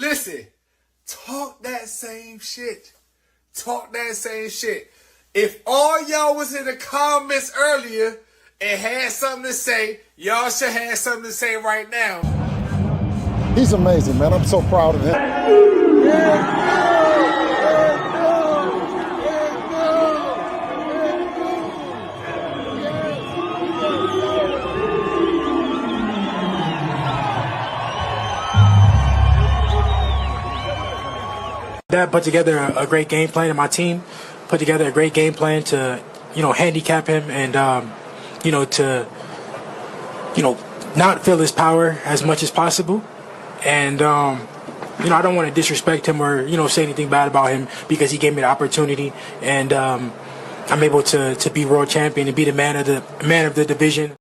Listen, talk that same shit. Talk that same shit. If all y'all was in the comments earlier and had something to say, y'all should have something to say right now. He's amazing, man. I'm so proud of him. Dad put together a great game plan, and my team put together a great game plan to, handicap him and, to, not feel his power as much as possible. And, I don't want to disrespect him or, say anything bad about him because he gave me the opportunity. And I'm able to be world champion and be the man of the division.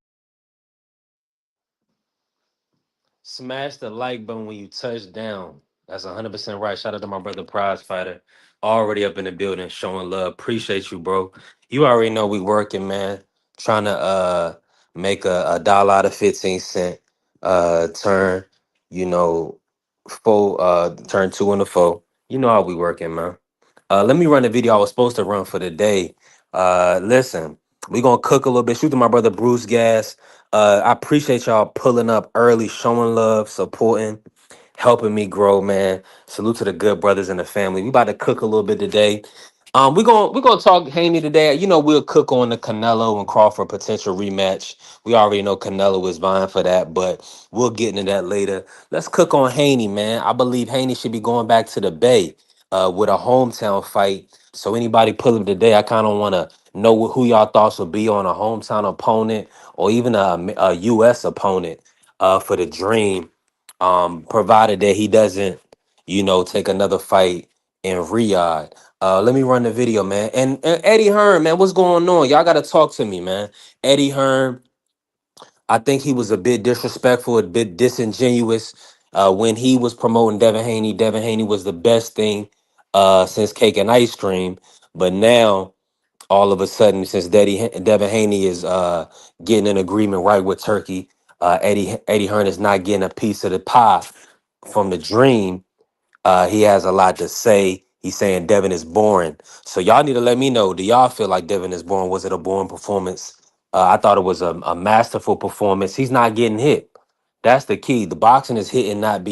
Smash the like button when you touch down. That's 100% right. Shout out to my brother Prize Fighter. Already up in the building, showing love. Appreciate you, bro. You already know we working, man. Trying to make a dollar out of 15 cent. Turn, turn two into four. You know how we working, man. Let me run the video I was supposed to run for the day. Listen, we gonna cook a little bit. Shoot to my brother Bruce Gas. I appreciate y'all pulling up early, showing love, supporting, helping me grow, man. Salute to the good brothers in the family. We about to cook a little bit today. We're gonna talk Haney today. We'll cook on the Canelo and Crawford potential rematch. We already know Canelo is vying for that, but we'll get into that later. Let's cook on Haney, man. I believe Haney should be going back to the Bay with a hometown fight. So anybody pull up today, I kind of want to know who y'all thoughts would be on a hometown opponent or even a U.S. opponent for the dream, provided that he doesn't, take another fight in Riyadh. Let me run the video, man. And Eddie Hearn, man, what's going on? Y'all got to talk to me, man. Eddie Hearn, I think he was a bit disrespectful, a bit disingenuous when he was promoting Devin Haney. Devin Haney was the best thing since cake and ice cream. But now, all of a sudden, since Devin Haney is getting an agreement right with Turkey, Eddie Hearn is not getting a piece of the pie from the dream. He has a lot to say. He's saying Devin is boring. So y'all need to let me know. Do y'all feel like Devin is boring? Was it a boring performance? I thought it was a masterful performance. He's not getting hit. That's the key. The boxing is hit and not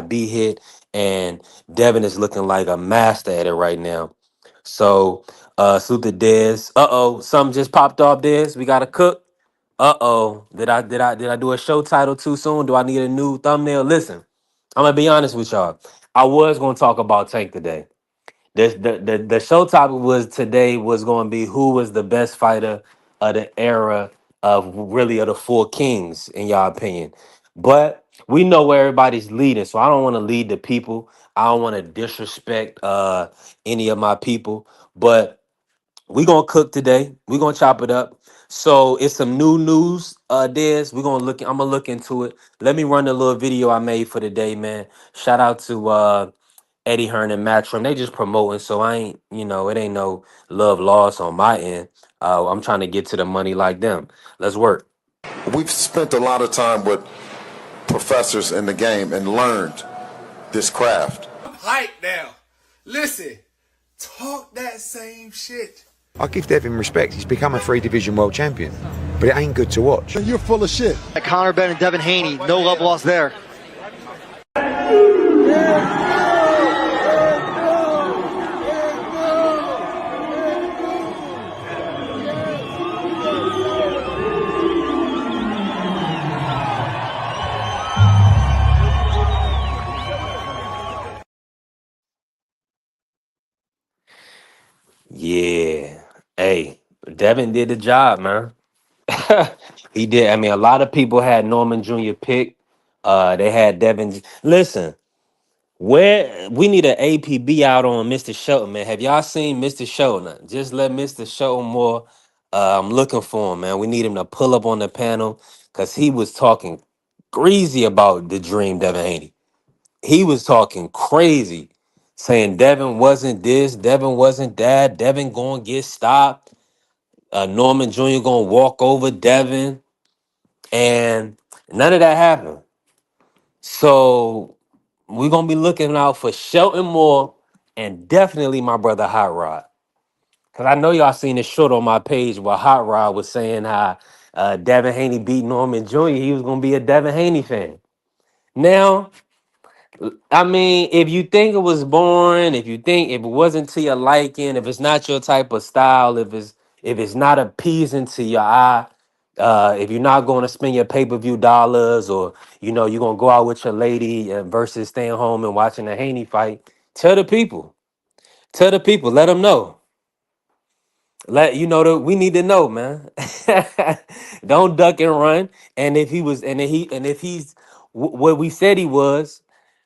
be hit. And Devin is looking like a master at it right now. So salute to Dez. Something just popped off, Dez. We gotta cook. Did I do a show title too soon? Do I need a new thumbnail? Listen, I'm gonna be honest with y'all. I was gonna talk about Tank today. The show topic was today was gonna be who was the best fighter of the era of the four kings, in y'all opinion. But we know where everybody's leading, so I don't want to lead the people. I don't want to disrespect any of my people. But we gonna cook today. We gonna chop it up. So it's some new news, Des. I'm gonna look into it. Let me run the little video I made for the day, man. Shout out to Eddie Hearn and Matchroom. They just promoting, so I ain't, it ain't no love loss on my end. I'm trying to get to the money like them. Let's work. We've spent a lot of time with professors in the game and learned this craft. I'm hyped now. Listen, talk that same shit. I give Devin respect. He's become a 3-division world champion, but it ain't good to watch. You're full of shit. Connor, Benn, and Devin Haney, no love lost there. Yeah. Hey, Devin did the job, man. He did. I mean, a lot of people had Norman Jr. pick. They had Devin. Listen, where we need an APB out on Mr. Shelton, man. Have y'all seen Mr. Shelton? Just let Mr. Shelton more. I'm looking for him, man. We need him to pull up on the panel because he was talking greasy about the dream, Devin Haney. He was talking crazy, saying Devin wasn't this, Devin wasn't that, Devin gonna get stopped. Norman Jr. gonna walk over Devin, and none of that happened. So we're gonna be looking out for Shelton Moore and definitely my brother Hot Rod. Cause I know y'all seen this short on my page where Hot Rod was saying how Devin Haney beat Norman Jr. He was gonna be a Devin Haney fan. Now, I mean, if you think it was boring, if you think if it wasn't to your liking, if it's not your type of style, if it's not appeasing to your eye, if you're not going to spend your pay-per-view dollars, or you're gonna go out with your lady versus staying home and watching a Haney fight, tell the people. Tell the people, let them know. Let you know that we need to know, man. Don't duck and run. And if he's what we said he was,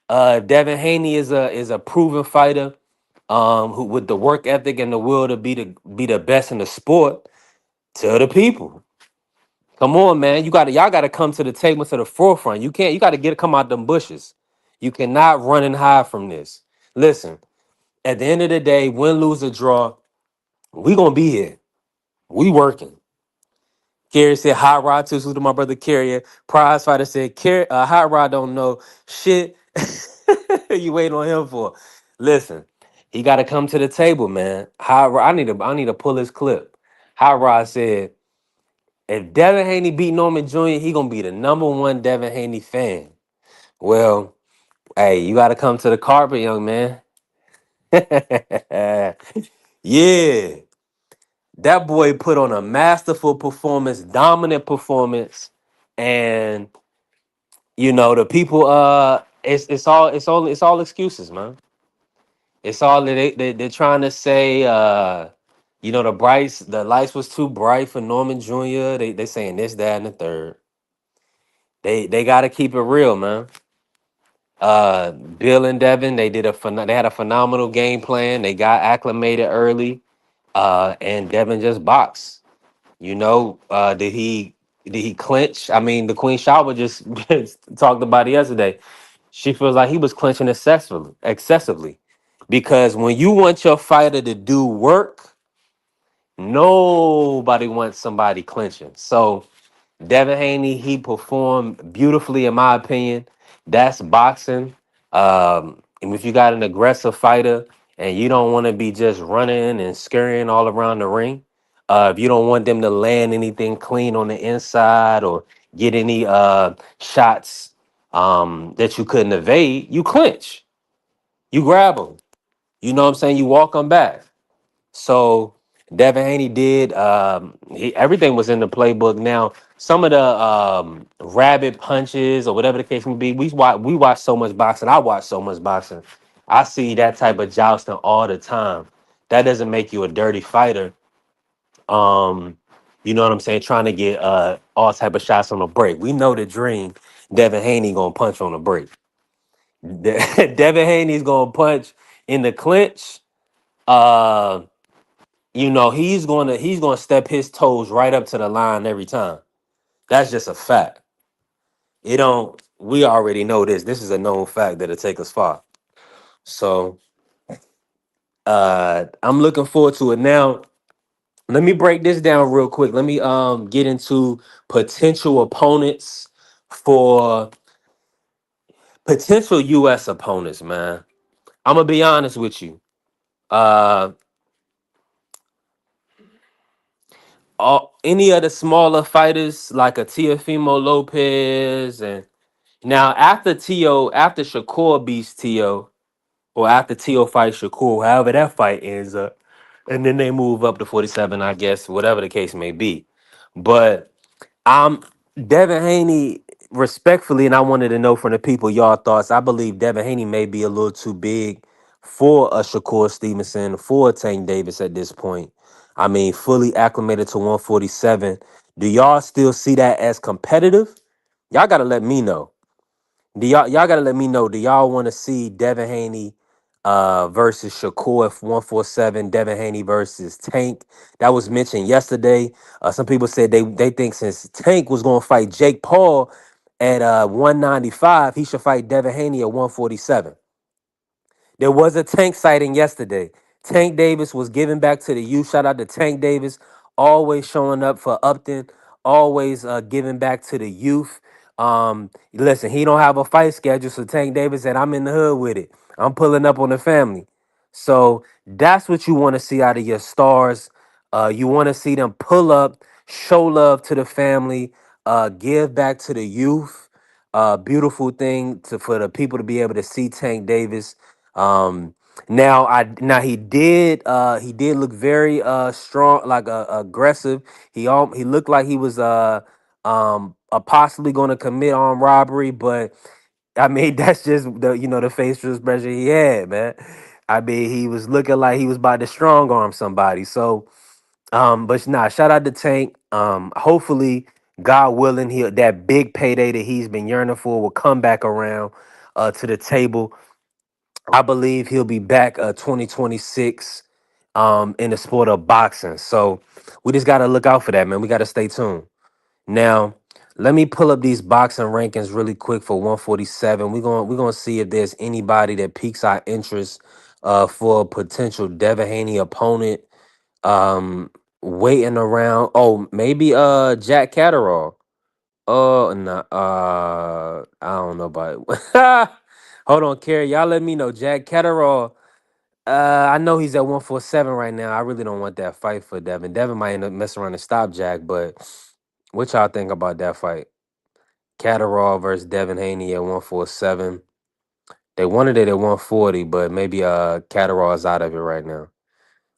Devin Haney is a proven fighter, who with the work ethic and the will to be the best in the sport. Tell the people, come on, man. Y'all gotta come to the table, to the forefront. You gotta come out them bushes. You cannot run and hide from this. Listen, at the end of the day, win, lose, or draw, we gonna be here. We working. Carrie said, Hot Rod too. To my brother Carrier. Prize Fighter said, Hot Rod don't know shit. You waiting on him for? Listen, he got to come to the table, man. Hot Rod, I need to pull his clip. Hot Rod said, if Devin Haney beat Norman Jr., he gonna be the number one Devin Haney fan. Well, hey, you got to come to the carpet, young man. Yeah. That boy put on a masterful performance, dominant performance, and the people. It's all excuses, man. It's all that they're trying to say. The lights was too bright for Norman Jr. They saying this, that, and the third. They got to keep it real, man. Bill and Devin, they had a phenomenal game plan. They got acclimated early, and Devin just boxed. Did he clinch? I mean, the Queen Shower just talked about it yesterday. She feels like he was clinching excessively. Because when you want your fighter to do work, nobody wants somebody clinching. So Devin Haney, he performed beautifully, in my opinion. That's boxing. And if you got an aggressive fighter and you don't want to be just running and scurrying all around the ring, if you don't want them to land anything clean on the inside or get any shots that you couldn't evade, you clinch. You grab them. You know what I'm saying? You walk them back. So Devin Haney did. Everything was in the playbook. Now, some of the rabbit punches or whatever the case may be, we watch so much boxing. I watch so much boxing. I see that type of jousting all the time. That doesn't make you a dirty fighter. You know what I'm saying? Trying to get all type of shots on the break. We know the dream. Devin Haney gonna punch on the break. Devin Haney's gonna punch in the clinch. Uh, he's gonna step his toes right up to the line every time. That's just a fact. It don't We already know this. This is a known fact that'll take us far. So I'm looking forward to it. Now, let me break this down real quick. Let me get into potential opponents for potential US opponents, man. I'm gonna be honest with you. Uh any of the smaller fighters like a Teofimo Lopez, and now after Shakur beats Tio, or after Tio fights Shakur, however that fight ends up, and then they move up to 47, I guess, whatever the case may be. But I'm Devin Haney, respectfully, and I wanted to know from the people y'all thoughts. I believe Devin Haney may be a little too big for a Shakur Stevenson, for a Tank Davis at this point. I mean, fully acclimated to 147. Do y'all still see that as competitive? Y'all gotta let me know. Do y'all gotta let me know? Do y'all want to see Devin Haney versus Shakur at 147? Devin Haney versus Tank. That was mentioned yesterday. Some people said they think since Tank was gonna fight Jake Paul at 195, he should fight Devin Haney at 147. There was a Tank sighting yesterday. Tank Davis was giving back to the youth. Shout out to Tank Davis, always showing up for Upton, always giving back to the youth. Listen, he don't have a fight schedule, so Tank Davis said, "I'm in the hood with it. I'm pulling up on the family." So that's what you want to see out of your stars. You want to see them pull up, show love to the family, give back to the youth. Beautiful thing for the people to be able to see Tank Davis. Now he did look very strong, like aggressive. He looked like he was possibly going to commit armed robbery, but I mean that's just the facial expression he had, man. I mean he was looking like he was about to strong arm somebody. So but nah, shout out to Tank. Hopefully, God willing, he that big payday that he's been yearning for will come back around to the table. I believe he'll be back 2026 in the sport of boxing. So we just gotta look out for that, man. We gotta stay tuned. Now, let me pull up these boxing rankings really quick for 147. We're gonna see if there's anybody that piques our interest for a potential Devin Haney opponent. Um, Waiting around. Oh, maybe Jack Catterall. Oh no, I don't know about it. Hold on, Carrie. Y'all let me know. Jack Catterall. I know he's at 147 right now. I really don't want that fight for Devin. Devin might end up messing around and stop Jack, but what y'all think about that fight? Catterall versus Devin Haney at 147. They wanted it at 140, but maybe Catterall is out of it right now.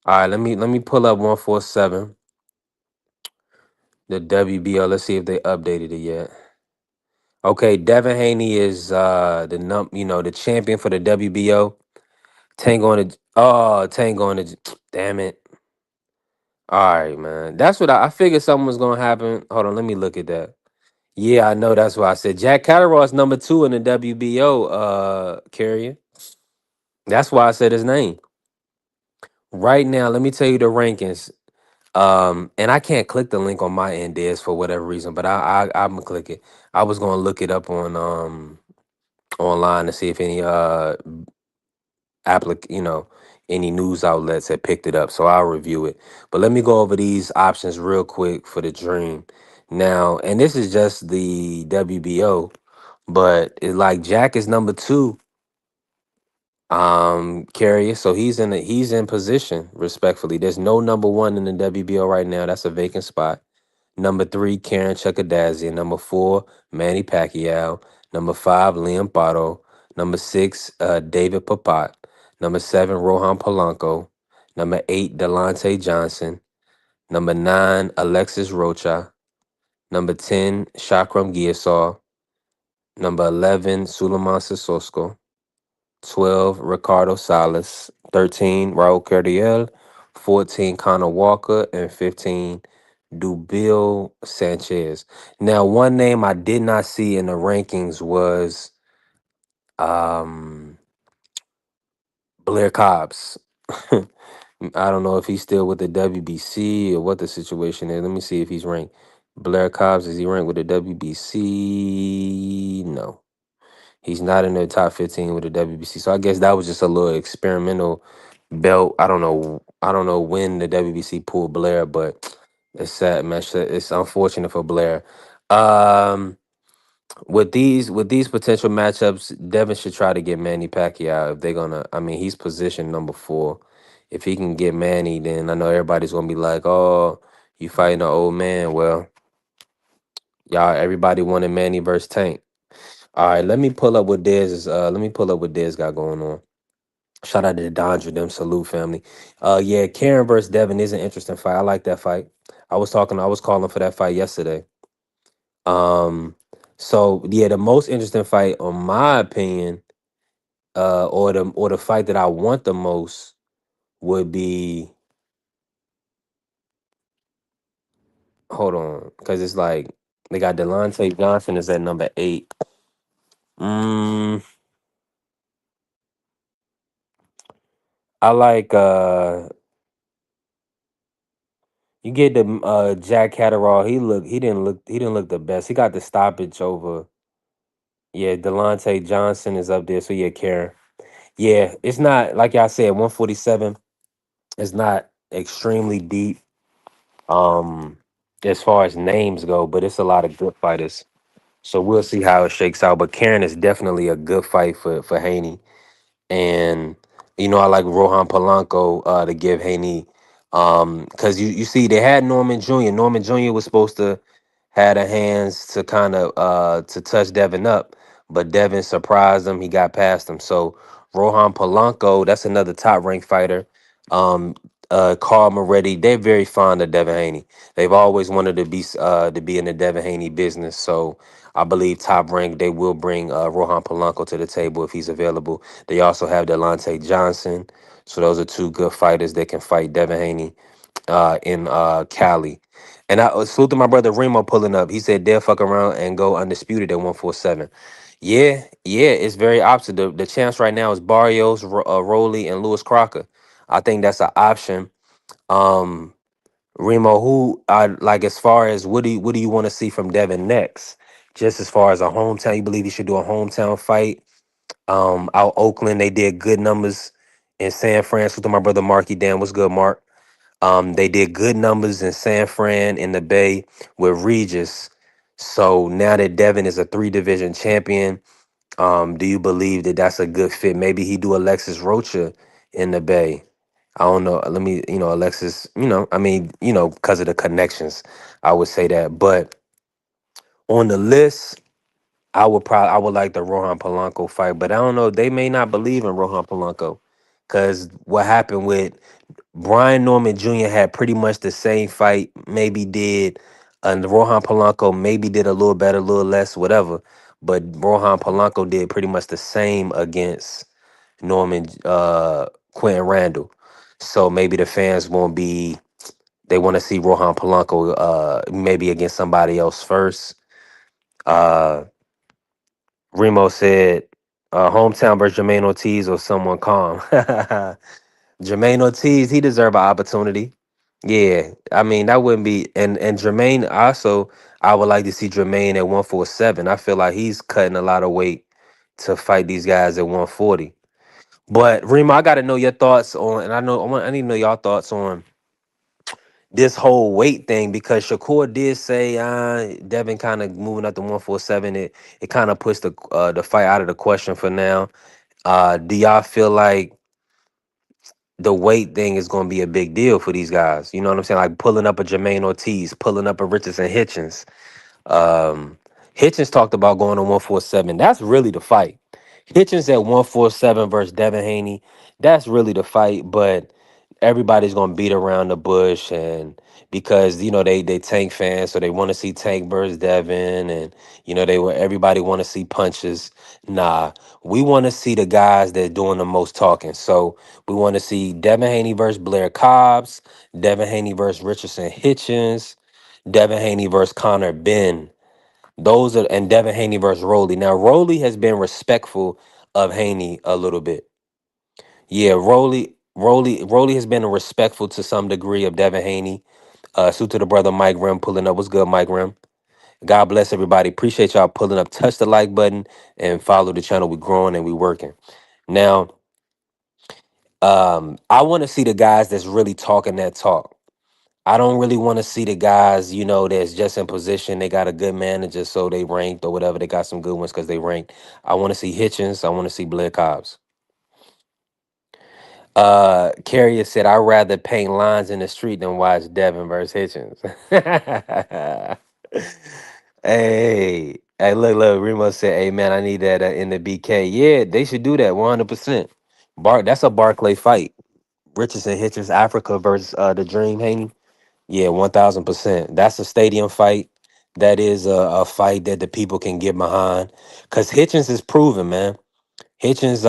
All right, let me pull up 147. The WBO. Let's see if they updated it yet. Okay, Devin Haney is the champion for the WBO. Tango on the damn it. All right, man. That's what I figured something was gonna happen. Hold on, let me look at that. Yeah, I know that's why I said Jack Catterall is number 2 in the WBO carrier. That's why I said his name. Right now, let me tell you the rankings. And I can't click the link on my end, Des, for whatever reason, but I'm gonna click it. I was gonna look it up on online to see if any any news outlets had picked it up. So I'll review it. But let me go over these options real quick for the dream. Now, and this is just the WBO, but it's like Jack is number 2 carrier. So he's in position, respectfully. There's no number 1 in the WBO right now. That's a vacant spot. Number 3, Karen Chuckadazian. Number 4, Manny Pacquiao. Number 5, Liam Pato. Number 6, David Papat. Number 7, Rohan Polanco. Number 8, Delonte Johnson. Number 9, Alexis Rocha. Number 10, Shakram Giasaw. Number 11, Suleiman Sissoko. 12, Ricardo Salas. 13, Raul Cardiel. 14, Connor Walker. And 15, Dubil Sanchez. Now, one name I did not see in the rankings was Blair Cobbs. I don't know if he's still with the WBC or what the situation is. Let me see if he's ranked. Blair Cobbs, is he ranked with the WBC? No. He's not in the top 15 with the WBC. So I guess that was just a little experimental belt. I don't know. I don't know when the WBC pulled Blair, but it's sad, man. It's unfortunate for Blair. Um, with these potential matchups, Devin should try to get Manny Pacquiao if they're gonna. I mean, he's positioned number 4. If he can get Manny, then I know everybody's gonna be like, "Oh, you fighting an old man." Well, everybody wanted Manny versus Tank. All right, let me pull up what Dez is. Let me pull up what Dez got going on. Shout out to the Dondra, them salute family. Yeah, Karen versus Devin is an interesting fight. I like that fight. I was calling for that fight yesterday. Um, so yeah, the most interesting fight, on my opinion, or the fight that I want the most would be. Hold on, because it's like they got Delonte Johnson is at number 8. Mm, I like you get the Jack Catterall. He didn't look the best. He got the stoppage over. Yeah, Delonte Johnson is up there. So yeah, Karen. Yeah, it's not like y'all said, 147. It's not extremely deep. Um, as far as names go, but it's a lot of good fighters. So we'll see how it shakes out. But Karen is definitely a good fight for Haney. And I like Rohan Polanco to give Haney, because you see they had Norman Jr. Norman Jr. was supposed to had a hands to kind of to touch Devin up, but Devin surprised him. He got past him. So Rohan Polanco, that's another top ranked fighter. Um, Carl Moretti, they're very fond of Devin Haney. They've always wanted to be in the Devin Haney business. So I believe top rank they will bring Rohan Polanco to the table if he's available. They also have Delonte Johnson. So those are two good fighters that can fight Devin Haney in Cali. And I salute to my brother Remo pulling up. He said they'll fuck around and go undisputed at 147. Yeah, it's very opposite. The chance right now is Barrios, Rowley, and Lewis Crocker. I think that's an option. Um, Remo, who I like as far as what do you want to see from Devin next? Just as far as a hometown, you believe he should do a hometown fight? Out Oakland, they did good numbers in San Francisco. To my brother Marky Dan, what's good, Mark? They did good numbers in San Fran in the Bay with Regis. So now that Devin is a three-division champion, do you believe that that's a good fit? Maybe he do Alexis Rocha in the Bay. I don't know. Let me, Alexis, because of the connections, I would say that. But on the list, I would like the Rohan Polanco fight, but I don't know. They may not believe in Rohan Polanco because what happened with Brian Norman Jr. had pretty much the same fight, maybe did, and Rohan Polanco maybe did a little better, a little less, whatever. But Rohan Polanco did pretty much the same against Norman Quentin Randall. So maybe the fans won't be. They want to see Rohan Polanco maybe against somebody else first. Uh, Remo said, hometown versus Jermaine Ortiz or someone calm. Jermaine Ortiz, he deserve an opportunity. Yeah, I mean that wouldn't be and Jermaine also. I would like to see Jermaine at 147. I feel like he's cutting a lot of weight to fight these guys at 140. But Remo, I got to know your thoughts on, and I need to know your thoughts on this whole weight thing because Shakur did say Devin kind of moving up to 147. It kind of puts the fight out of the question for now. Do y'all feel like the weight thing is going to be a big deal for these guys? You know what I'm saying? Like pulling up a Jermaine Ortiz, pulling up a Richardson Hitchens. Um, Hitchens talked about going to 147. That's really the fight. Hitchens at 147 versus Devin Haney. That's really the fight. But everybody's gonna beat around the bush, and because they Tank fans, so they want to see Tank versus Devin, and everybody want to see punches. Nah, we want to see the guys that doing the most talking. So we want to see Devin Haney versus Blair Cobbs, Devin Haney versus Richardson Hitchens, Devin Haney versus Connor Benn. Those are and Devin Haney versus Roley. Now Roley has been respectful of Haney a little bit. Yeah, Roley has been respectful to some degree of Devin Haney. Suit to the brother Mike Rim pulling up. What's good, Mike Rim? God bless everybody. Appreciate y'all pulling up. Touch the like button and follow the channel. We growing and we working. Now, I want to see the guys that's really talking that talk. I don't really want to see the guys, that's just in position. They got a good manager, so they ranked or whatever. They got some good ones because they ranked. I want to see Hitchens. I want to see Blair Cobbs. Carrier said, I'd rather paint lines in the street than watch Devin versus Hitchens. Hey, look, Remo said, hey, man, I need that in the BK. Yeah, they should do that 100%. That's a Barclay fight. Richardson Hitchens, Africa versus the Dream Haney. Yeah, 1000%. That's a stadium fight. That is a fight that the people can get behind. Because Hitchens is proven, man. Hitchens,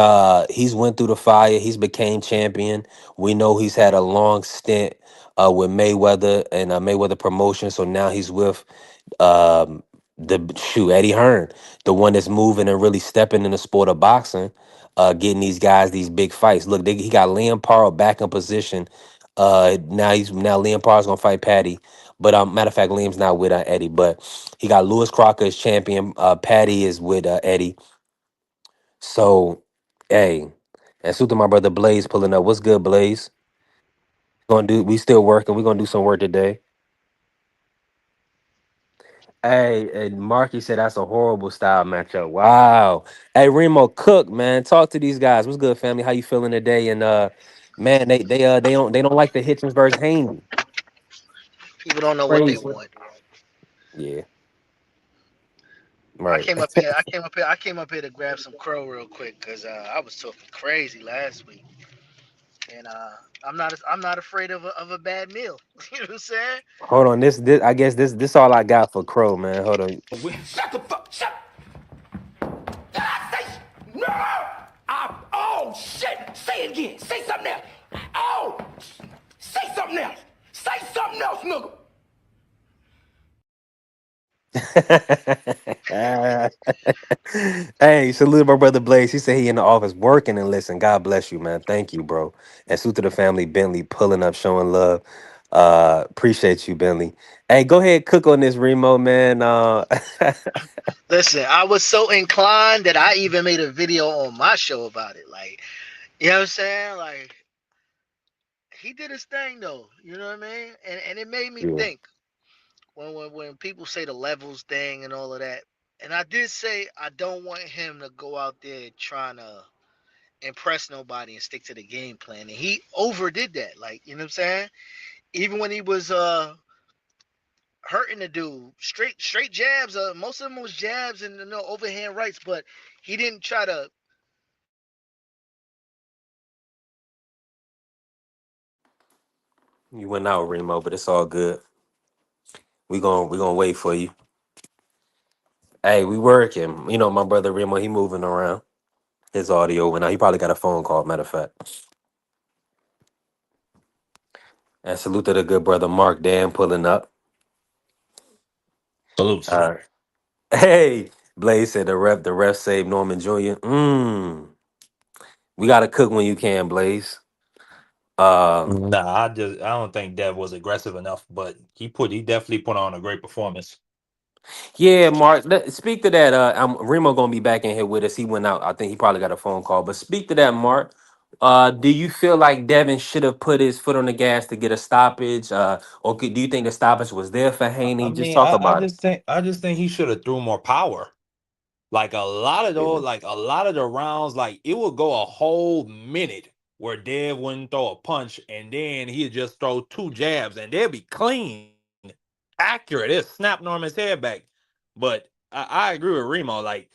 he's went through the fire. He's became champion. We know he's had a long stint with Mayweather and Mayweather Promotion. So now he's with Eddie Hearn, the one that's moving and really stepping in the sport of boxing, getting these guys these big fights. Look, he got Liam Parr back in position. Now Liam Parr's gonna fight Patty. But matter of fact, Liam's not with Eddie, but he got Lewis Crocker as champion. Patty is with Eddie. So, hey, and salute to my brother Blaze pulling up. What's good, Blaze? We still working. We're gonna do some work today. Hey, and Marky said that's a horrible style matchup. Wow. Hey, Remo Cook, man, talk to these guys. What's good, family? How you feeling today? And man, they don't like the Hitchens versus Haney. People don't know what they Crazy. want. Yeah, I right. came up here. I came up here. I came up here to grab some crow real quick because I was talking crazy last week, and I'm not afraid of a bad meal. You know what I'm saying? Hold on. This I guess this all I got for Crow, man. Hold on. Shut the fuck. Shut. I say no. Oh shit. Say it again. Say something else. Oh. Say something else. Say something else, nigga. Hey, salute my brother Blaze. He said he in the office working and listen. God bless you, man. Thank you, bro. And salute to the family, Bentley, pulling up, showing love. Appreciate you, Bentley. Hey, go ahead, cook on this Remo, man. Listen, I was so inclined that I even made a video on my show about it. Like, you know what I'm saying? Like, he did his thing though. You know what I mean? And it made me Yeah. think when people say the levels thing and all of that. And I did say I don't want him to go out there trying to impress nobody and stick to the game plan. And he overdid that. Like, you know what I'm saying? Even when he was hurting the dude, straight jabs. Most of them was jabs and overhand rights, but he didn't try to. You went out, Remo, but it's all good. We gonna wait for you. Hey, we working. You know, my brother Remo, he moving around. His audio went out. He probably got a phone call, matter of fact. And salute to the good brother Mark Dan pulling up. Salutes. Uh, hey, Blaze said the ref saved Norman Jr. We gotta cook when you can, Blaze. Um, Nah, I don't think Dev was aggressive enough, but he definitely put on a great performance. yeah, Mark. Speak to that. Remo gonna be back in here with us. He went out. I think he probably got a phone call. But speak to that, Mark. Do you feel like Devin should have put his foot on the gas to get a stoppage? Do you think the stoppage was there for I Haney? Just mean, talk I about it. just think he should have threw more power. Yeah. Like a lot of the rounds, like it would go a whole minute where Dev wouldn't throw a punch, and then he'd just throw two jabs, and they'd be clean, accurate. It snap Norman's head back. But I agree with Remo. Like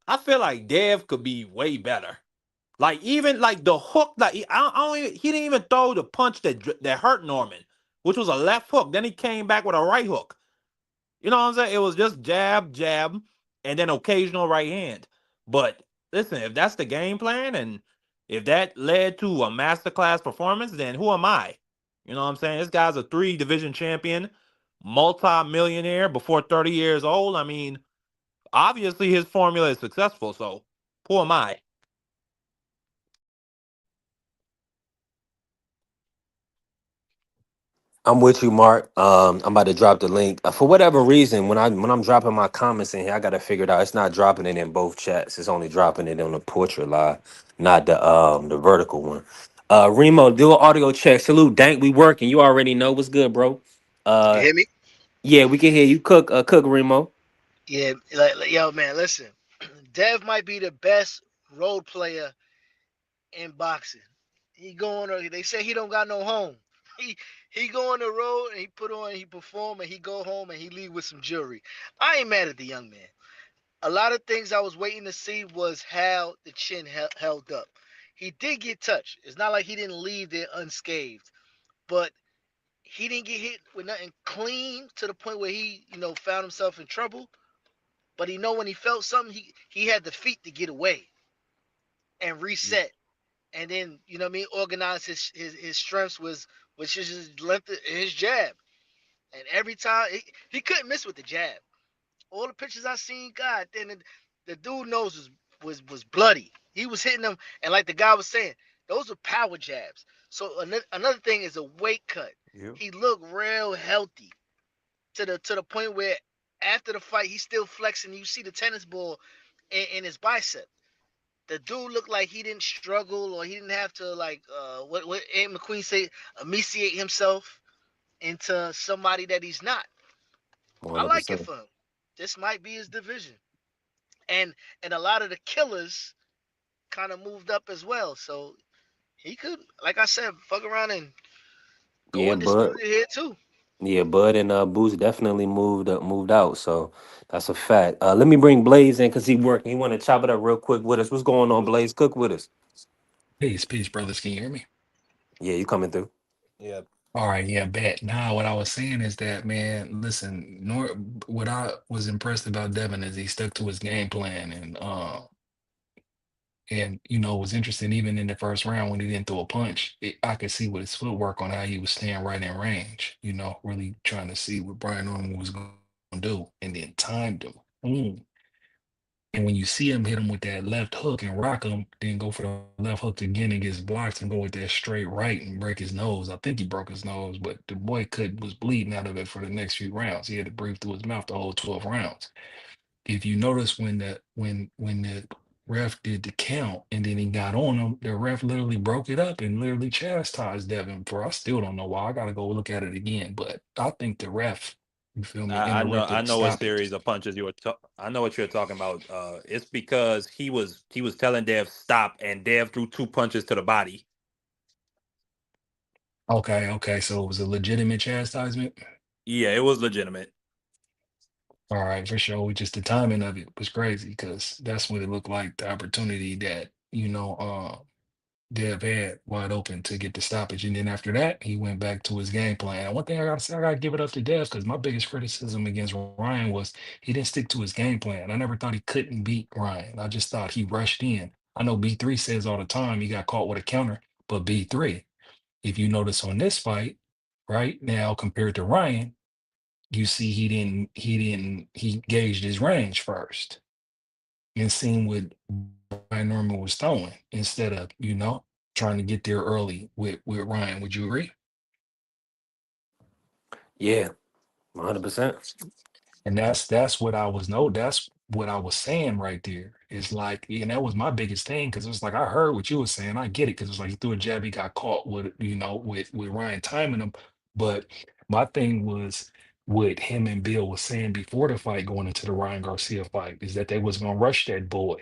I feel like Dev could be way better. Like even like the hook, like I don't even, he didn't even throw the punch that hurt Norman, which was a left hook. Then he came back with a right hook. You know what I'm saying? It was just jab, jab, and then occasional right hand. But listen, if that's the game plan and if that led to a masterclass performance, then who am I? You know what I'm saying? This guy's a 3 division champion, multi-millionaire before 30 years old. I mean, obviously his formula is successful. So who am I? I'm with you, Mark. I'm about to drop the link. For whatever reason, when I'm dropping my comments in here, I gotta figure it out. It's not dropping it in both chats. It's only dropping it on the portrait live, not the vertical one. Remo, do an audio check. Salute, Dank. We working. You already know what's good, bro. You Uh, hear me? yeah, we can hear you. Cook, Remo. Yeah, yo, man, listen. Dev might be the best road player in boxing. He going to, they say he don't got no home. He he go on the road and he perform and he go home and he leave with some jewelry. I ain't mad at the young man. A lot of things I was waiting to see was how the chin held up. He did get touched. It's not like he didn't leave there unscathed, but he didn't get hit with nothing clean to the point where he, found himself in trouble. But he know when he felt something, he had the feet to get away and reset, and then what I mean, organize his strengths was just his length, his jab, and every time he couldn't miss with the jab. All the pictures I seen, God, then the dude nose was bloody. He was hitting them, and like the guy was saying, those are power jabs. So another thing is a weight cut. Yeah. He looked real healthy to the point where after the fight he's still flexing. You see the tennis ball in his bicep. The dude looked like he didn't struggle or he didn't have to like what Aunt McQueen say, emaciate himself into somebody that he's not. I like it 100%. for him. this might be his division. And a lot of the killers kind of moved up as well. So he could, like I said, fuck around and go Yeah, undisputed Bud. here too. Yeah, Bud and Boost definitely moved out. So that's a fact. Let me bring Blaze in because he working. He want to chop it up real quick with us. What's going on, Blaze? Cook with us. Peace, peace, brothers. Can you hear me? Yeah, you coming through? Yeah. All right, yeah, bet. Nah, what I was saying is that, man, listen, what I was impressed about Devin is he stuck to his game plan and was interesting even in the first round when he didn't throw a punch. I could see with his footwork on how he was staying right in range, really trying to see what Brian Norman was going to do and then timed him. Mm. And when you see him hit him with that left hook and rock him, then go for the left hook again and gets blocked and go with that straight right and break his nose. I think he broke his nose, but the boy was bleeding out of it for the next few rounds. He had to breathe through his mouth the whole 12 rounds. If you notice when the ref did the count and then he got on him, the ref literally broke it up and literally chastised Devin for I still don't know why. I gotta go look at it again. But I think the ref, you feel me, I interrupted the know a stoppage. series of punches I know what you're talking about. It's because he was telling Dev stop, and Dev threw two punches to the body. Okay, okay. So it was a legitimate chastisement. Yeah, it was legitimate. All right, for sure. Just the timing of it was crazy because that's what it looked like the opportunity that, Dev had wide open to get the stoppage. And then after that, he went back to his game plan. And one thing I gotta say, I gotta give it up to Dev because my biggest criticism against Ryan was he didn't stick to his game plan. I never thought he couldn't beat Ryan. I just thought he rushed in. I know B3 says all the time he got caught with a counter, but B3, if you notice on this fight, right now compared to Ryan, you see he gauged his range first and seen what Ryan Norman was throwing instead of, trying to get there early with Ryan. Would you agree? Yeah, 100%. And that's what I was no, that's what I was saying right there. It's like, and that was my biggest thing because it was like I heard what you were saying. I get it because it's like he threw a jab, he got caught with, with Ryan timing him. But my thing was what him and Bill was saying before the fight going into the Ryan Garcia fight is that they was gonna rush that boy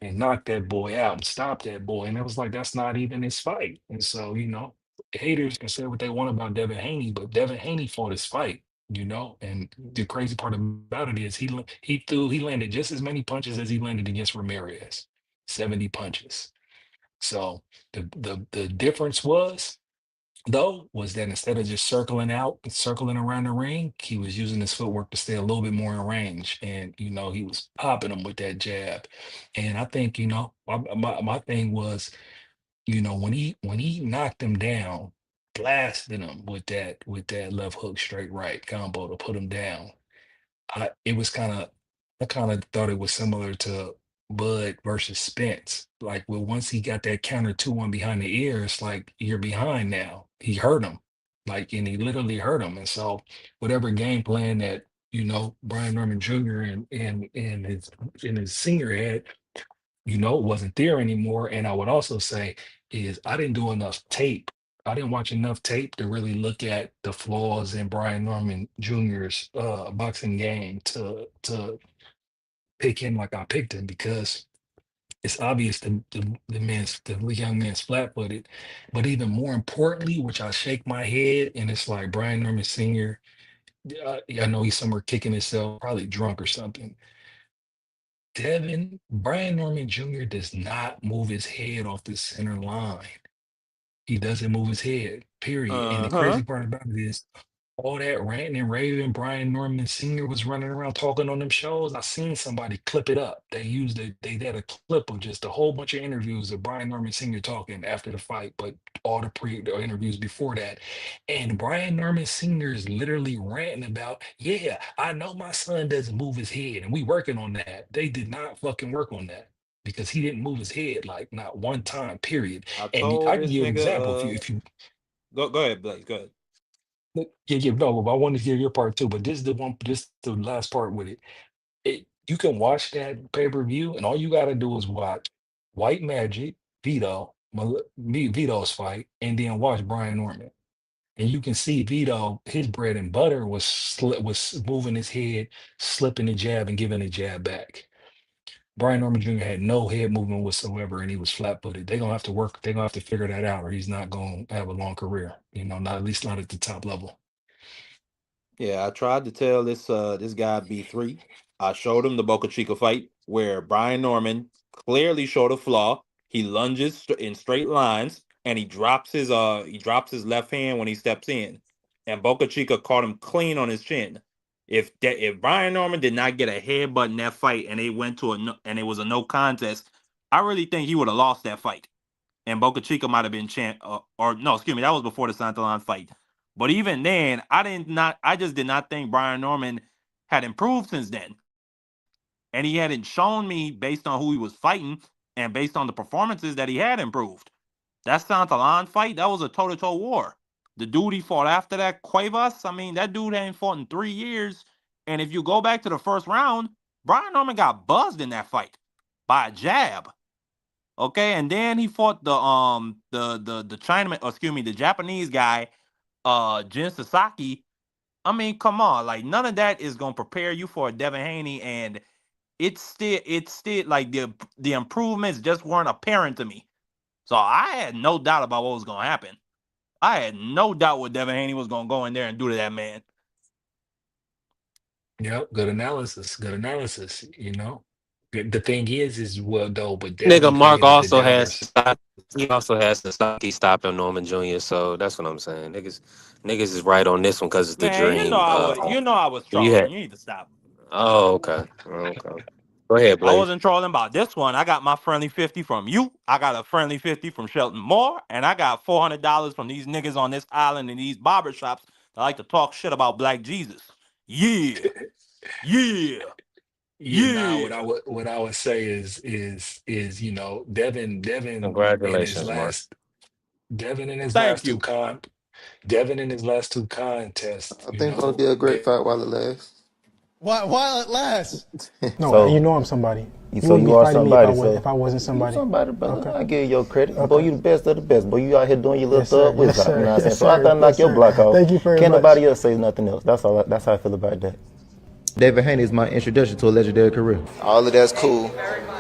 and knock that boy out and stop that boy. And it was like that's not even his fight. And so, haters can say what they want about Devin Haney, but Devin Haney fought his fight, And the crazy part about it is he landed just as many punches as he landed against Ramirez, 70 punches. So the difference was that instead of just circling out and circling around the ring, he was using his footwork to stay a little bit more in range. And, he was popping him with that jab. And I think, my thing was, when he knocked him down, blasted him with that left hook straight right combo to put him down. It was I kind of thought it was similar to Bud versus Spence. Like, well, once he got that counter 2-1 behind the ear, it's like you're behind now. He hurt him. Like, and he literally hurt him. And so whatever game plan that, Brian Norman Jr. and his senior had, wasn't there anymore. And I would also say is I didn't do enough tape. I didn't watch enough tape to really look at the flaws in Brian Norman Jr.'s boxing game to pick him like I picked him because it's obvious the young man's flat footed. But even more importantly, which I shake my head and it's like Brian Norman Sr. I know he's somewhere kicking himself, probably drunk or something. Brian Norman Jr. does not move his head off the center line. He doesn't move his head, period. And the Uh-huh. crazy part about it is all that ranting and raving Brian Norman Sr. was running around talking on them shows. I seen somebody clip it up. They had a clip of just a whole bunch of interviews of Brian Norman Sr. talking after the fight, but all the interviews before that. And Brian Norman Sr. is literally ranting about, yeah, I know my son doesn't move his head, and we working on that. They did not fucking work on that because he didn't move his head like not one time, period. I And told I can this give you an nigga example if you go ahead, Blaze. Go ahead. yeah, yeah, no, but I want to hear your part too. But this is the last part with it. You can watch that pay-per-view, and all you gotta do is watch White Magic, Vito's fight, and then watch Brian Norman. And you can see Vito, his bread and butter was moving his head, slipping the jab and giving the jab back. Brian Norman Jr. had no head movement whatsoever, and he was flat-footed. They're gonna have to work. They're gonna have to figure that out, or he's not gonna have a long career. Not at least not at the top level. Yeah, I tried to tell this guy B3. I showed him the Boca Chica fight where Brian Norman clearly showed a flaw. He lunges in straight lines and he drops his left hand when he steps in. And Boca Chica caught him clean on his chin. If Brian Norman did not get a headbutt in that fight and and it was a no contest, I really think he would have lost that fight and Boca Chica might have been or no, excuse me, that was before the Santalon fight. But even then, I just did not think Brian Norman had improved since then. And he hadn't shown me based on who he was fighting and based on the performances that he had improved. That Santalon fight, that was a toe-to-toe war. The dude he fought after that, Cuevas, I mean, that dude hadn't fought in 3 years. And if you go back to the first round, Brian Norman got buzzed in that fight by a jab. Okay, and then he fought the Chinaman, excuse me, the Japanese guy, Jin Sasaki. I mean, come on, like none of that is gonna prepare you for a Devin Haney, and it's still like the improvements just weren't apparent to me. So I had no doubt about what was gonna happen. I had no doubt what Devin Haney was gonna go in there and do to that man. Yep, good analysis. Good analysis. The thing is well though, but Nigga, Devin Mark created the also has doubters. he also has Sasaki stopping Norman Jr. So that's what I'm saying. Niggas is right on this one because it's the Man, you know dream. I was you know I was You trolling. had You need to stop. oh okay. Okay. Go ahead, I Blaze. wasn't trolling about this one. I got my friendly 50 from you. I got a friendly 50 from Shelton Moore. And I got $400 from these niggas on this island in these barbershops that like to talk shit about Black Jesus. Yeah. Yeah. Now Yeah. what I would say is Congratulations, Mark. Devin in his Thank last two you. con Devin in his last two contests, I think it's gonna be a great fight while it lasts. While it lasts. No, you So, know I'm somebody. You so wouldn't be you are fighting me if somebody. So if I wasn't you somebody. somebody, brother. Okay. I give you your credit. Okay. Boy, you the best of the best. Boy, you out here doing your little Yes, sir. thug whiz Yes, out. You know sir. what I'm saying? Yes, So I sir. done knock Yes, your sir. block off. Thank you very Can't much. nobody else say nothing else. That's all. That's how I feel about that. David Haney is my introduction to a legendary career. All of that's cool,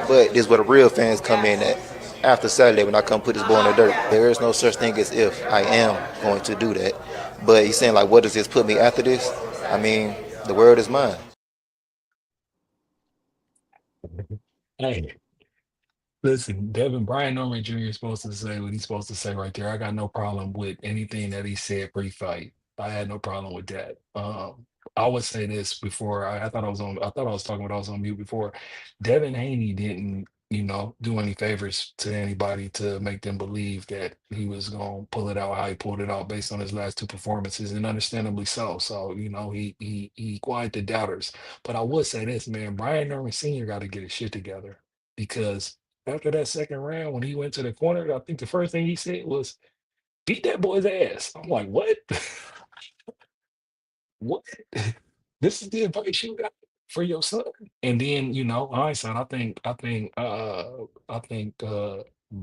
but this is where the real fans come in at. After Saturday, when I come put this boy in the dirt, there is no such thing as if. I am going to do that. But he's saying, like, what does this put me after this? I mean, the world is mine. Hey, listen, Brian Norman Jr. is supposed to say what he's supposed to say right there. I got no problem with anything that he said pre-fight. I had no problem with that. I would say this before I thought I thought I was talking, but I was on mute before. Devin Haney didn't, do any favors to anybody to make them believe that he was gonna pull it out how he pulled it out based on his last two performances, and understandably so. So, he quieted the doubters. But I would say this, man, Brian Norman Sr. got to get his shit together because after that second round, when he went to the corner, I think the first thing he said was, beat that boy's ass. I'm like, what? What? This is the advice you got for your son? And then, hindsight, I think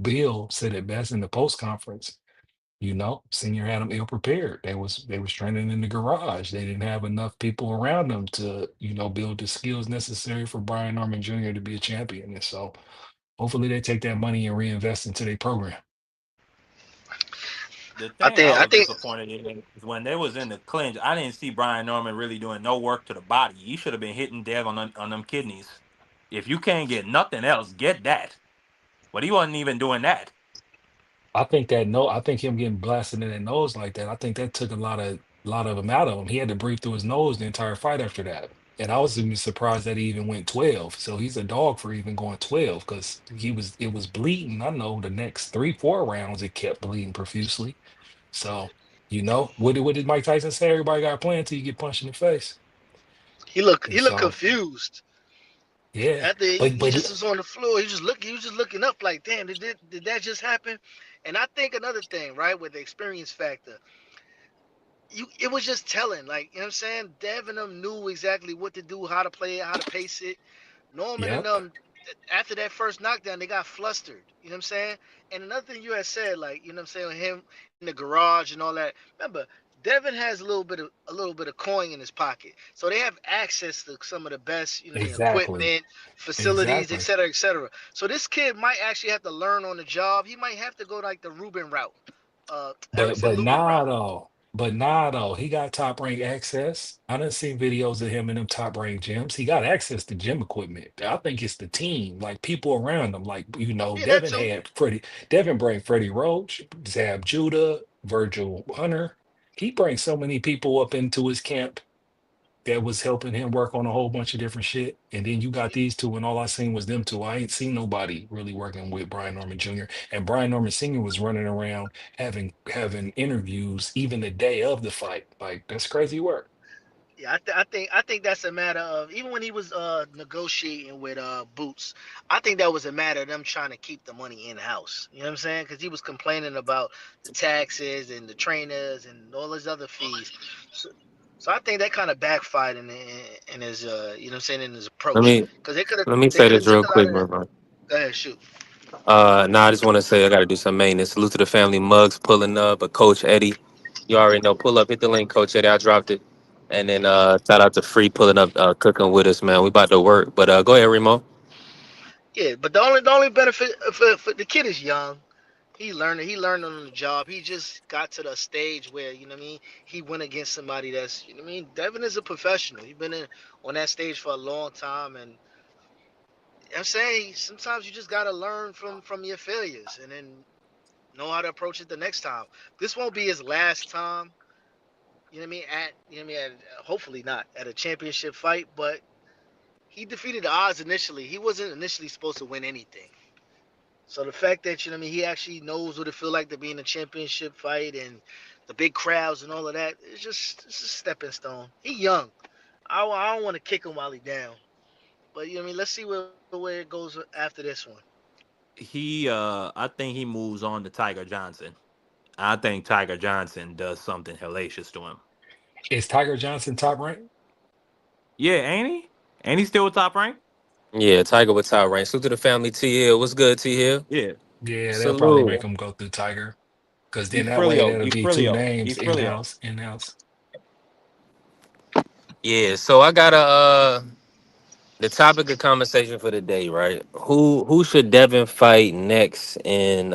Bill said it best in the post conference. Senior had them ill prepared. They was training in the garage. They didn't have enough people around them to, build the skills necessary for Brian Norman Jr. to be a champion. And so hopefully they take that money and reinvest into their program. The I thing I think I was think disappointed in is when they was in the clinch, I didn't see Brian Norman really doing no work to the body. He should have been hitting Dev on them kidneys. If you can't get nothing else, get that. But he wasn't even doing that. I think him getting blasted in the nose like that, I think that took a lot of him out of him. He had to breathe through his nose the entire fight after that. And I was even surprised that he even went 12. So he's a dog for even going 12 because it was bleeding. I know the next 3, 4 rounds it kept bleeding profusely. So, what did Mike Tyson say? Everybody got a plan until you get punched in the face. he And looked so, confused. yeah. After But he but just was on the floor, he was just looking up like, damn, did that just happen? And I think another thing, right, with the experience factor, it was just telling, like, you know what I'm saying? Dev and them knew exactly what to do, how to play it, how to pace it. Norman and yep. after that first knockdown, they got flustered. You know what I'm saying? And another thing you had said, like, you know what I'm saying, him in the garage and all that. Remember, Devin has a little bit of coin in his pocket, so they have access to some of the best, Exactly. equipment, facilities, et Exactly. cetera, et cetera. So this kid might actually have to learn on the job. He might have to go like the Ruben route, But Erickson but Lubin nah route. though. But nah though. He got top rank access. I done seen videos of him in them top rank gyms. He got access to gym equipment. I think it's the team, like people around him. Like, Yeah, that Devin too. had Devin bring Freddie Roach, Zab Judah, Virgil Hunter. He brings so many people up into his camp that was helping him work on a whole bunch of different shit. And then you got these two, and all I seen was them two. I ain't seen nobody really working with Brian Norman Jr. And Brian Norman Sr. was running around having interviews even the day of the fight. Like that's crazy work. Yeah, I think that's a matter of, even when he was negotiating with Boots, I think that was a matter of them trying to keep the money in house. You know what I'm saying? Because he was complaining about the taxes and the trainers and all his other fees. So, so I think that kind of backfired in his you know what I'm saying, in his Let approach, me because they say could have this took real a lot quick, of that. bro. Go ahead, shoot. Nah, I just want to say I got to do some maintenance. Salute to the family. Mugs pulling up, but Coach Eddie, you already know. Pull up, hit the link, Coach Eddie. I dropped it, and then shout out to Free pulling up, cooking with us, man. We about to work, but go ahead, Remo. Yeah, but the only benefit for the kid is young. He learned on the job. He just got to the stage where, you know what I mean, he went against somebody that's, you know what I mean, Devin is a professional. He's been on that stage for a long time, and I'm saying sometimes you just gotta learn from your failures and then know how to approach it the next time. This won't be his last time, you know what I mean, hopefully not at a championship fight, but he defeated the odds initially. He wasn't initially supposed to win anything. So the fact that, you know what I mean, he actually knows what it feels like to be in a championship fight and the big crowds and all of that, it's a stepping stone. He young. I don't want to kick him while he down. But you know what I mean, let's see where it goes after this one. I think he moves on to Tiger Johnson. I think Tiger Johnson does something hellacious to him. Is Tiger Johnson top rank? Yeah, ain't he? Ain't he still top rank? Yeah, Tiger with top rank. Salute to the family. T Hill, what's good, T Hill? Yeah. Yeah, they'll probably Salute. make him go through Tiger. Cause then He's that way Frilio. that'll He's be two Frilio. names He's in Frilio. house, in house. Yeah, so I got the topic of conversation for the day, right? Who should Devin fight next? And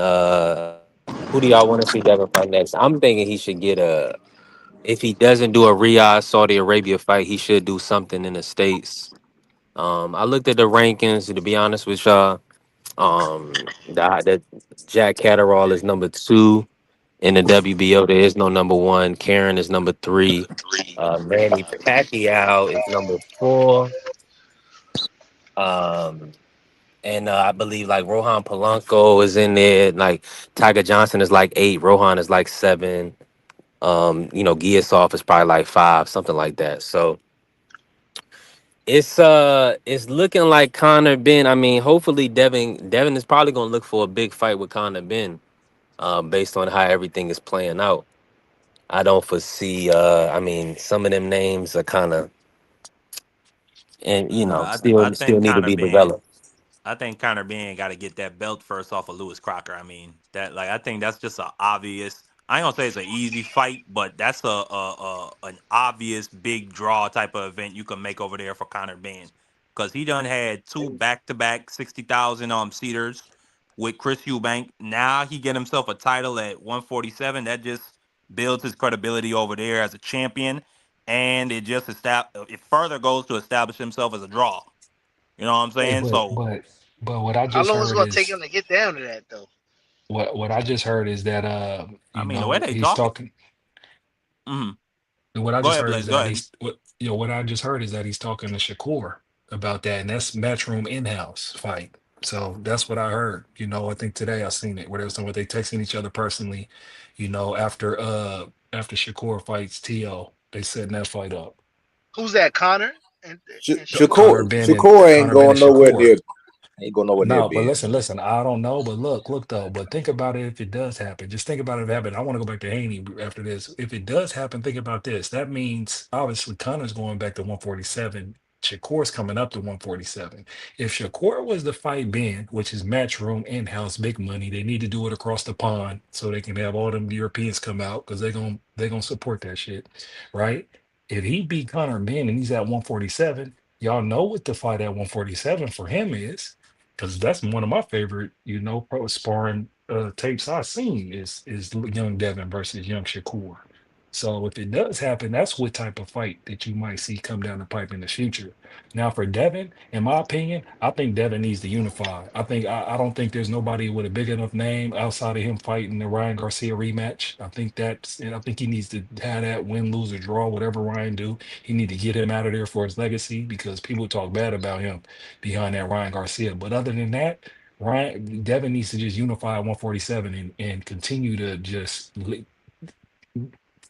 who do y'all want to see Devin fight next? I'm thinking he should get a. If he doesn't do a Riyadh Saudi Arabia fight, he should do something in the states. I looked at the rankings. To be honest with y'all, that Jack Catterall is number 2 in the WBO. There is no number 1. Karen is number 3. Manny Pacquiao is number 4. Um, and I believe like Rohan Polanco is in there. Like Tiger Johnson is like 8. Rohan is like 7. Giasov is probably like 5, something like that. So it's looking like Connor Ben. I mean, hopefully Devin is probably gonna look for a big fight with Connor Ben, based on how everything is playing out. I don't foresee I mean, some of them names are kinda and I still think need to Conor be Ben. developed. I think Conor Ben got to get that belt first off of Lewis Crocker. I mean, that like I think that's just a obvious. I ain't gonna say it's an easy fight, but that's a an obvious big draw type of event you can make over there for Conor Ben, because he done had 2 back-to-back 60,000 cedars with Chris Eubank. Now he get himself a title at 147. That just builds his credibility over there as a champion, and it further goes to establish himself as a draw. You know what I'm Hey, saying? but So but but what I How just long is it heard gonna take him is to get down to that though? what I just heard is that I mean, the way they he's talking. talking. Hmm. What I Go just ahead, heard is Blaze. Go that ahead. what I just heard is that he's talking to Shakur about that, and that's Matchroom in-house fight. So that's what I heard. I think today I seen it where they was talking about they texting each other personally. After Shakur fights T.O., they setting that fight up. Who's that, Connor and Shakur? Connor Shakur, Ben and Shakur ain't Connor Ben and going nowhere Shakur. near. Ain't going nowhere near No, but Ben. listen. I don't know, but look though. But think about it if it does happen. Just think about it if it happen. I want to go back to Haney after this. If it does happen, think about this. That means obviously Connor's going back to 147. Shakur's coming up to 147. If Shakur was to fight Ben, which is Matchroom in-house big money, they need to do it across the pond so they can have all them Europeans come out because they're gonna support that shit, right? If he beat Conor Ben and he's at 147, y'all know what the fight at 147 for him is, because that's one of my favorite, pro sparring tapes I've seen is young Devin versus young Shakur. So if it does happen, that's what type of fight that you might see come down the pipe in the future. Now for Devin, in my opinion, I think Devin needs to unify. I don't think there's nobody with a big enough name outside of him fighting the Ryan Garcia rematch. I think he needs to have that win, lose, or draw, whatever Ryan do. He need to get him out of there for his legacy because people talk bad about him behind that Ryan Garcia. But other than that, Devin needs to just unify at 147 and continue to just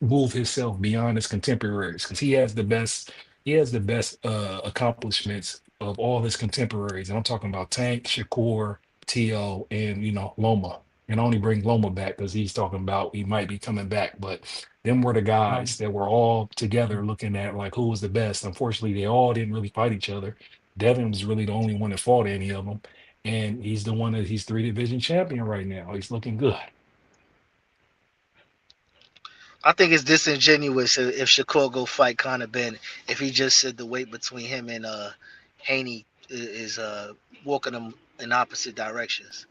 move himself beyond his contemporaries because he has the best accomplishments of all his contemporaries. And I'm talking about Tank, Shakur, T.O., and Loma. And I only bring Loma back because he's talking about he might be coming back. But them were the guys that were all together looking at like who was the best. Unfortunately, they all didn't really fight each other. Devin was really the only one that fought any of them. And he's the one that he's 3 division champion right now. He's looking good. I think it's disingenuous if Shakur go fight Conor Benn if he just said the weight between him and Haney is walking them in opposite directions.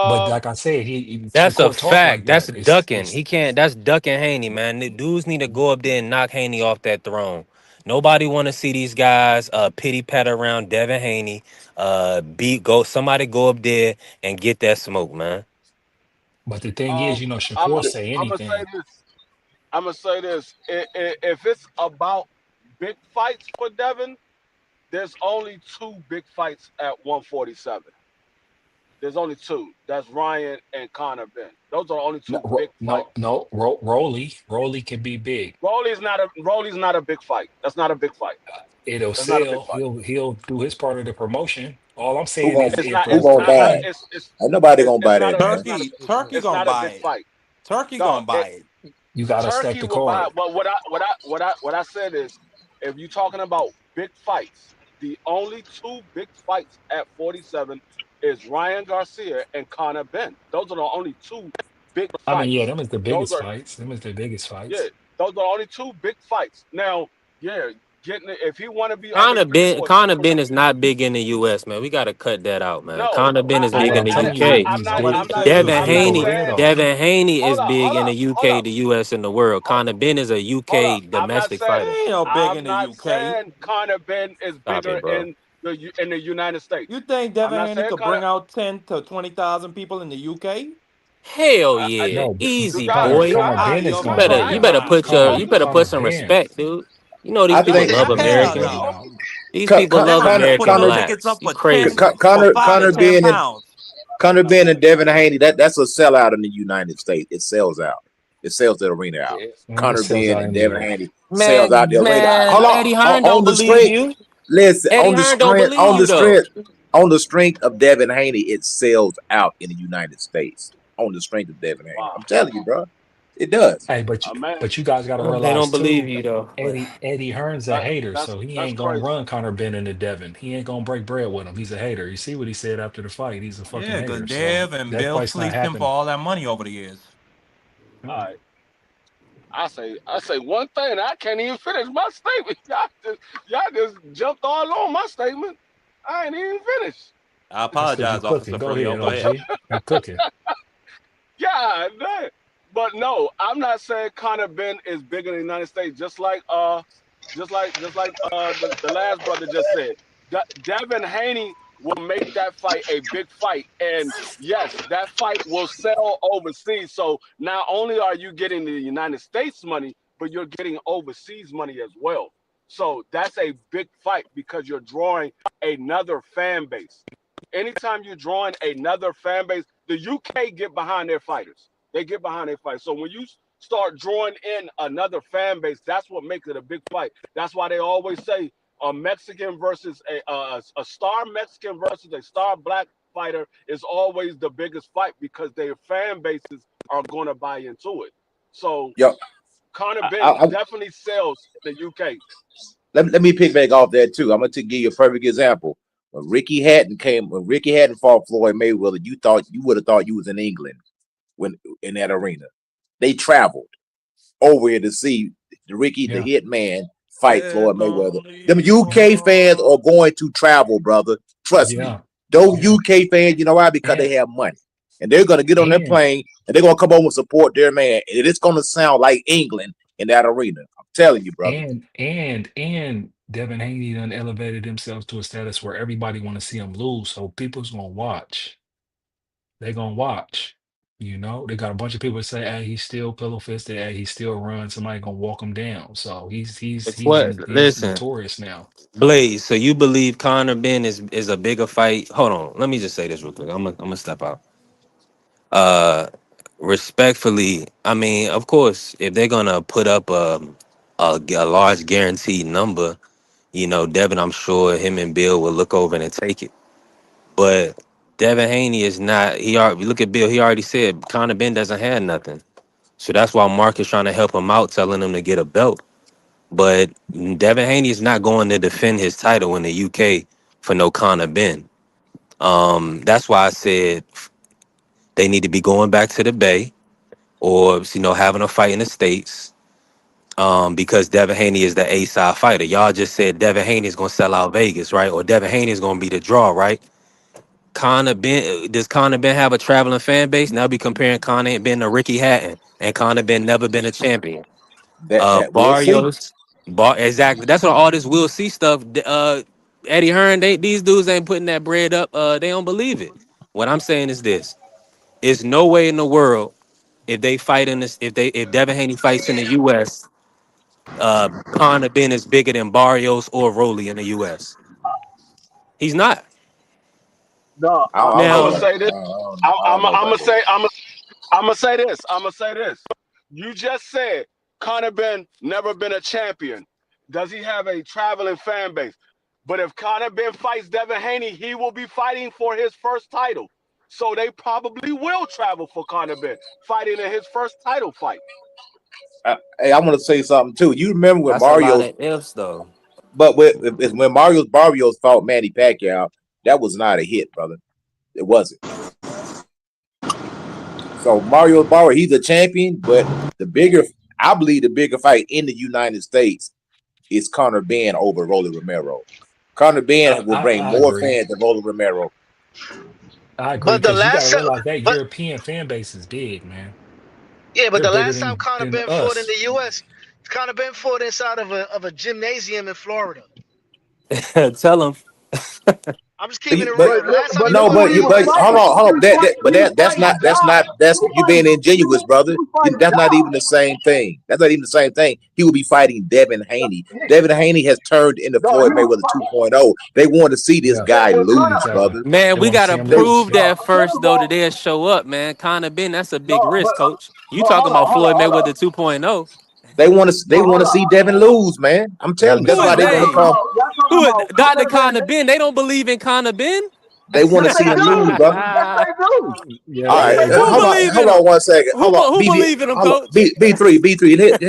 But like I said, he That's a Shakur talk like fact. That's that. It's ducking. it's He can't. That's ducking Haney, man. The dudes need to go up there and knock Haney off that throne. Nobody want to see these guys pity pat around Devin Haney. Somebody go up there and get that smoke, man. But the thing is, I'm Shakur say gonna say anything. this. I'm gonna say this. If it's about big fights for Devin, there's only two big fights at 147. There's only two. That's Ryan and Conor Ben. Those are the only No, two big fights. Rolly can be big. Rolly's not a big fight. That's not a big fight. It'll That's not a big sell. fight. He'll do his part of the promotion. All I'm Who saying gonna is It's if not. who a It's gonna not. buy Not. it? It's. Ain't nobody gonna buy It's not that, a. man. It's not a. Turkey It's gonna not a buy big it. fight. Turkey No. gonna buy it. you got to stack Turkey the will buy card. it. But what I said is, if you're talking about big fights, the only two big fights at 47 is Ryan Garcia and Conor Ben. Those are the only two big I mean, yeah, fights. them is the Those biggest are fights. Them is the biggest yeah. fights. Those are the only two big fights. Now, yeah, getting it, if he want to be undisputed Conor for Conor super. Ben is not big in the U.S., man. We got to cut that out, man. No, Conor Ben is But big what in I'm the telling you, UK. I'm he's not. Nobody big. I'm said not. he He's was Devin I'm big not big. over Haney, there saying. though. Devin Haney Hold is up. big Hold in up. the Hold UK, up. the US, and the world. Conor Ben is a Hold UK up. I'm not domestic saying. He fighter. ain't no big in I'm the not UK. saying Conor Ben is Stop bigger it, bro. in the United States. You think I'm Devin not Haney saying could Conor. bring out 10 to 20,000 people in the UK? Hell I yeah, you, No, you easy got Connor you boy. Connor got Ah, Ben you is don't You be gonna better bring you bragging better out now. put hold Connor put some Ben. respect, dude. You know these I people think Connor love Man, Ben gonna hell bring it Americans. no. out. These people love Devin Connor put American them Connor tickets blacks. up You for crazy. 10 for 5 to Connor 10 being in pounds. Connor being in Devin Haney, that's a sellout in the United States. It sells out. It sells the arena out. It Connor sells Ben out and Devin anywhere. Haney sells out the Man, arena. man, Hold on, Eddie Hearn on don't the believe strength. you. Listen, Eddie Hearn don't believe you though. on the strength of Devin Haney, it sells out in the United States. On the strength of Devin Haney, wow. I'm telling you, bro, it does. Hey, Man, but you guys got to They realize don't believe too, you though. But Eddie Hearn's a that hater, that's so he that's ain't gonna crazy. run Connor Ben into Devin. He ain't gonna break bread with him. He's a hater. You see what he said after the fight? He's a fucking Yeah, because hater. So Dev and that Bill fight's not fleeced him for happening. all that money over the years. All right. I say one thing. I can't even finish my statement. Y'all just jumped all on my statement. I ain't even finished. I That's because you apologize, cooking. Officer Go Frilio. ahead, Go ahead. OG. You cooking. Yeah, but no, I'm not saying Conor Ben is bigger in the United States. Just like the last brother just said. Devin Haney will make that fight a big fight, and yes, that fight will sell overseas. So not only are you getting the United States money, but you're getting overseas money as well. So that's a big fight because you're drawing another fan base. Anytime you're drawing another fan base, the UK get behind their fighters. They get behind their fighters. So when you start drawing in another fan base, that's what makes it a big fight. That's why they always say a Mexican versus a star Mexican versus a star black fighter is always the biggest fight because their fan bases are going to buy into it. So Yo, Conor Ben I, definitely sells in the UK. let me pick back off that too. I'm gonna give you a perfect example. When Ricky Hatton fought Floyd Mayweather, you would have thought you was in England when in that arena. They traveled over here to see the Yeah, Hitman fight Floyd And Mayweather. Them only UK fans are going to travel, brother. Trust me. yeah, Those yeah. UK fans, you know why? Because they And have money. And they're gonna get on their and plane and they're gonna come over and support their man. And it's gonna sound like England in that arena. I'm telling you, brother. and Devin Haney done elevated themselves to a status where everybody want to see him lose. So people's gonna watch. They gonna watch. You know, they got a bunch of people that say, "Hey, he's still pillow fisted. Hey, he still runs." Somebody gonna walk him down. So It's what? he's Listen, notorious now. Blaze. So you believe Conor Ben is a bigger fight? Hold on. Let me just say this real quick. I'm gonna step out. Uh, respectfully, I mean, of course, if they're gonna put up a large guaranteed number, Devin, I'm sure him and Bill will look over and take it. But Devin Haney is not. He already look at Bill. He already said Conor Ben doesn't have nothing. So that's why Mark is trying to help him out, telling him to get a belt. But Devin Haney is not going to defend his title in the UK for no Conor Ben. That's why I said they need to be going back to the Bay or having a fight in the States. Because Devin Haney is the A-side fighter. Y'all just said Devin Haney is gonna sell out Vegas, right? Or Devin Haney is gonna be the draw, right? Does Conor Ben have a traveling fan base? Now be comparing Conor Ben to Ricky Hatton, and Conor Ben never been a champion. That we'll see. Barrios, exactly. That's what all this we'll see stuff. Eddie Hearn, these dudes ain't putting that bread up. They don't believe it. What I'm saying is this: there's no way in the world if they fight in this, if Devin Haney fights in the U.S., Conor Ben is bigger than Barrios or Rolly in the U.S. He's not. No, I don't I'm know gonna Now, about say this. I don't know I'm about gonna that. say I'm gonna say this. I'm gonna say this. You just said Conor Ben never been a champion. Does he have a traveling fan base? But if Conor Ben fights Devin Haney, he will be fighting for his first title. So they probably will travel for Conor Ben fighting in his first title fight. Hey, I want to say something too. You remember when that's a lot Mario's, of ifs, though. but when Barrios fought Manny Pacquiao, that was not a hit, brother. It wasn't. So he's a champion, but I believe the bigger fight in the United States is Conor Ben over Rolly Romero. Conor Ben will bring I more agree. fans than Rolly Romero. I agree But the because you got to last, realize that but European fan base is big, man. yeah, but They're the bigger last time Conor than Ben fought in us. the U.S., Conor Ben fought inside of a gymnasium in Florida. Tell him. I'm just keeping it But real. The last time But he no, look fought in who the he was but U.S., hold fighting. on, hold on. He was That's fighting not God. that's He was you being ingenuous, he brother. was fighting That's not even God. the same thing. That's not even the same thing. He will be fighting Devin Haney. Devin Haney has turned into No, he Floyd was Mayweather fighting. 2.0. They want to see this Yeah, guy When Conor, lose, exactly. brother. Man, They we want to see gotta him They lose. prove Yeah. that first first, of though, that all, they'll show up, man. Conor Ben, that's a big no, risk, coach. You but talking about Floyd Mayweather 2.0. they want hold to on. see Devin lose, man. I'm They telling want you, to that's Who see why is they Conor. want to they? come. Y'all talking Who is about Dr. Devin Conor Haney? Ben? They don't believe in Conor Ben. They want to Yes, see they him do. lose, brother. Yes, they do. Yeah, All Yes, right, they they Who do. do. believe in hold him? on one second. Hold on, Who believe in him, coach? B3.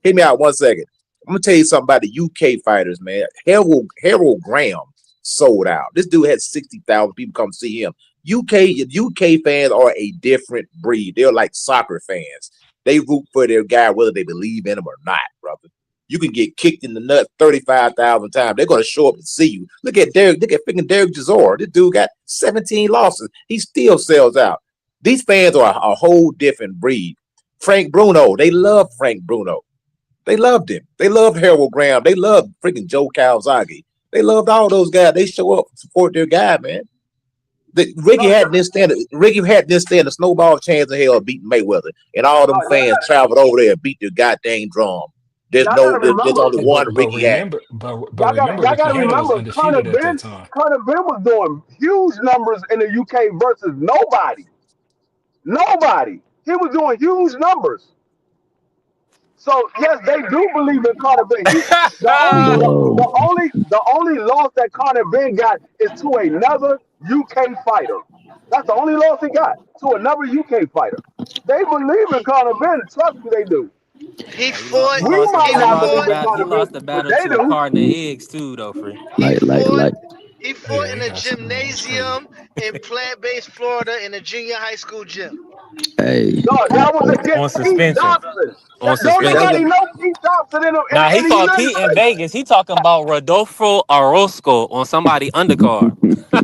Hit me out 1 second. I'm gonna tell you something about the UK fighters, man. Harold Graham sold out. This dude had 60,000 people come see him. UK fans are a different breed. They're like soccer fans. They root for their guy whether they believe in him or not, brother. You can get kicked in the nuts 35,000 times. They're gonna show up and see you. Look at Derek. Look at freaking Derek Chisora. This dude got 17 losses. He still sells out. These fans are a whole different breed. Frank Bruno. They love Frank Bruno. They loved him. They loved Harold Graham. They loved freaking Joe Calzaghe. They loved all those guys. They show up to support their guy, man. No, Ricky had this stand a snowball chance in hell of beating Mayweather, and all them fans traveled over there and beat their goddamn drum. y'all gotta There's remember. only one But Ricky had. remember, Y'all Ricky gotta Hatton was remember. undefeated at that time. Conor Ben was doing huge numbers in the UK versus nobody. Nobody. He was doing huge numbers. So yes, they do believe in Conor Ben. Bro, The only loss that Conor Ben got is to another UK fighter. That's the only loss he got to another UK fighter. They believe in Conor Ben. Trust me, they do. He He lost. fought. He We lost the. might He He not lost the believe fought. in battle. He Conor lost Benn, the but battle they to a do. Cardinal eggs too, though, free. He fought. He Yeah, fought in he a got some straight. gymnasium in plant-based Florida in a junior high school gym. No, that was On against Pete suspension. Dobson. On Don't That's suspension. nobody a, know Pete Dobson Now he in the fought United Pete in States. Vegas. He talking about Rodolfo Orozco on somebody undercard.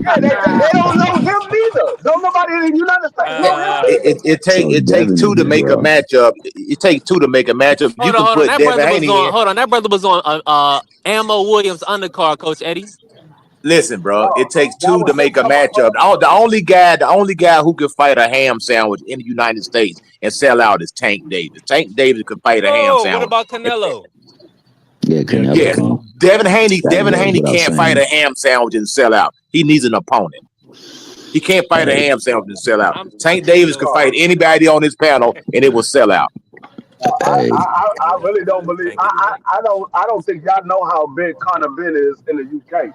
Yeah, they don't know him neither. Don't nobody in the United States know him neither. it take two to make a matchup. It takes two to make a matchup. You can Hold on. put That Devin brother was Haney on. in. Hold on. That brother was on. Ammo Williams undercard. Coach Eddie. Listen, bro, No, it takes that two was to him make a coming matchup. from. The only guy who can fight a ham sandwich in the United States and sell out is Tank Davis. Tank Davis could fight a ham Oh, what sandwich. about Canelo? Yeah, Yes, Canelo. Devin Haney can't fight a ham sandwich and sell out. He needs an opponent. He can't fight a ham sandwich and sell out. I'm Tank Davis could fight anybody on this panel and it will sell out. I really don't believe. Can't get it right. I don't think y'all know how big Conor Benn is in the UK.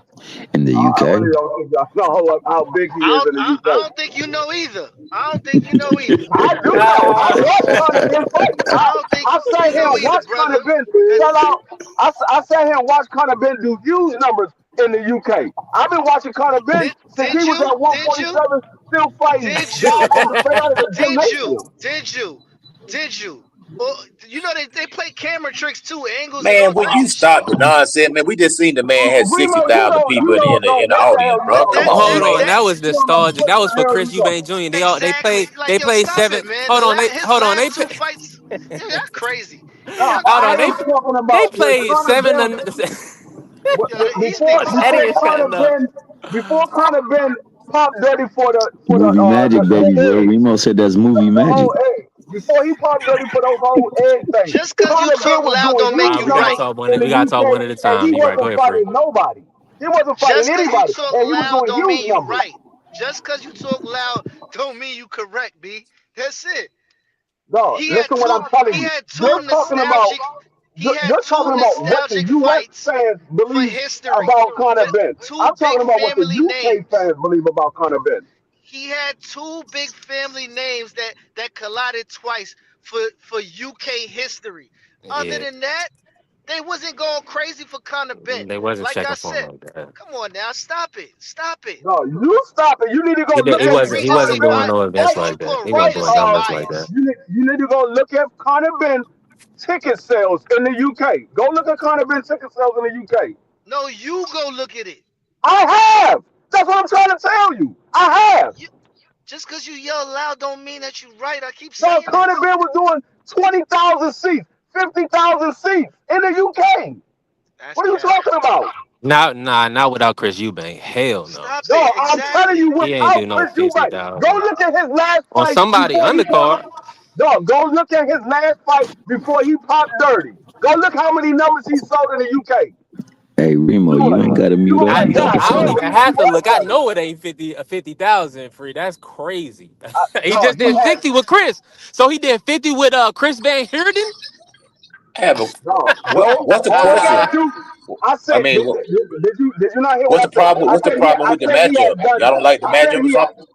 In the I UK. really don't think y'all know how big he is in the I UK. don't think you know either. I don't think you know either. I do know. I watched Conor Benn fight. I don't think I sat you here know and either, watched Conor brother. Benn Cause sell out. I sat here and watched Conor Benn do huge numbers in the UK. I've been watching Conor Benn since did he was you? at Did you? 147, still fighting Did you? guys from straight out of the Did you? gymnasium. Did you? Did you? Well, you know they play camera tricks too, angles and Man, all will type you of shit. stop the nonsense, man? We just seen the man had Remo, 60,000 people you don't know in the what the hell audience, you bro. But talking Come that about, on, Hold that man. on. Remo. That that was You don't know nostalgic. what That the was for hell Chris you talking Eubank about. Jr. exactly They like yo, played stop seven. it, man. Hold on. His Hold on. last two fights, y'all crazy. No, Y'all Hold on. I crazy. am talking They about when played Conor seven. Benn Yo, these niggas Eddie before is crazy. Conor cutting up. Benn popped dirty for Movie magic, the baby, bro. eggs, Remo said that's movie the magic. whole egg. Before he popped dirty for those whole egg things, Just cause you Conor Benn talk was loud doing don't make huge you We gotta numbers right. talk one. in We the gotta talk UK, one at a and he time. You right. Go wasn't ahead, free. fighting nobody. He wasn't fighting Just cause you anybody, talk and he was loud doing don't huge mean you numbers. right. Just cause you talk loud don't mean you correct, B. That's it. No, He had listen what two. I'm telling He you. had two nostalgic. He had You're two talking about what the nostalgic US fights fans for believe history. about Conor Benn. Two I'm big talking about what the family UK names. fans believe about Conor Benn. He had two big family names that collided twice for UK history. Other Yeah, than that, they wasn't going crazy for Conor Benn. they wasn't Like I checking for him said, like that. come on now, stop it, stop it. No, you stop it. You need to go look He at wasn't. Every He Conor wasn't see, doing Benn but no events ex you like that. put He wasn't fight. doing recency numbers like that. bias. You need to go look at Conor Benn ticket sales in the UK. Go look at Conor Benn ticket sales in the UK. No, you go look at it. I have. That's what I'm trying to tell you. I have. You, just because you yell loud don't mean that you're right. I keep No, saying Conor this. Benn was doing 20,000 seats, 50,000 seats in the UK. That's What are you cap. talking about? Not without Chris Eubank. Hell no. Stop No, it. I'm telling Exactly. you He ain't without do no Chris Eubank. Go 50,000 look at his last on fight somebody before he popped. undercard. No, go look at his last fight before he popped dirty. Go look how many numbers he sold in the UK. Hey, Remo, You you ain't got to you mute gonna up I like, when know. God people I don't damn, talking. even he have to was look. I selling. know it ain't 50,000 free. That's crazy. He No, just did 50 with Chris. So he did 50 with Chris Van Heerden. I have a no. what's the All you question? gotta do. I I said, mean, did you not hear what I said? what's the problem I with the said he matchup? had done. Y'all don't like the I said matchup or he had. something?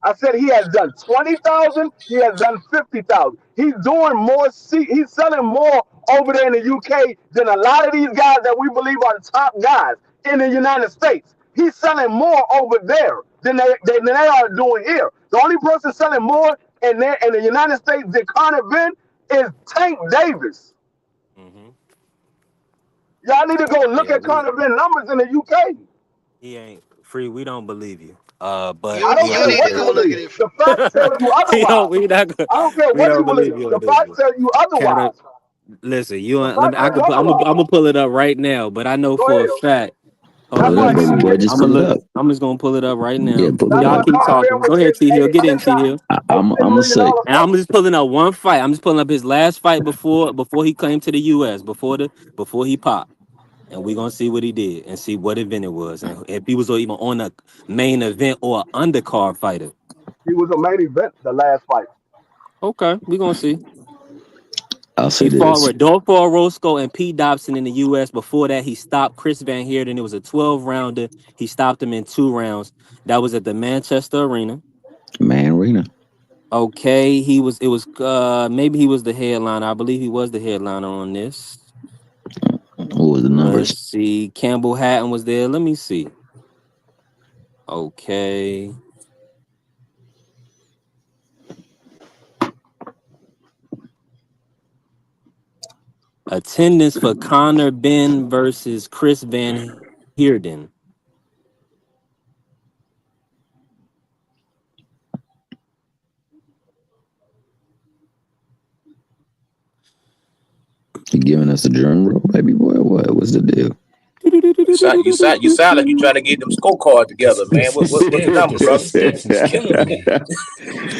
I said he has done 20,000. He has done 50,000. He's doing more. He's selling more over there in the UK than a lot of these guys that we believe are the top guys in the United States. He's selling more over there than they are doing here. The only person selling more in the United States than Conor Benn is Tank Davis. Mm-hmm. Y'all need to go look Yeah, at Conor Benn numbers in the UK. he ain't free. We don't believe you. But I You don't you care you need what to you go look believe. at it. The facts tell you we don't. otherwise. We not. I don't care We what you don't believe. believe you The on this facts one. tell you Canada. otherwise. Listen, you. The Let me. facts tell you I'm otherwise. gonna pull it up right now. But I know Go for a ahead. fact. Hold That's on. Pull it Let why up, me baby he see. boy. was Just pull it up. I'm just gonna pull it up right Yeah, now. pull it that's Y'all why up. keep Conor Benn talking. was Go ahead, T Hill. getting Get in, $10 T Hill. I'm $10 gonna million say, And I'm fight. just pulling up one fight. I'm just pulling up his last fight before he came to the U.S. before he popped, and we're gonna see what he did and see what event it was, and if he was even on a main event or an undercard fighter. He was a main event the last fight. Okay, we're gonna see. I'll say He fought this. Rodolfo Orozco and Pete Dobson in the U.S. Before that, he stopped Chris Van Heerden. It was a 12-rounder. He stopped him in 2 rounds. That was at the Manchester Arena. Man, Rena. Okay, he was. It was. Maybe he was the headliner. I believe he was the headliner on this. What was the Let's numbers? see. Campbell Hatton was there. Let me see. Okay. Attendance for Connor Benn versus Chris Van Heerden. You giving us a drum roll, baby boy? What's the deal? You sound like you trying to get them scorecard together, man. What's the number, The brother? suspense is killing me.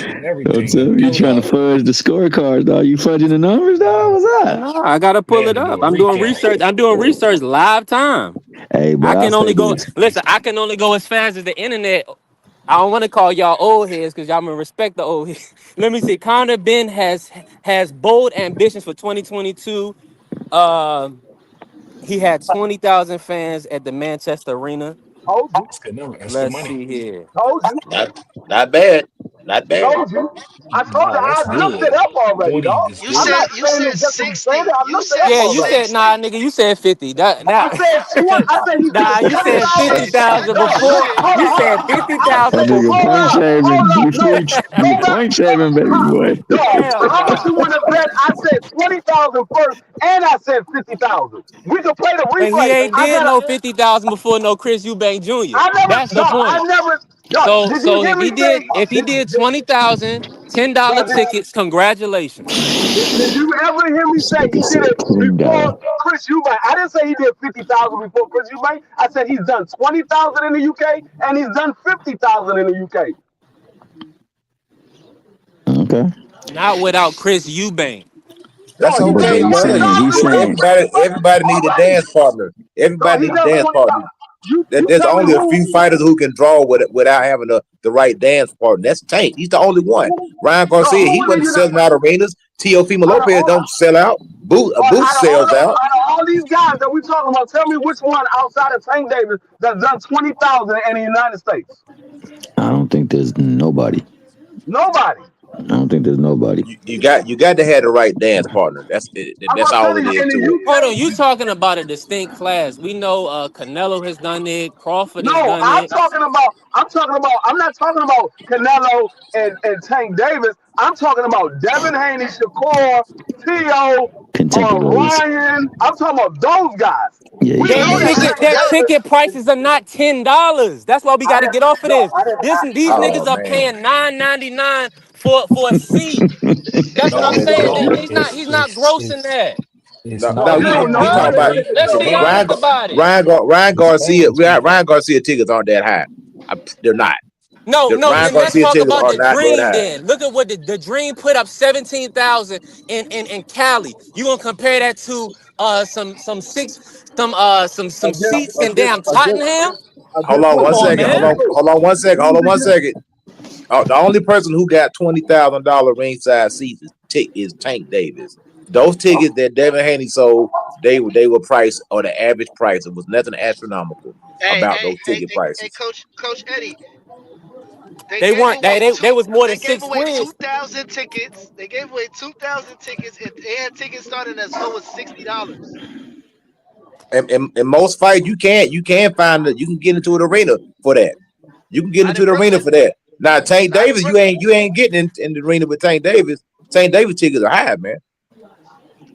And Don't everything. tell me you Hold trying to up. fudge the scorecards, dog. You fudging the numbers, dog? What's that? No, I gotta We pull had it to do up. a I'm doing recap. research. I'm doing research live time. Hey, I but I can say only go. this. Listen, I can only go as fast as the internet. I don't want to call y'all old heads because y'all gonna respect the old heads. Let me see. Connor Ben has bold ambitions for 2022. He had 20,000 fans at the Manchester Arena. Told you. That's good number. That's good Let's money. see here. Told you. Not bad. Not bad. Told you. I told you. Nah, I that's looked good. it up already, 20 dog. is You I'm good. said not you saying said it just to be saying 60. it. I You looked it said up Yeah, you already. said 60. nah, nigga. You said 50. I said he said Nah, you said 20,000. You said 50,000 No, 60. look, before. hold on, You hold said on. That 50,000 nigga before. point Hold shaving. up. No, You go back. point shaving, baby boy. Dog, Hell how much you nah. want to bet? I said 20,000 first, and I said 50,000. We can play the But he replay. ain't I did got no a. 50,000 before no Chris Eubank Jr. I never. That's the No, point. I never. No, So did you so hear if me he say? did if he did 20,000 $10 No, tickets, congratulations. did you ever hear me say he Nigga did said it $10. before Chris Eubank? I didn't say he did 50,000 before Chris Eubank. I said he's done 20,000 in the UK and he's done 50,000 in the UK. Okay. Not without Chris Eubank. No, That's he But done okay, he's bro. 20,000 saying, he's saying, Everybody need a already. dance partner. No, Everybody he need a done dance 20,000. partner. You There's tell me only a who. few fighters who can draw without having the right dance partner. That's Tank. He's the only one. Ryan No, Garcia, who he in the wasn't United selling out arenas. Teofimo out of Lopez all don't sell out. Booth sells out. out of all these guys that we talking about, tell me which one outside of Tank Davis that's done 20,000 in the United States? I don't think there's nobody. Nobody. I don't think there's nobody. You got to have the right dance partner. That's it. I'm That's gonna all tell it you is in the to it. Hold on, UK. you talking about a distinct class. We know Canelo has done it, Crawford has No, done it. I'm not talking about Canelo and Tank Davis. I'm talking about Devin Haney, Shakur, T.O., Contemporaries. Ryan. I'm talking about those guys. Yeah, We you Their know talking that about. ticket, Tank their Davis. ticket prices are not $10. That's why we I got to didn't. get off of No, this. I didn't. These Oh niggas are man, paying $9.99 for a seat. That's what I'm No, saying. no. He's not grossing that. It's no, No, no. you not. don't know You talking what Huh? his about Every tickets Let's though, be bro. honest about it. the fans pay. Ryan Garcia tickets aren't that high. They're not. No, no, Ryan then let's Garcia talk tickets about are the not that Dream high. then. Look at what the Dream put up 17,000 in Cali. You gonna compare that to some Against seats in against damn against Tottenham? Hold against on one Come who? on, second. Against man. who? Hold on one second. Hold Who's on one against? second. The only person who got $20,000 ringside seats is Tank Davis. Those tickets that Devin Haney sold, they were priced or the average price. It was nothing astronomical Hey, about hey, those hey, ticket hey, hey, prices. Coach Eddie. They They gave weren't away they was more than They gave six away squares. 2,000 tickets. They gave away 2,000 tickets. If they had tickets starting as low as $60. And most fights you can find that you can get into an arena for that. You can get Not in into the arena Brooklyn. for that. Now Tank Not in Davis, you Brooklyn. ain't getting in the arena with Tank Davis. Tank Davis tickets are high, man.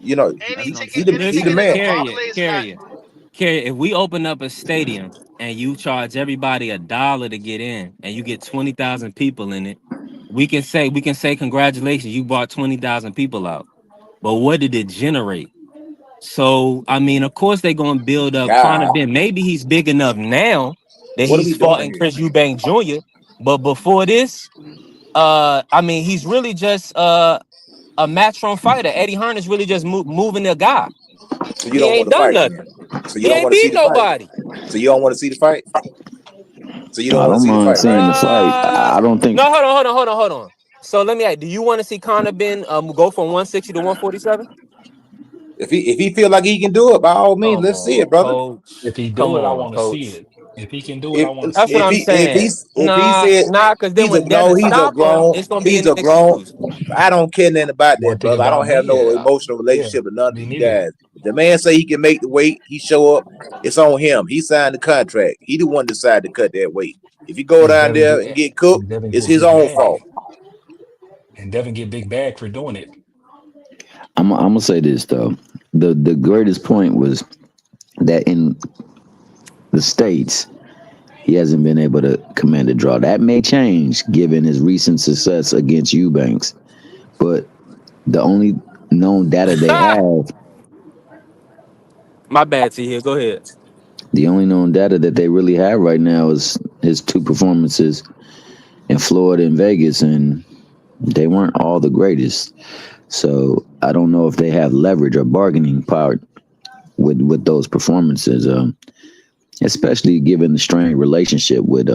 You know, That's what I'm saying. he the Any Listen, ticket in the man. Barclays not. Carrier, if we open up a stadium and you charge everybody $1 to get in and you get 20,000 people in it, we can say congratulations, you brought 20,000 people out. But what did it generate? So I mean, of course they're gonna build up Conor God, Ben. Maybe he's big enough now that what are he's we doing fought in here? Chris Eubank Jr. But before this, I mean, he's really just a matchroom fighter. Eddie Hearn is really just moving the guy. So you He don't want ain't to done fight? nothing. So you He don't ain't want to see beat the fight? nobody. So you don't want to see the fight? So you don't I want to don't see the mind fight, right? seeing the fight. I don't think. No, hold on. So let me ask, do you want to see Conor Ben go from 160 to 147? If he feel like he can do it, by all means, Come let's see on, it, brother. If coach. he Come do it, I on, want to see coach. it. If he can do it, I want to That's see what it. I'm saying. If he said Because then when Devin stop him, it's gonna be he's an a grown. excuse. I don't care nothing about One that, thing brother. I don't about have me, no yeah, emotional yeah, relationship with none of me these neither. guys. If the man say he can make the weight, he show up. It's on him. He signed the contract. He the one decide to cut that weight. If he go And down Devin there and get get cooked, and Devin it's get his big own bag, fault. and Devin get big bag for doing it. I'm gonna say this though. The greatest point was that in the states he hasn't been able to command a draw. That may change given his recent success against Eubanks, but the only known data they have, My bad, T here. Go ahead. the only known data that they really have right now is his two performances in Florida and Vegas, and they weren't all the greatest. So I don't know if they have leverage or bargaining power with those performances. Especially given the strained relationship with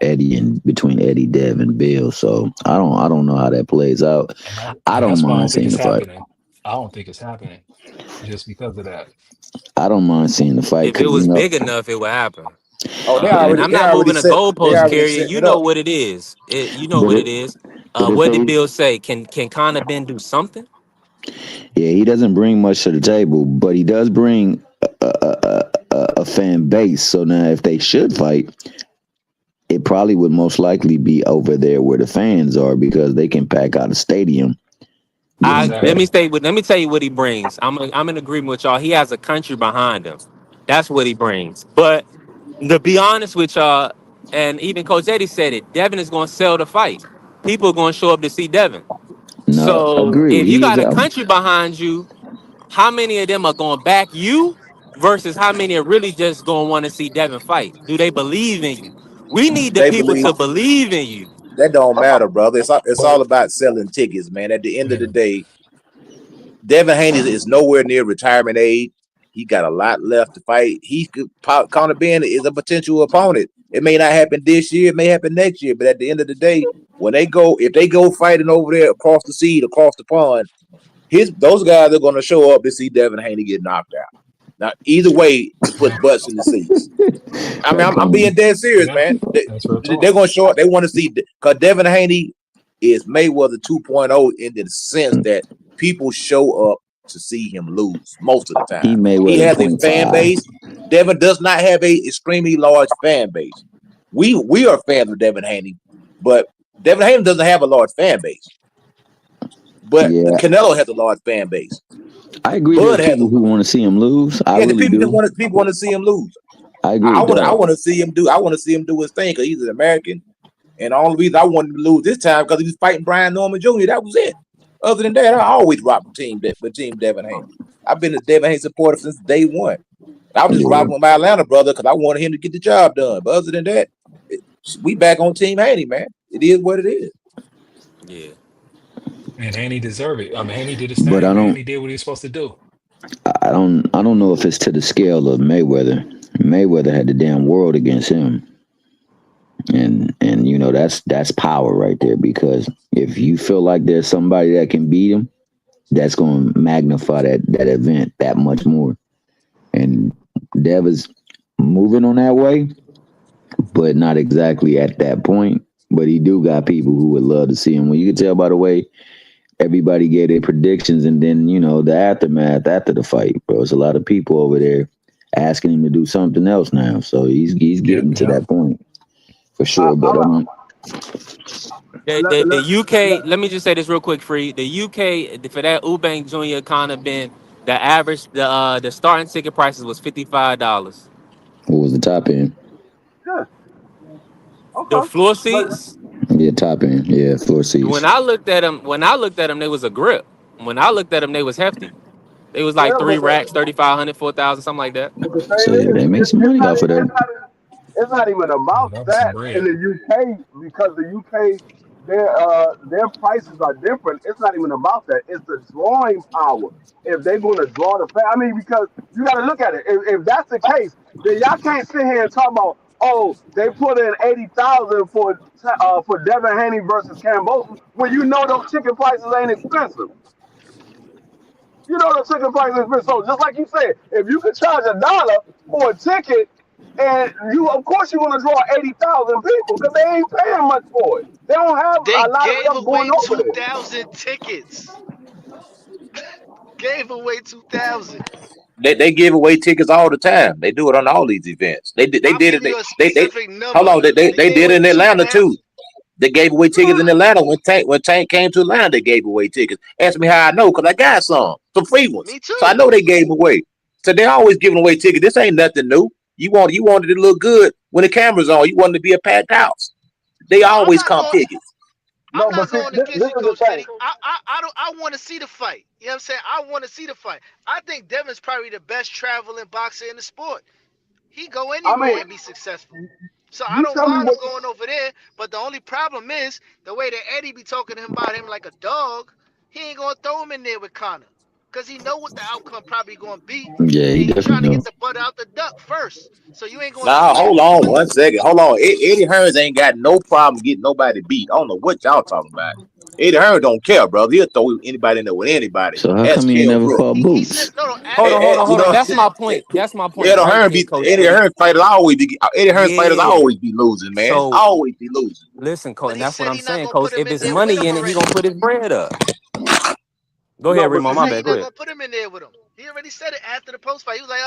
Eddie and between Eddie, Dev, and Bill. So I don't know how that plays out. I And don't that's why I mind don't think seeing it's the fight. happening. I don't think it's happening just because of that. I don't mind seeing the fight If it because was big enough, it would happen. Oh, And I'm not moving the they goalpost, already carrier. setting You it know up. what it is. You know but what it, it is. but if What did they Bill say? Can Connor Ben do something? yeah, he doesn't bring much to the table, but he does bring a fan base. So now if they should fight, it probably would most likely be over there where the fans are because they can pack out a stadium. Get him Let me Exactly. say. Let me tell you what he brings. I'm in agreement with y'all. He has a country behind him. That's what he brings. But to be honest with y'all, and even Coach Eddie said it, Devin is going to sell the fight. People are going to show up to see Devin. no, So agreed. if you He is got a out. country behind you, how many of them are going to back you versus how many are really just going to want to see Devin fight? Do they believe in you? We need the They people believe to believe in you. that don't matter, brother. It's all But about selling tickets, man. At the end of the yeah, day, Devin Haney is nowhere near retirement age. He got a lot left to fight. Conor Ben is a potential opponent. It may not happen this year, it may happen next year, but at the end of the day, if they go fighting over there across the sea, across the pond, those guys are going to show up to see Devin Haney get knocked out. Now, either way, it puts yeah, butts in the seats. I mean, I'm Come being dead serious, yeah, man. that's real They're talk. going to show up. They want to see because Devin Haney is Mayweather 2.0 in the sense that people show up to see him lose most of the he time. He Mayweather has a fan 0.5. base. Devin does not have a extremely large fan base. We are fans of Devin Haney, but Devin Haney doesn't have a large fan base. But Yeah, Canelo has a large fan base. I agree. There are Bud has a people who want to see him lose. I the really do. people want to see him lose. I agree with I that. want to see him do his thing because he's an American. And the only reason I wanted him to lose this time because he was fighting Brian Norman Jr. That was it. Other than that, I always rock with Team Devin Haney. I've been a Devin Haney supporter since day one. I was just Yeah. rocking with my Atlanta brother because I wanted him to get the job done. But other than that, we back on Team Haney, man. It is what it is. Yeah. And Haney deserved it. I mean, Haney did his But thing, man. He did what he was supposed to do. I don't know if it's to the scale of Mayweather. Mayweather had the damn world against him. And that's power right there because if you feel like there's somebody that can beat him, that's going to magnify that event that much more. And Dev is moving on that way, but not exactly at that point. But he do got people who would love to see him. Well, you can tell by the way everybody gave their predictions, and then the aftermath after the fight, bro. There's a lot of people over there asking him to do something else now. So he's Yep, getting to yep. that point for I, sure. But I, let, The let, UK. let, Let me just say this real quick, free. The UK for that Eubank Jr. Conor Ben, the average the starting ticket prices was $55. what was the top end? yeah, The okay. floor But seats. Yeah, top end. Yeah, floor seats. When I looked at them, they was a grip. When I looked at them, they was hefty. They was like yeah, three racks, 3,500, 4,000, something like that. but the So thing yeah, is, they make some money off of that. it's not even Yeah, about that was some that in bread. the UK because the UK their prices are different. It's not even about that. It's the drawing power. If they're going to draw the fan, I mean, because you got to look at it. If that's the case, then y'all can't sit here and talk about they put in 80,000 for Devin Haney versus Cambosos when you know those chicken prices ain't expensive. You know the ticket price is so just like you said, if you could charge $1 for a ticket, And of course, you're gonna draw 80,000 people because they ain't paying much for it. They don't have They a lot of gave stuff going away over there. 2,000 tickets. Gave away 2,000. They give away tickets all the time. They do it on all these events. They I'm did it. giving you a They specific hold number. on. They They they gave did it away in two and Atlanta a half. too. They gave away tickets No, in Atlanta when Tank came to Atlanta. They gave away tickets. Ask me how I know, because I got some free ones. Me So I too. know they gave them away. So they always giving away tickets. This ain't nothing new. You wanted to look good when the camera's on. You wanted to be a packed house. They No, I'm always not comp going. tickets. I'm no, not but see, going this against you, is the Coach thing. Eddie. I don't. I want to see the fight. You know what I'm saying? I want to see the fight. I think Devin's probably the best traveling boxer in the sport. He go I mean, anywhere and be successful. So I you don't tell me mind him what. going over there. But the only problem is the way that Eddie be talking to him about him like a dog. He ain't gonna throw him in there with Connor, cause he know what the outcome probably gonna be, Yeah, he and he trying to definitely get do. the butt out the duck first. So you ain't gonna Nah, see that. hold on 1 second. Hold on. Eddie Hearns ain't got no problem getting nobody beat. I don't know what y'all talking about. Eddie Hearns don't care, bro. He'll throw anybody in there with anybody. So how That's come you ain't Kell never Brook. fought He said Boots? no, no. Hold on, hold on, You hold on. know, He That's said my point. That's my point Eddie right Hearn there, be Coach Eddie Eddie. Hearn fighters always be Eddie Hearn fighters Yeah. always be losing, man. So Always be losing. listen, Coach, but and he that's what said I'm he not saying, gonna Coach. put him If in it's there with money him in it, he already. gonna put his bread up. Go ahead, No, but He Remo. see, My said this, he bad. Go not ahead. gonna put him in there with him. He already said it after the post fight. He was like,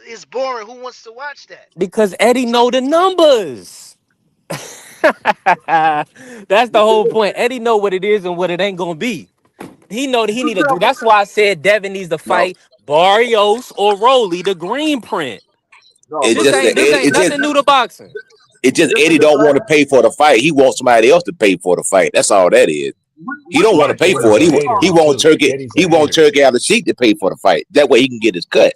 it's boring. Who wants to watch that? Because Eddie So know the numbers. That's the whole point. Eddie know what it is and what it ain't gonna be. He know that he you need to do. tell me. That's why I said Devin needs to No, fight Barrios or Rolly, the green print. No, it but This just see, ain't this this is ain't it this, just nothing new to boxing. it just this is Eddie the don't want thing. to pay for the fight. He wants somebody else to pay for the fight. That's all that is. He Which don't want to fight? pay Eddie's for it. a Hold hater He on. won't too. turkey. Eddie's He a won't hater. turkey out the sheet to pay for the fight. That way he can get his cut.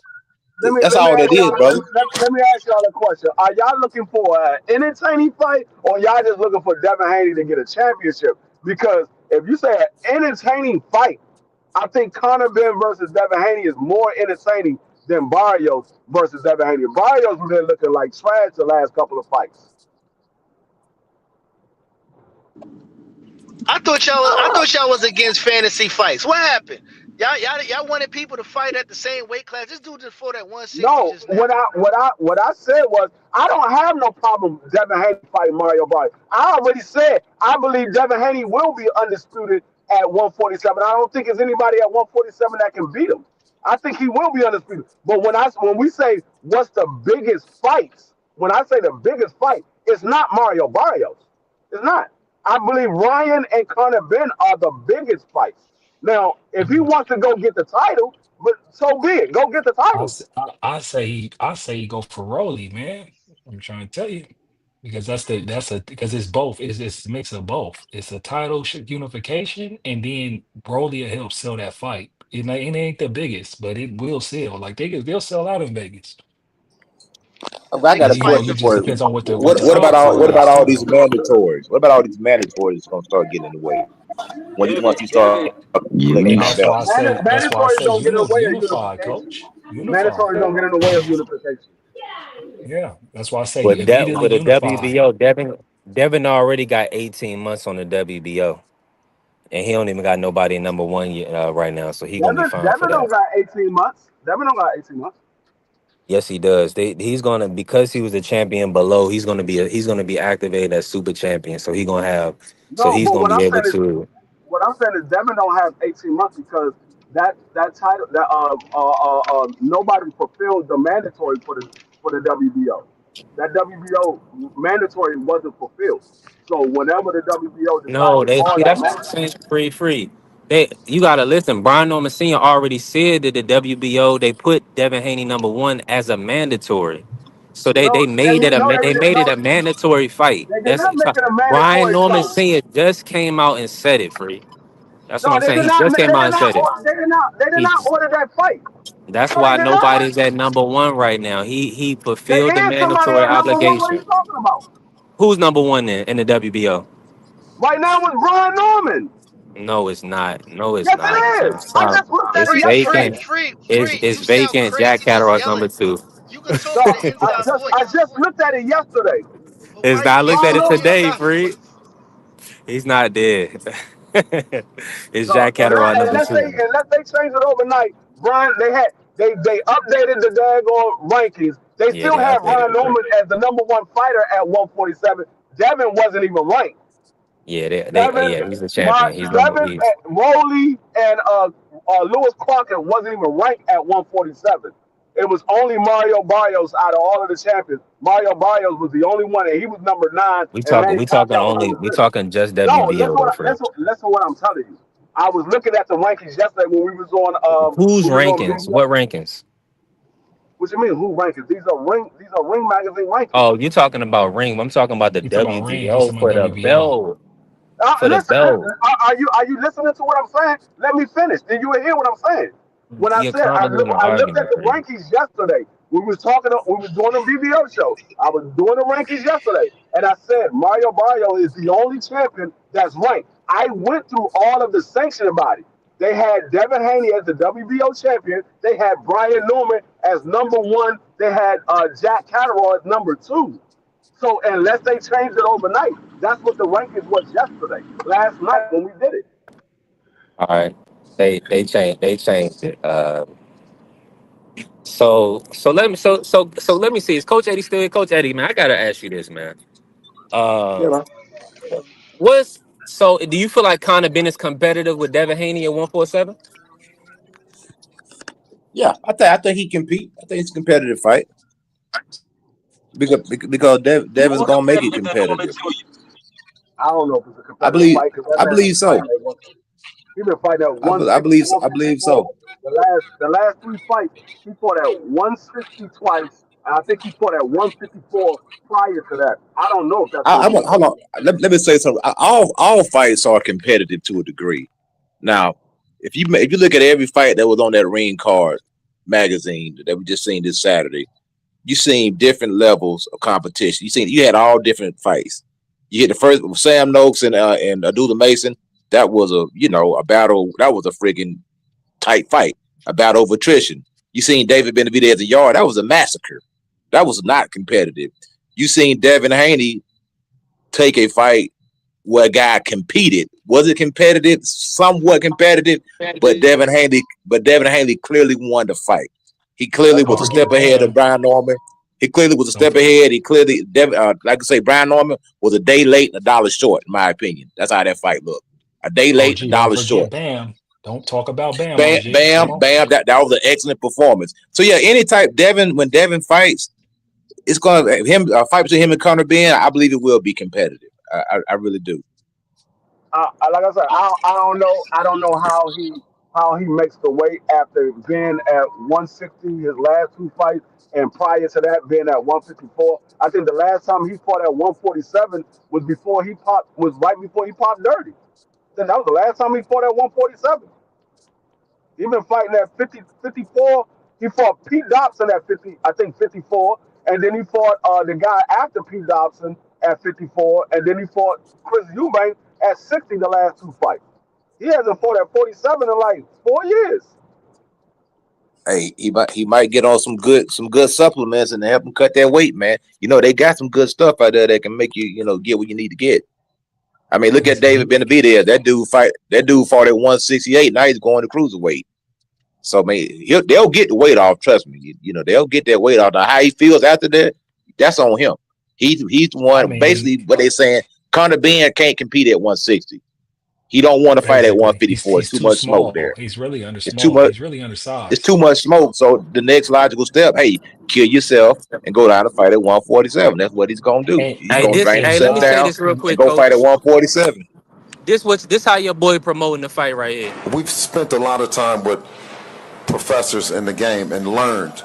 That's Let me all ask that is, y'all. brother. Let me ask y'all a question. Are y'all looking for an entertaining fight, or y'all just looking for Devin Haney to get a championship? Because if you say an entertaining fight, I think Conor Benn versus Devin Haney is more entertaining than Barrios versus Devin Haney. Barrios has been looking like trash the last couple of fights. I thought y'all was against fantasy fights. What happened? Y'all wanted people to fight at the same weight class. This dude just fought at 160 No, just now. what I said was I don't have no problem Devin Haney fighting Mario Barrios. I already said I believe Devin Haney will be undisputed at 147. I don't think there's anybody at 147 that can beat him. I think he will be undisputed. But when we say what's the biggest fights, when I say the biggest fight, it's not Mario Barrios. It's not. I believe Ryan and Conor Benn are the biggest fights. Now, if he wants to go get the title, but so be it. Go get the title. I say he go for Rolly, man. I'm trying to tell you because because it's both. It's a mix of both. It's a title unification, and then Rolly will help sell that fight. It ain't the biggest, but it will sell. Like they'll sell out in Vegas. I got a Niggas He question fighting. for just you. depends on what What the what about spot all card what is about all too, these though. mandatories? What about all these mandatories that's gonna start getting in the way once you start collecting You And these that's why I belts? say Mandatories don't get in the way of unify, unification. coach. Unify. Mandatories don't get in the way of unification. Yeah, that's why I say With that immediately with a unify. WBO, Devin already got 18 months on the WBO. And he don't even got nobody in number one yet, right now, so he gonna be fine for Devin don't that. got 18 months. Devin don't got 18 months. Yes, he does. He's gonna because he was a champion below. He's gonna be activated as super champion. So No, he's but gonna what be I'm able saying is to. Devin don't have 18 months because that title that nobody fulfilled the mandatory for the WBO. That WBO mandatory wasn't fulfilled. So whenever the WBO decides No, to they call see that that's what I'm mandatory, saying. Free. You gotta listen. Brian Norman Sr. already said that the WBO they put Devin Haney number one as a mandatory. So no, they made it no, they made it a mandatory fight. they did not make it a Brian mandatory Norman fight. Sr. just came out and said it. Free. That's No, what I'm saying. He just came out and said it. they did He not order that fight. That's No, they why did not. nobody's at number one right now. He fulfilled the There is somebody mandatory at number one. What are you obligation. talking about? Who's number one in the WBO? Right now with Brian Norman. No, it's not. No, it's Yes, not. it is. I Stop. just looked at It's it Free, free, yesterday. vacant. free, It's free. it's You sound vacant. Jack crazy just Cattaraugh's number yelling. two. You could talk No, with an inside I voice. just looked at it yesterday. But It's why not. you I looked keep at Brian it talking Norman. today, inside? free. He's not dead. It's No, Jack Catterall number two. unless they change it overnight, Brian, they updated the daggone rankings, They Yeah, still they had outdated Brian the brand. Norman as the number one fighter at 147. Devin wasn't even ranked. Yeah, Devin, yeah, he's the champion. He's number Devin, he's Rowley, and Lewis Crocker wasn't even ranked at 147. It was only Mario Barrios out of all of the champions. Mario Barrios was the only one, and he was number 9, and Manny Pacquiao was number we 6. talking just No, WBO though, Fred. listen what I'm telling you. I was looking at the rankings yesterday when Whose we was on rankings? video. What rankings? What you mean who rankings? These are Ring Magazine rankings. Oh, you're talking about ring. I'm talking about the You talking about ring? He's WBO talking for about the WBO. belt. For the Listen, belt. are you listening to what I'm saying? Let me finish, then you will hear what I'm saying. When I You're said convoluting the I looked at argument, the man. rankings yesterday. We was doing a BBO show. I was doing the rankings yesterday, and I said Mario Barrio is the only champion that's ranked. I went through all of the sanctioning bodies. They had Devin Haney as the WBO champion. They had Brian Norman as number 1. They had Jack Catterall as number 2. So unless they changed it overnight, that's what the rankings was yesterday, last night when we did it. All right. They changed it. So let me see. Is Coach Eddie still here? Coach Eddie, man, I gotta ask you this, man. Yeah, Uh man. do you feel like Conor Benn is competitive with Devin Haney at 147? Yeah, I think he compete. I think it's a competitive fight because Devin's gonna make it competitive. I don't know if it's a I competitive believe. fight because that I man been believe so. fighting at one. He been fighting at I believe. 160, I believe so. The last 3 fights, he fought at 160 twice, and I think he fought at 154 prior to that. I don't know if that's going to be Hold on. Let me say something. All fights are competitive to a degree. Now, if you look at every fight that was on that Ring Card magazine that we just seen this Saturday, you seen different levels of competition. You had all different fights. You hit the first Sam Noakes and Abdullah Mason. That was a battle. That was a friggin' tight fight. A battle of attrition. You seen David Benavidez a yard. That was a massacre. That was not competitive. You seen Devin Haney take a fight where a guy competed. Was it competitive? Somewhat competitive, but Devin Haney clearly won the fight. He clearly that's Don't was a what forget step ahead of Bam. Brian Norman. He clearly was a Don't step for, ahead. He clearly, like I say, Brian Norman was a day late and $1 short, in my opinion. That's how that fight looked. A day late, OG. Don't $1 forget short. Bam. Don't talk about Bam, Bam, OG. Come bam, on. bam. That was an excellent performance. So yeah, when Devin fights, it's gonna fight between him and Conor Benn. I believe it will be competitive. I really do. like I said, I don't know how he makes the weight after being at 160 his last 2 fights, and prior to that being at 154. I think the last time he fought at 147 was right before he popped dirty. Then that was the last time he fought at 147. He been fighting at 50, 54. He fought Pete Dobson at 50, I think 54, and then he fought the guy after Pete Dobson at 54, and then he fought Chris Eubank at 60 the last 2 fights. He hasn't fought at 47 in like 4 years. Hey, he might get on some good supplements and help him cut that weight, man. They got some good stuff out there that can make you get what you need to get. I mean, look at Listen, David Benavidez. That dude fought at 168. Now he's going to cruiserweight. So man, they'll get the weight off. Trust me. They'll get that weight off. Now how he feels after that, that's on him. He's the I one. mean, Basically, what they saying, Conor Benn can't compete at 160. He don't want to fight at basically, 154. It's he's too too much smoke small. there. He's really It's too undersmall. much. He's really It's undersized. too much smoke. So the next logical step, hey, kill yourself and go down and fight at 147. That's what he's gonna do. And He's gonna drain Let himself me Zod, say down this real and quick, go fight at coach. 147. This how your boy promoting the fight right here. We've spent a lot of time with professors in the game and learned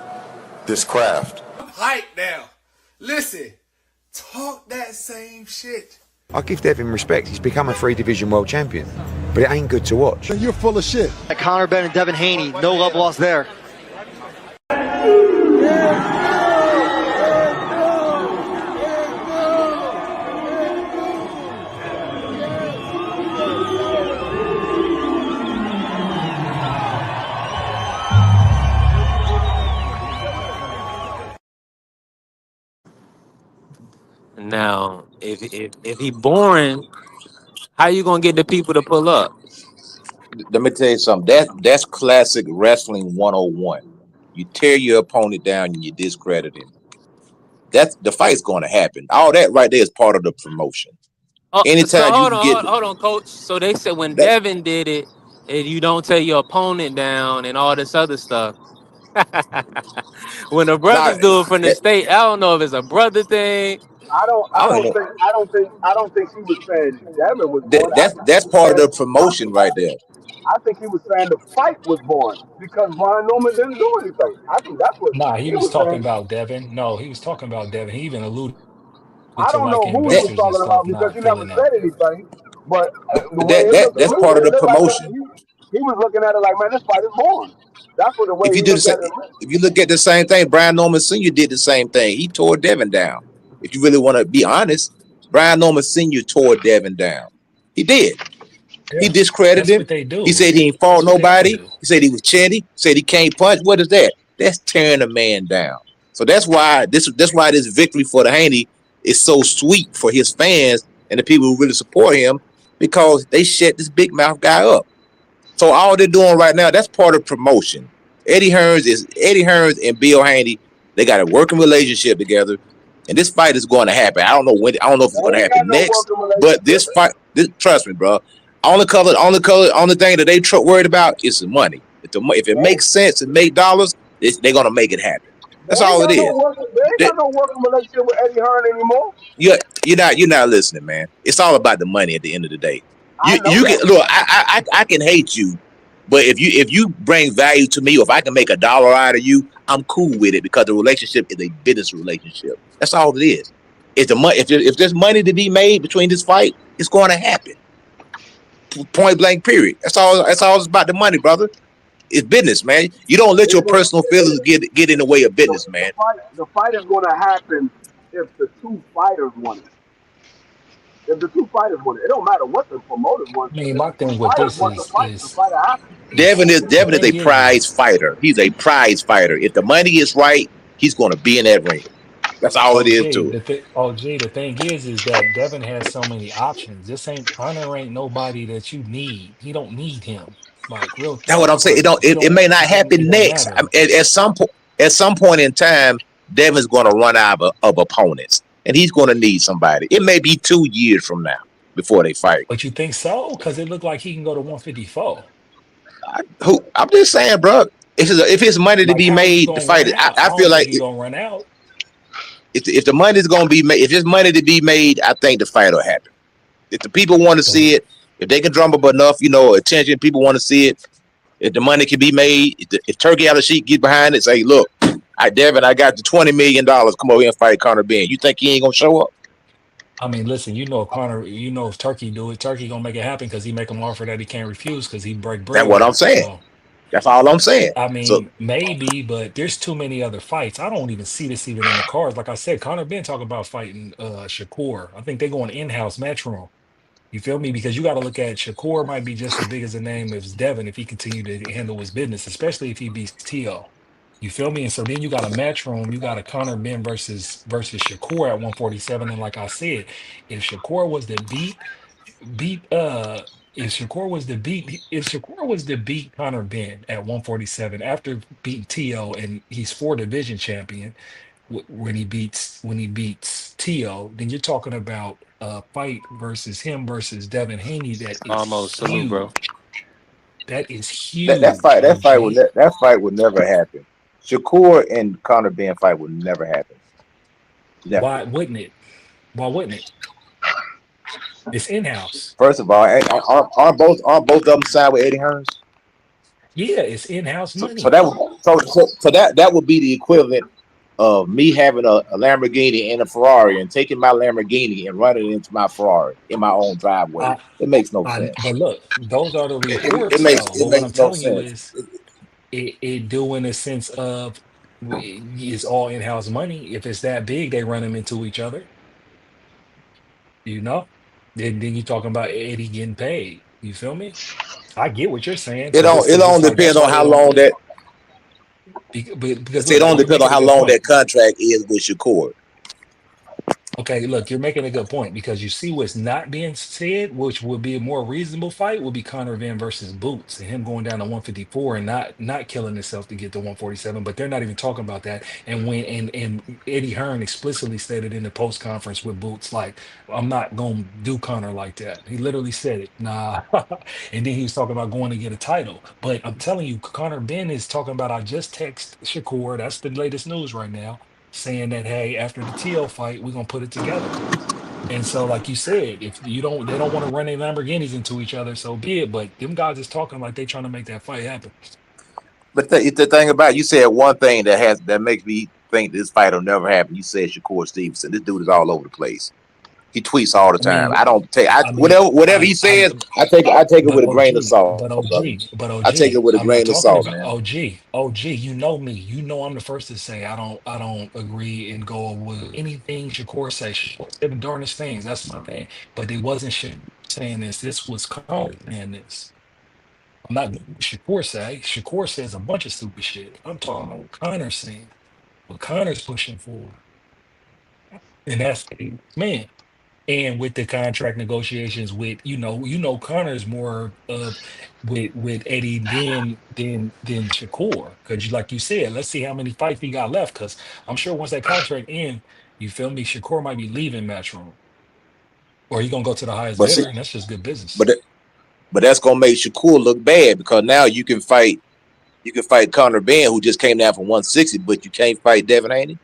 this craft. Hype now. Listen, talk that same shit. I give Devin respect. He's become a 3-division world champion, but it ain't good to watch. You're full of shit. Conor Benn and Devin Haney, no love lost there. Now, if he boring, how you gonna get the people to pull up? Let me tell you something. That's classic wrestling 101. You tear your opponent down and you discredit him. That's the fight's going to happen. All that right there is part of the promotion. Oh, so Anytime you hold can on, get hold on, coach. So they said when that, Devin did it, and you don't take your opponent down and all this other stuff. When the nah, brothers do it from the that, state, I don't know if it's a brother thing. I don't know. I don't think he was saying Devin was born. I think he That's was part of saying the promotion right there. I think he was saying the fight was born because Brian Norman didn't do anything. I think that's what Nah, he he was was talking saying. about Devin. No, he was talking about Devin. He even alluded I to don't like know who he That was investors and talking stuff about because not he never feeling him. said anything. But the way it looked to that's me, part of it the looked like promotion. he was looking at it like, man, this fight is born. That's what the way If you he do the looked same, at it. if you look at the same thing, Brian Norman Sr. did the same thing. He tore Devin down. If you really want to be honest, Brian Norman Sr. tore Devin down. He did. He Yeah, discredited that's him. what they He do. said he ain't fought That's what they all nobody. do. He said he was chatty. Said he can't punch. What is that? That's tearing a man down. So that's why this victory for the Haney is so sweet for his fans and the people who really support him, because they shut this big mouth guy up. So all they're doing right now, that's part of promotion. Eddie Hearns and Bill Haney. They got a working relationship together, and this fight is going to happen. I don't know when. I don't know if it's going They to ain't got happen no next, working but relationship. this fight. Trust me, bro. Only thing that they worried about is the money. If it makes sense and make dollars, they're gonna make it happen. That's all it is. They ain't got no working relationship with Eddie Hearn anymore. You're not listening, man. It's all about the money at the end of the day. I know You can that. look. I can hate you, but if you bring value to me, or if I can make $1 out of you, I'm cool with it, because the relationship is a business relationship. That's all it is. If the money, if there's money to be made between this fight, it's going to happen. Point blank. Period. That's all. That's all. It's about the money, brother. It's business, man. You don't let It's your gonna, personal feelings get in the way of business, man. the fight is going to happen if the two fighters want it. If the two fighters want it, it don't matter what the promoters want. I mean, If my the two thing with fighters this want the is fight happens. the Devin is a thing prize is fighter. He's a prize fighter. If the money is right, he's going to be in that ring. That's all it is to it. The thing is that Devin has so many options. This ain't Hunter ain't nobody that you need. He don't need him. Like real That's what I'm talk. saying. It Like don't. It may not it happen don't next. I matter. mean, at some point in time, Devin's going to run out of opponents, and he's going to need somebody. It may be 2 years from now before they fight. But you think so? Because it looked like he can go to 154. I'm just saying, bro. If it's money to Like be how is he made to gonna fight run it, out? I I feel don't think like he gonna run out. if the money's going to be made, if there's money to be made, I think the fight will happen. If the people want to see it, if they can drum up enough, attention, people want to see it. If the money can be made, if Turkey out of sheet get behind it, say, look, Devin, I got the $20 million. Come over here and fight Conor Benn. You think he ain't gonna show up? I mean, listen, if Connor, if Turkey do it, Turkey gonna make it happen because he make him offer that he can't refuse because he break That's bread what with I'm him. saying. So That's all I'm saying. I So mean, maybe, but there's too many other fights. I don't even see this even in the cards. Like I said, Connor been talking about fighting Shakur. I think they're going in-house match room. You feel me? Because you got to look at Shakur might be just as big as a name as Devin if he continue to handle his business, especially if he beats T.O. You feel me? And so then you got a match room. You got a Connor Ben versus Shakur at 147. And like I said, if Shakur was to beat if Shakur was to beat Conor Ben at 147 after beating T.O. and he's 4 division champion when he beats T.O., then you're talking about a fight versus him versus Devin Haney that is Almost salute, bro. huge. That is that huge, OG. fight would never happen. Shakur and Conor Benn fight would never happen. Never. Why wouldn't it? Why wouldn't it? It's in-house. First of all, aren't both of them signed with Eddie Hearns? Yeah, it's in-house So money. that would be the equivalent of me having a Lamborghini and a Ferrari and taking my Lamborghini and running into my Ferrari in my own driveway. It makes no sense. But look, those are the It reports makes though. it But what I'm makes no telling you sense. is it do in a sense of it's all in-house money. If it's that big, they run them into each other, you know? Then you're talking about Eddie getting paid. You feel me? I get what you're saying It don't it because it's don't like depend that's on why they how don't long put that because it look, don't you depend make on it a how good long point. that contract is with Shakur. Okay, look, you're making a good point because you see what's not being said, which would be a more reasonable fight, would be Conor Benn versus Boots and him going down to 154 and not killing himself to get to 147. But they're not even talking about that. And and Eddie Hearn explicitly stated in the post conference with Boots, like, I'm not gonna do Conor like that. He literally said it. Nah. And then he was talking about going to get a title. But I'm telling you, Conor Benn is talking about I just text Shakur. That's the latest news right now saying that hey, after the TL fight, we're gonna put it together. And so, like you said, if you don't, they don't want to run their Lamborghinis into each other, so be it. But them guys is talking like they trying to make that fight happen. But the thing about you said one thing that makes me think this fight will never happen. You said Shakur Stevenson. This dude is all over the place. He tweets all the I time. mean, I don't take I mean, whatever he says. I take it but with a grain of salt, But brother. I OG, take it with a I'm not grain of talking salt, about man. OG. You know me. You know I'm the first to say I don't agree and go with anything Shakur says. Shakur said the darndest things. That's my thing. But it wasn't Shakur saying this. This was Conor saying this. I'm not Shakur say. Shakur says a bunch of stupid shit. I'm talking about what Conor saying. What Conor's pushing for, and that's man. And with the contract negotiations with Connor's more of with Eddie than Shakur, because like you said, let's see how many fights he got left, because I'm sure once that contract ends, you feel me, Shakur might be leaving Matchroom or he gonna go to the highest But see, bidder, and that's just good business. but that- but that's gonna make Shakur look bad because now you can fight Conor Benn, who just came down from 160, but you can't fight Devin Haney.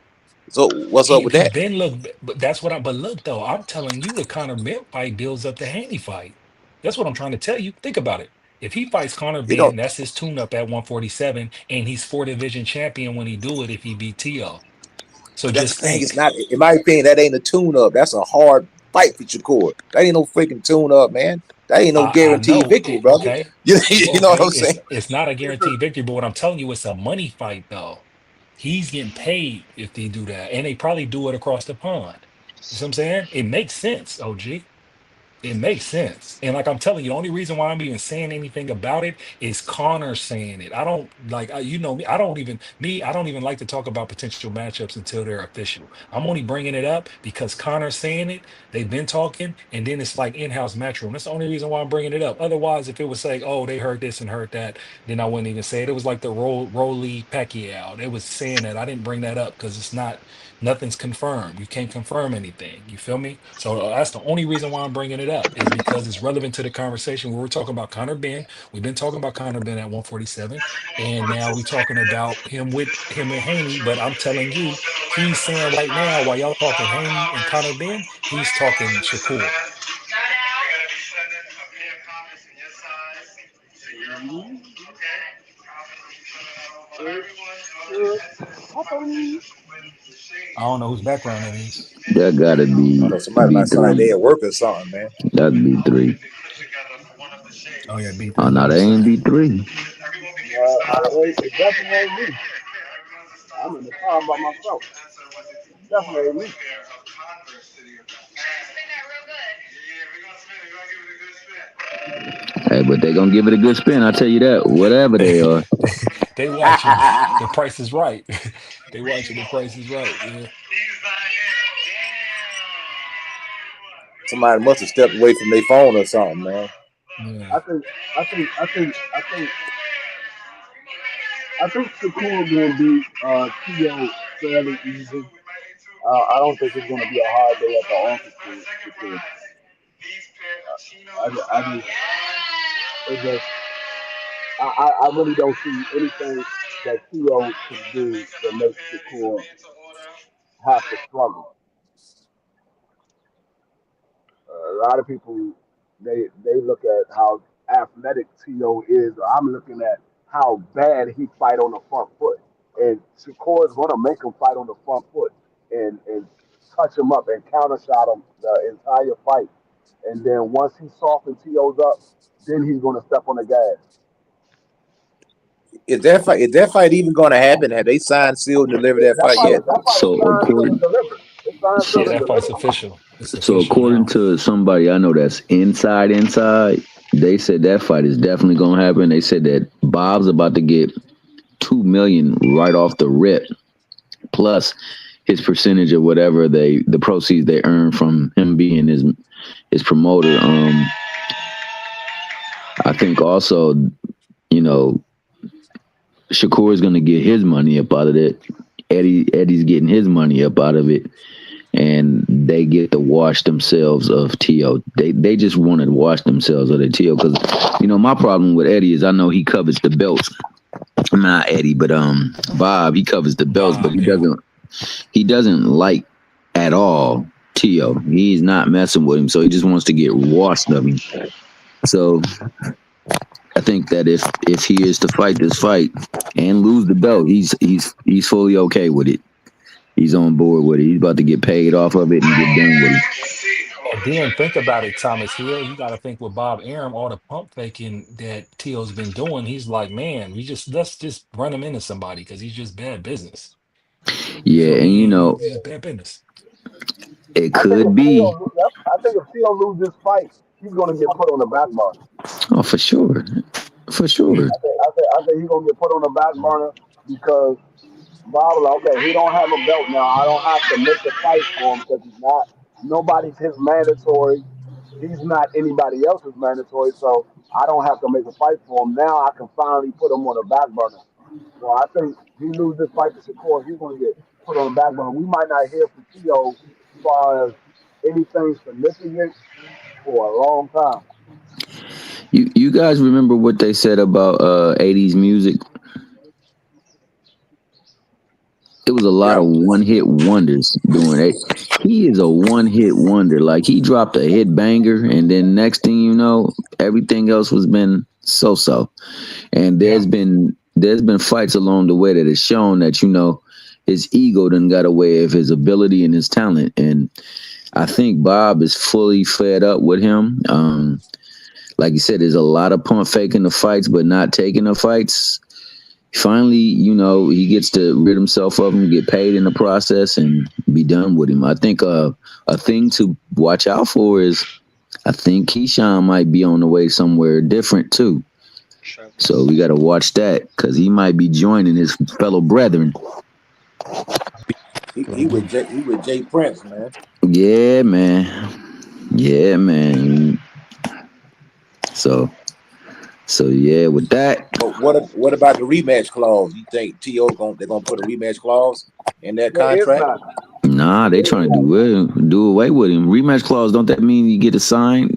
So what's up with He that? been look, but that's what but look though, I'm telling you, the Conor Benn fight builds up the Haney fight. That's what I'm trying to tell you. Think about it. If he fights Conor You know, Benn, that's his tune up at 147, and he's 4 division champion when he do it if he beat T.O. So but that's just the thing. It's think. not, in my opinion, that ain't a tune up. That's a hard fight for Shakur. That ain't no freaking tune up, man. That ain't no I guaranteed know victory, it, brother. okay. You know what Okay, I'm saying? it's not a It's a, guaranteed victory, but what I'm telling you, it's a money fight though. He's getting paid if they do that, and they probably do it across the pond. You see what I'm saying? It makes sense, OG. It makes sense. And like I'm telling you, the only reason why I'm even saying anything about it is Connor saying it. I don't like, you know me, I don't even like to talk about potential matchups until they're official. I'm only bringing it up because Connor's saying it. They've been talking, and then it's like in-house matchroom. That's the only reason why I'm bringing it up. Otherwise, if it was like, oh, they heard this and heard that, then I wouldn't even say it. It was like the Rolly Pacquiao. They was saying that. I didn't bring that up because it's not. Nothing's confirmed. You can't confirm anything. You feel me? So that's the only reason why I'm bringing it up is because it's relevant to the conversation where we're talking about Conor Benn. We've been talking about Conor Benn at 147, and now we're talking about him with him and Haney. But I'm telling you, he's saying right now, while y'all talking Haney and Conor Benn, he's talking Shakur. it happen. I don't know whose background that is. That gotta I don't know. Somebody be might sound like they three. at work or something, man. That'd be three. Oh yeah, Oh B3 no, that West ain't be Side. three. It definitely ain't me. I'm in the car by myself. Definitely ain't me. Hey, but they gonna give it a good spin. I tell you that. Whatever they are. They watching. The Price is Right. They watching. The Price is Right. Yeah. Somebody must have stepped away from their phone or something, man. Yeah. I think, I think, I think, I think, I think Shakur gonna beat T.O. fairly easy. I don't think it's gonna be a hard day at the office for Shakur. I just, it just, I really don't see anything that T.O. can do that makes Shakur have to struggle. A lot of people they look at how athletic T.O. is. I'm looking at how bad he fight on the front foot, and Shakur is going to make him fight on the front foot and touch him up and counter shot him the entire fight. And then once he softens T.O.'s up, then he's going to step on the gas. Is that fight even going to happen? Have they signed, sealed, and delivered that That fight fight yet? is that fight is So signed, sealed, and according delivered. It's signed, Yeah, sealed, and that so fight's delivered. official. It's so official according now. to somebody I know that's inside, they said that fight is definitely gonna happen. They said that Bob's about to get 2 million right off the rip. Plus, his percentage of whatever the proceeds they earn from him being his promoter. I think also, you know, Shakur is going to get his money up out of it. Eddie's getting his money up out of it, and they get to wash themselves of T.O. They just want to wash themselves of the T.O. because, you know, my problem with Eddie is I know he covers the belts. Not Eddie, but Bob, he covers the belts, but Bob, yeah. he doesn't like at all T.O. He's not messing with him, so he just wants to get washed of him. So I think that if he is to fight this fight and lose the belt, he's fully okay with it. He's on board with it. He's about to get paid off of it and get done with it. And then think about it, Thomas Hill. You got to think with Bob Arum, all the pump faking that Tio's been doing. He's like, man, let's just run him into somebody because he's just bad business. You Yeah, feel and you me? know, He's just bad business. it I think could if be. Theo loses this fight, he's gonna get put on the back burner. Oh, for sure. For sure. I think he's gonna get put on the back burner because Bob, like, okay, he don't have a belt now. I don't have to make the fight for him because he's not. Nobody's his mandatory. He's not anybody else's mandatory, so I don't have to make a fight for him. Now I can finally put him on the back burner. So I think he loses this fight to Shakur, he's going to get put on the back burner. We might not hear from Tio as far as anything significant for a long time. You guys remember what they said about 80s music? It was a lot of one-hit wonders doing it. He is a one-hit wonder. Like, he dropped a hit banger, and then next thing you know, everything else was been so-so. And there's been fights along the way that has shown that, you know, his ego done got away of his ability and his talent. And I think Bob is fully fed up with him. Like you said, there's a lot of pump faking the fights, but not taking the fights. Finally, you know, he gets to rid himself of him, get paid in the process, and be done with him. I think a thing to watch out for is I think Keyshawn might be on the way somewhere different too. So we got to watch that because he might be joining his fellow brethren. He with Jay Prince, man. Yeah, man. Yeah, man. So yeah, with that. But what about the rematch clause? You think they're gonna put a rematch clause in that contract? Nah, they trying to do away with him. Rematch clause, don't that mean you get a sign?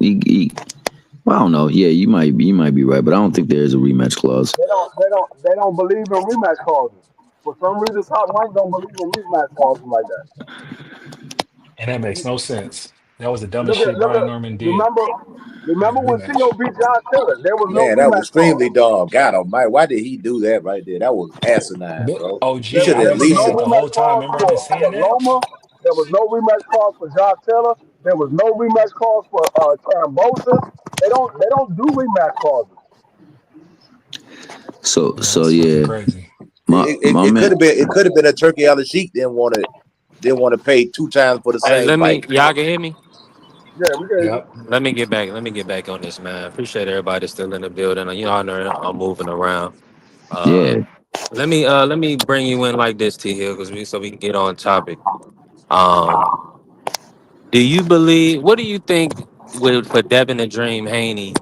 Well, I don't know. Yeah, you might be right, but I don't think there is a rematch clause. They don't believe in rematch clauses. For some reason, Top Rank don't believe in rematch clauses like that. And that makes no sense. That was the dumbest shit Brian Norman did. Remember when Theo beat John Taylor? There was no Man, that was rematch extremely dog. God almighty, why did he do that right there? That was asinine, bro. OG, He should I've at been least. saying it the whole time. Remember I've been saying that? Loma. There was no rematch clause for John Taylor. There was no rematch clause for Trambosa. They don't do rematch clauses. So Fucking yeah, crazy. It could have been a turkey on the sheet. Didn't want to pay 2 times for the Hey, same fight. y'all can hear me? Yeah, we can. Yep. Let me get back on this, man. Appreciate everybody still in the building. You know, I know I'm moving around. yeah. Let me bring you in like this, T Hill, so we can get on topic. Do you believe? What do you think for Devin the Dream Haney?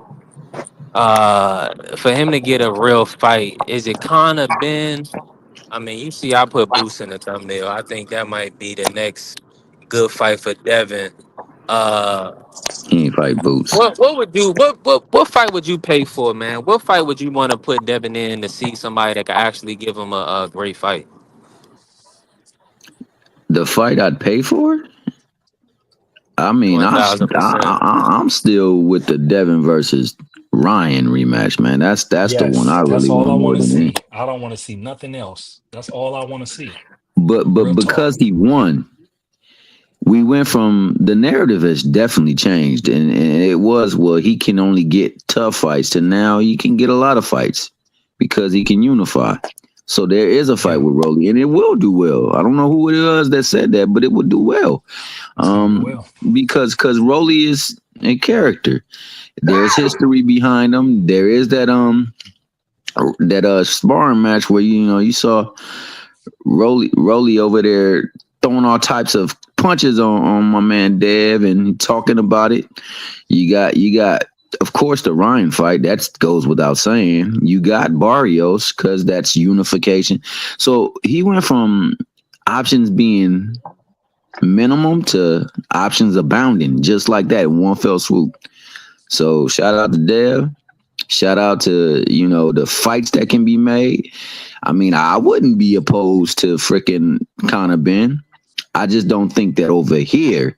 For him to get a real fight, is it kind of been? I mean, you see, I put Boost in the thumbnail. I think that might be the next good fight for Devin. He ain't fight Boots. What fight would you pay for, man? What fight would you want to put Devin in to see somebody that could actually give him a great fight? The fight I'd pay for? I mean, 1000%. I'm still with the Devin versus Ryan rematch, man. That's the one I Yes, that's really all I want more want to than any. see. I don't want to see nothing else. That's all I want to see. But Real because talk. he won, we went from the narrative has definitely changed, and it was, well, he can only get tough fights to now he can get a lot of fights because he can unify. So there is a fight with Rolly, and it will do well. I don't know who it was that said that, but it would do well. Because Rolly is a character. There's history behind him. There is that sparring match where you saw Rolly over there throwing all types of punches on my man Dev and talking about it. You got of course the Ryan fight, that goes without saying. You got Barrios because that's unification. So he went from options being minimum to options abounding just like that in one fell swoop. So shout out to Dev. Shout out to, the fights that can be made. I mean, I wouldn't be opposed to freaking Conor Benn. I just don't think that over here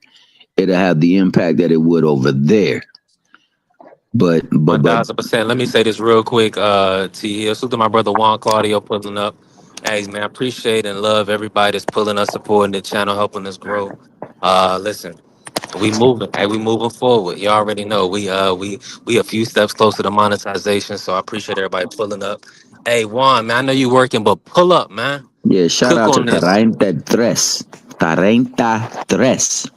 it'll have the impact that it would over there. But 1000%. Let me say this real quick. T Hill. Salute to my brother Juan Claudio pulling up. Hey man, I appreciate and love everybody that's pulling us, supporting the channel, helping us grow. Listen, we moving. Hey, we moving forward. You already know we a few steps closer to monetization. So I appreciate everybody pulling up. Hey Juan, man, I know you working, but pull up, man. yeah, shout Cook out to on this. 33. 33.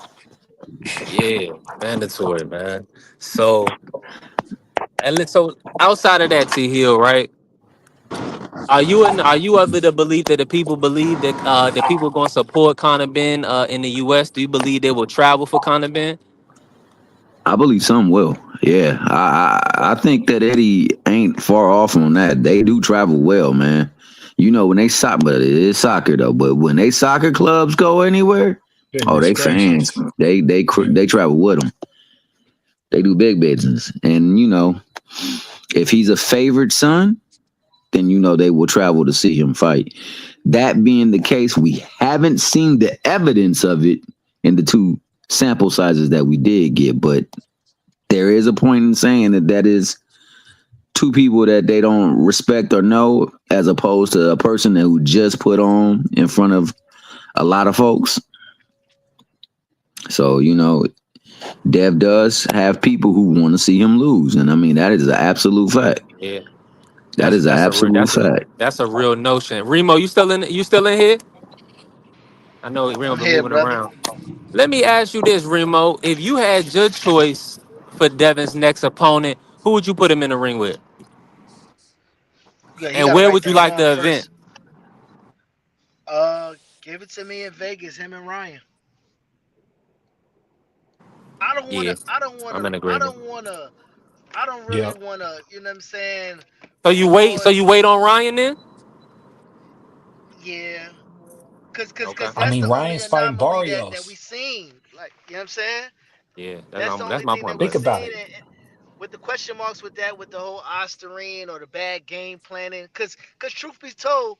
Yeah, mandatory, man. So so outside of that, T Hill, right? Are you of the belief that the people believe that people are going to support Conor Benn in the U.S.? Do you believe they will travel for Conor Benn? I believe some will. Yeah, I think that Eddie ain't far off on that. They do travel well, man. When they soccer, but it is soccer though. But when they soccer clubs go anywhere, oh, they Goodness fans. gracious. They travel with them. They do big business, and if he's a favored son, then they will travel to see him fight. That being the case, we haven't seen the evidence of it in the two sample sizes that we did get, but there is a point in saying that is two people that they don't respect or know, as opposed to a person who just put on in front of a lot of folks. So, Dev does have people who want to see him lose. And I mean, that is an absolute fact. Yeah, That is an absolute fact. that's a real notion. Remo, you still in here? I know Remo I'm been here, moving brother. around. Let me ask you this, Remo. If you had your choice for Devin's next opponent, who would you put him in the ring with? You And gotta where write would you that like down the event? first. Give it to me in Vegas. Him and Ryan. I don't wanna. Yeah, I don't I'm wanna. in I agreement. don't wanna. I don't really Yep. wanna. You know what I'm saying? So you Put wait. So on. you wait on Ryan then? Yeah. Cause, cause, Okay. cause I that's mean, the only Ryan's fighting anomaly that we Barrios. seen. Like, you know what I'm saying? Yeah, That's the that's only my thing point, that we Think brother. about seen. it. And with the question marks with that, with the whole Osterine or the bad game planning. Cause truth be told,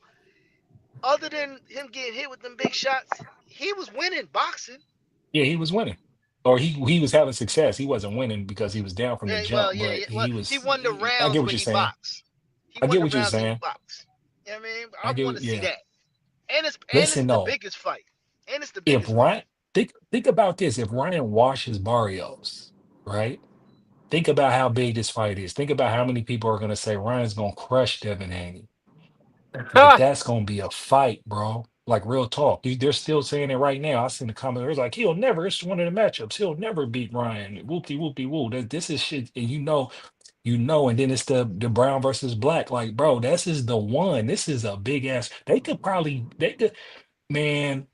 other than him getting hit with them big shots, he was winning boxing. Yeah, he was winning. Or he was having success. He wasn't winning because he was down from the Yeah, well, jump, yeah, but yeah. Well, he won the I get rounds what when you're he saying. boxed. He I won get the what you're rounds when he saying. boxed. You know what I mean? I I want get, to see yeah. that. And it's Listen, the though, biggest fight. And it's the if biggest fight. Ryan, think about this. If Ryan washes Barrios, right? Think about how big this fight is. Think about how many people are going to say Ryan's going to crush Devin Haney. Like, that's going to be a fight, bro. Like, real talk. They're still saying it right now. I seen the comment. It's like, he'll never, it's one of the matchups. He'll never beat Ryan. Whoopty, whoopty, woo. This is shit. And and then it's the brown versus black. Like, bro, this is the one. This is a big ass. They could, man,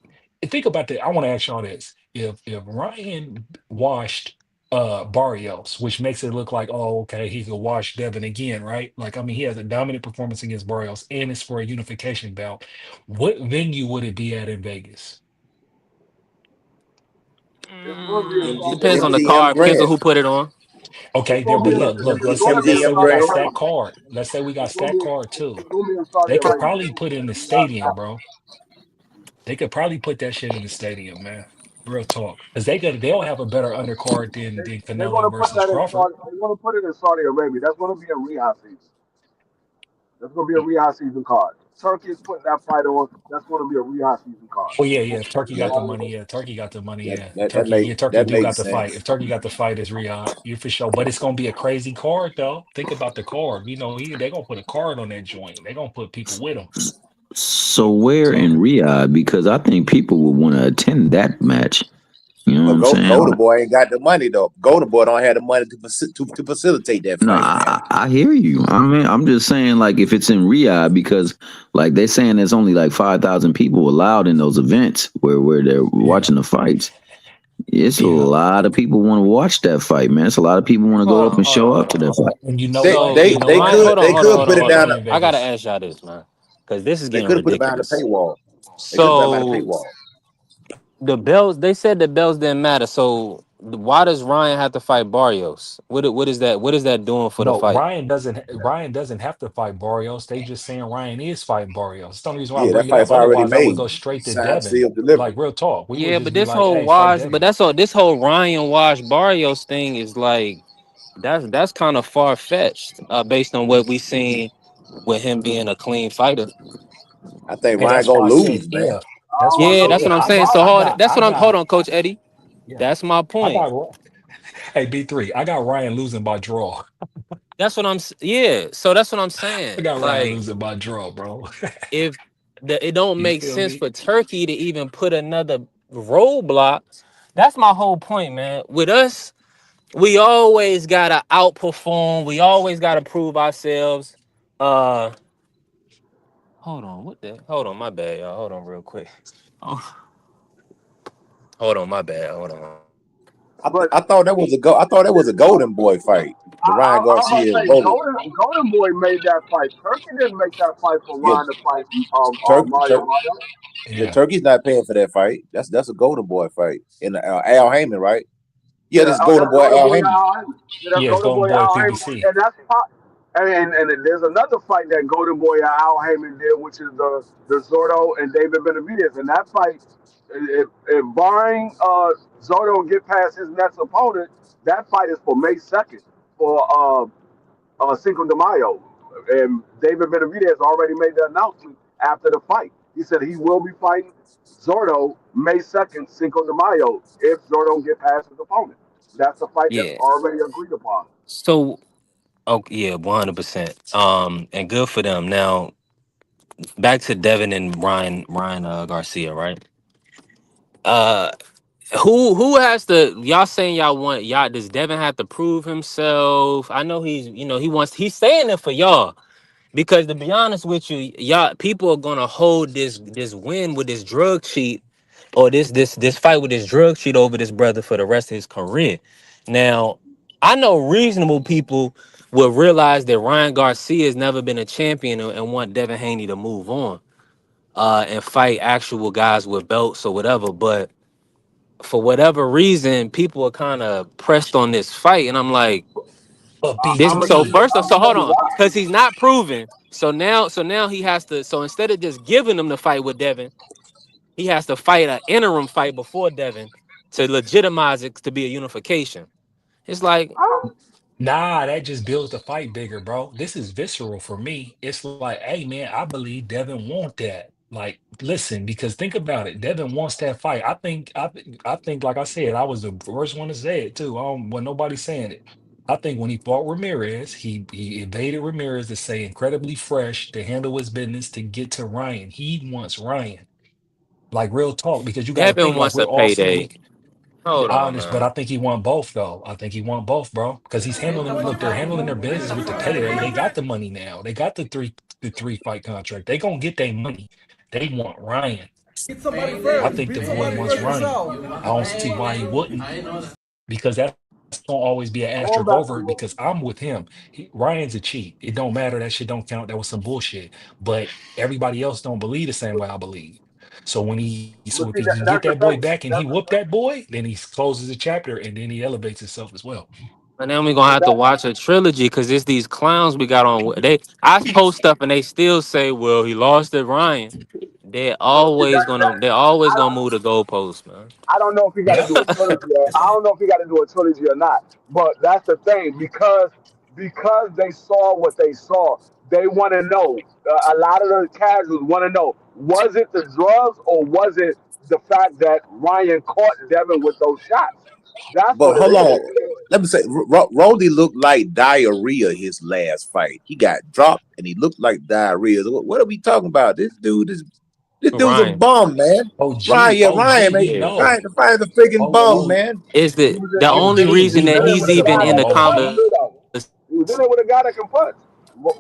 think about that. I want to ask y'all this. If Ryan washed Barrios, which makes it look like, oh, okay, he could wash Devin again, right? Like, I mean, he has a dominant performance against Barrios and it's for a unification bout. What venue would it be at in Vegas? It's going to be in Saudi Depends on the Arabia. MGM card. Depends on Grand. who put it on. Okay, It's there, going to be but in, look, it's let's going say to be in let's say MGM we Saudi got Grand. stacked Arabia. card. Let's say we got stacked card too. It's going to be in Saudi They could Arabia. probably put it in the stadium, bro. They could probably put that shit in the stadium, man. Real talk, because they'll have a better undercard than They're going Canelo to put versus that in Crawford. Saudi. They're going to put it in Saudi Arabia. That's going to be a Riyadh season. That's going to be a Mm. Riyadh season card. Turkey is putting that fight on. That's going to be a Riyadh season card. Oh yeah, yeah. If Turkey got the Saudi money, Arabia. yeah. Turkey got the money, That yeah. that that Turkey, make yeah. Turkey that do got makes the fight. If sense. Turkey got the fight, it's Riyadh, you for sure. But it's gonna be a crazy card though. Think about the card. They're gonna put a card on that joint. They're gonna put people with them. So where in So Riyadh? Because I think people would want to attend that match. You know what But I'm saying? Golden Boy ain't got the money though. Golden Boy don't have the money to facilitate that No, fight, man. I hear you. I mean, I'm just saying, like, if it's in Riyadh, because, like, they're saying there's only like 5,000 people allowed in those events where they're Yeah, watching the fights. It's a yeah. lot of people want to watch that fight, man. It's a lot of people want to go up and show up to that fight. And you know They what? they You So know they what? Ryan, could hold on, they hold on, could hold on, put it hold It's behind on. only the, in I gotta Vegas. ask y'all this, man, because this is they getting could have put it behind the ridiculous. paywall. They could have put it behind the So paywall. the bells, they said the bells didn't matter. So why does Ryan have to fight Barrios? What is that? What is that doing for the No, fight? Ryan doesn't have to fight Barrios. They just saying Ryan is fighting Barrios. That's the only reason why I Yeah, that bring it up. fight's already Otherwise, I would made. go straight to Signed, Devin. sealed, delivered. Like real talk. We would Yeah, just but be this like, whole hey, fight wash, but Devin. that's all. This whole Ryan Wash Barrios thing is like that's kind of far fetched, based on what we seen with him being a clean fighter. I think Hey, Ryan that's why gonna I said lose, man. if. I That's why I don't Yeah, said know. that's what if. I'm saying. So that's I what I'm. Hold got, on, Coach Eddie. yeah. That's my I point. got hey B3. I got Ryan losing by draw. That's what Yeah. So that's what I'm I saying. got Ryan Like, losing by draw, bro. if it don't You make feel sense me? for Turkey to even put another roadblock. That's my whole point, man. With us, we always gotta outperform. We always gotta prove ourselves. Uh, hold on. What the? Hold on. My bad, y'all. Hold on, real quick. Oh, hold on. My bad. Hold on. But I thought that was I thought that was a Golden Boy fight. The Ryan I'm about to Garcia say Logan. Golden Boy made that fight. Turkey didn't make that fight for Yeah, Ron to fight Turkey, Mario Mario. yeah, Yeah. Turkey's not paying for that fight. That's a Golden Boy fight. In Al Heyman, right? Yeah, Yeah, this is Golden that's Boy Golden Al Boy Heyman. Al Haymon. Yeah, that's Yeah, it's Golden Golden Boy Boy Al Haymon. PBC. And that's pot. And there's another fight that Golden Boy Al Haymon did, which is the Zordo and David Benavidez. And that fight, if barring Zordo get past his next opponent, that fight is for May 2nd for Cinco de Mayo. And David Benavidez already made the announcement after the fight. He said he will be fighting Zordo May 2nd, Cinco de Mayo, if Zordo get past his opponent. That's the fight that's Yeah. already agreed upon. So, oh yeah, 100%. And good for them. Now back to Devin and Ryan Garcia, right? Uh, who has to? Y'all saying y'all want y'all? Does Devin have to prove himself? I know he's saying it for y'all. Because to be honest with you, y'all people are gonna hold this win with this drug cheat, or this fight with this drug cheat over this brother for the rest of his career. Now, I know reasonable people will realize that Ryan Garcia has never been a champion and want Devin Haney to move on and fight actual guys with belts or whatever. But for whatever reason, people are kind of pressed on this fight, and I'm like, But this. I'm gonna So tell you. B3, first, I'm so gonna tell hold you on, why. because he's not proven. So now he has to. So instead of just giving him the fight with Devin, he has to fight an interim fight before Devin to legitimize it to be a unification. It's like, nah, that just builds the fight bigger, bro. This is visceral for me. It's like, hey man, I believe Devin want that. Like, listen, because think about it. Devin wants that fight. I think, like I said, I was the first one to say it too. When nobody's saying it. I think when he fought Ramirez, he evaded Ramirez to say incredibly fresh to handle his business to get to Ryan. He wants Ryan. Like real talk, because you got to Devin think like wants we're a all saying. payday. Hold on, Honest, but man. I think he won both though. I think he won both, bro. Because he's handling. Look, they're handling their business with the payday. They got the money now. They got the three fight contract. They gonna get their money. They want Ryan. I think the boy wants Ryan. I don't see why he wouldn't, because that's gonna always be an Going asterisk back over it. to Because I'm with him. Ryan's a cheat. It don't matter. That shit don't count. That was some bullshit. But everybody else don't believe the same way I believe. So but if see, he can get that's the that boy thing. back and he That's whooped that boy, then he closes the chapter and then he elevates himself as well. And then we're gonna but have to that watch a trilogy because it's these clowns we got on. I post stuff and they still say, "Well, he lost to Ryan." but see, that They're always I gonna don't move the goalposts, man. I don't know if he got to Yeah. do a trilogy. I don't know if he got to do a trilogy or not. But that's the thing because they saw what they saw. They want to know. A lot of the casuals want to know: was it the drugs or was it the fact that Ryan caught Devin with those shots? That's But what it hold is. on. Let me say, Roddy looked like diarrhea his last fight. He got dropped and he looked like diarrhea. What are we talking about? This dude is. This dude's a Ryan. bum, man. Ryan, yeah, Ryan, man. we Yeah. Ryan, know. Ryan's a freaking bum, OG, man. Is He the was the only he reason was we that in there he's with a know. even guy in that the can punch OG. conversation? too, though. He was in there with a guy that can punch.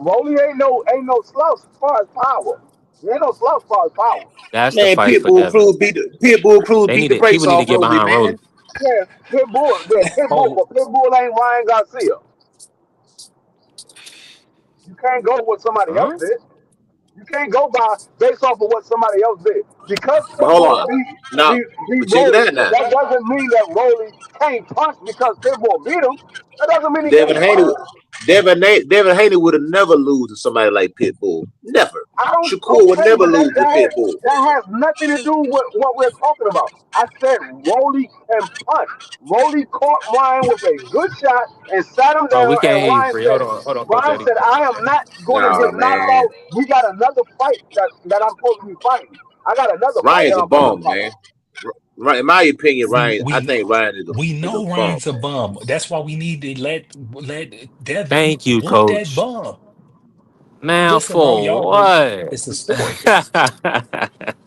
Rolly ain't no slouch as far as power. He ain't no slouch as far as power. That's the Man, fight for Devin. Pitbull Cruz beat the brakes People need to off get Rolly, behind man. Rolly. Yeah, Pitbull, Oh, but Pitbull ain't Ryan Garcia. You can't go with what somebody else Huh? did. You can't go by based off of what somebody else did. Because But hold Pitbull on. Now, beat but check it Rolly, out now. that doesn't mean that Rolly can't punch because Pitbull beat him. That doesn't mean he Devin can't Haney, punch. Devin Haney would have never lose to somebody like Pitbull. Never. I don't Shakur would okay, never but lose to Pitbull. that has nothing to do with what we're talking about. I said Rolly can punch. Rolly caught Ryan with a good shot and sat him Oh, we down, can't and hear you, free. Hold on, Coach Eddie. I am not going to Nah, get knocked man. out. We got another fight that I'm supposed to be fighting. I got another fight Ryan's that a I'm supposed to be bum, fighting. man. In my opinion, we Ryan. I we think Ryan we is a know bum, Ryan's a man. bum. That's why we need to let Devin Thank you, whoop that Coach. bum. Man, Listen, bro, for y'all, what? it's a story.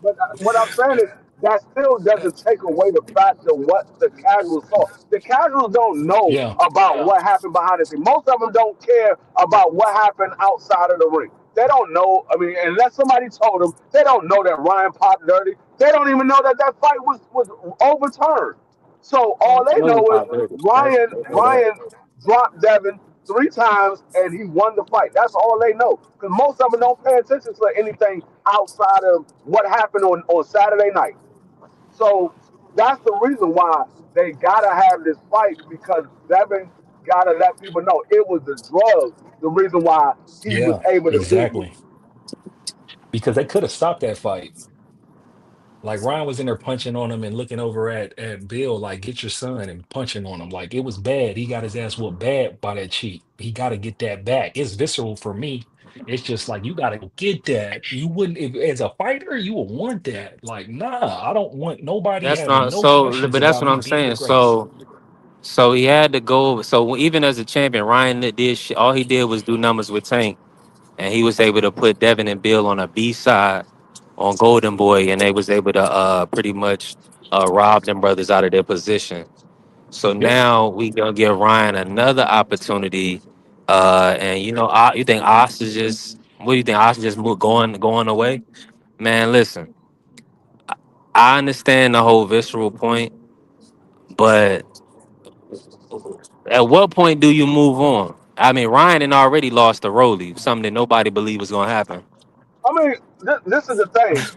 But what I'm saying is that still doesn't take away the fact of what the casuals saw. The casuals don't know Yeah, about what happened behind the scene. Most of them don't care about what happened outside of the ring. They don't know. I mean, unless somebody told them, they don't know that Ryan popped dirty. They don't even know that that fight was overturned. So all they No, know is Pop Dirty. They know that. Ryan dropped Devin 3 times and he won the fight. That's all they know. Because most of them don't pay attention to anything outside of what happened on Saturday night. So that's the reason why they gotta have this fight because Devin gotta let people know it was the drugs, the reason why he was yeah, able to beat me. exactly. Because they could have stopped that fight. Like Ryan was in there punching on him and looking over at Bill, like, get your son and punching on him. Like it was bad. He got his ass whooped bad by that cheat. He got to get that back. It's visceral for me. It's just like you got to get that. You wouldn't, if, as a fighter, you would want that. Like, nah, I don't want nobody That's having not no so, questions but that's about what me I'm being the saying. greatest. So he had to go. So even as a champion, Ryan did all he did was do numbers with Tank, and he was able to put Devin and Bill on a B side on Golden Boy, and they was able to pretty much rob them brothers out of their position. So Yep. now we gonna give Ryan another opportunity. And you think Oz is just what do you think? Oz is just going away? Man, listen, I understand the whole visceral point, but at what point do you move on? I mean, Ryan had already lost the Rolly, something that nobody believed was gonna happen. I mean, this is the thing.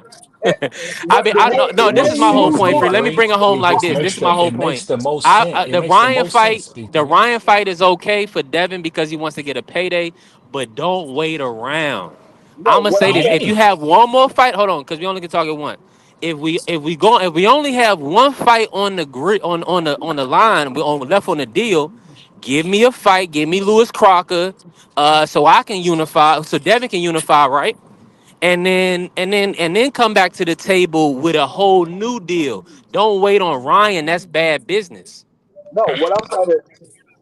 I mean, I no, The no. This way is you my whole move point. Free. forward. Let me bring it home It like just this. This makes is my whole it point. makes the most sense. It makes the most sense, Big The man. Ryan fight is okay for Devin because he wants to get a payday, but don't wait around. No, I'm gonna what say I'm this: saying. if you Yeah, have one more fight, hold on, because we only can talk at one. If we only have one fight on the grid on the line, we on left on the deal. Give me a fight. Give me Lewis Crocker, so I can unify, so Devin can unify, right? And then come back to the table with a whole new deal. Don't wait on Ryan. That's bad business. No, what I'm saying is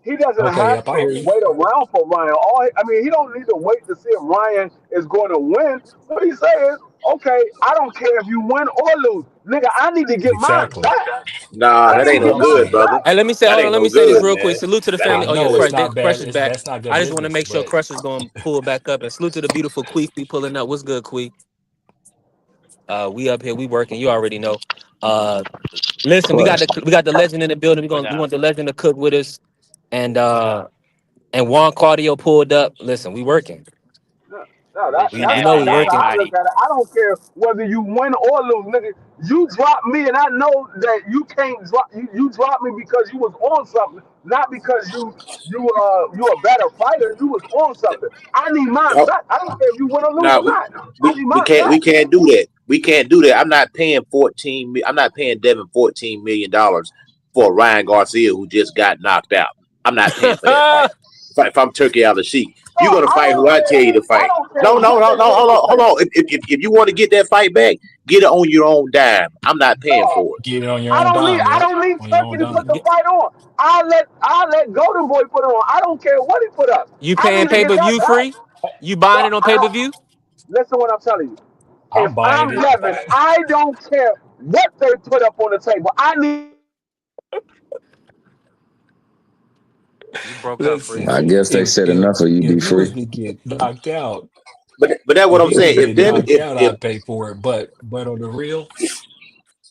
he doesn't okay, have yep, I to hear you. wait around for Ryan. I mean, he don't need to wait to see if Ryan is going to win. What he says, okay, I don't care if you win or lose, nigga. I need to get mine Exactly. back. Nah, I that That's need ain't to what no get I'm mine good, saying. brother. back. Hey, let me say, That hold on, ain't let no me say this good, real quick. man. Salute to the That family. ain't I Oh no yeah, know good. it's Crush, not bad. Crush is back. That's not I good just want to business, make sure but Crush is gonna pull back up. And salute to the beautiful Queefy pulling up. What's good, Queef? We up here, we working. You already know. Uh, listen, Plus, we got the legend in the building. We want the legend to cook with us. And Juan Cardio pulled up. Listen, we working. No, no, that, We know we that's working. how I look at it. I don't care whether you win or lose, nigga. You drop me, and I know that you can't drop. You drop me because you was on something, not because you a better fighter. You was on something. I need mine Oh, back. I don't care if you win or lose nah, or not. I need mine we back. can't do that. We can't do that. I'm not paying 14. I'm not paying Devin $14 million for Ryan Garcia who just got knocked out. I'm not paying for that fight. If I'm Turkey out of the sheet, No, you're gonna I fight don't who I tell you care. to I fight. don't care No, no, what no, they no. say to Hold say. on. If you want to get that fight back, get it on your own dime. I'm not paying No, for it. get it on your own dime. I Yep, don't need on your Turkey own to put dime. the fight on. I let Golden Boy put it on. I don't care what he put up. You I paying need to pay get per that view back. free? You buying No, it on I pay per don't. view? Listen, what I'm telling you. If I'm buying I'm it. Devin, I don't care what they put up on the table. I need You broke up, free. I Listen, guess they said enough of you be if he was free. to get knocked out, But that's what if I'm he was saying. to If get them, knocked out, if I'd pay for it. But on the real,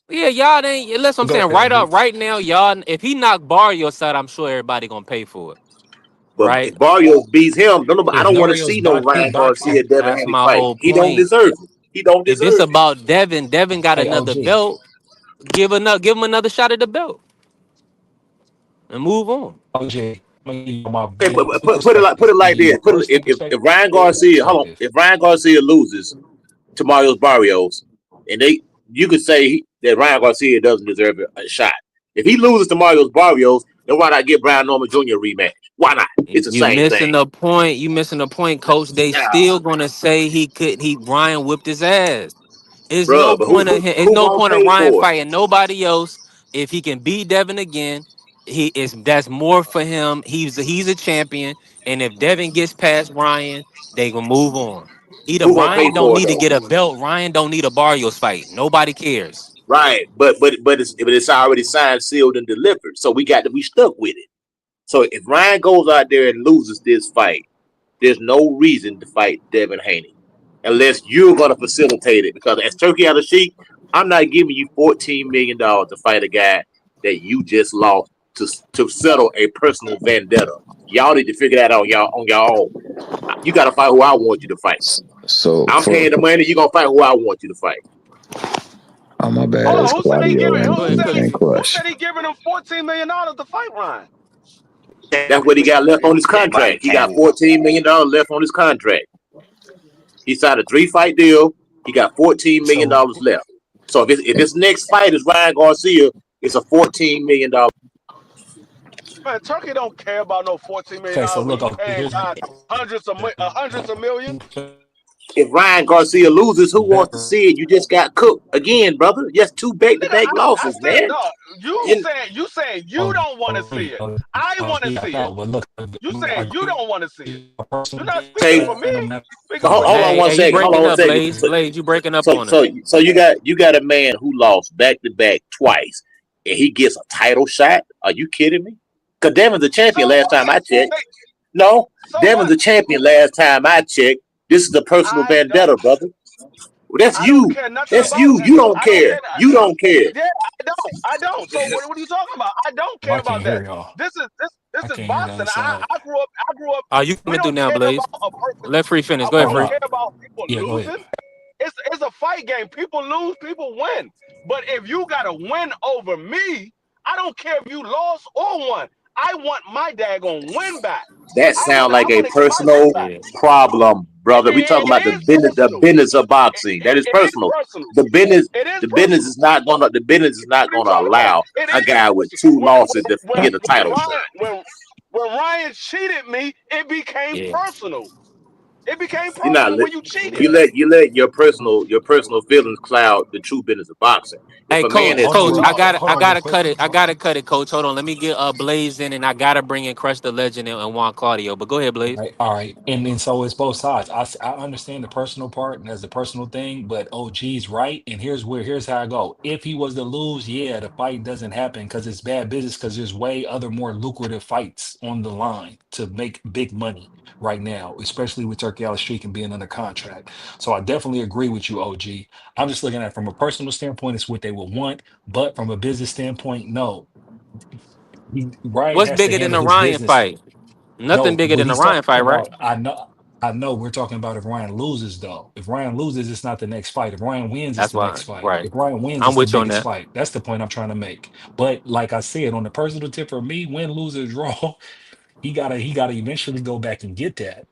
Yeah, y'all ain't. Listen, I'm go saying ahead, right OG. up, right now, y'all. If he knock Barrios side, I'm sure everybody gonna pay for it, but right? if Barrios beats him, I If don't want to Barrios see no box, he Ryan box. Garcia If Devin That's Haney my fight. whole He don't point. deserve it. He don't If it's deserve it. about Devin, Devin got hey another OG, belt. Give him another shot at the belt and move on. OG, I'm gonna give you my Okay, but personal put perspective. it I'm gonna like give you this. my personal If Ryan Garcia, hold on, perspective. if Ryan Garcia loses to Mario Barrios, and you could say that Ryan Garcia doesn't deserve a shot. If he loses to Mario Barrios, then why not get Brian Norman Jr. a rematch? Why not? It's the You same missing thing. the point. You missing the point, Coach. They Yeah, still gonna say he could. He Ryan whipped his ass. It's no bro. But point of him. It's who no gonna point of pay Ryan for it? fighting nobody else. If he can beat Devin again, he is. That's more for him. He's a champion. And if Devin gets past Ryan, they gonna move on. Either Who gonna pay Ryan don't for it need to though? get a belt. Ryan don't need a Barrios fight. Nobody cares. Right. But it's already signed, sealed, and delivered. So we stuck with it. So if Ryan goes out there and loses this fight, there's no reason to fight Devin Haney unless you're going to facilitate it. Because as Turkey out of Sheik, I'm not giving you $14 million to fight a guy that you just lost to settle a personal vendetta. Y'all need to figure that out on y'all own. You got to fight who I want you to fight. So I'm for paying the money. You're going to fight who I want you to fight. oh my bad, Hold it's on, who said he Claudio giving? Go Who ahead, said he? cook. and Who Crush. said he giving him $14 million to fight Ryan? That's what he got left on his contract. He got $14 million left on his contract. He signed a 3-fight deal. He got $14 million So left. So if his next fight is Ryan Garcia, it's a $14 million. Man, Turkey don't care about no $14 million okay, so when look, you OG, paying here's guys hundreds of millions. If Ryan Garcia loses, who wants to better. see it? You just got cooked again, brother. Just 2 Nigga, back-to-back I losses, said, man. dog. And You saying you Oh, don't want to see it. I want to yeah, I see it. know, but look, You I saying you agree. don't want to see it. A You're personal not speaking Tay, for me. Speaking hold, for hold on you. one Hey, you second. Hold on breaking one up, second. Blaze? Blaze, you breaking up So on so us? so you got a man who lost back-to-back twice, and he gets a title shot. Are you kidding me? Because Devin's the So champion last time what? I checked. No, So Devin's what? the champion last time I checked. This is a personal I don't. vendetta, brother. Well, that's I don't you. care nothing That's about you. that. You don't I don't care. care. You don't care. Yeah, I don't. I don't. So what are you talking about? I don't I care can't about hear that. y'all. This I is can't hear the other boxing. side. I grew up. Are you We coming through don't now, care Blaze? about a person. Let Free finish. Go We ahead, Oh don't Free. no. care about people Yeah, go ahead. losing. It's a fight game. People lose, people win. But if you got to win over me, I don't care if you lost or won. I want my daggone win back. That I want sounds to. I like a want to get my shit personal back. Yeah. problem, brother. We talking It about is personal. the business of boxing. That is It is personal. personal. The business It is the business personal. is not gonna What are you talking about? allow It a is guy with personal. 2 losses to get a When title Ryan shot. when Ryan cheated me, it became Yeah. personal. It became You're not personal when you cheated. you let your personal feelings cloud the true business of boxing. If Hey, a man coach, has Hold on, coach, two, real I hold on real gotta quick. cut it. I gotta cut it, coach. Hold on. Let me get Blaze in, and I gotta bring in Crush the Legend and Juan Claudio. But go ahead, Blaze. All right, and then so it's both sides. I understand the personal part and as the personal thing, but OG's right. And here's how I go. If he was to lose, yeah, the fight doesn't happen because it's bad business. Because there's way other more lucrative fights on the line to make big money right now, especially with Turkey Alley Streak and being under contract. So I definitely agree with you, OG. I'm just looking at it from a personal standpoint, it's what they would want, but from a business standpoint, no. Ryan What's has to bigger than handle the his Ryan business. fight? Nothing No, bigger what than the he's Ryan talking fight, right? about, I know we're talking about if Ryan loses, though. If Ryan loses, it's not the next fight. If Ryan wins, it's That's the why. next fight. Right. If Ryan wins, I'm it's the with you on biggest that. fight. That's the point I'm trying to make. But like I said, on the personal tip for me, win, lose, or draw, he gotta eventually go back and get that.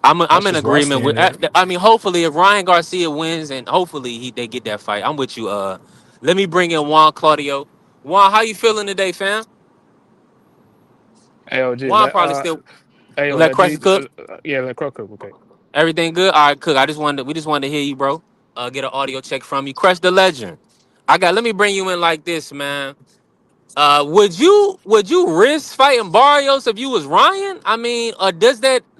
I'm That's in just where I agreement with. stand at. I mean, hopefully, if Ryan Garcia wins, and hopefully they get that fight, I'm with you. Let me bring in Juan Claudio. Juan, how you feeling today, fam? AOG, Juan probably still let let Crush G, cook. yeah, let Crocker, okay. Everything good? All right, cook. We just wanted to hear you, bro. Get an audio check from you. Crush the Legend. Let me bring you in like this, man. Would you risk fighting Barrios if you was Ryan? I mean,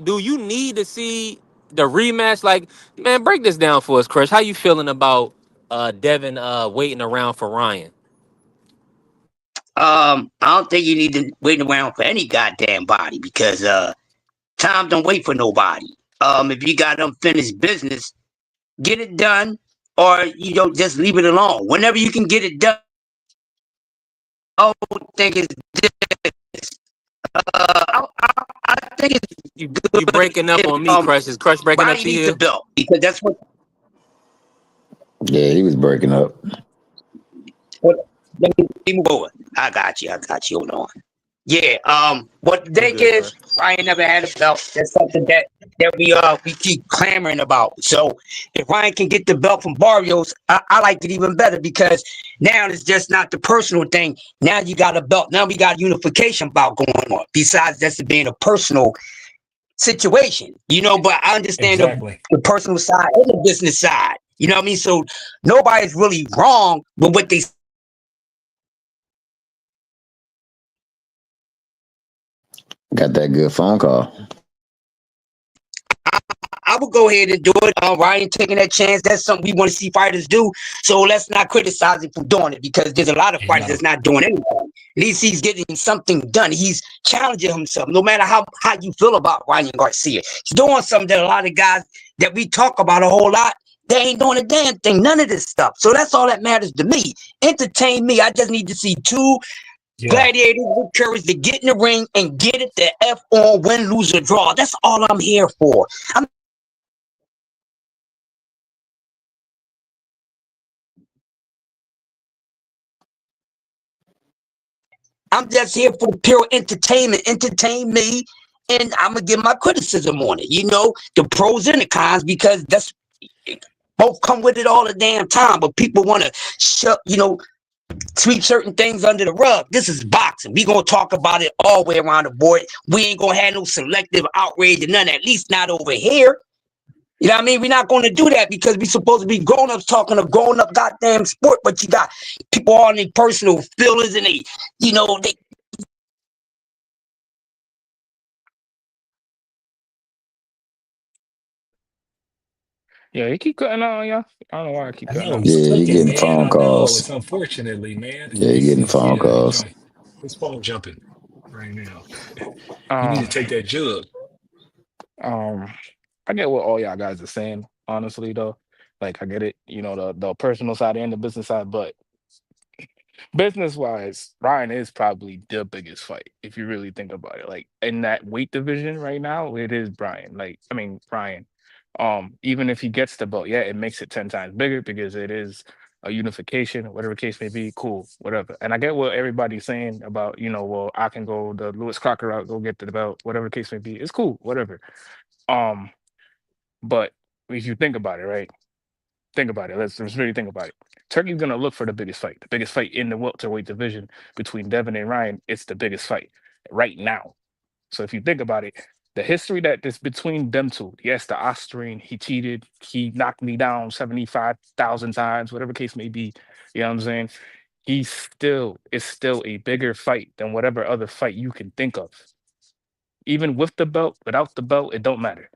do you need to see? the rematch, like, man, break this down for us, Crush. How you feeling about Devin waiting around for Ryan? I don't think you need to wait around for any goddamn body because time don't wait for nobody. If you got unfinished business, get it done, or you don't just leave it alone. Whenever you can get it done, I don't think it's this. I think it's You good breaking up if on me, Crush. Is Crush breaking up Ryan to needs a you? belt because that's what. Yeah, he was breaking up. Let me move over. I got you. Hold on. Yeah. What the You thing good, is, Crush? Ryan never had a belt. That's something that we keep clamoring about. So if Ryan can get the belt from Barrios, I like it even better because now it's just not the personal thing. Now you got a belt. Now we got a unification bout going on. Besides just being a personal situation, but I understand Exactly. the personal side and the business side. You know what I mean? So nobody's really wrong with what they. Got that good phone call. I would go ahead and do it. Ryan taking that chance. That's something we want to see fighters do. So let's not criticize him for doing it because there's a lot of He fighters got that's him. not doing anything. At least he's getting something done. He's challenging himself. No matter how you feel about Ryan Garcia, he's doing something that a lot of guys that we talk about a whole lot, they ain't doing a damn thing. None of this stuff. So that's all that matters to me. Entertain me. I just need to see two Yeah. gladiators with courage to get in the ring and get it the F on, win, lose, or draw. That's all I'm here for. I'm just here for the pure entertainment. Entertain me, and I'm gonna give my criticism on it. The pros and the cons, because that's both come with it all the damn time. But people want to sweep certain things under the rug. This is boxing. We gonna talk about it all the way around the board. We ain't gonna have no selective outrage and none. At least not over here. You know what I mean? We're not going to do that because we're supposed to be grown-ups talking a grown-up goddamn sport, but you got people on their personal feelings and they Yeah, he keep cutting out on y'all. I don't know why I keep I cutting know out. he's Yeah, he cooking, getting man. phone I know. calls. It's unfortunately, man. Yeah, he getting phone Yeah, you calls. know, his phone jumping right now. You need to Um, take that jug. um, I get what all y'all guys are saying, honestly, though. Like, I get it, the personal side and the business side, but business wise, Ryan is probably the biggest fight if you really think about it. Like in that weight division right now, it is Brian. Ryan. Even if he gets the belt, yeah, it makes it 10 times bigger because it is a unification, whatever case may be. Cool, whatever. And I get what everybody's saying about, well, I can go the Lewis Crocker route, go get the belt, whatever case may be. It's cool, whatever. Um, but if you think about it, right? Think about it. Let's really think about it. Turkey's gonna look for the biggest fight in the welterweight division between Devin and Ryan. It's the biggest fight right now. So if you think about it, the history that is between them two, yes, the Austrian, he cheated, he knocked me down 75,000 times, whatever case may be. You know what I'm saying? It's still a bigger fight than whatever other fight you can think of. Even with the belt, without the belt, it don't matter.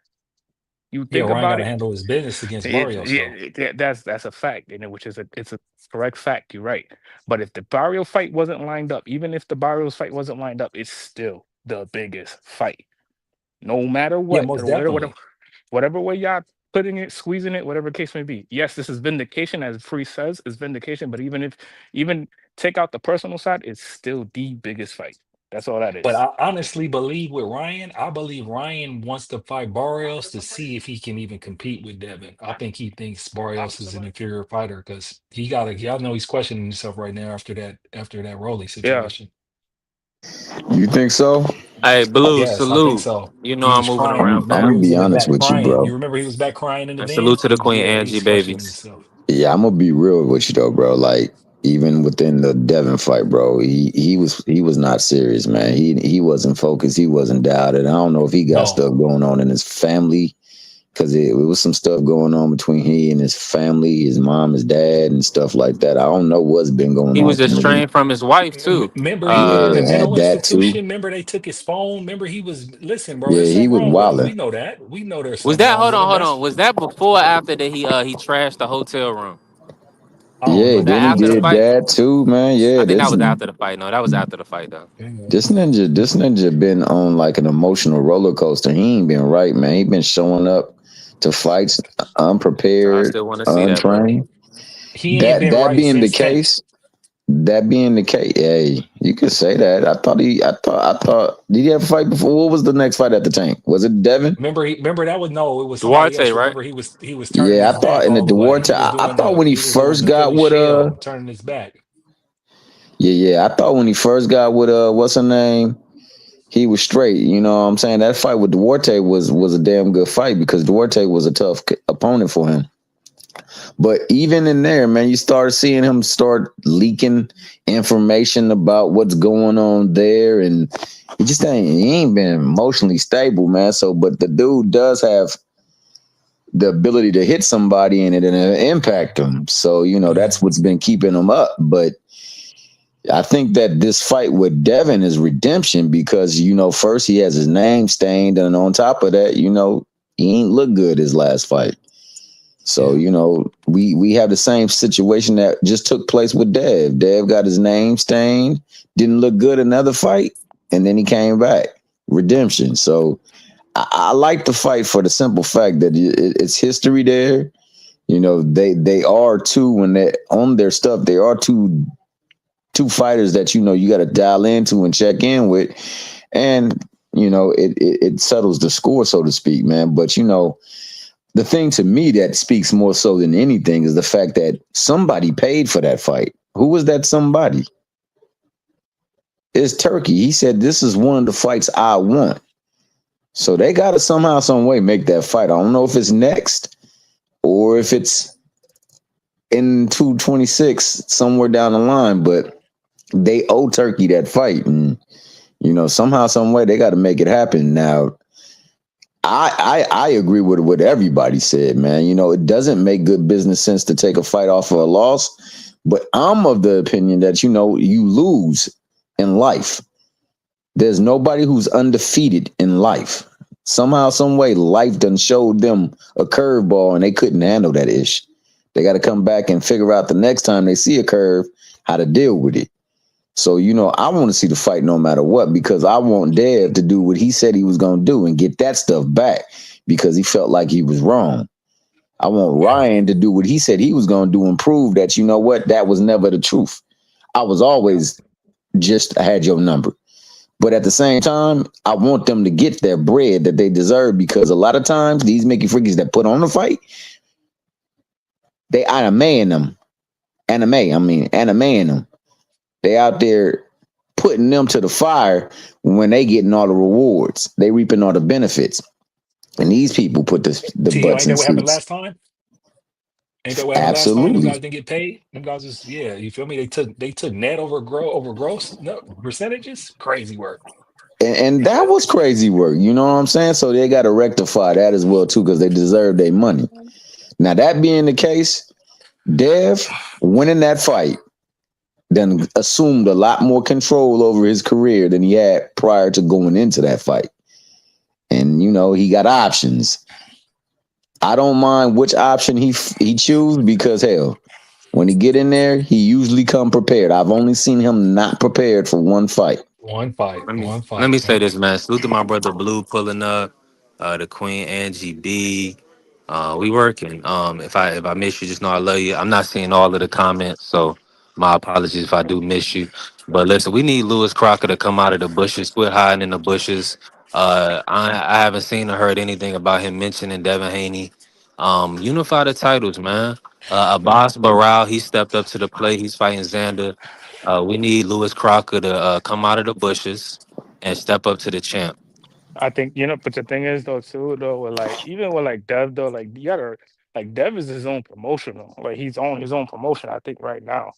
You Yeah, think Ryan got about to it. handle his business against Barrios, though. That's a fact, which is it's a correct fact. You're right. But if the Barrio fight wasn't lined up, even if the Barrios fight wasn't lined up, it's still the biggest fight, no matter Yeah, what, most or whatever, definitely. whatever way y'all putting it, squeezing it, whatever case may be. Yes, this is vindication, as Free says, is vindication. But even take out the personal side, it's still the biggest fight. That's all that But is. I honestly believe with Ryan, I believe Ryan wants to fight Barrios to see if he can even compete with Devin. I think he thinks Barrios is an inferior fighter because y'all know he's questioning himself right now after that Rolly Yeah. situation. You think so? Hey, Blue, Yes, I think salute. so. You know He I'm was moving crying. around I'm Remember, he gonna was be in the honest back with you, crying. bro. You remember he was back crying in the and salute den? to the Queen Yeah, Angie, he's baby. questioning himself. Yeah, I'm gonna be real with you though, bro. Like even within the Devin fight, bro, he was not serious, man. He wasn't focused. He wasn't doubted. I don't know if he got No. stuff going on in his family because it was some stuff going on between he and his family, his mom, his dad, and stuff like that. I don't know what's been going He on was from the. estranged from his wife too. Remember, he was in a Yeah, had mental that too. institution. Remember, they took his phone. Remember, he was listen, bro. Yeah, There's he something was wrong with him. wilding. We know that. We know there's Was something that wrong with him. hold on? That's Was that before or after that he trashed the hotel room? I don't Yeah, Was know, that then he man. after the did fight? that too, man. I Yeah, think that this was after the fight. No, that was after the fight though. this ninja been on like an emotional roller coaster. He ain't been right, man. He been showing up to fights I unprepared, still want to see that, bro. untrained. He ain't That been that right being the since Tank. case, hey, you could say that. I thought. Did he have a fight before? What was the next fight at the tank? Was it Devin? Remember that was no, it was somebody Duarte, else. right? Remember he was turning Yeah, his I thought back in the all the way. Duarte. I thought when he He was doing first the got Philly with shell, turning his back. yeah. I thought when he first got with what's her name? He was straight. You know what I'm saying? That fight with Duarte was a damn good fight because Duarte was a tough opponent for him. But even in there, man, you start seeing him start leaking information about what's going on there, and he ain't been emotionally stable, man. So, but the dude does have the ability to hit somebody in it and impact them. So, that's what's been keeping him up. But I think that this fight with Devin is redemption because, first he has his name stained, and on top of that, he ain't look good his last fight. So, we have the same situation that just took place with Dev. Dev got his name stained, didn't look good another fight, and then he came back. Redemption. So I like the fight for the simple fact that it's history there. They are two when they on their stuff. They are two fighters that you got to dial into and check in with, and it settles the score, so to speak, man. But the thing to me that speaks more so than anything is the fact that somebody paid for that fight. Who was that somebody? It's Turkey. He said, "This is one of the fights I want." So they got to somehow, some way make that fight. I don't know if it's next or if it's in 226 somewhere down the line, but they owe Turkey that fight. And, somehow, some way they got to make it happen. Now, I agree with what everybody said, man. It doesn't make good business sense to take a fight off of a loss, but I'm of the opinion that, you lose in life. There's nobody who's undefeated in life. Somehow, some way, life done showed them a curveball and they couldn't handle that ish. They got to come back and figure out the next time they see a curve how to deal with it. So, I want to see the fight no matter what because I want Dev to do what he said he was going to do and get that stuff back because he felt like he was wrong. I want Ryan to do what he said he was going to do and prove that, that was never the truth. I was always I had your number. But at the same time, I want them to get their bread that they deserve because a lot of times these Mickey Freakies that put on the fight, they animeing them. Animeing them. They out there putting them to the fire when they getting all the rewards. They reaping all the benefits. And these people put the TL, butts ain't in that what happened seats. last time? Ain't that what happened last time? Them Absolutely. guys didn't get paid. Them guys just you feel me? They took net over gross no, percentages. Crazy work. And that was crazy work. You know what I'm saying? So they got to rectify that as well, too, because they deserve their money. Now, that being the case, Dev winning that fight then assumed a lot more control over his career than he had prior to going into that fight. And, he got options. I don't mind which option he choose because, hell, when he get in there, he usually come prepared. I've only seen him not prepared for one fight. Let me say this, man. Salute to my brother Blue pulling up, the Queen Angie B. We working. If I miss you, just know I love you. I'm not seeing all of the comments, so my apologies if I do miss you. But listen, we need Lewis Crocker to come out of the bushes. Quit hiding in the bushes. I haven't seen or heard anything about him mentioning Devin Haney. Unify the titles, man. Abbas Barral, he stepped up to the plate. He's fighting Xander. We need Lewis Crocker to come out of the bushes and step up to the champ. I think but the thing is though too though, with like even with like Dev though, like you gotta like Dev is his own promotional, like he's on his own promotion. I think right now,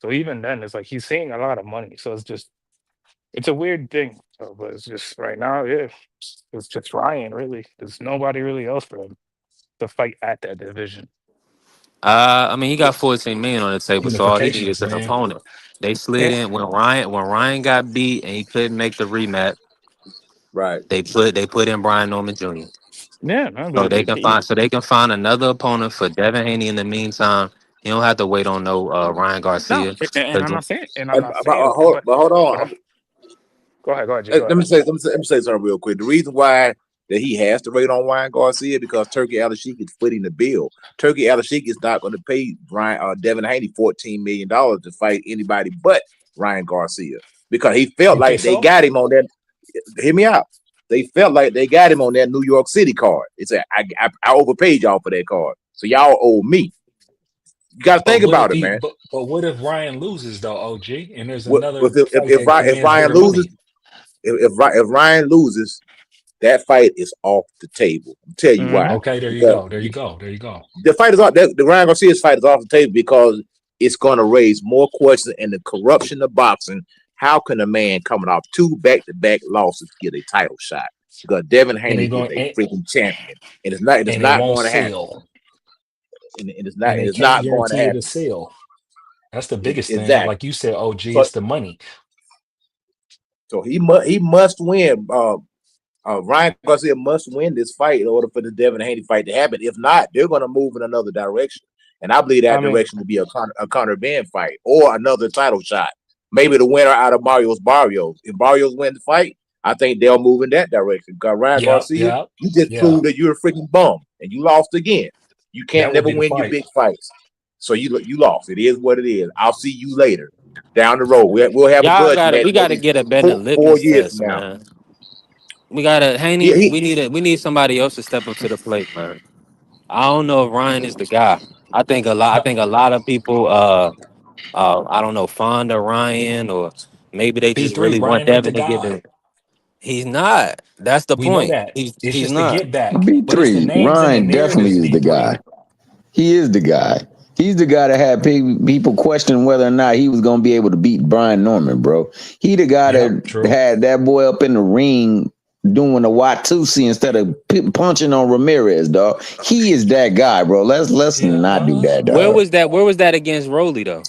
so even then it's like he's seeing a lot of money. So it's a weird thing. So, but it's just right now, yeah, it's just Ryan really. There's nobody really else for him. to fight at that division? I mean, he got 14 million on the table, so all he needed Unifications, is an man. opponent. They slid Yeah, in when Ryan got beat and he couldn't make the rematch. Right. They put in Brian Norman Jr. yeah, man. So But they can find another opponent for Devin Haney in the meantime. He don't have to wait on no Ryan no, Garcia. and I'm not saying, Hold, but hold but on. go ahead, G, go Let me ahead. say something real quick. The reason why that he has to rate on Ryan Garcia because Turkey Al-Sheikh is footing the bill. Turkey Al-Sheikh is not going to pay Devin Haney $14 million to fight anybody but Ryan Garcia because he felt You think like they so? got him on that. Hear me out. They felt like they got him on that New York City card. It's I overpaid y'all for that card, so y'all owe me. You got to But think what if about it, he? man. But what if Ryan loses though, OG, and there's What another fight if that if demands Ryan bigger loses? money? If Ryan loses, that fight is off the table. I'll tell you why. Okay, there you Because go. There you go. There you go. the fight is off. The Ryan Garcia's fight is off the table because it's going to raise more questions in the corruption of boxing. How can a man coming off 2 back-to-back losses get a title shot? Because Devin And Haney they is going a freaking champion, and it's and they not won't going to happen. sell, And and they it's can't not going to guarantee you to happen. sell. That's the biggest thing. Exactly. Like you said, OG, So it's the money. he must win. Ryan Garcia must win this fight in order for the Devin Haney fight to happen. If not, they're going to move in another direction, and I believe I that mean, direction will be a Conor Benn fight or another title shot. Maybe the winner out of Barrios. If Barrios win the fight, I think they'll move in that direction. Because Ryan Yep, Garcia, yep, you just yeah. proved that you're a freaking bum and you lost again. You can't That would never be the win your fight. big fights, so you lost. It is what it is. I'll see you later down the road. We'll have a grudge match We gotta maybe get a better four litmus years from test, now. man. We gotta He, Haney. he We need somebody else to step up to the plate, man. I don't know if Ryan is the guy. I No, think a lot of people I don't know, fond of Ryan, or maybe they just B3, really want Ryan ain't the Devin to get guy. it. He's not. That's the We know point. that. It's He's just the not. get back, but it's the B3, names and the Ryan definitely narratives, is the B3. guy. He is the guy. He's the guy that had people question whether or not he was going to be able to beat Brian Norman, bro. He the guy Yep, that true. had that boy up in the ring doing the Watusi instead of punching on Ramirez, dog. He is that guy, bro. Let's Yeah, not do that, Where dog. was that? Where was that against Rolly though?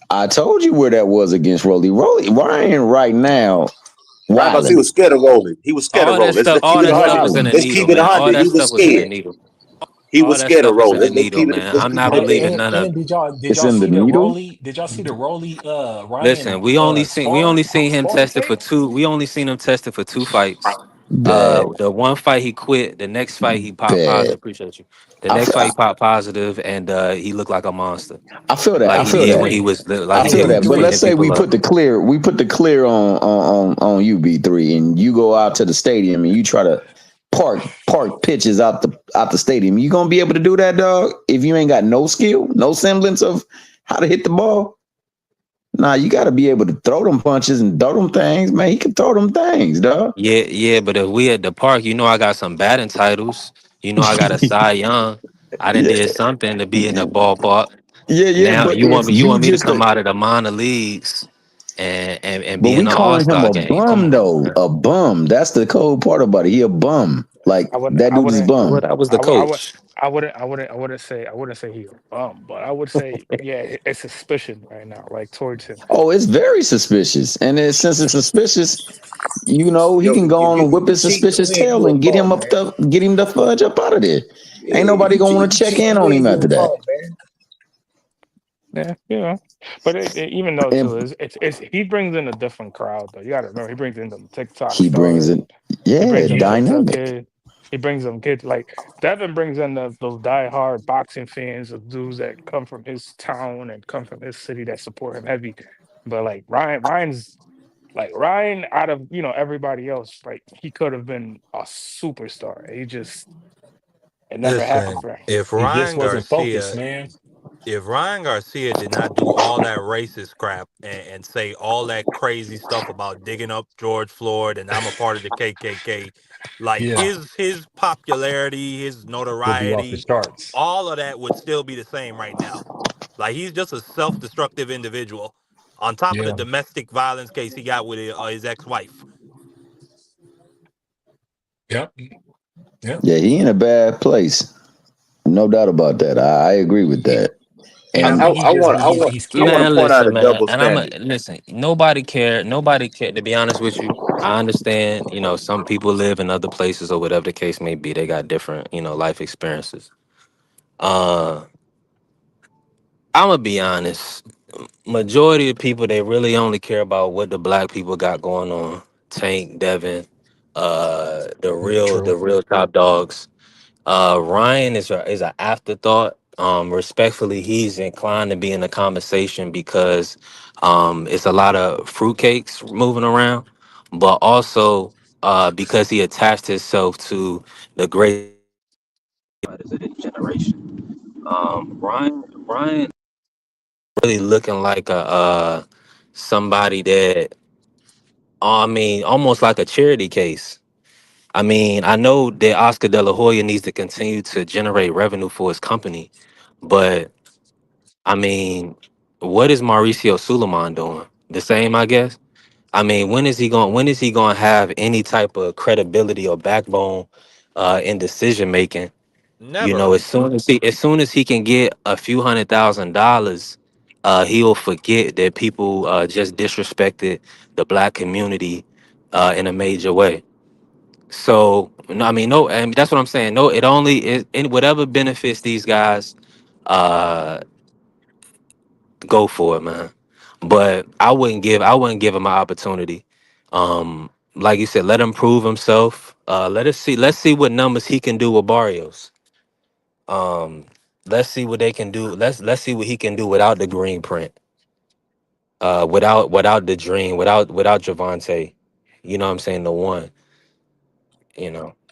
I told you where that was against Rolly. Ryan right now, Ryan Garcia wilding, was scared of rolling. He was scared of All that rolling. stuff. Let's keep All it that stuff 100. was in the wilding. Let's needle, keep it man. All 100. that He was stuff was in the scared. needle. He All was that scared of stuff was in rolling. the needle, man. Let's I'm keep it not And 100. believing and none of and it. did It's y'all in the see the needle. Rolly? Did y'all see the Rolly Listen, Ryan we only sparring seen him sparring tested for tape? two. We only seen him tested for 2 fights. Bad, The one fight he quit. The next fight he popped bad. positive. Appreciate you. The I next feel, fight he popped positive, and he looked like a monster, I feel that. like I he I would feel did when that. he agree. was like I he I did feel would when he that. was But agree. let's beating say we people put up. the clear on you, B3, and you go out to the stadium and you try to park pitches out the stadium. You gonna be able to do that, dog? If you ain't got no skill, no semblance of how to hit the ball. Nah, you got to be able to throw them punches and throw them things, man. He can throw them things, dog. Yeah, yeah. But if we at the park, I got some batting titles. I got a Cy Young. I done Yeah, did something to be in the ballpark. yeah. Now But if you you want me to just come out of the minor leagues and but be in we the All calling him Star a game? Come bum on, though, man. a bum. That's the cold part about it. He a bum. Like I would, that I dude is wouldn't, Well, bum. that was the I would, I would, coach. I wouldn't say he's a bum, but I would say, yeah, it's suspicion right now, like towards him. Oh, it's very suspicious. And since it's suspicious, he Yo, can go if on you and whip his cheat to suspicious win, tail you a and bum, man. get him the fudge up out of there. Yeah, Ain't nobody gonna if want to you check cheat to in on win, him you after a that. bum, man. Yeah, but even though And too, it's he brings in a different crowd though. You got to remember, he brings in them TikTok he brings stars. it, He yeah, brings them Yeah. TikTok dynamic. kids. He brings them kids like Devin brings in those diehard boxing fans of dudes that come from his town and come from his city that support him heavy. But like Ryan out of everybody else, like he could have been a superstar. It never happened Listen, for him. if He just Ryan wasn't focused, Garcia man. if Ryan Garcia did not do all that racist crap and say all that crazy stuff about digging up George Floyd and I'm a part of the KKK, like Yeah, his popularity, his would be off the notoriety, charts. all of that would still be the same right now. Like he's just a self-destructive individual. On top of the Yeah, domestic violence case he got with his ex-wife. yep, yep. Yeah, he in a bad place. No doubt about that. I agree with that. I And mean, he just he's I want killing to Man, it. point out a listen, man, double and I'm a standard. listen. Nobody care. Nobody care. To be honest with you, I understand. You know, some people live in other places or whatever the case may be. They got different, life experiences. Uh, I'm gonna be honest. Majority of people, they really only care about what the black people got going on. Tank, Devin, the real, True. the real top dogs. Ryan is an afterthought. Respectfully, he's inclined to be in the conversation because it's a lot of fruitcakes moving around, but also because he attached himself to the great fighters of this generation. Ryan really looking like a somebody that, I mean, almost like a charity case. I mean, I know that Oscar De La Hoya needs to continue to generate revenue for his company, but I mean, what is Mauricio Suleiman doing? The same, I guess. I mean, when is he going? When is he going to have any type of credibility or backbone in decision making? Never. As soon as he can get a few $100,000, he'll forget that people just disrespected the black community in a major way. So no, I mean, no, and that's what I'm saying. No, it only is in whatever benefits these guys. Uh, go for it, man. But I wouldn't give him an opportunity. Like you said, let him prove himself. Let's see what numbers he can do with Barrios. Um, let's see what they can do. Let's see what he can do without the green print. Without the dream, without Javante. You know what I'm saying? The one,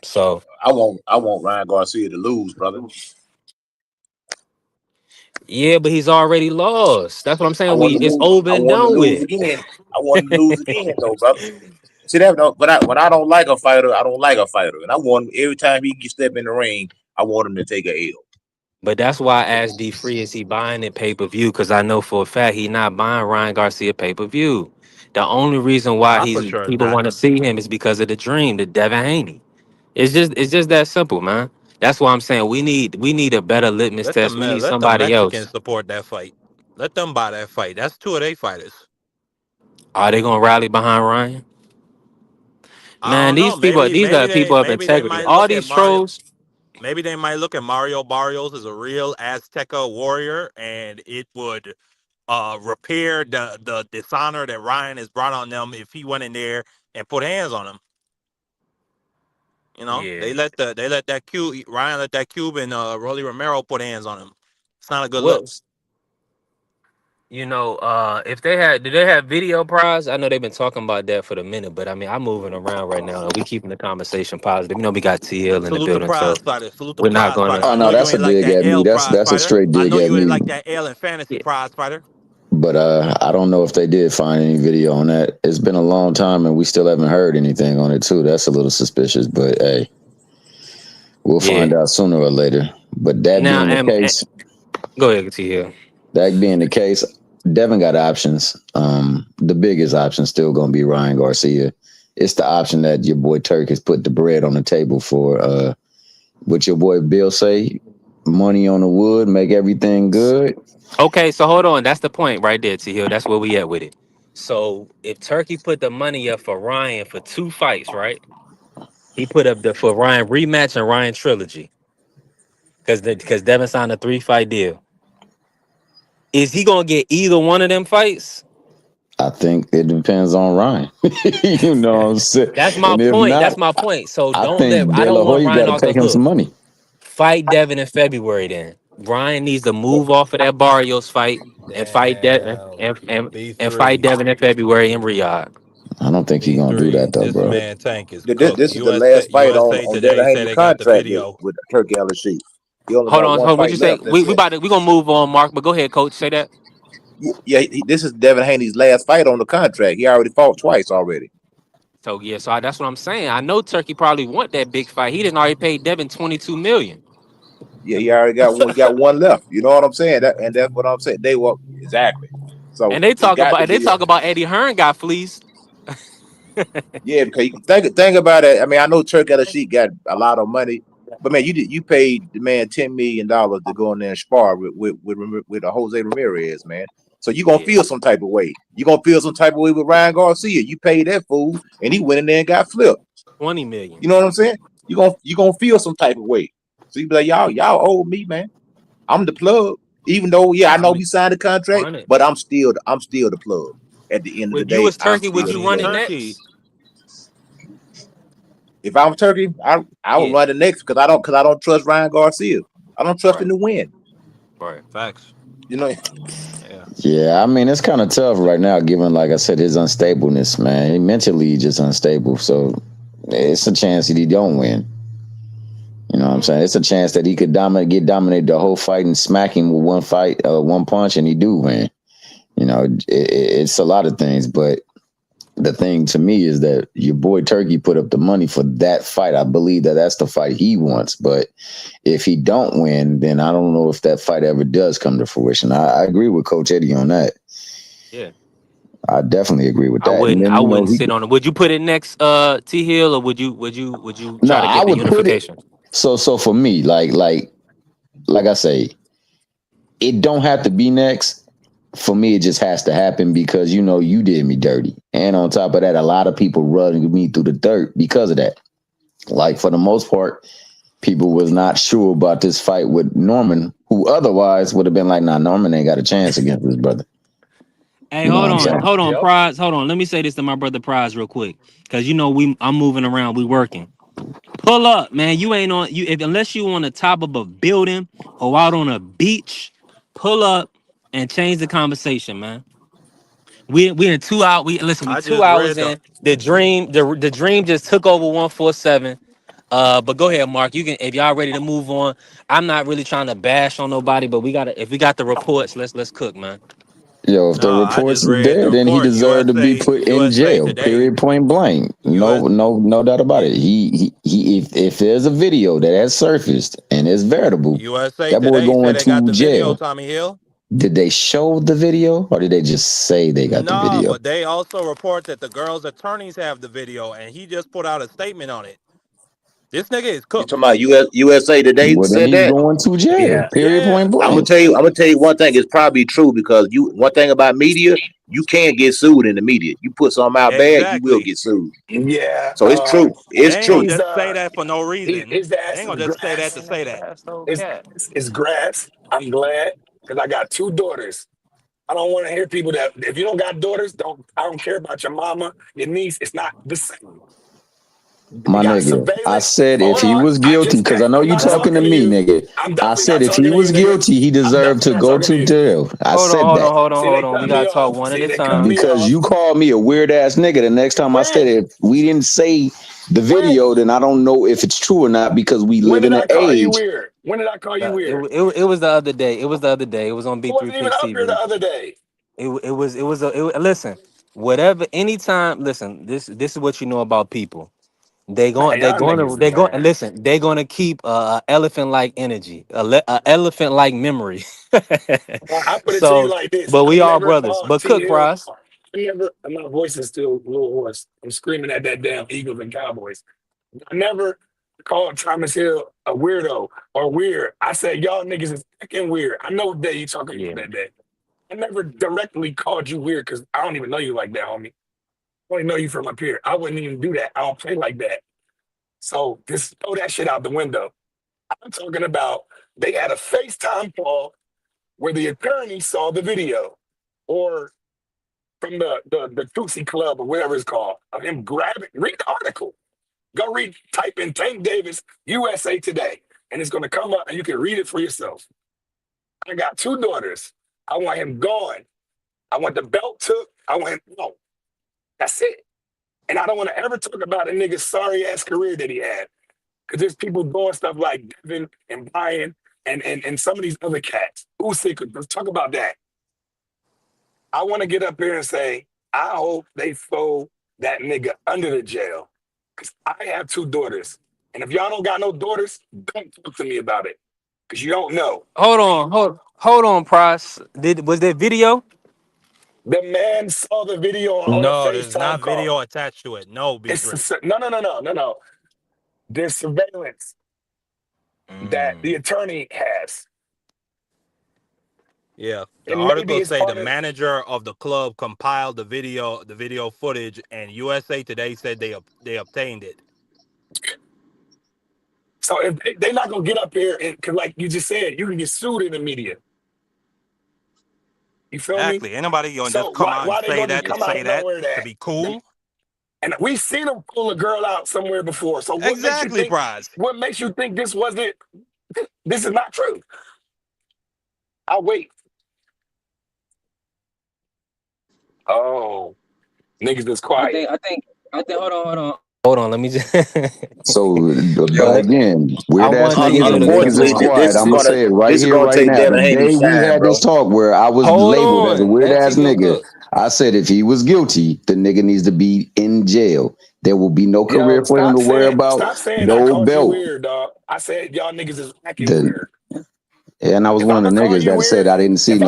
So I want Ryan Garcia to lose, brother. yeah, but he's already lost. That's what I'm I saying. want him to It's lose. over I and want him to done lose with. again. I want him to lose again, though, brother. See that? No, but when I don't like a fighter, I don't like a fighter, and I want him every time he gets step in the ring, I want him to take a L. But that's why I asked D Free, is he buying it pay per view? Because I know for a fact he not buying Ryan Garcia pay per view. The only reason why I for sure people not. want to see him is because of the dream, the Devin Haney. It's just that simple, man. That's why I'm saying we need a better litmus test. We need Let the somebody else. Mexicans support that fight. Let them buy that fight. That's two of their fighters. Are they gonna rally behind Ryan? I Man, don't know. these are people of Maybe they integrity. might All look at these Mario. trolls. Maybe they might look at Mario Barrios as a real Azteca warrior, and it would repair the dishonor that Ryan has brought on them if he went in there and put hands on him. Yeah. They let that Ryan let that Cuban Rolly Romero put hands on him. It's not a good look. What if did they have video prize? I know they've been talking about that for the minute, but I mean, I'm moving around right now, and we keeping the conversation positive. We got TL in the Salute the building, prize so fighter. Salute the we're not prize gonna. fighter. oh I no, know you that's a ain't like dig that at me. L That's prize that's a fighter. straight I dig know at you ain't me. like that L and fantasy prize fighter. But I don't know if they did find any video on that. It's been a long time and we still haven't heard anything on it too. That's a little suspicious, but hey, we'll Yeah. find out sooner or later. But that Now, being the case, go ahead, TL. that being the case, Devin got options. The biggest option still gonna be Ryan Garcia. It's the option that your boy Turk has put the bread on the table for. What your boy Bill say? Money on the wood, make everything good. Okay, so hold on. That's the point right there, TL. That's where we at with it. So if Turkey put the money up for Ryan for 2 fights, right? He put up the for Ryan rematch and Ryan trilogy because Devin signed a 3-fight deal. Is he gonna get either one of them fights? I think it depends on Ryan. You know what I'm saying? That's my And if point. not, That's my point. So I don't let. think I De La don't want Hoya got Ryan to off pay the him some hook. money. Fight Devin in February. Then Ryan needs to move off of that Barrios fight and fight Devin Damn. and fight B3. Devin in February in Riyadh. I don't think he's gonna do B3. that though, This bro. man Tank is cooked. This is the last fight USA on Devin today said Haney's they got the contract video. with Turkey LSU. He only Hold got on, one hold on. What fight you say? left. That's it. We gonna move on, Mark. But go ahead, Coach. Say that. Yeah, this is Devin Haney's last fight on the contract. He already fought twice already. So yeah, that's what I'm saying. I know Turkey probably want that big fight. He didn't already pay Devin 22 million. Yeah, he already got one. He got one left. You know what I'm saying? That's what I'm saying. They were exactly. So And they he talk got to about get it. Eddie Hearn got fleeced. Yeah, because you think about it. I mean, I know Turkey LSU got a lot of money, But man, you paid the man $10 million to go in there and spar with a Jose Ramirez, man. So you gonna Yeah, feel some type of way. You gonna feel some type of way with Ryan Garcia. You paid that fool, and he went in there and got flipped. 20 million. You know what I'm saying? You gonna feel some type of way. So you be like, y'all owe me, man. I'm the plug. Even though, yeah, I know we signed a contract, Run it. but I'm still the plug. At the end of the If you day, was I'm Turkey, would still the you mean, run it plug. Turkey. next? If I'm Turkey, I would Yeah, run the next because I don't trust Ryan Garcia. I don't trust him right, to win. right. Facts. You know, Yeah. Yeah, I mean it's kind of tough right now, given like I said, his unstableness, man. He mentally just unstable, so it's a chance that he don't win. You know what I'm saying? It's a chance that he could get dominated the whole fight and smack him with one punch, and he do win. You know, it's a lot of things, but the thing to me is that your boy Turkey put up the money for that fight. I believe that that's the fight he wants, but if he don't win, then I don't know if that fight ever does come to fruition. I agree with Coach Eddie on that. Yeah. I definitely agree with that. And I then wouldn't sit on it. Would you put it next T Hill, or would you no, try to I get the would put it. unification? So for me, like I say, it don't have to be next. For me, it just has to happen because you did me dirty, and on top of that, a lot of people running me through the dirt because of that. Like for the most part, people was not sure about this fight with Norman, who otherwise would have been like, "Nah, Norman ain't got a chance against this brother." Hey, You know what I'm saying? hold on, Yep. Prize. Hold on. Let me say this to my brother Prize real quick. Cause I'm moving around, we working. Pull up, man. You ain't on unless you on the top of a building or out on a beach, pull up and change the conversation, man. We in 2 hours. We I 2 hours in. The dream just took over 147. But go ahead, Mark. You can if y'all ready to move on. I'm not really trying to bash on nobody, but if we got the reports, let's cook, man. Yo, if the No, I reports just is read the there, then he report. deserved to be put in USA jail. Today. Period. Point blank. US. No doubt about Yeah. it. He if there's a video that has surfaced and is veritable, USA that boy Today said going they got to the video. jail. Tommy Hill. Did they show the video or did they just say they got the No, video? but they also report that the girl's attorneys have the video, and he just put out a statement on it. This nigga is you cooked. talking about USA Today Well, then said he's that. going to jail. Yeah. Period. Yeah. Point blank. I'm gonna tell you one thing. It's probably true because one thing about media, you can't get sued in the media. You put something out bad, you will Exactly. get sued. Yeah. So it's true. They It's ain't gonna true. He's just say that for no reason. his They ass ain't is gonna just say that grass. to say that. It's grass. I'm glad because I got two daughters. I don't want to hear people that if you don't got daughters, I don't care about your mama, your niece. It's not the same. They My got nigga, I surveillance. said if Hold he on. was guilty, because I know I'm you not talking to talking to me, you. nigga. I'm I definitely said not if he talking to you, was nigga. guilty, he I'm deserved definitely to not go talking to to you. jail. I Hold on, said hold on, that. hold on, See, hold they on. We cut me gotta talk off. one at See, a they cut time. me Because off. you called me a weird ass nigga the next time I said When? if we didn't say the When? video, then I don't know if it's true or not because we When live did in an I call you age. weird? When did I call you weird? It was the other day. It was the other day. It was on I B3 wasn't even Pick up here the TV. other day. Listen, whatever anytime, listen, this is what you know about people. They going Man, they y'all going to niggas, they go and man. listen, they're going to keep a elephant like energy, a elephant like memory. I put it to you So, like this. but I we all never brothers. called But T cook Hill. Price. My voice is still a little hoarse. I'm screaming at that damn Eagles and Cowboys. I never called Thomas Hill a weirdo or weird. I said, y'all niggas is fucking weird. I know what day you talking about Yeah. that day. I never directly called you weird because I don't even know you like that, homie. I only know you from up here. I wouldn't even do that. I don't play like that. So just throw that shit out the window. I'm talking about they had a FaceTime call where the attorney saw the video or from the Tootsie Club or whatever it's called of him grabbing, read the article. Go read, type in Tank Davis USA Today, and it's going to come up and you can read it for yourself. I got two daughters. I want him gone. I want the belt took. I want him, no, that's it. And I don't want to ever talk about a nigga's sorry ass career that he had. Because there's people doing stuff like Devin and Brian and some of these other cats. Usyk, let's talk about that. I want to get up here and say, I hope they throw that nigga under the jail. Because I have two daughters. And if y'all don't got no daughters, don't talk to me about it. Because you don't know. Hold on, Price. Was there video? The man saw the video on a No, there's FaceTime not call. video attached to it. No, B3. No. There's surveillance. that the attorney has. Yeah, the And maybe articles it's say the part of. manager of the club compiled the video footage, and USA Today said they obtained it. So if they're not gonna get up here and, cause like you just said, you can get sued in the media. You feel me? Exactly. Anybody gonna just So come why out and why they say gonna just that to come out say of that nowhere to that? be cool? And we've seen them pull a girl out somewhere before. So what makes you Exactly, think? Prize. What makes you think this wasn't? This is not true. I'll wait. Oh, niggas is I quiet. think. I think. I think. Hold on. Let me just. So, but Yo, again, I weird ass want niggas niggas in and the niggas is unfortunately, club. quiet. I'm gonna say it right this is here, gonna right take now. The Devin Haney day we shine, had bro. this talk where I was Hold labeled as a on. weird Let ass T-Hill nigga, cook. I said if he was guilty, the nigga needs to be in jail. There will be no Yo, career for him to worry about, stop saying I no called you belt. weird, dog. I said y'all niggas is acting The, weird. and I was If one I'ma of the call niggas you that said weird, I didn't see if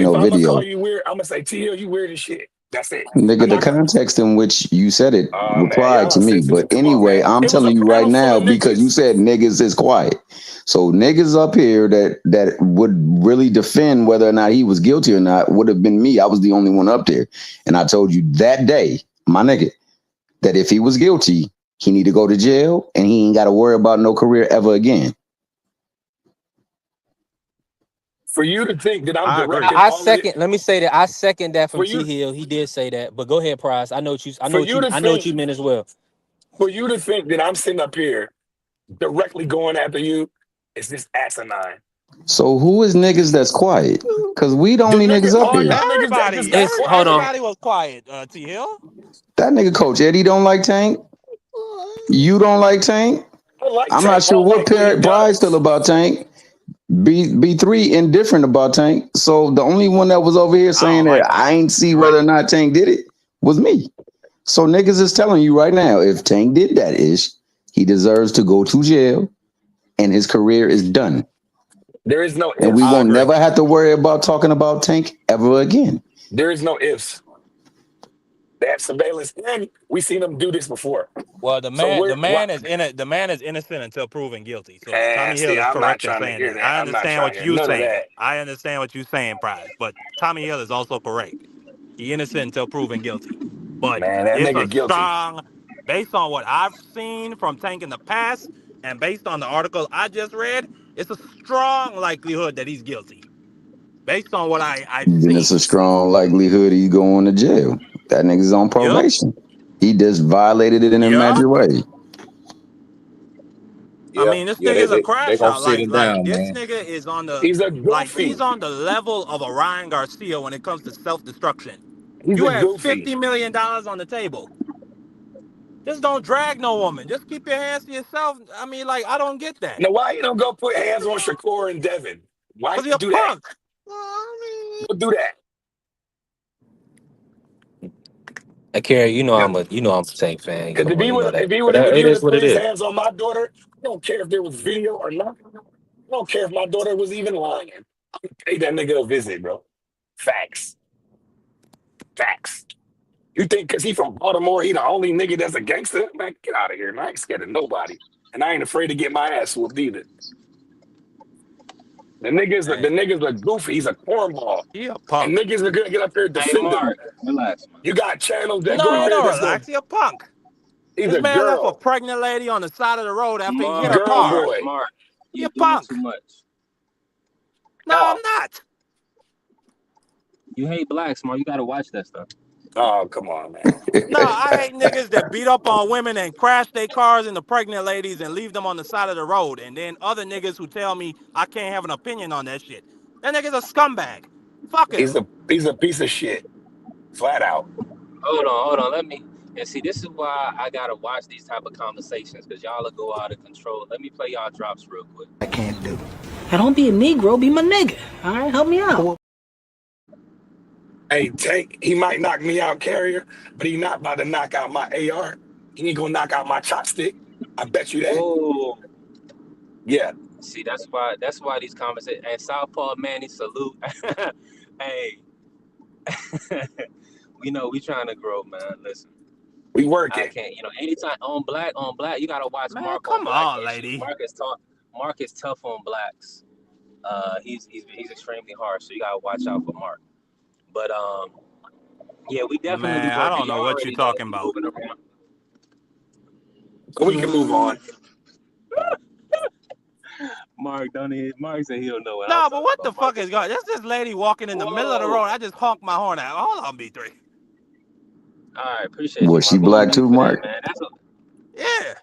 no I'ma call video. you weird, I'ma say T.O. you weird as shit. That's it. I'm Nigga, the not gonna. context in which you said it Oh man, replied y'all to are me. But sensitive. Come on, anyway, man. I'm It was a telling you right panel full now of because you niggas. said niggas is quiet. So niggas up here that would really defend whether or not he was guilty or not would have been me. I was the only one up there. And I told you that day, my nigga, that if he was guilty, he need to go to jail and he ain't got to worry about no career ever again. For you to think that I'm I agree. directing I all of it, second. Let me say that I second that from for T you, Hill. He did say that, but go ahead, Prize. I know what you. I know for what you you. to I know what think, you meant as well. for you to think that I'm sitting up here directly going after you, is just asinine. So who is niggas that's quiet? Because we the The only nigga, niggas up all here. y'all niggas that just got It's hold quiet. on. Everybody was quiet. T Hill. That nigga Coach Eddie don't like Tank. You don't like Tank. I like I'm not Tank. I sure don't what like what he Prize feel does. about Tank. B3 indifferent about Tank. So the only one that was over here I saying don't that like I Tank. ain't see You're whether right. or not Tank did it was me. So niggas is telling you right now, if Tank did that ish, he deserves to go to jail and his career is done. There is no And we ifs. I won't agree. never have to worry about talking about Tank ever again. There is no ifs. They have surveillance, and we seen them do this before. Well, So we're what? the man is innocent until proven guilty. So And Tommy Hill see, is I'm not correct in trying to saying hear that. that. I I'm not understand trying what to hear you're none of saying. that. I understand what you're saying, Prize. But Tommy Hill is also correct. He innocent until proven guilty. But Man, that it's a nigga guilty. strong, based on what I've seen from Tank in the past, and based on the article I just read, it's a strong likelihood that he's guilty. Based on what I've Then it's a seen. strong likelihood he's going to jail. That nigga's on Yep. probation. He just violated it in a Yep. major way. I Yeah, mean, this yeah, nigga's a they crash gonna out. sit him Like down, this man. nigga is on the He's a he's goofy. on the level of a Ryan Garcia when it comes to self destruction. He's You a have goofy. $50 million on the table. Just don't drag no woman. Just keep your hands to yourself. I mean, like I don't get that. Now, why you don't go put hands on Shakur and Devin? Why Cause you he a do that? punk. Go do that. Carrie, I'm a Tank fan. Because You know that. But if he it would is have what put it his is. hands on my daughter, I don't care if there was video or not. I don't care if my daughter was even lying. Pay that nigga a visit, bro. Facts. Facts. You think because he from Baltimore, he the only nigga that's a gangster? Man, get out of here, man. I ain't scared of nobody. And I ain't afraid to get my ass whooped either. The Hey, nigga's a goofy. He's a cornball. he a And punk. niggas are gonna get up here and Hey, defend him. Mark, relax, man. You got channels that go up No, here don't that's gonna. relax. He a punk. He's This a man left a girl, pregnant lady on the side of the road after he hit her girl car. boy. Mark. He You're a doing too punk. much. No, I'm How? not. You hate blacks, Mark. You gotta watch that stuff. Oh, come on, man. No, I hate niggas that beat up on women and crash their cars into pregnant ladies and leave them on the side of the road. And then other niggas who tell me I can't have an opinion on that shit. That nigga's a scumbag. Fuck him. He's a piece of shit. Flat out. Hold on. Let me. And see, this is why I gotta watch these type of conversations because y'all will go out of control. Let me play y'all drops real quick. I can't do. Now don't be a Negro, be my nigga. All right, help me out. Hey, Tank, he might knock me out, Carrier, but he not about to knock out my AR. He ain't gonna knock out my chopstick. I bet you that. Oh, Yeah. see, that's why these conversations. And Southpaw Manny, salute. Hey, we trying to grow, man. Listen, We I working. can't. Anytime on black, you gotta watch Man, Mark on come black on, issues. lady. Mark is talk. Mark is tough on blacks. He's extremely harsh, so you gotta watch out for Mark. But yeah, we definitely Man, I working. don't Y'all know what you're already know talking we about. moving around. We can move on. Mark, don't he? Mark said he don't know what I'm No, but talking what about. the fuck is going? That's this lady walking in the middle of the Whoa! road. I just honked my horn at. Hold on, B3. All right, appreciate you, Was she Mark. We on black mute too, for that, Mark? man. Yeah.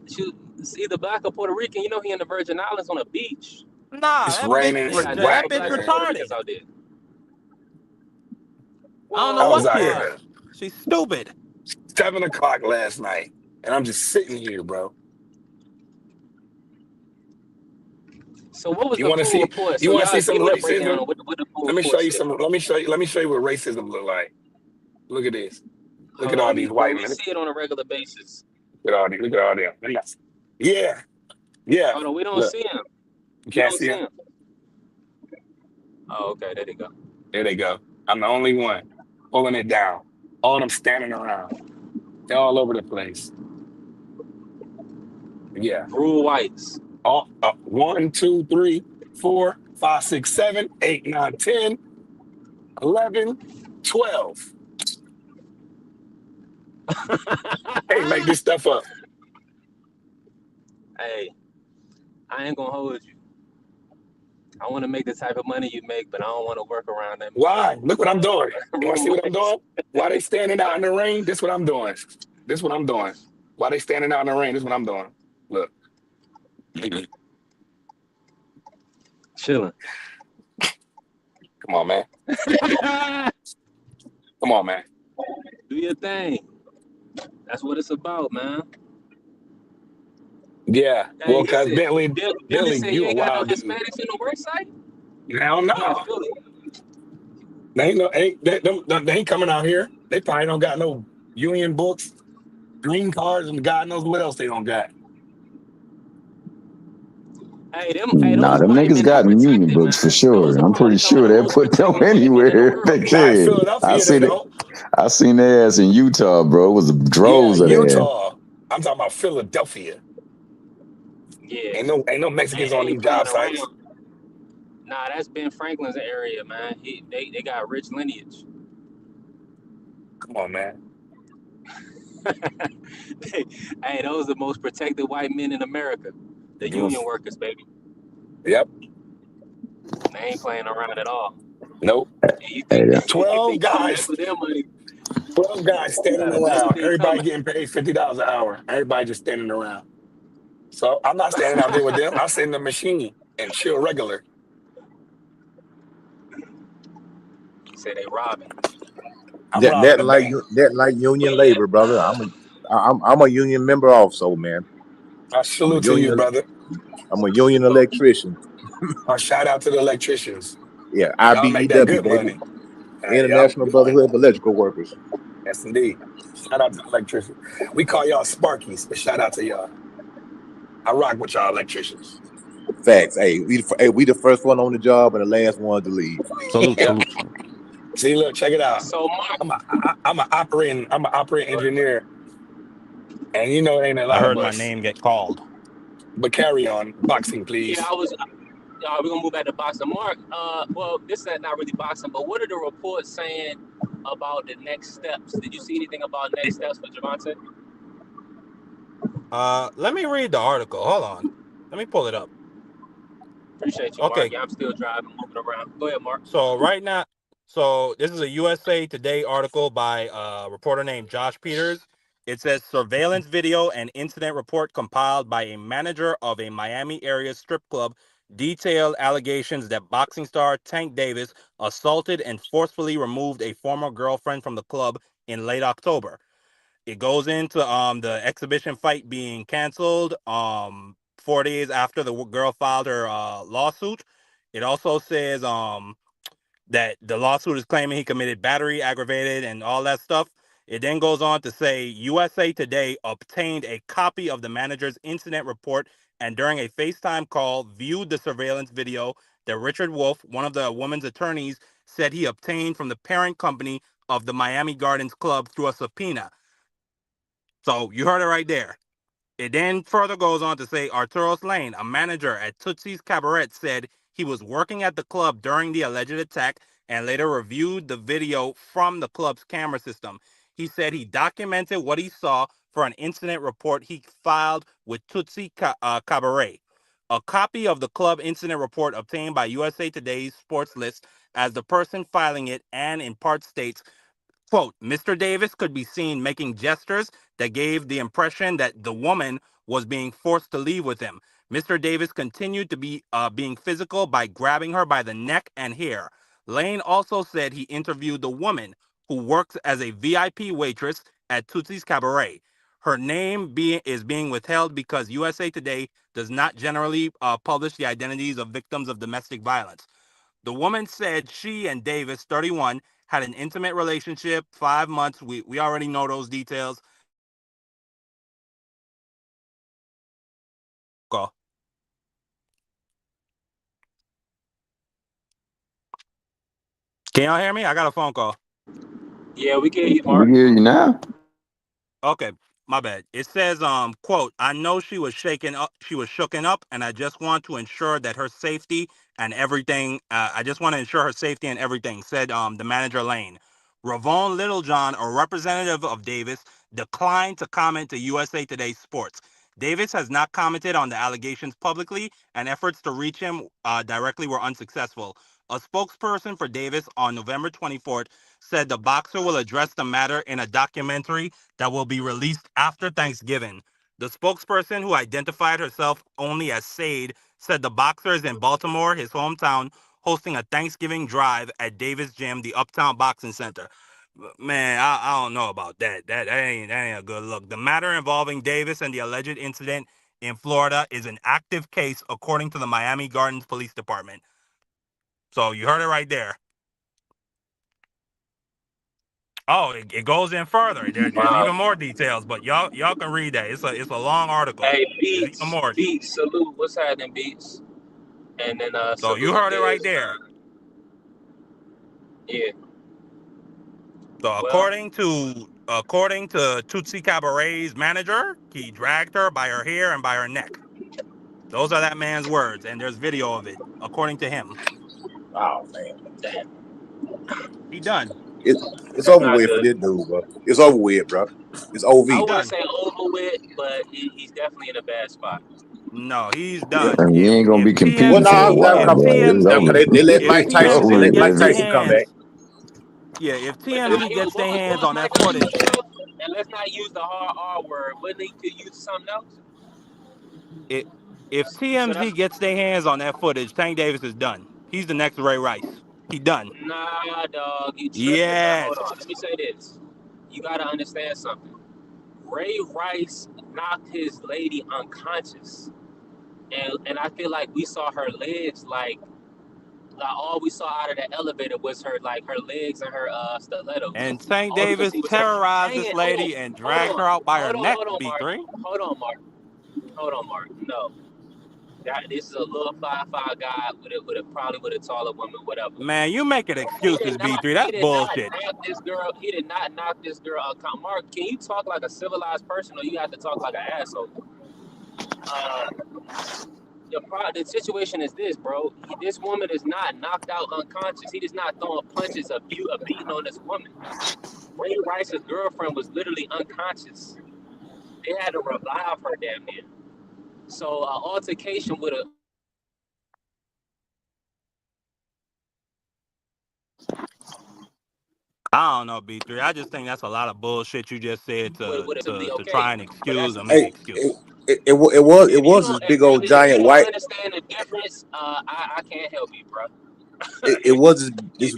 She's either black or Puerto Rican. You know he in the Virgin Islands on a beach. Nah, It's that bitch, raining They got that nothing but whack, bitch blacks and man. Puerto Ricans retarded. out there. I don't know I was what out she Whoa, is. here She's stupid. 7 o'clock last night, and I'm just sitting here, bro. so what was You the want to full see? report? You So want to y'all see some give me the breakdown racism? on what the full Let me show report you said. some. Let me show you what racism look like. Look at this. Look Hold at all on, these well, white we men. see it on a regular basis. Look at all these. Look at all them. Yeah, yeah. Hold on, we don't Look, see him. you We can't don't see see them. him. Oh, okay, there they go. There they go. I'm the only one pulling it down. All of them standing around. They're all over the place. Yeah. Rule whites. All 1, 2, 3, 4, 5, 6, 7, 8, 9, 10, 11, 12. Hey, make this stuff up. Hey, I ain't gonna hold you. I want to make the type of money you make, but I don't want to work around them Why? Look what I'm doing. You want to see rule what I'm whites. doing? Why they standing out in the rain? This what I'm doing. This what I'm doing. Why they standing out in the rain? This what I'm doing. Look. Chilling. Come on, man. Come on, man. Do your thing. That's what it's about, man. Yeah. Hey, Well, he cause said, Billy Bentley, said he you a ain't got no wild dude. Hispanics in the work site. Hell no. He in Philly. They ain't no they ain't coming out here. They probably don't got no union books, green cards, and God knows what else they don't got. Hey, Nah, those them white niggas men are got union protected, books for man. Those sure. are I'm probably pretty some of sure the they most put them protected white men in the anywhere if world. they Now in can. I Philadelphia, they seen it. don't. I seen their ass in Utah, bro. It was Yeah, droves of their ass. Utah. I'm talking about Philadelphia. Yeah, Ain't no Mexicans they on these ain't playing job sites. around. Nah, that's Ben Franklin's area, man. They got rich lineage. Come on, man. Hey, those are the most protected white men in America. The union Oof. workers, baby. Yep. They ain't playing around at all. Nope. And you Hey, think you 12 think y'all mess guys. with their money? 12 guys You standing gotta mess with around. their Everybody coming. getting paid $50 an hour. Everybody just standing around. So I'm not standing out there with them. I sit in the machine and chill regular. Say they robbing. I'm robbing the bank. That like union But yeah, labor, brother. I'm a union member also, man. I I'm a salute to you, union brother. I'm a union so electrician. Shout out to the electricians. Yeah, Y'all make that IBEW, good baby. money. Y'all make International good money. Brotherhood of Electrical Workers. Yes, indeed. Shout out to the electricians. We call y'all Sparkies, but shout out to y'all. I rock with y'all electricians. Facts. Hey, we the first one on the job and the last one to leave. Salute, Yep. salute, salute. See, look, check it out. so Mark, I'm an operating engineer, and you know it ain't a I lot of heard my us. name get called. But carry on, boxing, yeah, please. we're gonna move back to boxing. Mark, well, this is not really boxing, but what are the reports saying about the next steps? Did you see anything about next steps for Javante? Let me read the article. Hold on. Let me pull it up. Appreciate you, Mark. Okay. Yeah, I'm still driving, moving around. Go ahead, Mark. So this is a USA Today article by a reporter named Josh Peters. It says surveillance video and incident report compiled by a manager of a Miami area strip club detailed allegations that boxing star Tank Davis assaulted and forcefully removed a former girlfriend from the club in late October. It goes into the exhibition fight being canceled 4 days after the girl filed her lawsuit. It also says that the lawsuit is claiming he committed battery, aggravated, and all that stuff. It then goes on to say USA Today obtained a copy of the manager's incident report and during a FaceTime call viewed the surveillance video that Richard Wolf, one of the woman's attorneys, said he obtained from the parent company of the Miami Gardens Club through a subpoena. So you heard it right there. It then further goes on to say Arturos Lane, a manager at Tootsie's Cabaret, said he was working at the club during the alleged attack and later reviewed the video from the club's camera system. He said he documented what he saw for an incident report he filed with Cabaret. A copy of the club incident report obtained by USA Today's sports list as the person filing it and in part states, quote, Mr. Davis could be seen making gestures that gave the impression that the woman was being forced to leave with him. Mr. Davis continued to be being physical by grabbing her by the neck and hair. Lane also said he interviewed the woman who works as a VIP waitress at Tootsie's Cabaret. Her name is being withheld because USA Today does not generally publish the identities of victims of domestic violence. The woman said she and Davis, 31, had an intimate relationship, 5 months. We already know those details. Call. Can y'all hear me? I got a phone call. Yeah, we can hear you, We Mark. hear you now. Okay, my bad. It says, quote, I know she was shooken up, and I just want to ensure that her safety and everything, I just want to ensure her safety and everything, said the manager Lane. Ravon Littlejohn, a representative of Davis, declined to comment to USA Today Sports. Davis has not commented on the allegations publicly, and efforts to reach him directly were unsuccessful. A spokesperson for Davis on November 24th said the boxer will address the matter in a documentary that will be released after Thanksgiving. The spokesperson, who identified herself only as Sade, said the boxer is in Baltimore, his hometown, hosting a Thanksgiving drive at Davis Gym, the Uptown Boxing Center. Man, I don't know about that. That ain't a good look. The matter involving Davis and the alleged incident in Florida is an active case, according to the Miami Gardens Police Department. So you heard it right there. Oh, it goes in further. There's even more details, but y'all can read that. It's a long article. Hey, There's even Beats, more. Beats, salute. What's happening, Beats? And then So you salute heard it right is there. yeah. So Well, according to Tootsie Cabaret's manager, he dragged her by her hair and by her neck. Those are that man's words, and there's video of it, according to him. Oh man, damn, He done. it's that's over not with for good. this dude, bro. It's over with, bro. It's OV. I He wouldn't done. say over with, but he's definitely in a bad spot. No, he's Yeah. done. And he ain't gonna be If Well, competing TM for nah, a while, if bro. It's nah, 'cause over. TMZ they let if It's over TMZ with. gets their Tyson come back. hands if But nah, TMZ he was, gets their what hands was on that Mike gonna use footage, though? And let's not use the hard R word. Wouldn't he could use something else? it, if So that's TMZ gets their hands on that footage, Tank Davis is done. He's the next Ray Rice. He done. nah, dog. You tripping, man? Yes. Hold on. Let me say this. You gotta understand something. Ray Rice knocked his lady unconscious, and I feel like we saw her legs like all we saw out of the elevator was her like her legs and her stilettos. And Tank All you could Davis see was her terrorized this hanging. Hold lady on, and hold dragged her on, out by her hold on, neck, hold on, Mark. B3. Hold on, Mark. Hold on, Mark. No, this is a little 5'5" guy with a probably with a taller woman, whatever. Man, you making He excuses, did not. B3. He That's did not bullshit. knock this girl. He did not knock this girl out. Mark, can you talk like a civilized person, or you have to talk like an asshole? Uh, the situation is this, bro. This woman is not knocked out unconscious. He is not throwing punches, a beating on this woman. Ray Rice's girlfriend was literally unconscious. They had to revive her damn near. So altercation with a I don't know, B3. I just think that's a lot of bullshit you just said would it be to okay? try and But excuse that's or make Hey, excuses. it if you was this don't big old if you giant don't white. understand the difference, I can't help you, bro. It was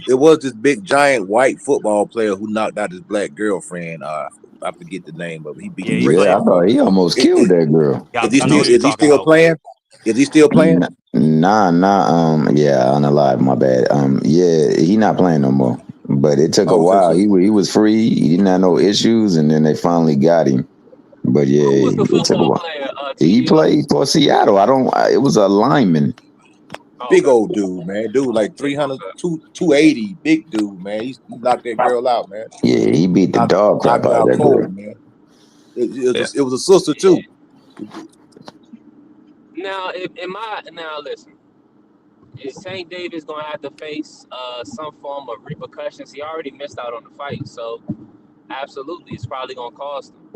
it was this big giant white football player who knocked out his black girlfriend. I forget the name of it. He beat the Yeah, he brakes Yeah, played. I off of thought her. he almost Is, killed that girl. Yeah, I know what you're is he talking still about. playing? Is he still playing? Nah, yeah, unalive, my bad. Yeah, he not playing no more. But it took a Oh, while. He was free. He didn't have no issues, and then they finally got him. But yeah, Who was the it took a football while. player? He TVO. played for Seattle. It was a lineman. Oh, big okay. old dude, man. Dude like 300, Okay. 280, big dude, man. He knocked that girl out, man. Yeah, he beat the dog crap Knocked her out of out that girl. cold, man. Yeah. It was a sister too. Now, if am I now listen, is Saint Davis gonna have to face some form of repercussions? He already missed out on the fight, so absolutely, it's probably gonna cost him.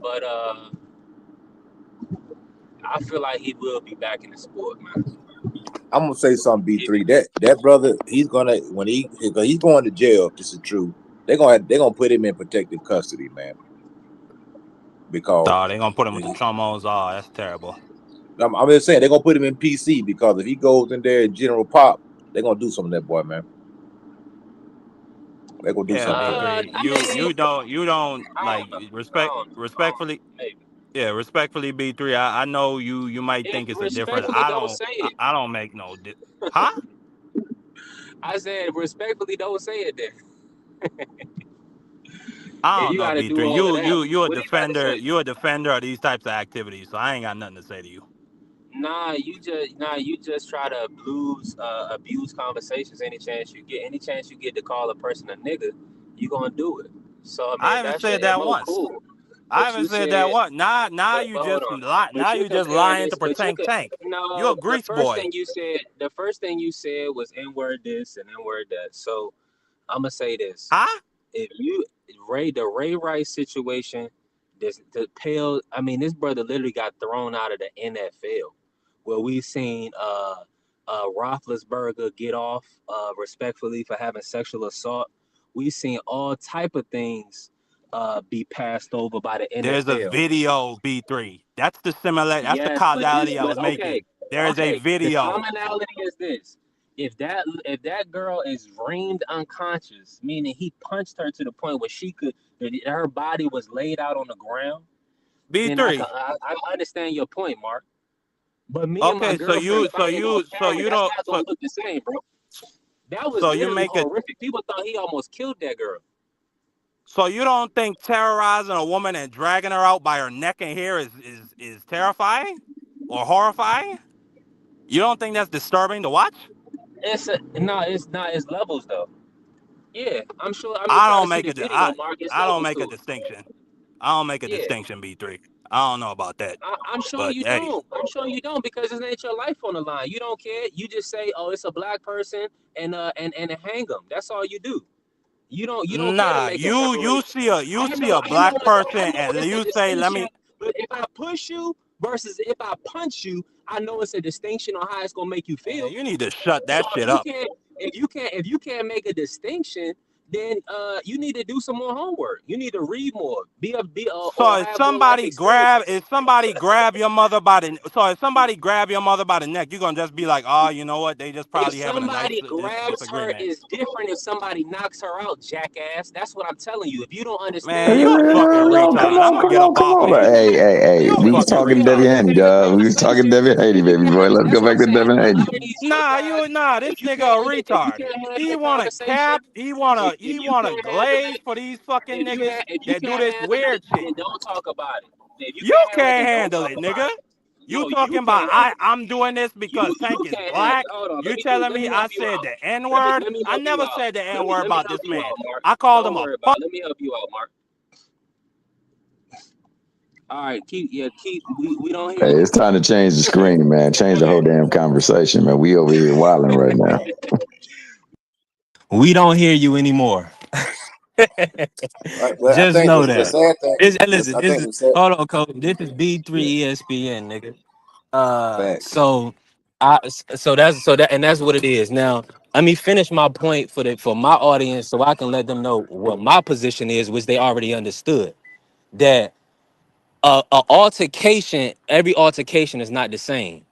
But I feel like he will be back in the sport, man. I'm gonna say something. B3. That brother, he's gonna he's going to jail. If this is true, they're gonna put him in protective custody, man. Because Oh, they gonna put him with the trombones. Oh, that's terrible. I'm just saying they're gonna put him in PC because if he goes in there in general pop, they're gonna do something to that boy, man. They're gonna do Yeah, something to him. B3. I You mean, don't I like don't know, respectfully. maybe. Yeah, respectfully, B3. I know you might If think it's a different. respectfully, don't say it. I don't make no. Huh? I said respectfully, don't say it. Then I if don't you know, got to do B3. all of that, You a what he got to defender. say? You a defender of these types of activities. So I ain't got nothing to say to you. You just try to abuse conversations any chance you get to call a person a nigga, you gonna do it. So I I mean haven't that's your said that MO, once. cool. I But haven't you said that said once. Now you but hold just on. lie. Now But you you just comparing lying to this but you protect could Tank. You no a grease boy. the first thing you said was N-word this and N-word that. So I'm gonna say this. Huh? If you the Ray Rice situation, this brother literally got thrown out of the NFL, where we seen Roethlisberger get off respectfully for having sexual assault. We seen all type of things be passed over by the There's a NFL. video, B3. That's the similar. That's the Yes, causality I was okay, making. There is a The video. commonality is this: if that girl is reamed unconscious, meaning he punched her to the point where her body was laid out on the ground, then B3. I understand your point, Mark. But me and my Okay, so girlfriend you so fighting on you so camera, you that's don't not gonna look the same, bro. That was so you literally make it horrific. People thought he almost killed that girl. so you don't think terrorizing a woman and dragging her out by her neck and hair is terrifying or horrifying? You don't think that's disturbing to watch? It's not. It's levels though. Yeah, I'm sure. I mean, you I got to don't see make the a video, Mark. It's I don't levels make a to it. distinction. I don't make a Yeah. distinction, B3. I don't know about that. I'm sure But you hey, don't. I'm sure you don't because it ain't your life on the line. You don't care. You just say, "Oh, it's a black person," and hang them. That's all you do. You don't care to nah, make a you separation. see a black person and It's a you say, let distinction. me But if I push you versus if I punch you, I know it's a distinction on how it's gonna make you man, feel. you need to shut So that shit up. if you can't make a distinction, then you need to do some more homework. You need to read more, So or have more life experiences. if somebody grab your mother by the so if somebody grab your mother by the neck, you're gonna just be like, oh, you know what? They just If probably having a nice somebody grabs her, disagreement. is different if somebody knocks her out, jackass. That's what I'm telling you. If you don't Man, understand you a fucking No, come retard. I'm on, gonna come get on, up come off of on. here. Hey. You a We was fucking talking to If you don't Devin retard. Haney, understand the dog. We was talking to conversation, Devin Haney, then you baby boy. can't. Let's That's go what I'm back to saying. Devin A Haney. lot of these young guys, This if you nigga a if you retard. can't have He that wanna conversation, cap, if you he wanna can't handle glaze it, for these fucking niggas if you that do can't this handle it, weird shit. then don't talk about it. If you You can't handle it, can't then don't handle talk it, about nigga. it. You No, you talking about can't handle it. I'm doing this because Tank You is can't handle it. black. Hold on. You telling Let me me I help you said out. the N word? Let me I help you never out. said the N word Let me about help this you man. out, Mark. I called him Don't a worry about fuck. it. Let me help you out, Mark. All right, keep. We don't hear Hey, you. it's time to change the screen, man. Change the whole damn conversation, man. We over here wilding right now. We don't hear you anymore. Well, I Just think know the that. sad thing. Listen, I this think is the sad. hold on, Coach. This is Yeah, B3 ESPN, nigga. facts. So that's what it is. Now, let me finish my point for my audience so I can let them know what my position is, which they already understood. That every altercation is not the same.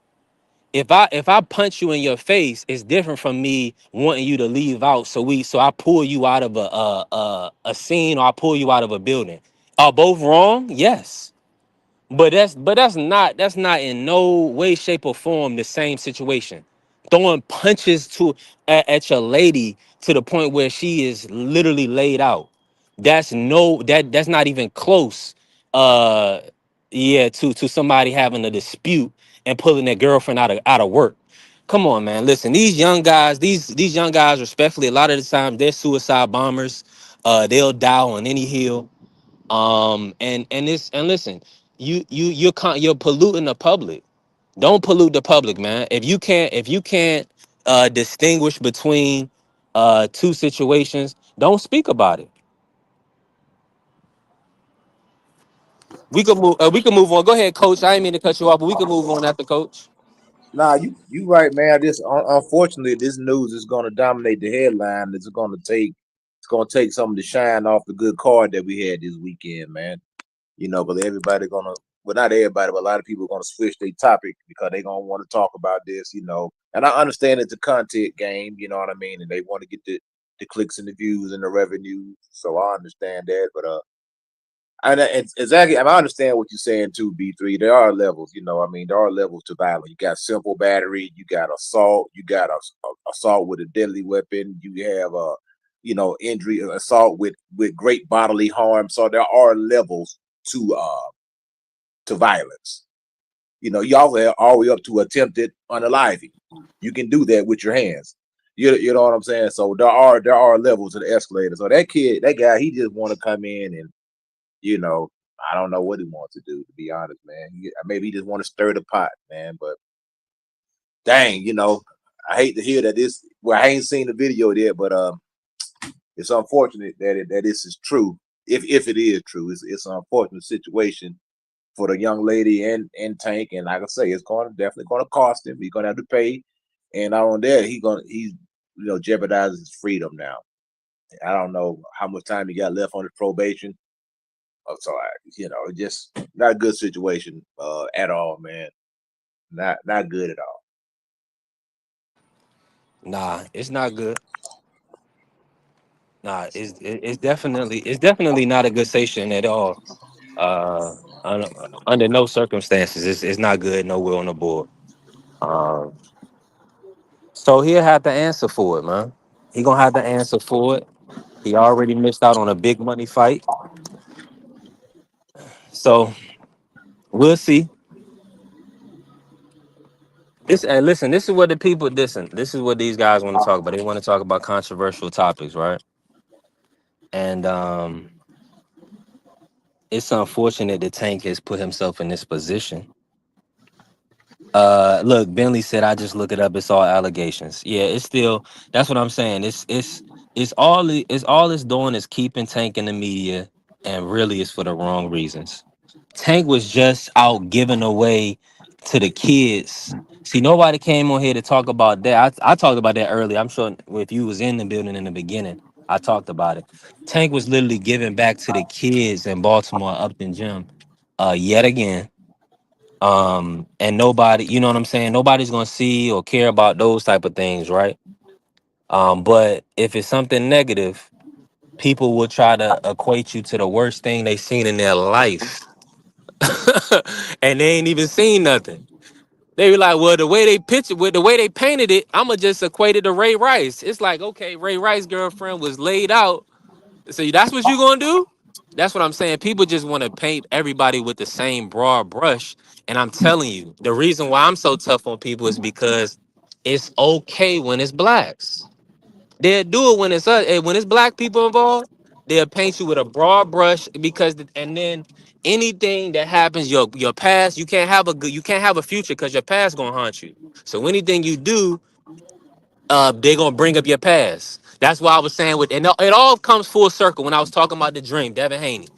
If I punch you in your face, it's different from me wanting you to leave out. So I pull you out of a scene or I pull you out of a building. Are both wrong? Yes. But that's not in no way, shape, or form the same situation. Throwing punches at your lady to the point where she is literally laid out. That's not even close. Uh yeah, to somebody having a dispute and pulling their girlfriend out of work. Come on, man. Listen, these young guys, respectfully, a lot of the time they're suicide bombers. They'll die on any hill. And listen, you're polluting the public. Don't pollute the public, man. If you can't distinguish between two situations, don't speak about it. We can move on. Go ahead, coach. I didn't mean to cut you off, but we can move on after coach. Nah, you right, man. This unfortunately, this news is going to dominate the headline. It's going to take some of the shine off the good card that we had this weekend, man. Because everybody gonna, well, not everybody, but a lot of people are gonna switch their topic because they gonna want to talk about this, And I understand it's a content game, you know what I mean, and they want to get the clicks and the views and the revenue. So I understand that, but exactly, and I understand what you're saying too, B3. There are levels, I mean, there are levels to violence. You got simple battery, you got assault, you got assault with a deadly weapon, you have injury, assault with great bodily harm. So there are levels to violence. You also have all the way up to attempted unaliving. You can do that with your hands. You know what I'm saying? So there are levels to the escalator. So that guy, he just want to come in and I don't know what he wants to do, to be honest, man. Maybe he just want to stir the pot, man. But dang, I hate to hear that this. Well, I ain't seen the video yet, but it's unfortunate that this is true. If it is true, it's an unfortunate situation for the young lady and Tank. And like I say, it's definitely going to cost him. He's going to have to pay. And not on that, he's jeopardizing his freedom now. I don't know how much time he got left on his probation. So just not a good situation at all, man. Not good at all. Nah, it's not good. Nah, it's definitely not a good station at all. Under no circumstances, it's not good. Nowhere on the board. Um, so he'll have to answer for it, man. He gonna have to answer for it. He already missed out on a big money fight. So we'll see. Listen, this is what the people listen. This is what these guys want to talk about. They want to talk about controversial topics, right? And it's unfortunate that Tank has put himself in this position. Look, Bentley said, I just look it up. It's all allegations. Yeah, it's still. That's what I'm saying. It's all it's doing is keeping Tank in the media, and really, it's for the wrong reasons. Tank was just out giving away to the kids. See, nobody came on here to talk about that. I talked about that earlier. I'm sure if you was in the building in the beginning, I talked about it. Tank was literally giving back to the kids in Baltimore Upton Gym, yet again. And nobody, you know what I'm saying? Nobody's gonna see or care about those type of things, right? But if it's something negative, people will try to equate you to the worst thing they seen in their life. And they ain't even seen nothing. They be like, well, the way they pictured with the way they painted it, I'ma just equate it to Ray Rice. It's like, okay, Ray Rice's girlfriend was laid out. So that's what you gonna do? That's what I'm saying. People just want to paint everybody with the same broad brush. And I'm telling you, the reason why I'm so tough on people is because it's okay when it's blacks. They'll do it when when it's black people involved. They'll paint you with a broad brush and then anything that happens, your past, you can't have a future because your past gonna haunt you. So anything you do, they're gonna bring up your past. That's why I was saying it all comes full circle when I was talking about the dream, Devin Haney.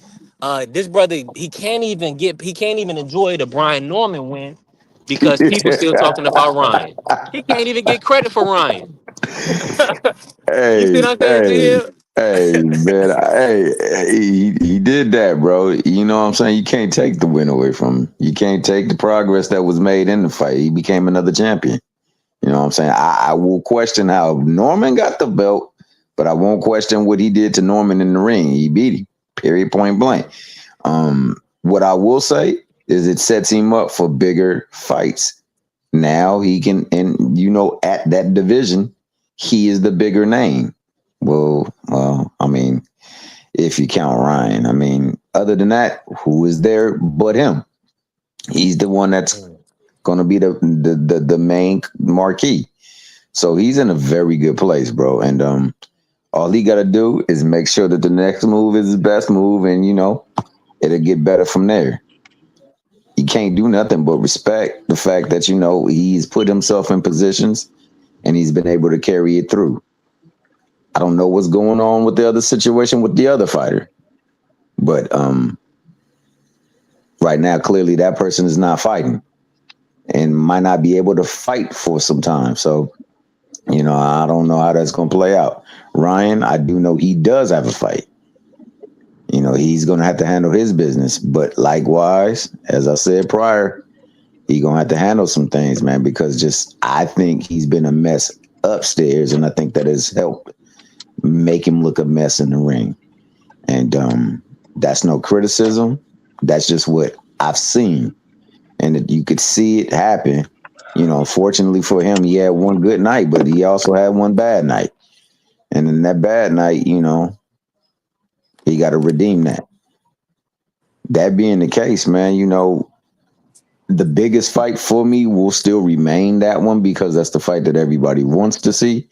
This brother, he can't even enjoy the Brian Norman win because people still talking about Ryan. He can't even get credit for Ryan. You see Hey, what I'm saying, hey, T? hey, man. He did that, bro. You know what I'm saying? You can't take the win away from him. You can't take the progress that was made in the fight. He became another champion. You know what I'm saying? I will question how Norman got the belt, but I won't question what he did to Norman in the ring. He beat him, period, point blank. What I will say is it sets him up for bigger fights. Now he can, and at that division, he is the bigger name. Well, I mean, if you count Ryan, I mean, other than that, who is there but him? He's the one that's going to be the main marquee. So he's in a very good place, bro. And all he got to do is make sure that the next move is his best move, and it'll get better from there. you can't do nothing but respect the fact that he's put himself in positions and he's been able to carry it through. I don't know what's going on with the other situation with the other fighter, but right now clearly that person is not fighting and might not be able to fight for some time. So I don't know how that's going to play out. Ryan, I do know he does have a fight. He's going to have to handle his business. But likewise, as I said prior, he's going to have to handle some things, man, because I think he's been a mess upstairs, and I think that has helped make him look a mess in the ring. And that's no criticism. That's just what I've seen. And you could see it happen. Unfortunately for him, he had one good night, but he also had one bad night. And in that bad night, he got to redeem that. That being the case, man, the biggest fight for me will still remain that one because that's the fight that everybody wants to see.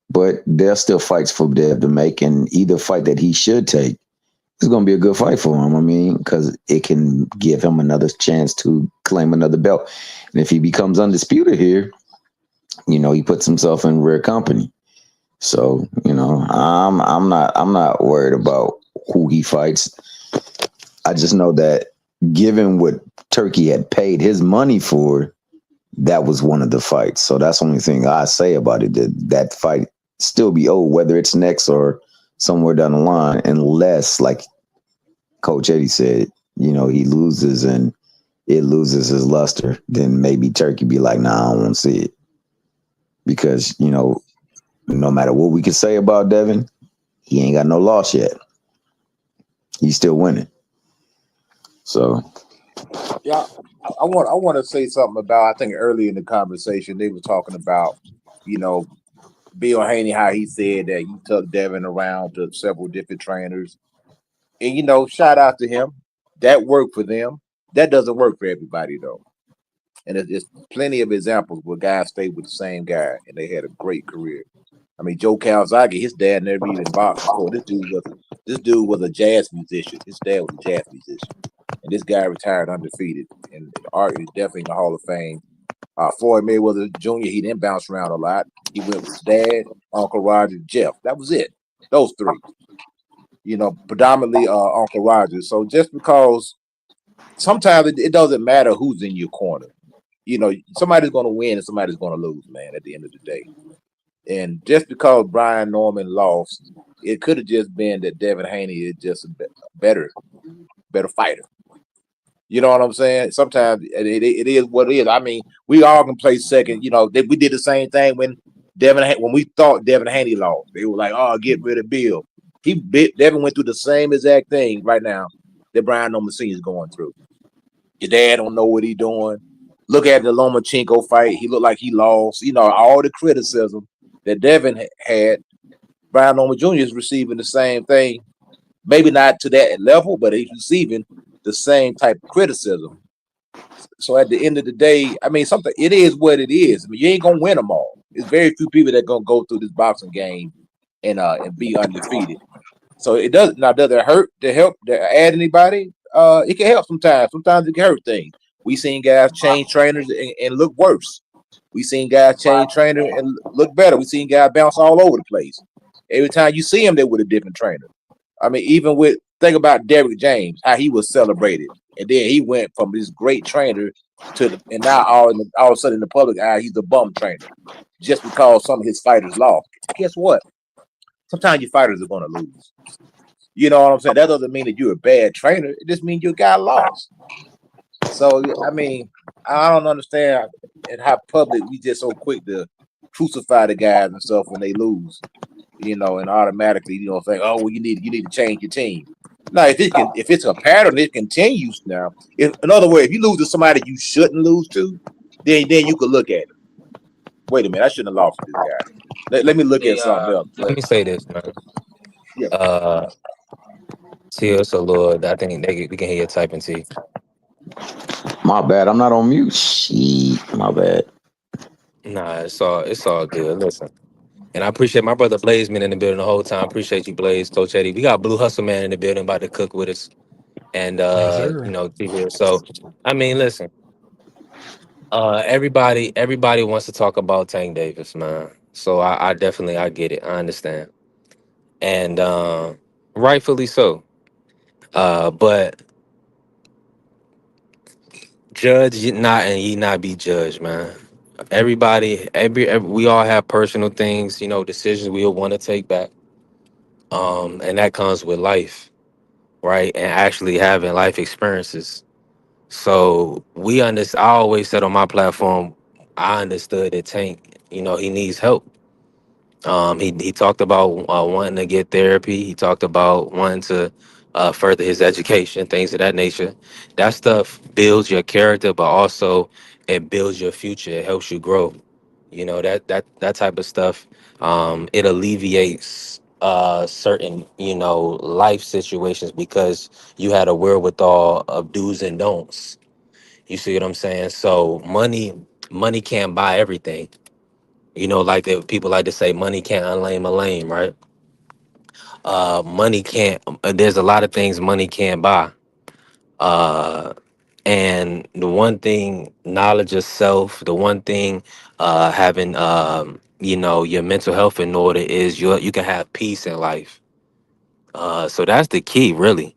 But there's still fights for Dev to make, and either fight that he should take is going to be a good fight for him. I mean, because it can give him another chance to claim another belt. And if he becomes undisputed here, he puts himself in rare company. So, I'm not worried about who he fights. I just know that given what Turkey had paid his money for, that was one of the fights. So that's the only thing I say about it, that fight still be owed, whether it's next or somewhere down the line, unless, like Coach Eddie said, he loses and it loses his luster, then maybe Turkey be like, nah, I don't want to see it. Because, no matter what we can say about Devin, he ain't got no loss yet. He's still winning. So, Yeah, I want to say something about. I think early in the conversation they were talking about, Bill Haney, how he said that he took Devin around to several different trainers, and shout out to him. That worked for them. That doesn't work for everybody though, and there's plenty of examples where guys stayed with the same guy and they had a great career. I mean, Joe Calzaghe, his dad never even boxed before. This dude was a jazz musician. His dad was a jazz musician. And this guy retired undefeated, and Art is definitely in the Hall of Fame. Floyd Mayweather Jr., he didn't bounce around a lot. He went with his dad, Uncle Roger, Jeff. That was it. Those three. Predominantly Uncle Roger. So just because sometimes it doesn't matter who's in your corner. Somebody's going to win and somebody's going to lose, man, at the end of the day. And just because Brian Norman lost, it could have just been that Devin Haney is just a better fighter. You know what I'm saying? Sometimes it is what it is. I mean, we all can play second. We did the same thing when we thought Devin Haney lost. They were like, "Oh, get rid of Bill." Devin went through the same exact thing right now that Brian Norman Sr. is going through. Your dad don't know what he's doing. Look at the Lomachenko fight. He looked like he lost. All the criticism that Devin had, Brian Norman Jr. is receiving the same thing. Maybe not to that level, but he's receiving the same type of criticism. So at the end of the day, I mean, it is what it is. I mean, you ain't gonna win them all. There's very few people that gonna go through this boxing game and be undefeated. So it does now. Does it hurt to help to add anybody? It can help sometimes. Sometimes it can hurt things. We seen guys change trainers and look worse. We seen guys change trainer and look better. We seen guys bounce all over the place. Every time you see them, they're with a different trainer. I mean, think about Derrick James, how he was celebrated, and then he went from this great trainer and now all of a sudden in the public eye, he's a bum trainer just because some of his fighters lost. Guess what? Sometimes your fighters are going to lose. You know what I'm saying? That doesn't mean that you're a bad trainer. It just means you got lost. So I mean, I don't understand and how public we just so quick to crucify the guys and stuff when they lose. And automatically, think, oh, well, you need to change your team. Now, if it's a pattern, it continues now. In other words, if you lose to somebody you shouldn't lose to, then you could look at it. Wait a minute, I shouldn't have lost to this guy. Let me look at something else. Let me say this, man. Yeah. So Lord, I think we can hear you typing, T. My bad. I'm not on mute. Shit, my bad. Nah, it's all good. Listen. And I appreciate my brother Blaze been in the building the whole time. Appreciate you, Blaze, Coach Eddie. We got Blue Hustle Man in the building about to cook with us. and Yes, sir. T here. So, I mean, listen, everybody wants to talk about Tank Davis, man. So I definitely I get it. I understand, and rightfully so. But judge ye not and ye not be judged, man. Every we all have personal things, decisions we'll want to take back. And that comes with life, right? And actually having life experiences. So I always said on my platform, I understood that Tank, he needs help. He talked about wanting to get therapy. He talked about wanting to further his education, things of that nature. That stuff builds your character, but also it builds your future. It helps you grow. That type of stuff. It alleviates certain life situations because you had a wherewithal of do's and don'ts. You see what I'm saying? So money can't buy everything. Like people like to say, money can't unlame a lame, right? Money can't. There's a lot of things money can't buy. Uh, and the one thing, knowledge of self. The one thing, having your mental health in order is you can have peace in life. So that's the key, really.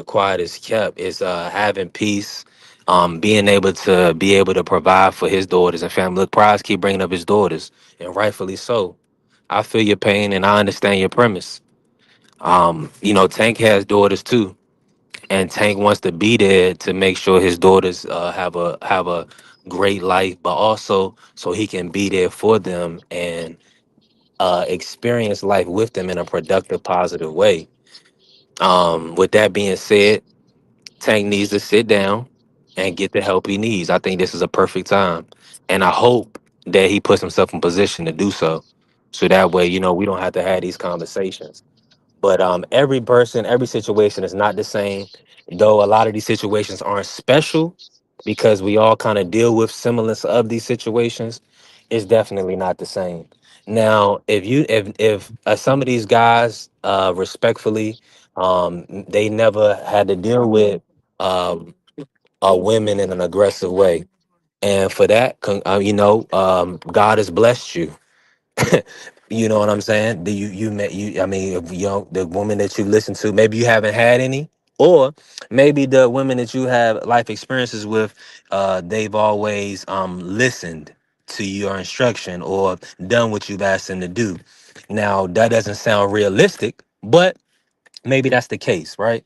Quiet is kept is having peace, being able to provide for his daughters and family. Look, Prize keep bringing up his daughters, and rightfully so. I feel your pain and I understand your premise. Tank has daughters too, and Tank wants to be there to make sure his daughters have a great life, but also so he can be there for them and experience life with them in a productive, positive way. With that being said, Tank needs to sit down and get the help he needs. I think this is a perfect time, and I hope that he puts himself in position to do so. So that way, we don't have to have these conversations. But every person, every situation is not the same. Though a lot of these situations aren't special because we all kind of deal with semblance of these situations, it's definitely not the same. Now, if some of these guys, respectfully, they never had to deal with um, women in an aggressive way, and for that, God has blessed you. You know what I'm saying? Do you met you? I mean, if, the woman that you listen to, maybe you haven't had any, or maybe the women that you have life experiences with, they've always listened to your instruction or done what you've asked them to do. Now that doesn't sound realistic, but maybe that's the case, right?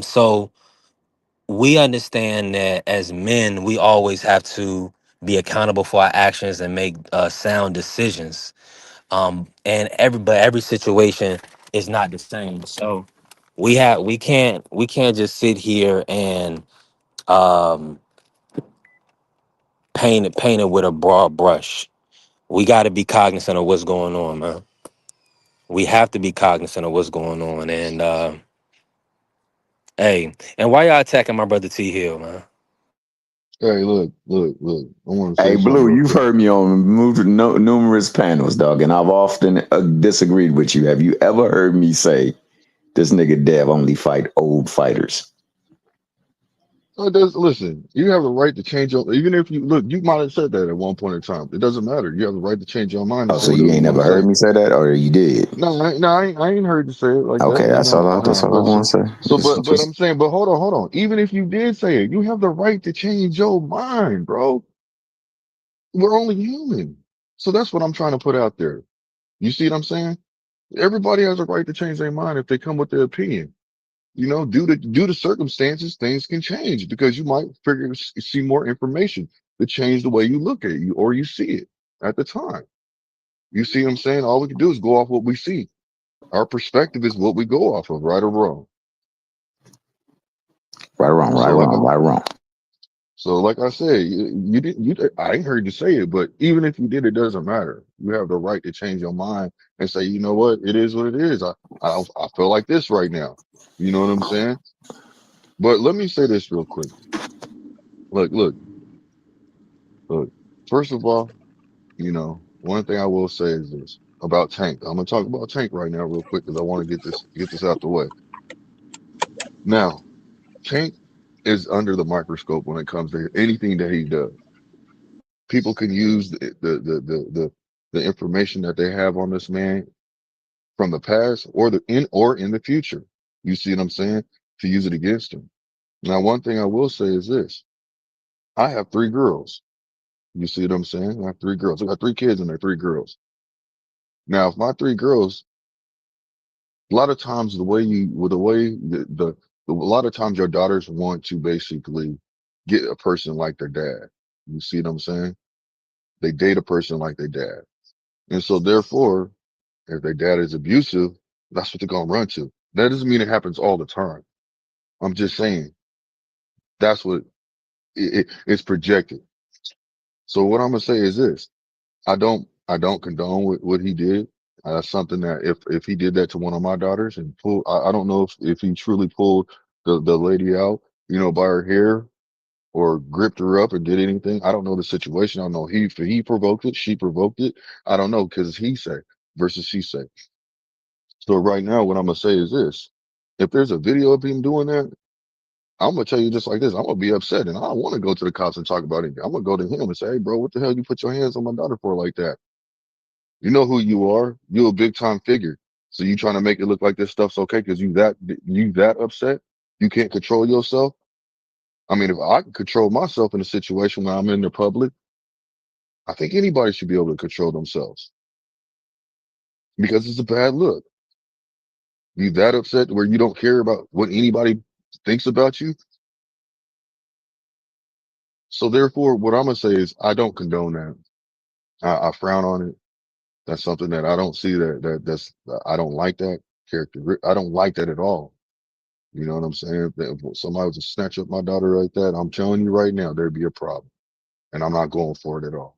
So we understand that as men, we always have to be accountable for our actions and make sound decisions. But every situation is not the same. So we can't just sit here and um paint it with a broad brush. We got to be cognizant of what's going on, man. We have to be cognizant of what's going on. And hey, and why y'all attacking my brother T Hill, man? Hey, look. I want to Hey, say something Blue, real you've quick. heard me on numerous panels, dog, and I've often disagreed with you. Have you ever heard me say this nigga Dev only fight old fighters? It does, listen, you have the right to change your, even if you look, you might have said that at one point in time. It doesn't matter. You have the right to change your mind and Oh, say so you whatever ain't you want never to heard say. me say that, or you did? No, I ain't heard you say it like that. Okay, No, that's all. no, That's no. all I But want so, to say. so, Just, but just I'm saying, but hold on. Even if you did say it, you have the right to change your mind, bro. We're only human. So that's what I'm trying to put out there. You see what I'm saying? Everybody has a right to change their mind if they come with their opinion. Due to circumstances, things can change because you might see more information to change the way you look at it, you or you see it at the time. You see what I'm saying? All we can do is go off what we see. Our perspective is what we go off of, right or wrong. right or wrong, right So or like wrong, right or wrong. like I said, you didn't. I ain't heard you say it, but even if you did, it doesn't matter. You have the right to change your mind and say, you know what, it is what it is. I feel like this right now. You know what I'm saying? But let me say this real quick. Look. Look, first of all, one thing I will say is this about Tank. I'm gonna talk about Tank right now real quick because I want to get this out the way. Now, Tank is under the microscope when it comes to anything that he does. People can use the information that they have on this man from the past or in the future. You see what I'm saying? To use it against him. Now, one thing I will say is this. I have 3 girls. You see what I'm saying? I have 3 girls. I got 3 kids and they're 3 girls. Now, if my 3 girls, a lot of times a lot of times your daughters want to basically get a person like their dad. You see what I'm saying? They date a person like their dad. And so therefore, if their dad is abusive, that's what they're going to run to. That doesn't mean it happens all the time. I'm just saying that's what it's projected. So what I'm going to say is this. I don't condone what he did. That's something that if he did that to one of my daughters and I don't know if he truly pulled the lady out, by her hair or gripped her up or did anything. I don't know the situation. I don't know he provoked it, she provoked it. I don't know because he say versus she say. So right now, what I'm gonna say is this: if there's a video of him doing that, I'm gonna tell you just like this. I'm gonna be upset, and I don't want to go to the cops and talk about it. I'm gonna go to him and say, "Hey, bro, what the hell you put your hands on my daughter for like that? You know who you are. You're a big time figure. So you trying to make it look like this stuff's okay because you that upset? You can't control yourself. I mean, if I can control myself in a situation where I'm in the public, I think anybody should be able to control themselves because it's a bad look. You that upset where you don't care about what anybody thinks about you. So therefore, what I'm gonna say is I don't condone that. I frown on it. That's something that I don't see that's I don't like that character. I don't like that at all. You know what I'm saying? If somebody was to snatch up my daughter like that, I'm telling you right now, there'd be a problem, and I'm not going for it at all.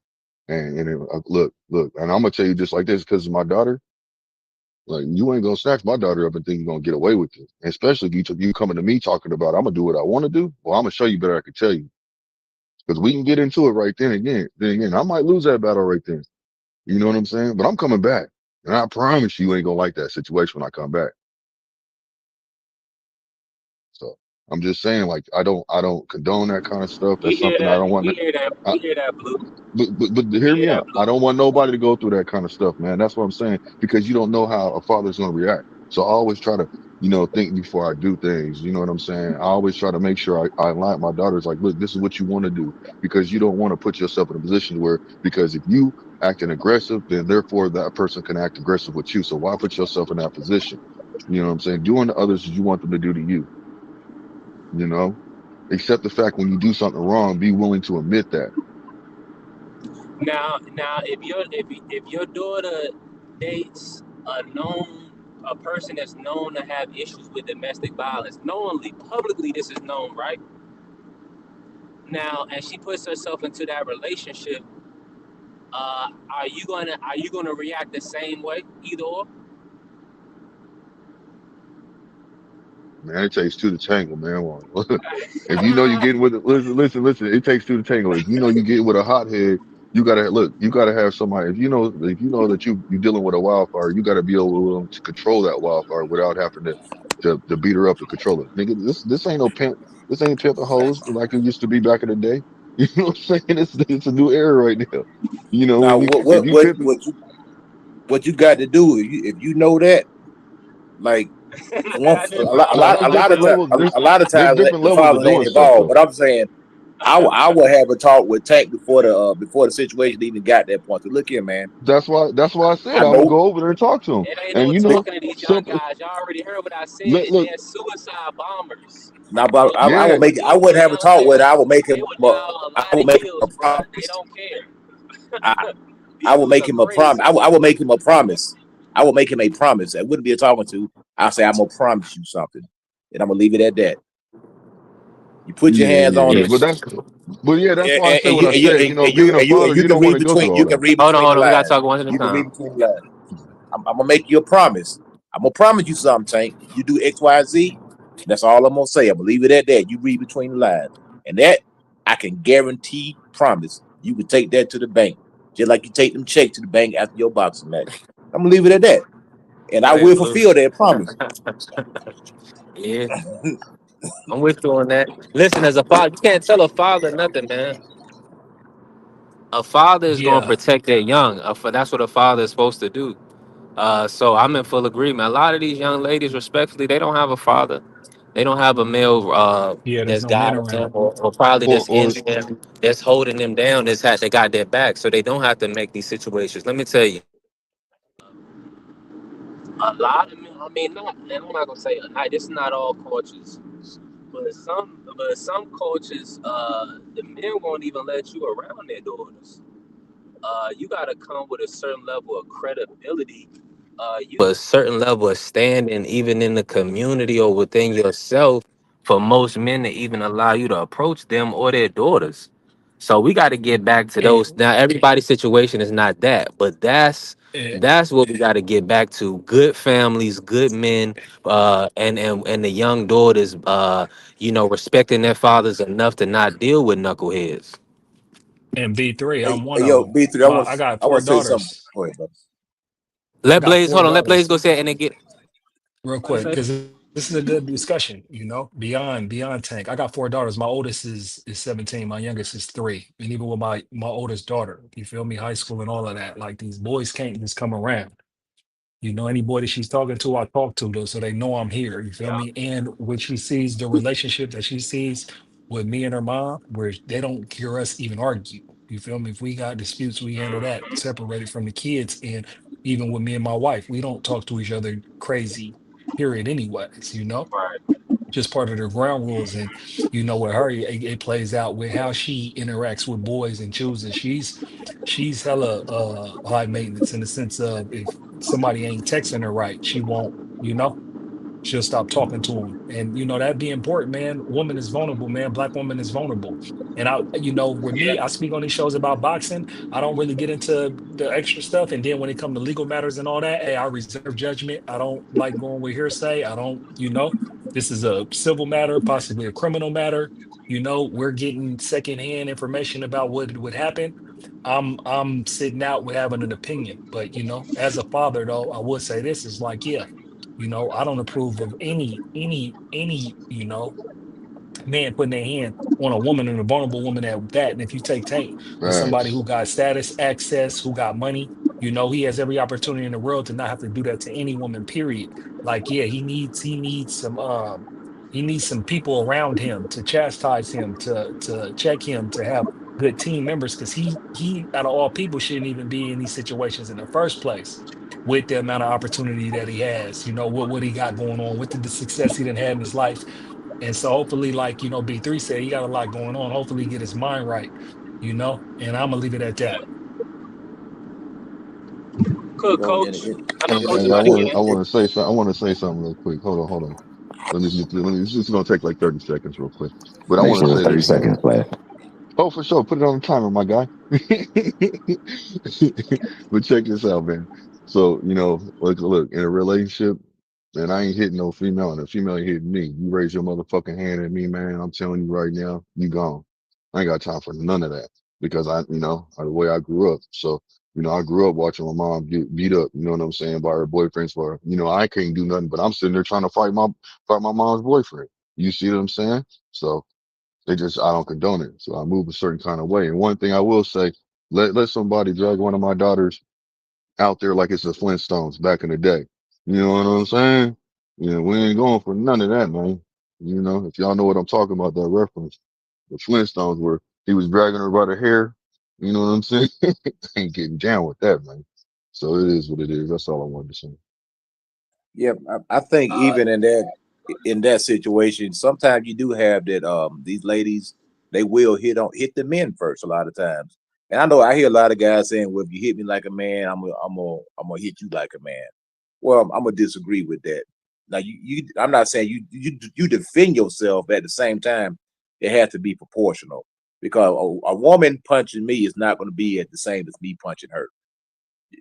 Look, and I'm gonna tell you just like this because my daughter. Like you ain't gonna snatch my daughter up and think you're gonna get away with it. And especially if you coming to me talking about I'm gonna do what I want to do. Well, I'm gonna show you better. I can tell you because we can get into it right then again. Then again, I might lose that battle right then. You know what I'm saying? But I'm coming back, and I promise you ain't gonna like that situation when I come back. So I'm just saying, like I don't condone that kind of stuff. We That's hear something I that. don't want. We hear that. I, We hear that, Blue. but We hear hear me that, out. I Blue. don't want nobody to go through that kind of stuff, man. That's what I'm saying because you don't know how a father's going to react. So I always try to, think before I do things. You know what I'm saying? I always try to make sure I align my daughters like, look, this is what you want to do because you don't want to put yourself in a position where because if you acting aggressive, then therefore that person can act aggressive with you. So why put yourself in that position? You know what I'm saying? Doing to others as you want them to do to you. You know, accept the fact when you do something wrong, be willing to admit that. Now, if your daughter dates a person that's known to have issues with domestic violence, knowingly, publicly, this is known, right? Now, and she puts herself into that relationship, are you gonna react the same way, either or? Man, it takes two to tangle, man. If you know you're getting with it, listen. It takes two to tangle. If you know you get with a hothead, you gotta look. You gotta have somebody. If you know that you're dealing with a wildfire, you gotta be able to control that wildfire without having to beat her up to control it. Nigga, this ain't no pimp. This ain't pimping hoes like it used to be back in the day. You know what I'm saying? It's a new era right now. You know Now, when you if you pimping, what you got to do if you know that, like, for one, I a didn't lot, a no, lot, follow. there's a lot of different time, levels. a lot of There's times different the levels of fathers ain't doing stuff involved. though. But I'm saying, I would have a talk with Tank before the situation even got that point. So look here, man. That's why I said I I would know. go over there and talk to him. It ain't And no talking to these young simple. guys. Y'all already heard what I said. Look, They're suicide bombers. Now, but They I yeah, would will make. I kill wouldn't a have a young talk with. man. Her. I would make They him. will dial a I lot would of make him a kills, bro. They promise. don't care. I, These I would dudes make are him a promise. crazy. I would make him a promise. I would make him a promise. It wouldn't be a talking to. I'll say I'm gonna promise you something, and I'm gonna leave it at that. You put your hands on yeah. her, Yeah. But yeah, that's why I said and what you I and you said. and, You know, and you being a and you and father, you you can don't want read to go through all that. Hold on, between the hold on. We gotta lines. talk one at a You can read time. between the lines. I'm gonna make you a promise. I'm gonna promise you something, Tank. You do X, Y, Z. That's all I'm gonna say. I'm gonna leave it at that. You read between the lines, and that I can guarantee, promise. You can take that to the bank, just like you take them checks to the bank after your boxing match. I'm gonna leave it at that, and Go I ahead, will Blue. fulfill that promise. Yeah. I'm with you on that. Listen, as a father, you can't tell a father nothing, man. A father is going to Yeah, protect their young. That's what a father is supposed to do. So I'm in full agreement. A lot of these young ladies, respectfully, they don't have a father. They don't have a male yeah. There's that's no men guiding them, around. or probably Or that's in or them, that's holding them down. They got their back, so they don't have to make these situations. Let me tell you, a lot of men. I mean, not. And I'm not gonna say this is not all cultures, but some cultures, the men won't even let you around their daughters. You got to come with a certain level of credibility, a certain level of standing, even in the community or within yourself, for most men to even allow you to approach them or their daughters. So we got to get back to And, those. Now, everybody's situation is not that, but and that's what we got to get back to. Good families, good men, and the young daughters, respecting their fathers enough to not deal with knuckleheads. and B3, Hey, I'm one hey, of yo, them. B3, I got I four want to say something. daughters. Go ahead, bro. I Let got Blaze four hold on. Let Blaze daughters. go say it and then get. Real What you quick, say? because this is a good discussion, beyond Tank. I got four daughters. My oldest is 17, my youngest is 3. And even with my oldest daughter, you feel me, high school and all of that, like these boys can't just come around. Any boy that she's talking to, I talk to though, so they know I'm here. You feel me? And when she sees the relationship that she sees with me and her mom, where they don't hear us even argue. You feel me? If we got disputes, we handle that separated from the kids. And even with me and my wife, we don't talk to each other crazy, period, anyways. Just part of the ground rules. And with her, it plays out with how she interacts with boys and chooses. She's hella high maintenance in the sense of if somebody ain't texting her right, she won't, she'll stop talking to him. And that be important, man. Woman is vulnerable, man. Black woman is vulnerable. And with me, I speak on these shows about boxing. I don't really get into the extra stuff. And then when it comes to legal matters and all that, hey, I reserve judgment. I don't like going with hearsay. I don't, this is a civil matter, possibly a criminal matter. We're getting secondhand information about what would happen. I'm sitting out with having an opinion. But as a father, though, I would say this is like, yeah. I don't approve of any, man putting their hand on a woman and a vulnerable woman at that. And if you take Tank with somebody facts. who got status, access, who got money, he has every opportunity in the world to not have to do that to any woman, period. Like, yeah, he needs some people around him to chastise him, to check him, to have good team members, because he out of all people shouldn't even be in these situations in the first place with the amount of opportunity that he has, what he got going on, with the success he done had in his life. And so hopefully, like, B3 said, he got a lot going on. Hopefully he get his mind right, and I'm gonna leave it at that. Good coach. I know Hey, coach hey, about to get I in. want to say something. I want to say something real quick. Hold on. Let me. It's just gonna take like 30 seconds, real quick. But I Make want sure to it's say 30 this, man. seconds, play. Oh, for sure. Put it on the timer, my guy. But check this out, man. So, look, in a relationship, man, I ain't hitting no female, and a female ain't hitting me. You raise your motherfucking hand at me, man. I'm telling you right now, you gone. I ain't got time for none of that because the way I grew up. So, I grew up watching my mom get beat up, you know what I'm saying, by her boyfriends for, I can't do nothing, but I'm sitting there trying to fight my mom's boyfriend. You see what I'm saying? So, I don't condone it. So I move a certain kind of way. And one thing I will say, let somebody drag one of my daughters out there like it's the Flintstones back in the day. You know what I'm saying? We ain't going for none of that, man. If y'all know what I'm talking about, that reference, the Flintstones where he was dragging her by the hair. You know what I'm saying? Ain't getting down with that, man. So it is what it is. That's all I wanted to say. Yeah, I think even in that situation, sometimes you do have that these ladies, they will hit the men first a lot of times. And I know I hear a lot of guys saying, well, if you hit me like a man, I'm gonna hit you like a man. Well, I'm gonna disagree with that. Now I'm not saying you defend yourself, but at the same time, it has to be proportional, because a woman punching me is not gonna be at the same as me punching her.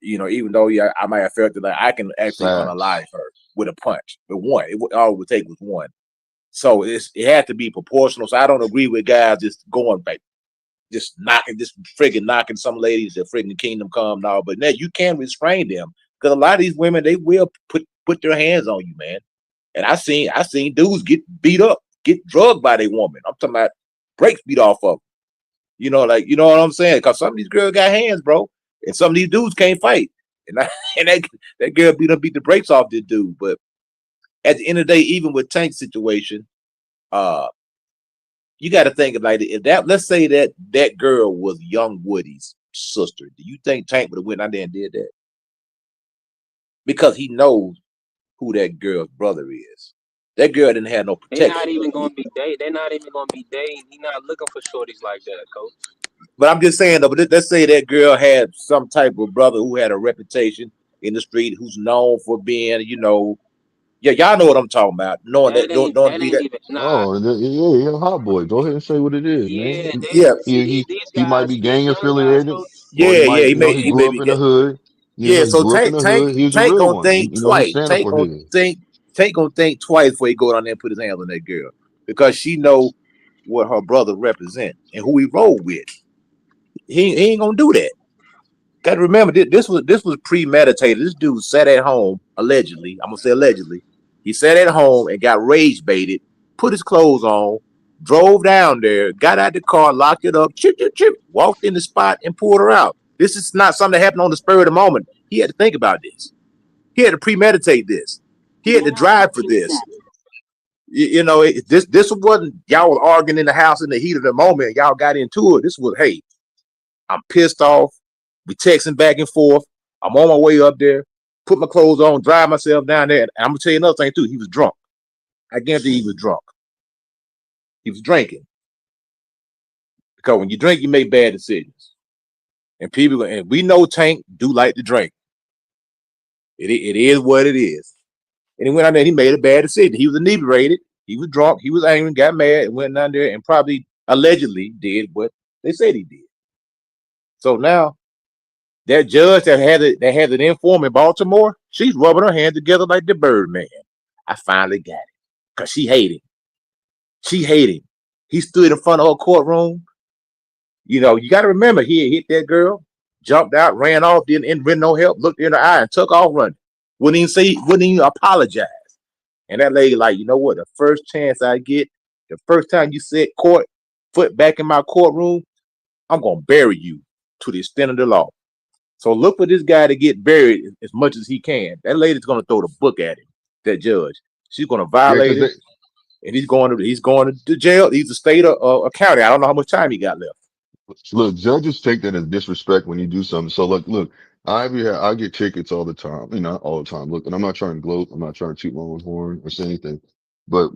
Even though, yeah, I might have felt that, like, I can actually Facts. unalive her with a punch, with one. All it would take was one. So it had to be proportional. So I don't agree with guys just going back, just friggin' knocking some ladies that friggin' kingdom come now. But now you can restrain them, because a lot of these women, they will put their hands on you, man. And I seen dudes get beat up get drugged by their woman. I'm talking about brakes beat off of them. Like you know what I'm saying? Because some of these girls got hands, bro, and some of these dudes can't fight. And and that girl beat the brakes off this dude. But at the end of the day, even with Tank's situation, you got to think of like if that. Let's say that girl was Young Woody's sister. Do you think Tank would have went out there and did that? Because he knows who that girl's brother is. That girl didn't have no They not protection. even gonna be dating. They're not even gonna be dating. He not looking for shorties like that, coach. But I'm just saying though. But let's say that girl had some type of brother who had a reputation in the street, who's known for being, yeah, y'all know what I'm talking about. Knowing That that, ain't don't that be ain't that. even nah. Oh, yeah, hot boy. Go ahead and say what it is, man. Yeah, they Yeah, see He these he might guys, be these gang young guys, affiliated, coach. or he yeah. might, He he grew may up be in the get. hood. Yeah, He so grew up in Tank the Tank hood. He was a Tank real gonna one. think He's twice. standing for his. Tank gonna think twice before he go down there and put his hands on that girl because she know what her brother represent and who he roll with. He ain't gonna do that. Got to remember this was premeditated. This dude sat at home allegedly. I'm gonna say allegedly. He sat at home and got rage baited. Put his clothes on, drove down there, got out the car, locked it up, chip chip chip, walked in the spot and pulled her out. This is not something that happened on the spur of the moment. He had to think about this. He had to premeditate this. He had to drive for this. This wasn't y'all was arguing in the house in the heat of the moment. Y'all got into it. This was, hey, I'm pissed off. We texting back and forth. I'm on my way up there. Put my clothes on, drive myself down there. And I'm gonna tell you another thing too. He was drunk. I guarantee he was drunk. He was drinking because when you drink, you make bad decisions. And we know Tank do like to drink. It is what it is. And he went out there and he made a bad decision. He was inebriated. He was drunk. He was angry, got mad, and went down there and probably allegedly did what they said he did. So now that judge that had an inform in Baltimore, she's rubbing her hands together like the Birdman. I finally got it. Because she hated him. She hated him. He stood in front of her courtroom. You got to remember, he had hit that girl, jumped out, ran off, didn't rent no help, looked in her eye, and took off running. Wouldn't even apologize. And that lady, like, you know what? The first chance I get, the first time you set foot back in my courtroom, I'm going to bury you to the extent of the law. So look for this guy to get buried as much as he can. That lady's going to throw the book at him, that judge. She's going to Yeah, violate because him, and he's going to jail. He's a state or a county. I don't know how much time he got left. look, judges take that as disrespect when you do something. So look, I get tickets all the time. Not all the time. Look, and I'm not trying to gloat. I'm not trying to toot my own horn or say anything. But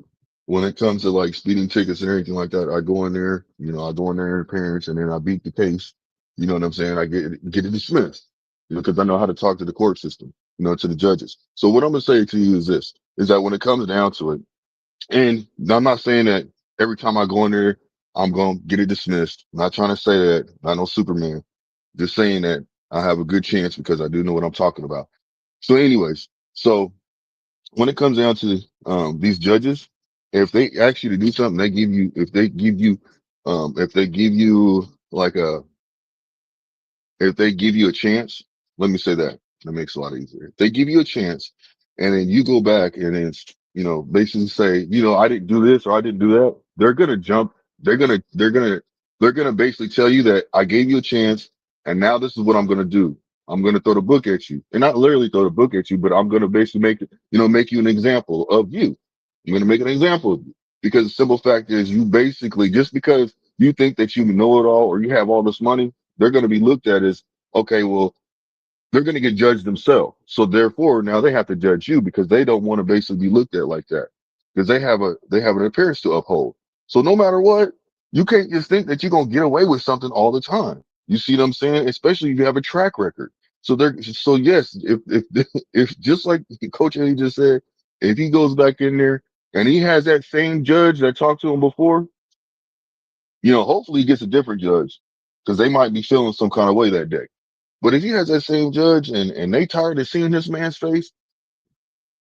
when it comes to like speeding tickets and everything like that, I go in there. I go in there, parents, and then I beat the case. You know what I'm saying? I get it dismissed. Because I know how to talk to the court system. To the judges. So what I'm gonna say to you is this: is that when it comes down to it. And I'm not saying that every time I go in there, I'm going to get it dismissed. I'm not trying to say that. Not no Superman. Just saying that I have a good chance because I do know what I'm talking about. So anyways, so when it comes down to, these judges, if they ask you to do something, if they give you like if they give you a chance, let me say that. That makes it a lot easier. If they give you a chance and then you go back and then, basically say, I didn't do this or I didn't do that, they're going to jump. They're going to basically tell you that I gave you a chance and now this is what I'm going to do. I'm going to throw the book at you and not literally throw the book at you, but I'm going to basically make you an example of you. I'm going to make an example of you because the simple fact is you basically, just because you think that you know it all or you have all this money, they're going to be looked at as, okay, well, they're going to get judged themselves. So therefore, now they have to judge you because they don't want to basically be looked at like that because they have an appearance to uphold. So no matter what, you can't just think that you're going to get away with something all the time. You see what I'm saying? Especially if you have a track record. So yes, if just like Coach Haney just said, if he goes back in there and he has that same judge that talked to him before, hopefully he gets a different judge because they might be feeling some kind of way that day. But if he has that same judge and they tired of seeing this man's face,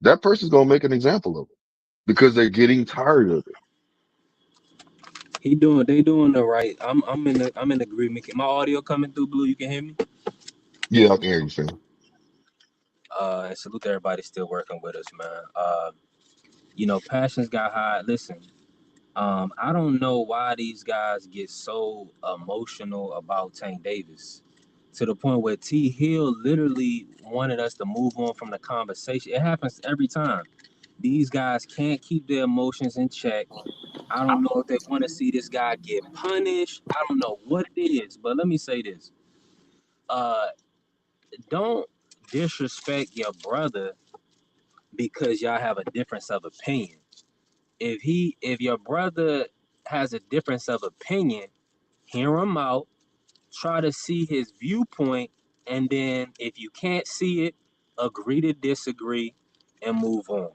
that person's gonna make an example of it because they're getting tired of it. They doing the right. I'm in agreement. My audio coming through, Blue. You can hear me. Yeah, I can hear you, fam. And salute to everybody still working with us, man. Passions got high. Listen, I don't know why these guys get so emotional about Tank Davis to the point where T Hill literally wanted us to move on from the conversation. It happens every time. These guys can't keep their emotions in check. I don't know if they want to see this guy get punished. I don't know what it is, but let me say this. Uh, don't disrespect your brother because y'all have a difference of opinion. If your brother has a difference of opinion, hear him out, try to see his viewpoint, and then if you can't see it, agree to disagree and move on.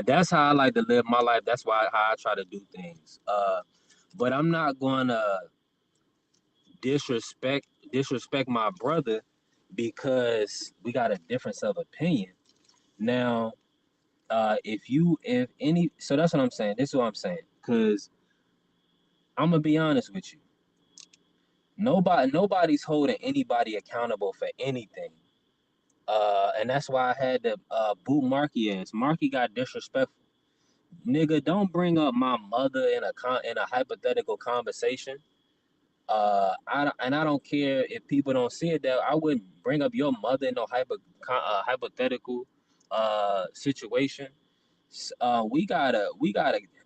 That's how I like to live my life. That's how I try to do things. But I'm not gonna disrespect my brother because we got a difference of opinion. Now, so that's what I'm saying. This is what I'm saying. Cause I'm gonna be honest with you. Nobody's holding anybody accountable for anything. And that's why I had to boot Marky ass. Marky got disrespectful. Nigga, don't bring up my mother in a hypothetical conversation. I don't care if people don't see it that I wouldn't bring up your mother in no hypothetical situation. We gotta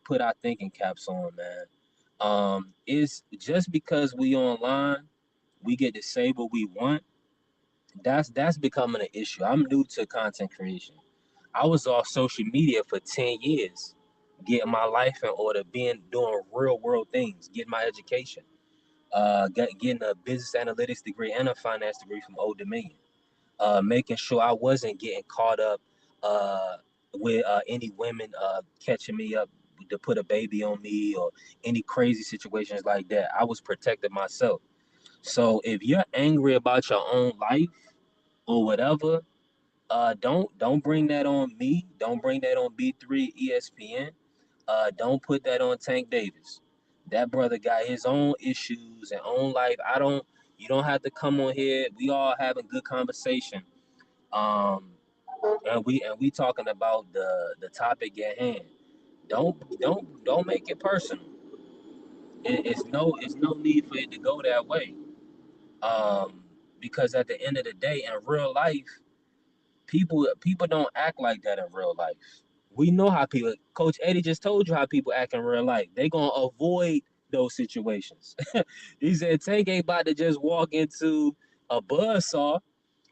put our thinking caps on, man. It's just because we online, we get to say what we want. That's becoming an issue. I'm new to content creation. I was off social media for 10 years, getting my life in order, doing real world things, getting my education, getting a business analytics degree and a finance degree from Old Dominion, making sure I wasn't getting caught up with any women catching me up to put a baby on me or any crazy situations like that. I was protecting myself. So if you're angry about your own life or whatever, don't bring that on me. Don't bring that on B3 ESPN. Don't put that on Tank Davis. That brother got his own issues and own life. You don't have to come on here. We all having good conversation. Um, and we talking about the topic at hand. Don't make it personal. It's no need for it to go that way. Um, because at the end of the day, in real life, people don't act like that in real life. We know how people. Coach Eddie just told you how people act in real life. They gonna avoid those situations. He said Tank ain't about to just walk into a buzzsaw.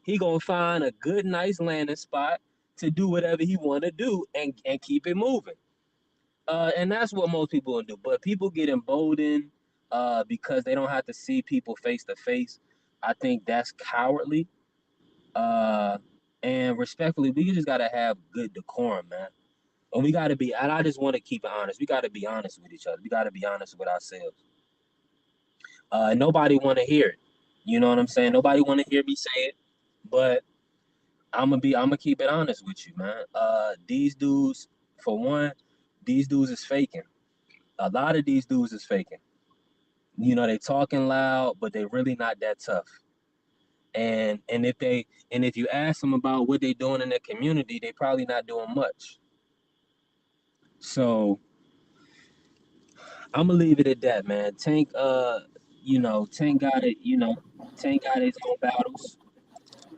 He gonna find a good, nice landing spot to do whatever he want to do and keep it moving. And that's what most people will do. But people get emboldened because they don't have to see people face to face. I think that's cowardly. Uh, and respectfully, we just gotta have good decorum, man. And we gotta be. And I just want to keep it honest. We gotta be honest with each other. We gotta be honest with ourselves. Nobody want to hear it. You know what I'm saying? Nobody want to hear me say it. But I'm gonna keep it honest with you, man. These dudes, for one, these dudes is faking. A lot of these dudes is faking. They talking loud, but they really not that tough. And if you ask them about what they doing in their community, they probably not doing much. So I'm gonna leave it at that, man. Tank got it. Tank got his own battles.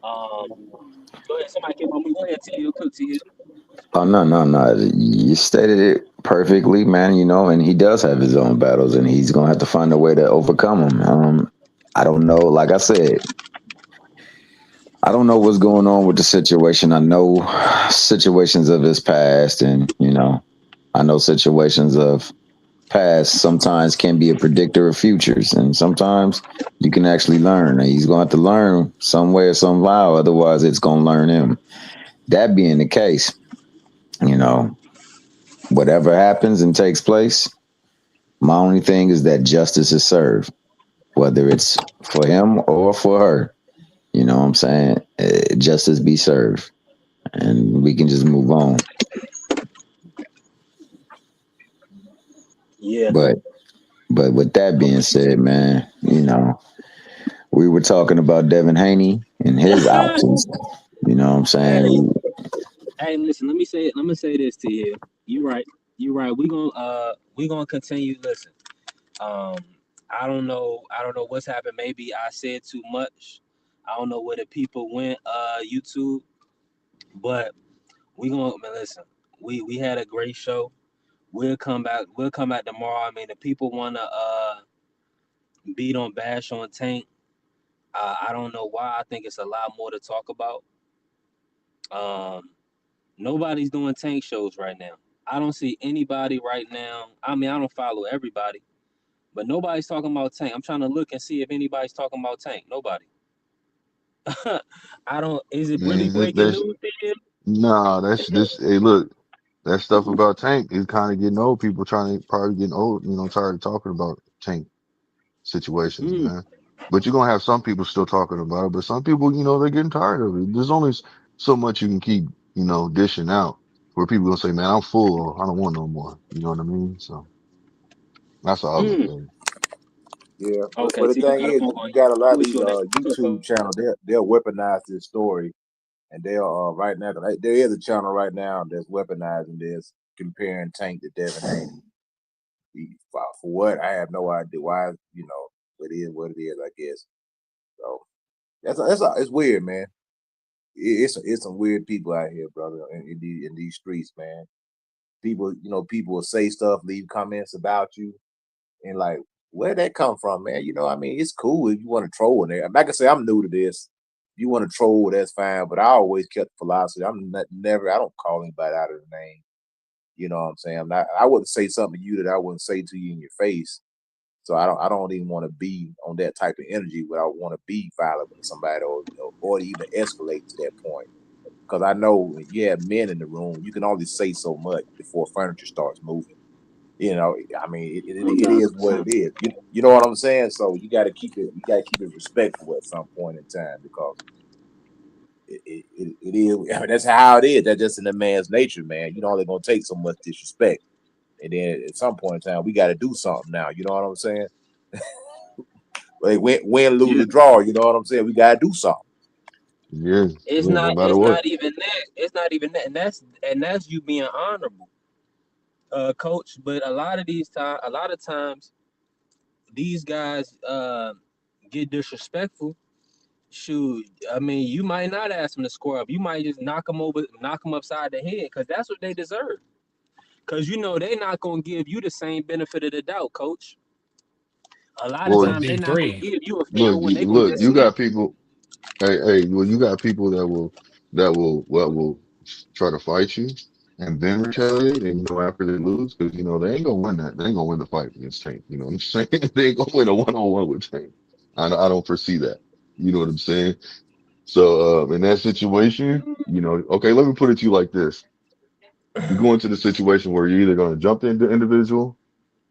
Go ahead, somebody came on me. Go ahead, T. Cook to you. Oh no, no, no. You stated it perfectly, man. And he does have his own battles, and he's gonna have to find a way to overcome them. I don't know. Like I said, I don't know what's going on with the situation. I know situations of his past, and I know situations of past sometimes can be a predictor of futures, and sometimes you can actually learn. And he's going to have to learn some way or somehow, otherwise it's going to learn him. That being the case, whatever happens and takes place, my only thing is that justice is served, whether it's for him or for her. You know what I'm saying? Justice be served, and we can just move on. Yeah. But with that being said, man, we were talking about Devin Haney and his options. You know what I'm saying? Hey, listen. Let me say this to you. You right. You're right. We gonna continue. Listen, um, I don't know what's happened. Maybe I said too much. I don't know where the people went. YouTube, but we gonna man, listen. We had a great show. We'll come back. We'll come back tomorrow. I mean, the people wanna beat on bash on Tank. I don't know why. I think it's a lot more to talk about. Um, Nobody's doing Tank shows right now. I don't see anybody right now. I mean, I don't follow everybody, but nobody's talking about Tank. I'm trying to look and see if anybody's talking about Tank. Nobody. I don't. Is it really Man, breaking that's news? Then? nah. That's this. Hey, look, that stuff about Tank is kind of getting old. People trying to probably getting old. Tired of talking about Tank situations, Mm, man. But you're gonna have some people still talking about it. But some people, they're getting tired of it. There's only so much you can keep, dishing out where people gonna say, "Man, I'm full. I don't want no more." You know what I mean? So that's how I look mm. at it. Yeah, Okay, but the see, you thing got a is, phone call. you got a lot I'm of with these you on that. YouTube channels. They'll weaponize this story, and they'll right now. There is a channel right now that's weaponizing this, comparing Tank to Devin Haney. For what, I have no idea. Why, it is what it is, I guess. So it's weird, man. It's some weird people out here, brother, in these streets, man. People will say stuff, leave comments about you, and like, where'd that come from, man? I mean, it's cool if you want to troll in there. Like I say, I'm new to this. If you want to troll, that's fine. But I always kept the philosophy. I don't call anybody out of the name. You know what I'm saying? I wouldn't say something to you that I wouldn't say to you in your face. So I don't even want to be on that type of energy where I want to be violent with somebody or even escalate to that point. Because I know when you have men in the room, you can only say so much before furniture starts moving. I mean, it is what it 1,000%. is. You know what I'm saying? So you got to keep it. You got to keep it respectful at some point in time because it is. I mean, that's how it is. That's just in the man's nature, man. They're gonna take so much disrespect, and then at some point in time, we got to do something now. You know what I'm saying? Like win, lose, Yeah. or draw. You know what I'm saying? We got to do something. Yeah, It's look, no not. matter It's what. not even that. It's not even that. And that's you being honorable, coach. But a lot of times, these guys get disrespectful. Shoot, I mean, you might not ask them to score up. You might just knock them upside the head, because that's what they deserve. Because they're not gonna give you the same benefit of the doubt, coach. A lot of It's Well, a times they're big not gonna three. give you a fair look, one. They're gonna look, just you see. got people. Well, you got people that will try to fight you and then retaliate, and after they lose, because they ain't gonna win that. They ain't gonna win the fight against Tank. You know what I'm saying? They ain't gonna win a 1-on-1 with Tank. I don't foresee that. You know what I'm saying? So in that situation, okay, let me put it to you like this: you go into the situation where you're either gonna jump into individual.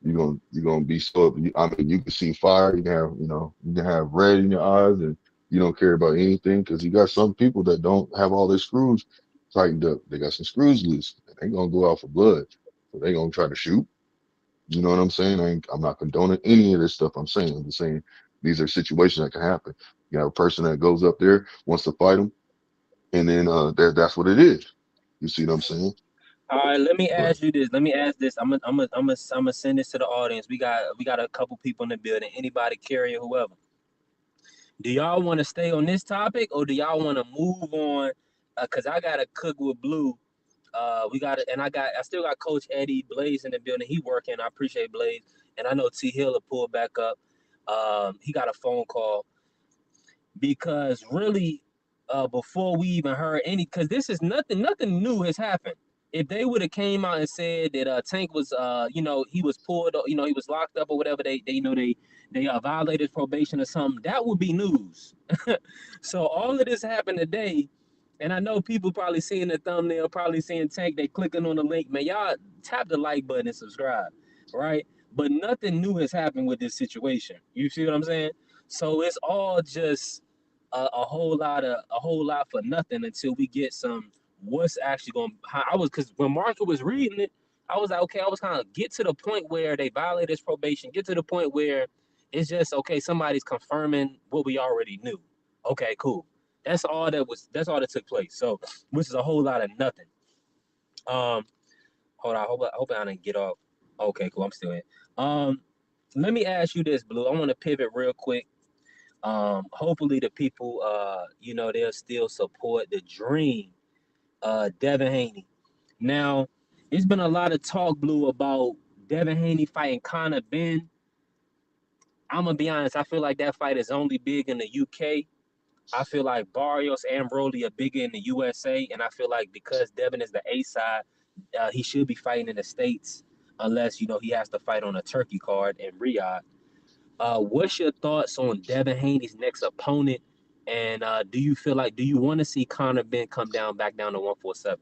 You're gonna be so. I mean, you can see fire. You can have red in your eyes, and you don't care about anything because you got some people that don't have all their screws tightened up. They got some screws loose. And they gonna go out for blood. So they gonna try to shoot. You know what I'm saying? I'm not condoning any of this stuff. I'm just saying these are situations that can happen. You have a person that goes up there wants to fight them, and then that's what it is. You see what I'm saying? All right, let me But ask you this. Let me ask this. I'm gonna send this to the audience. We got a couple people in the building. Anybody, carrier, whoever. Do y'all want to stay on this topic, or do y'all want to move on? Cause I got to cook with Blue. We got it, and I still got Coach Eddie Blaze in the building. He working. I appreciate Blaze, and I know T Hill will pull back up. He got a phone call because really, before we even heard because this is nothing new has happened. If they would have came out and said that Tank was he was pulled, he was locked up or whatever, they violated probation or something, that would be news. So all of this happened today, and I know people probably seeing the thumbnail, probably seeing Tank, they clicking on the link. Man, y'all tap the like button and subscribe, right? But nothing new has happened with this situation. You see what I'm saying? So it's all just a whole lot for nothing until we get some what's actually going. Because when Marshall was reading it, I was like, okay, I was kind of get to the point where they violate his probation, get to the point where it's just okay, somebody's confirming what we already knew. Okay, cool. That's all that took place. So, which is a whole lot of nothing. Um, Hold on. I hope I didn't get off. Okay, cool. I'm still in. Um, Let me ask you this, Blue. I want to pivot real quick. Hopefully the people, they'll still support the dream, Devin Haney. Now, it's been a lot of talk, Blue, about Devin Haney fighting Conor Benn. I'm gonna be honest. I feel like that fight is only big in the UK. I feel like Barrios and Broly are bigger in the USA, and I feel like because Devin is the A side, he should be fighting in the States, unless he has to fight on a Turkey card in Riyadh. What's your thoughts on Devin Haney's next opponent? And do you want to see Conor Benn come back down to 147?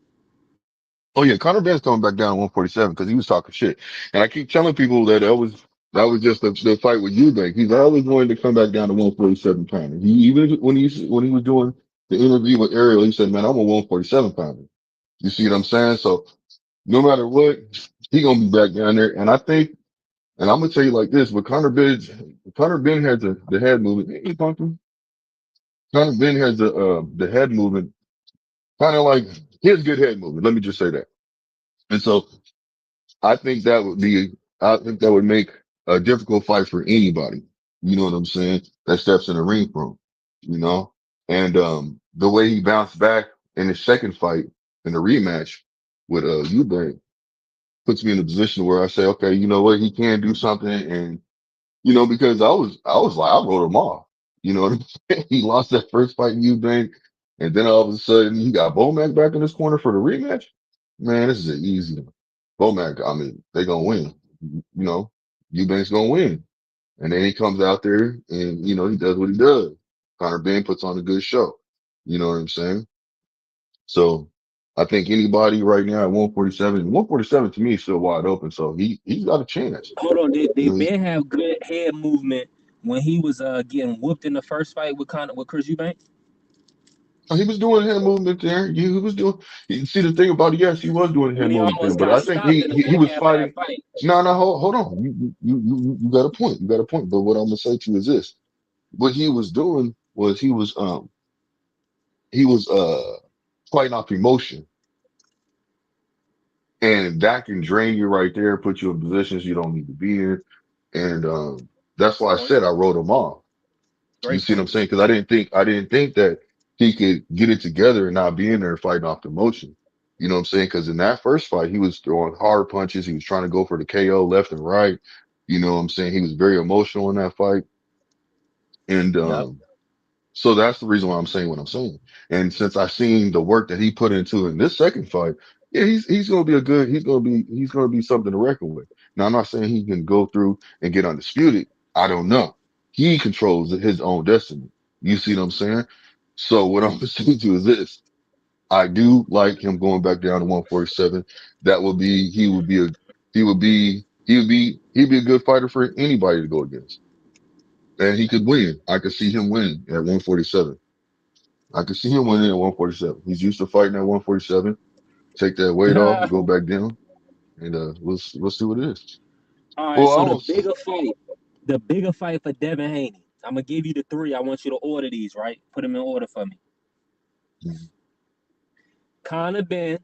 Oh yeah, Conor Ben's coming back down to 147 because he was talking shit. And I keep telling people that was just the fight with Eubank. He's always wanted to come back down to 147 pounder. He even when he was doing the interview with Ariel, he said, "Man, I'm a 147 pounder." You see what I'm saying? So no matter what, he gonna be back down there. And I think, and I'm gonna tell you like this: with Conor Ben has the head movement. Hey, Pumpkin. Conor Ben has the head movement, kind of like he has good head movement. Let me just say that. And so I think that would make a difficult fight for anybody. You know what I'm saying? That steps in the ring for him, you know? And, the way he bounced back in his second fight in the rematch with, Eubank puts me in a position where I say, okay, you know what? He can do something. And, because I was like, I wrote him off. You know what I'm saying? He lost that first fight in Eubank. And then all of a sudden he got Bomac back in his corner for the rematch. Man, this is an easy one. Bomac, I mean, they gonna win. You know, Eubank's gonna win. And then he comes out there and, he does what he does. Conor Ben puts on a good show. You know what I'm saying? So I think anybody right now at 147 to me is still wide open. So he's got a chance. Hold on, You did know, Ben have good head movement when he was getting whooped in the first fight with Chris Eubank? he was doing hand movement there. He was doing. You see the thing about it, yes, he was doing When hand he movement there. almost But got I think stopped he in the he, he back was half of that fighting. fight. No, no, hold on. You got a point. You got a point. But what I'm gonna say to you is this: what he was doing was he was fighting off emotion, and that can drain you right there, put you in positions you don't need to be in, and that's why I Point. said I wrote him off. You Great see what I'm point. saying? Because I didn't think that he could get it together and not be in there fighting off the emotion. You know what I'm saying? Because in that first fight, he was throwing hard punches. He was trying to go for the KO left and right. You know what I'm saying? He was very emotional in that fight, and Yep. so that's the reason why I'm saying what I'm saying. And since I've seen the work that he put into in this second fight, yeah, he's gonna be he's gonna be something to reckon with. Now I'm not saying he can go through and get undisputed. I don't know. He controls his own destiny. You see what I'm saying? So what I'm saying to you is this. I do like him going back down to 147. That would be he'd be a good fighter for anybody to go against. And he could win. I could see him win at 147. I can see him winning at 147. He's used to fighting at 147. Take that weight off, go back down, and we'll see what it is. All right, Well, I so don't. the bigger fight for Devin Haney. I'm gonna give you the three. I want you to order these, right? Put them in order for me. Conor Ben,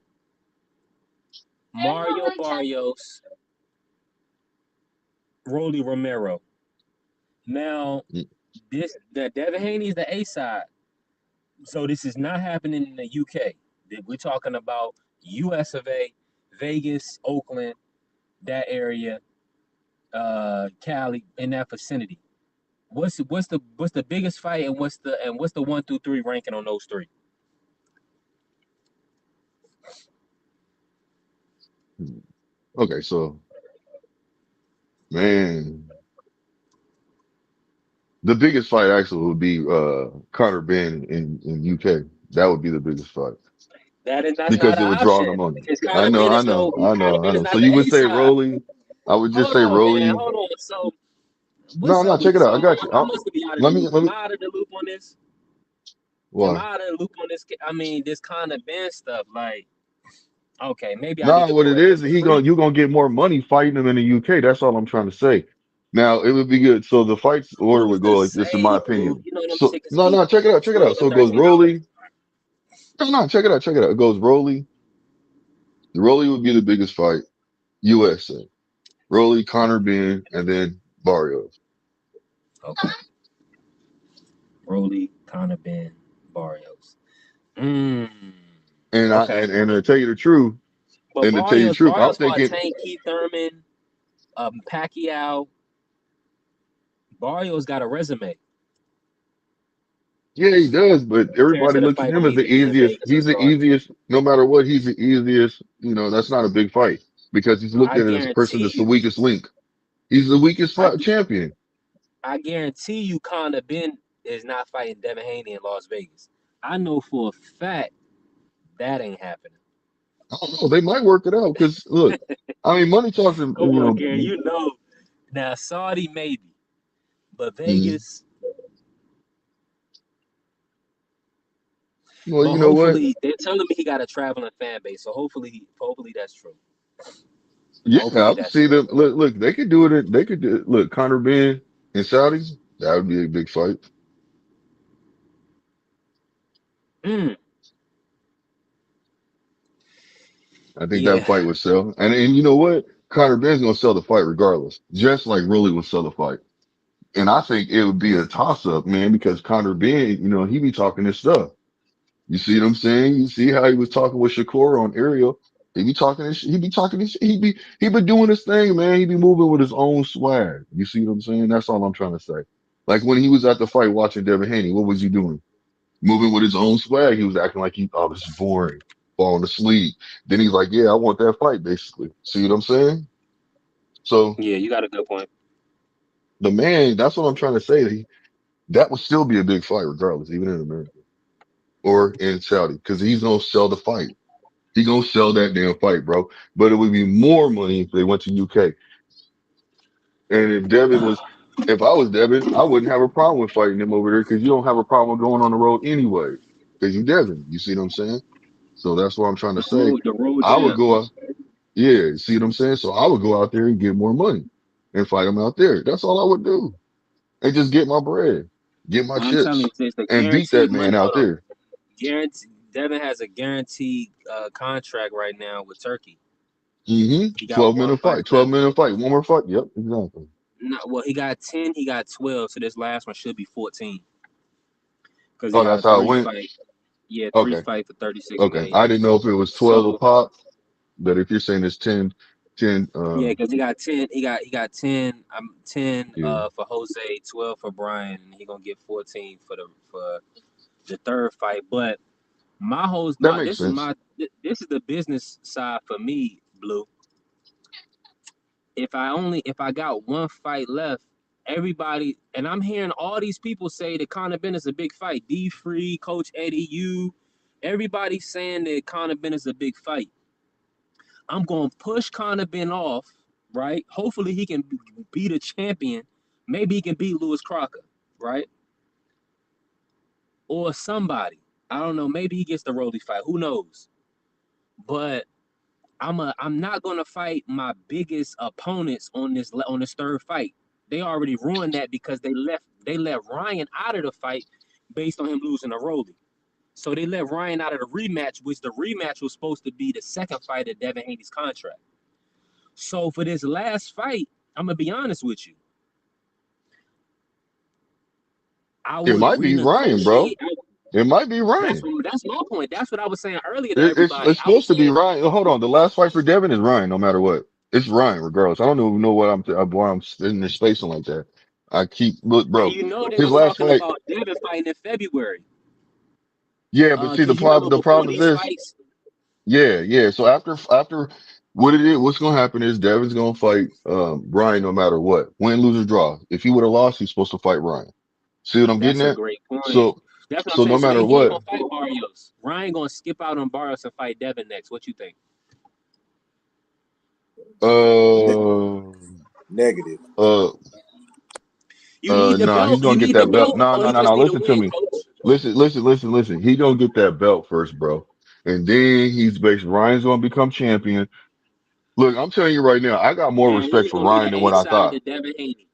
Mario Barrios, Rolly Romero. Now, the Devin Haney is the A side, so this is not happening in the UK. We're talking about US of A, Vegas, Oakland, that area, Cali, in that vicinity. What's the biggest fight, and what's the 1 through 3 ranking on those three? Okay, so man, the biggest fight actually would be Conor Ben in UK. That would be the biggest fight That's not because an it would draw option the money. because I Conor know, Ben I is know, I Conor know, I Ben is know. So not the you would A say side. Rolly? I would just Hold say on, man. Rolly. Hold on. So No, what's no, up check with it out. so I got you. I must be out of the Let me, loop. let Am me. I out of the loop on this? Am Why? I out of the loop on this? I mean, this Conor Ben stuff. Like, okay, maybe I need No, to what go it ahead is, and read. you gonna get more money fighting him in the UK. That's all I'm trying to say. Now it would be good. So the fights order Who's would the go like this, in my same, Blue? opinion. You know them So tickets no, be no, check it out, check it 20 out. to So it goes 30 dollars. Rolly. No, no, check it out, check it out. It goes Rolly. The Rolly would be the biggest fight. USA. Rolly, Connor, Ben, and then Barrios. Okay. Rolly, Connor, Ben, Barrios. Mm. And Okay. and to tell you the truth, But and to tell you the truth, I'm Barrios fought thinking, Tank, Keith Thurman, Pacquiao. Barrios got a resume. yeah, he does, but Compared everybody to the looks at fight him when as he the beat him in easiest. Vegas and He's the Scar. easiest, no matter what, he's the easiest. That's not a big fight because he's looked I at as a person guarantee that's the you, weakest link. He's the weakest I, champion. I guarantee you, Conor Ben is not fighting Devin Haney in Las Vegas. I know for a fact that ain't happening. I don't know. They might work it out because look, I mean, money talks. Come on, Gary. You know, now Saudi maybe, but Mhm. Vegas. Well, But you know what? hopefully, they're telling me he got a traveling fan base. So hopefully that's true. Yeah, I Hopefully would that's see true. them. Look, they could do it. They could do. Look, Conor Ben and Saudis. That would be a big fight. Mm, I think that yeah. fight would sell. And you know what? Conor Ben's gonna sell the fight regardless, just like Rolly would sell the fight. And I think it would be a toss up, man, because Conor Ben, he be talking this stuff. You see what I'm saying? You see how he was talking with Shakur on Ariel. He be talking this. He be talking this. He be doing this thing, man. He be moving with his own swag. You see what I'm saying? That's all I'm trying to say. Like when he was at the fight watching Devin Haney, what was he doing? Moving with his own swag. He was acting like this is boring, falling asleep. Then he's like, yeah, I want that fight, basically. See what I'm saying? So Yeah, you got a good point. the man, that's what I'm trying to say. That would still be a big fight, regardless, even in America or in Saudi, because he's gonna sell the fight. He gonna sell that damn fight, bro. But it would be more money if they went to UK. And if I was Devin, I wouldn't have a problem with fighting him over there because you don't have a problem going on the road anyway. Because you Devin, you see what I'm saying? So that's what I'm trying to say. The road I would champ. go out, yeah, see what I'm saying? So I would go out there and get more money and fight him out there. That's all I would do. And just get my bread, get my I'm telling chips, you, it's the and beat that guaranteed man money. out Hold on. there. Guarantee. Devin has a guaranteed contract right now with Turkey. Mm-hmm. He got 12 one minute fight fight, 12 left. minute fight, one more fight. Yep, exactly. No, well, he got 10. He got 12. So this last one should be 14 because he Oh, got that's a how it three went. fight. Yeah, three Okay. fight for 36 Okay. million. I didn't know if it was 12 a So pop, but if you're saying it's 10, 10, yeah, because he got 10. He got 10. 10 yeah, for Jose, 12 for Brian, and he gonna get 14 for the third fight. But that makes sense. this is the business side for me, Blue. If I got one fight left, everybody, and I'm hearing all these people say that Conor Ben is a big fight. D Free, Coach Eddie, everybody's saying that Conor Ben is a big fight. I'm gonna push Conor Ben off, right? Hopefully he can beat a champion. Maybe he can beat Lewis Crocker, right? Or somebody. I don't know. Maybe he gets the Rolly fight. Who knows? But I'm not gonna fight my biggest opponents on this third fight. They already ruined that because they let Ryan out of the fight based on him losing a Rolly. So they let Ryan out of the rematch, which the rematch was supposed to be the second fight of Devin Haney's contract. So for this last fight, I'm gonna be honest with you. I It would might be Ryan, bro. renegotiate. It might be Ryan. That's my point. That's what I was saying earlier to It's everybody. I supposed was to be saying, Ryan. Hold on. The last fight for Devin is Ryan, no matter what. It's Ryan, regardless. I don't even know why I'm sitting there spacing like that. Look, and bro, you know they his was last talking fight. about Devin fighting in February. Yeah, but see, Cause you remember the before problem is these this. fights, Yeah. So after what's gonna happen is Devin's gonna fight Ryan no matter what. Win, lose, or draw. If he would have lost, he's supposed to fight Ryan. See what I'm getting that's a at? great point. So That's what I'm so saying. no So matter he ain't what, gonna fight Barrios. Ryan gonna skip out on Barrios and fight Devin next. What you think? uh Negative. uh You need the nah, he's belt. gonna You get need the that belt. belt, No, or no, he no, just no. need a Listen to win, me. coach. Listen. He gonna get that belt first, bro. And then Ryan's gonna become champion. Look, I'm telling you right now, I got more Now respect who's for gonna be Ryan the than A what I side thought. to Devin Haney?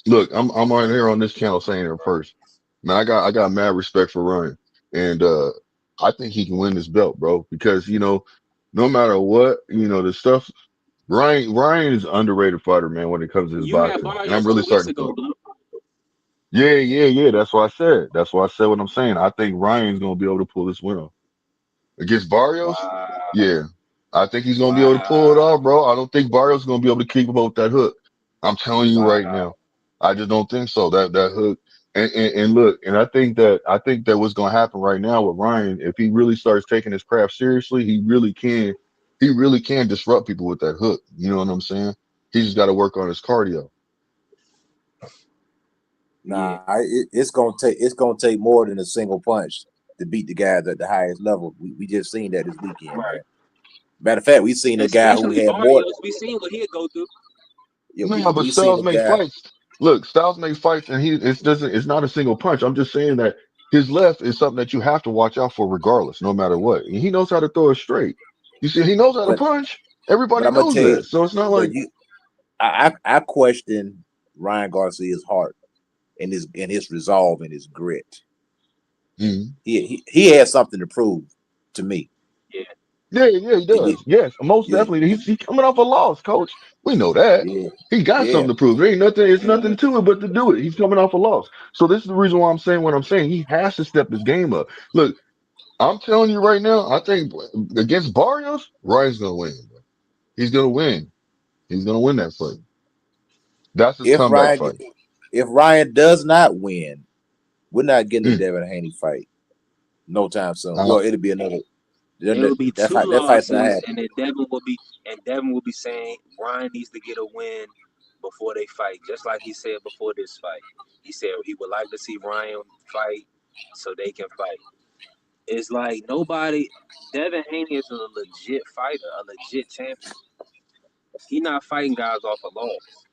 Look, I'm on here on this channel saying it first. Man, I got mad respect for Ryan. And I think he can win this belt, bro. Because, no matter what, the stuff. Ryan is an underrated fighter, man, when it comes to his You had boxing, and I'm Barrios really 2 weeks starting to ago, think. Blue. Yeah. That's why I said. That's why I said what I'm saying. I think Ryan's gonna be able to pull this win off against Barrios. Wow. Yeah, I think he's gonna be able to pull it Wow. off, bro. I don't think Barrios is gonna be able to keep him up with that hook. I'm telling you right Wow. now. I just don't think so. That hook. And look, and I think that what's gonna happen right now with Ryan, if he really starts taking his craft seriously, he really can disrupt people with that hook. You know what I'm saying? He just got to work on his cardio. Yeah. Nah, it's gonna take more than a single punch to beat the guys at the highest level. We just seen that this weekend, Right. man. Matter of fact, we seen a guy who Especially had more. Barrios. We seen what he'd go through. Yeah, No, but we seen Styles a make guy, fights. Look, Styles make fights, and it's not a single punch. I'm just saying that his left is something that you have to watch out for, regardless, no matter what. And he knows how to throw it straight. You see, he knows how to but punch. but Everybody I'm gonna knows tell you, that. So it's not but like, you, I question Ryan Garcia's heart and his resolve and his grit. Mhm. He has something to prove to me. Yeah. yeah, he Yeah, does. Yes, most yeah, definitely. He's coming off a loss, coach. We know that. yeah, He got yeah. something to prove. There ain't nothing. It's nothing to it but to do it. He's coming off a loss. So this is the reason why I'm saying what I'm saying. He has to step his game up. Look, I'm telling you right now. I think against Barrios, Ryan's gonna win. Bro. He's gonna win. He's gonna win that fight. That's his If comeback Ryan fight. if Ryan does not win, we're not getting a Mm. Devin Haney fight no time soon. Uh, Well, it'll be another. It would be two That fight's not losses, happening. and then Devin will be saying Ryan needs to get a win before they fight, just like he said before this fight. He said he would like to see Ryan fight so they can fight. It's like nobody. Devin Haney is a legit fighter, a legit champion. He not fighting guys off a loss.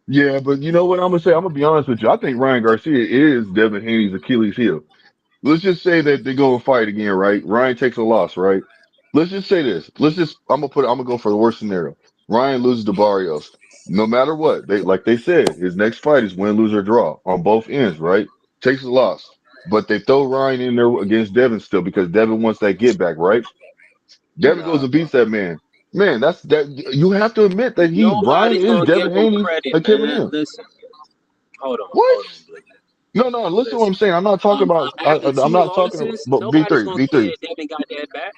yeah, but you know what I'm gonna say? I'm gonna be honest with you. I think Ryan Garcia is Devin Haney's Achilles heel. Let's just say that they go and fight again, right? Ryan takes a loss, right? Let's just say this. I'm gonna go for the worst scenario. Ryan loses to Barrios. No matter what, like they said, his next fight is win, lose, or draw on both ends, right? Takes a loss. But they throw Ryan in there against Devin still because Devin wants that get back, right? Devin goes Nah, and beats that man. Man, that's that you have to admit that Ryan nobody's is gonna give Devin him Haney's credit, Achilles man. heel. Listen, What? hold on, Blake. No, listen to what Listen. I'm saying. I'm not talking about After I'm two not talking losses, about nobody's V3, gonna care V3. that Devin got that back.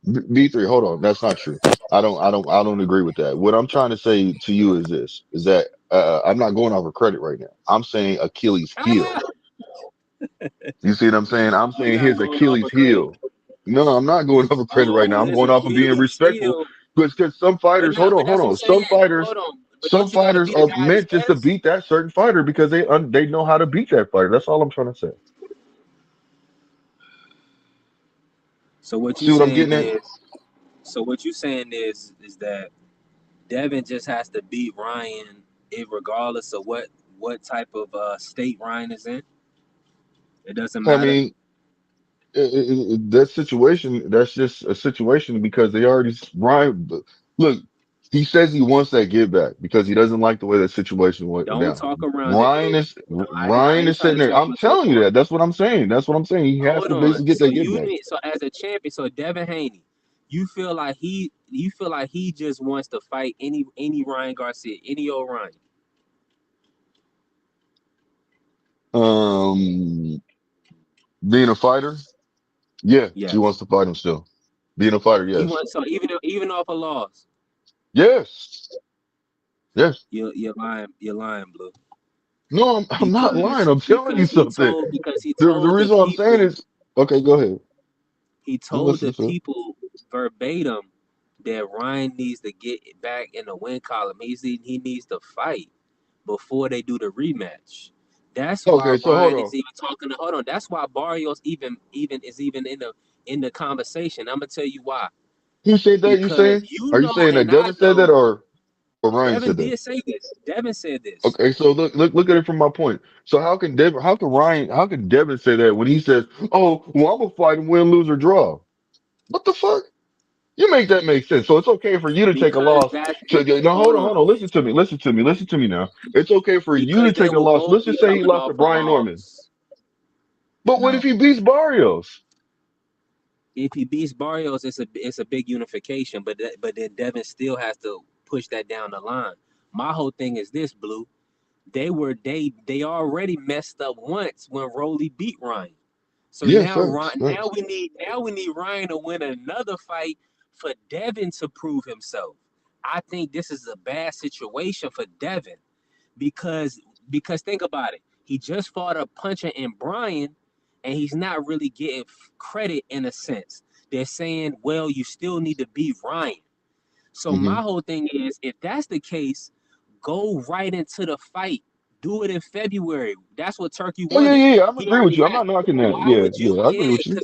V3, hold on. That's not true. I don't agree with that. What I'm trying to say to you is this, is that I'm not going over credit right now. I'm saying Achilles heel. Ah, You see what I'm saying? I'm you're saying not his going off Achilles of credit. heel. No, I'm not going over credit right Oh, now. I'm his going off of being Achilles respectful heel. because some But fighters, not, but hold that's what I'm on. saying. Hold on. But Some don't you got to fighters be the are guy that's meant just to best? beat that certain fighter because they know how to beat that fighter. That's all I'm trying to say. So what you See what I'm saying getting at? is, so what you saying is that Devin just has to beat Ryan, regardless of what type of state Ryan is in. It doesn't I matter. mean, that situation, that's just a situation because they already Ryan. Look, he says he wants that get back because he doesn't like the way that situation went Don't down. talk around it, Blue. No, I Ryan ain't is trying sitting to there. talk I'm with your telling you point. that. That's what I'm saying. That's what I'm saying. He has Hold to on. basically get So that get you back. need so as a champion, so Devin Haney, you feel like he just wants to fight any Ryan Garcia, any old Ryan. Um, being a fighter, yeah, he Yes. wants to fight him still. Being a fighter, He yes, wants so even off a loss. yes, yes. You're lying, Blue. No, I'm not lying. I'm telling you something. Because he The told the reason why I'm saying people is okay. Go ahead. he I'm told listening, the sir. people verbatim that Ryan needs to get back in the win column. He needs to fight before they do the rematch. That's why Okay, so hold Ryan on. is even talking to hold on. That's why Barrios even in the conversation. I'm gonna tell you why. Who said that? You Because saying? you Are you know saying that and I Devin said that know or Ryan Devin said that? did say this. Devin said this. Okay, so look at it from my point. So how can Devin say that when he says, "Oh, well, I'm gonna fight and win, lose or draw"? What the fuck? You make that make sense. So it's okay for you to take a Because loss. that's No, hold hold on. on. Listen to me now. It's okay for you Because to they take a will loss. both Let's be just say he coming lost off to a Brian Norman. loss. But what if No. he beats Barrios? If he beats Barrios, it's a big unification. But then Devin still has to push that down the line. My whole thing is this, Blue. They already messed up once when Rolly beat Ryan. So Yeah, now facts, Ryan, facts. now we need Ryan to win another fight for Devin to prove himself. I think this is a bad situation for Devin because because think about it. He just fought a puncher in Brian, and he's not really getting credit in a sense. They're saying, well, you still need to beat Ryan. So Hmm. my whole thing is, if that's the case, go right into the fight. Do it in February. That's what Turkey Oh yeah, wanted. yeah, yeah. I'm He agree with already you. I'm had. not knocking that. Why Yeah, would you? yeah. I agree Yeah, with you.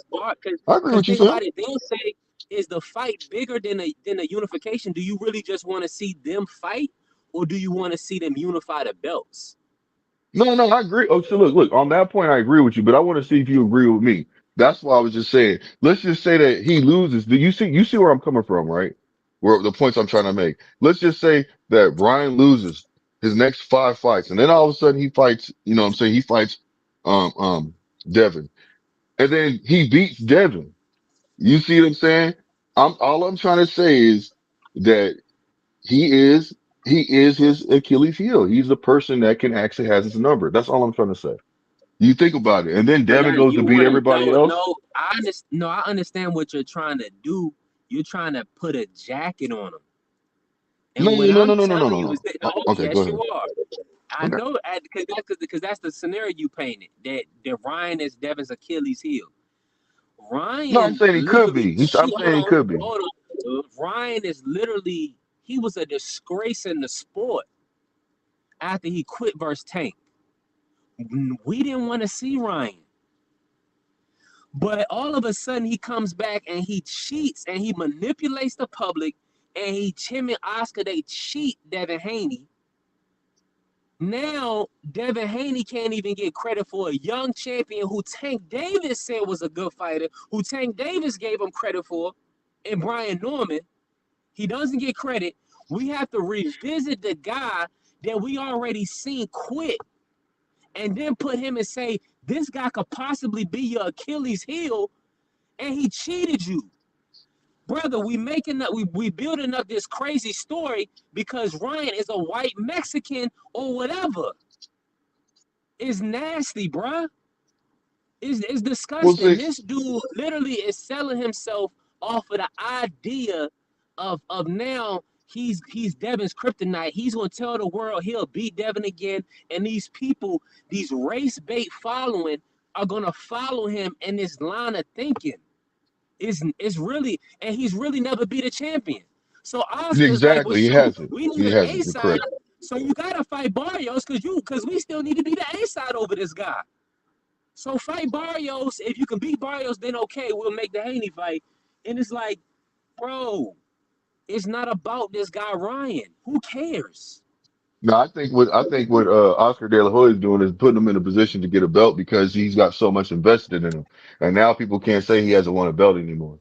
I agree because with you, think fam. about it. They'll say, is the fight bigger than a unification? Do you really just want to see them fight, or do you want to see them unify the belts? No, no, I agree. Oh, so look, on that point, I agree with you, but I want to see if you agree with me. That's why I was just saying, let's just say that he loses. Do you see where I'm coming from, right? Where the points I'm trying to make. Let's just say that Brian loses his next 5 fights, and then all of a sudden he fights, you know what I'm saying? He fights, um, um, Devin, and then he beats Devin. You see what I'm saying? All I'm trying to say is that he is, he is his Achilles heel. He's the person that can actually has his number. That's all I'm trying to say. You think about it. And then But Devin goes to you beat wouldn't. everybody else. I understand what you're trying to do. You're trying to put a jacket on him. No, And what no, no, I'm no, no, no, telling no, you no. is that no, Okay, go yes, you ahead. are. I Okay. know because that's the scenario you painted. That Ryan is Devin's Achilles heel. No, I'm Ryan saying he could literally be. I'm saying he could be. hold on. Ryan is literally he was a disgrace in the sport after he quit versus Tank. We didn't want to see Ryan. But all of a sudden he comes back and he cheats and he manipulates the public and him and Oscar they cheat Devin Haney. Now Devin Haney can't even get credit for a young champion who Tank Davis said was a good fighter, who Tank Davis gave him credit for, and Brian Norman. He doesn't get credit. We have to revisit the guy that we already seen quit and then put him and say, this guy could possibly be your Achilles heel, and he cheated you. Brother, we building up this crazy story because Ryan is a white Mexican or whatever. It's nasty, bruh. It's Well, disgusting. see, This dude literally is selling himself off of the idea of now he's Devin's kryptonite. He's gonna tell the world he'll beat Devin again, and these people, these race bait following, are gonna follow him in this line of thinking. Is really, and he's really never beat a champion. So Oscar's like, well, exactly. He shoot, hasn't. we need He an A hasn't. You're side, correct. so you gotta fight Barrios because we still need to be the A side over this guy. So fight Barrios. If you can beat Barrios, then okay, we'll make the Haney fight. And it's like, bro, it's not about this guy Ryan. Who cares? No, I think what Oscar De La Hoya is doing is putting him in a position to get a belt because he's got so much invested in him, and now people can't say he hasn't won a belt anymore.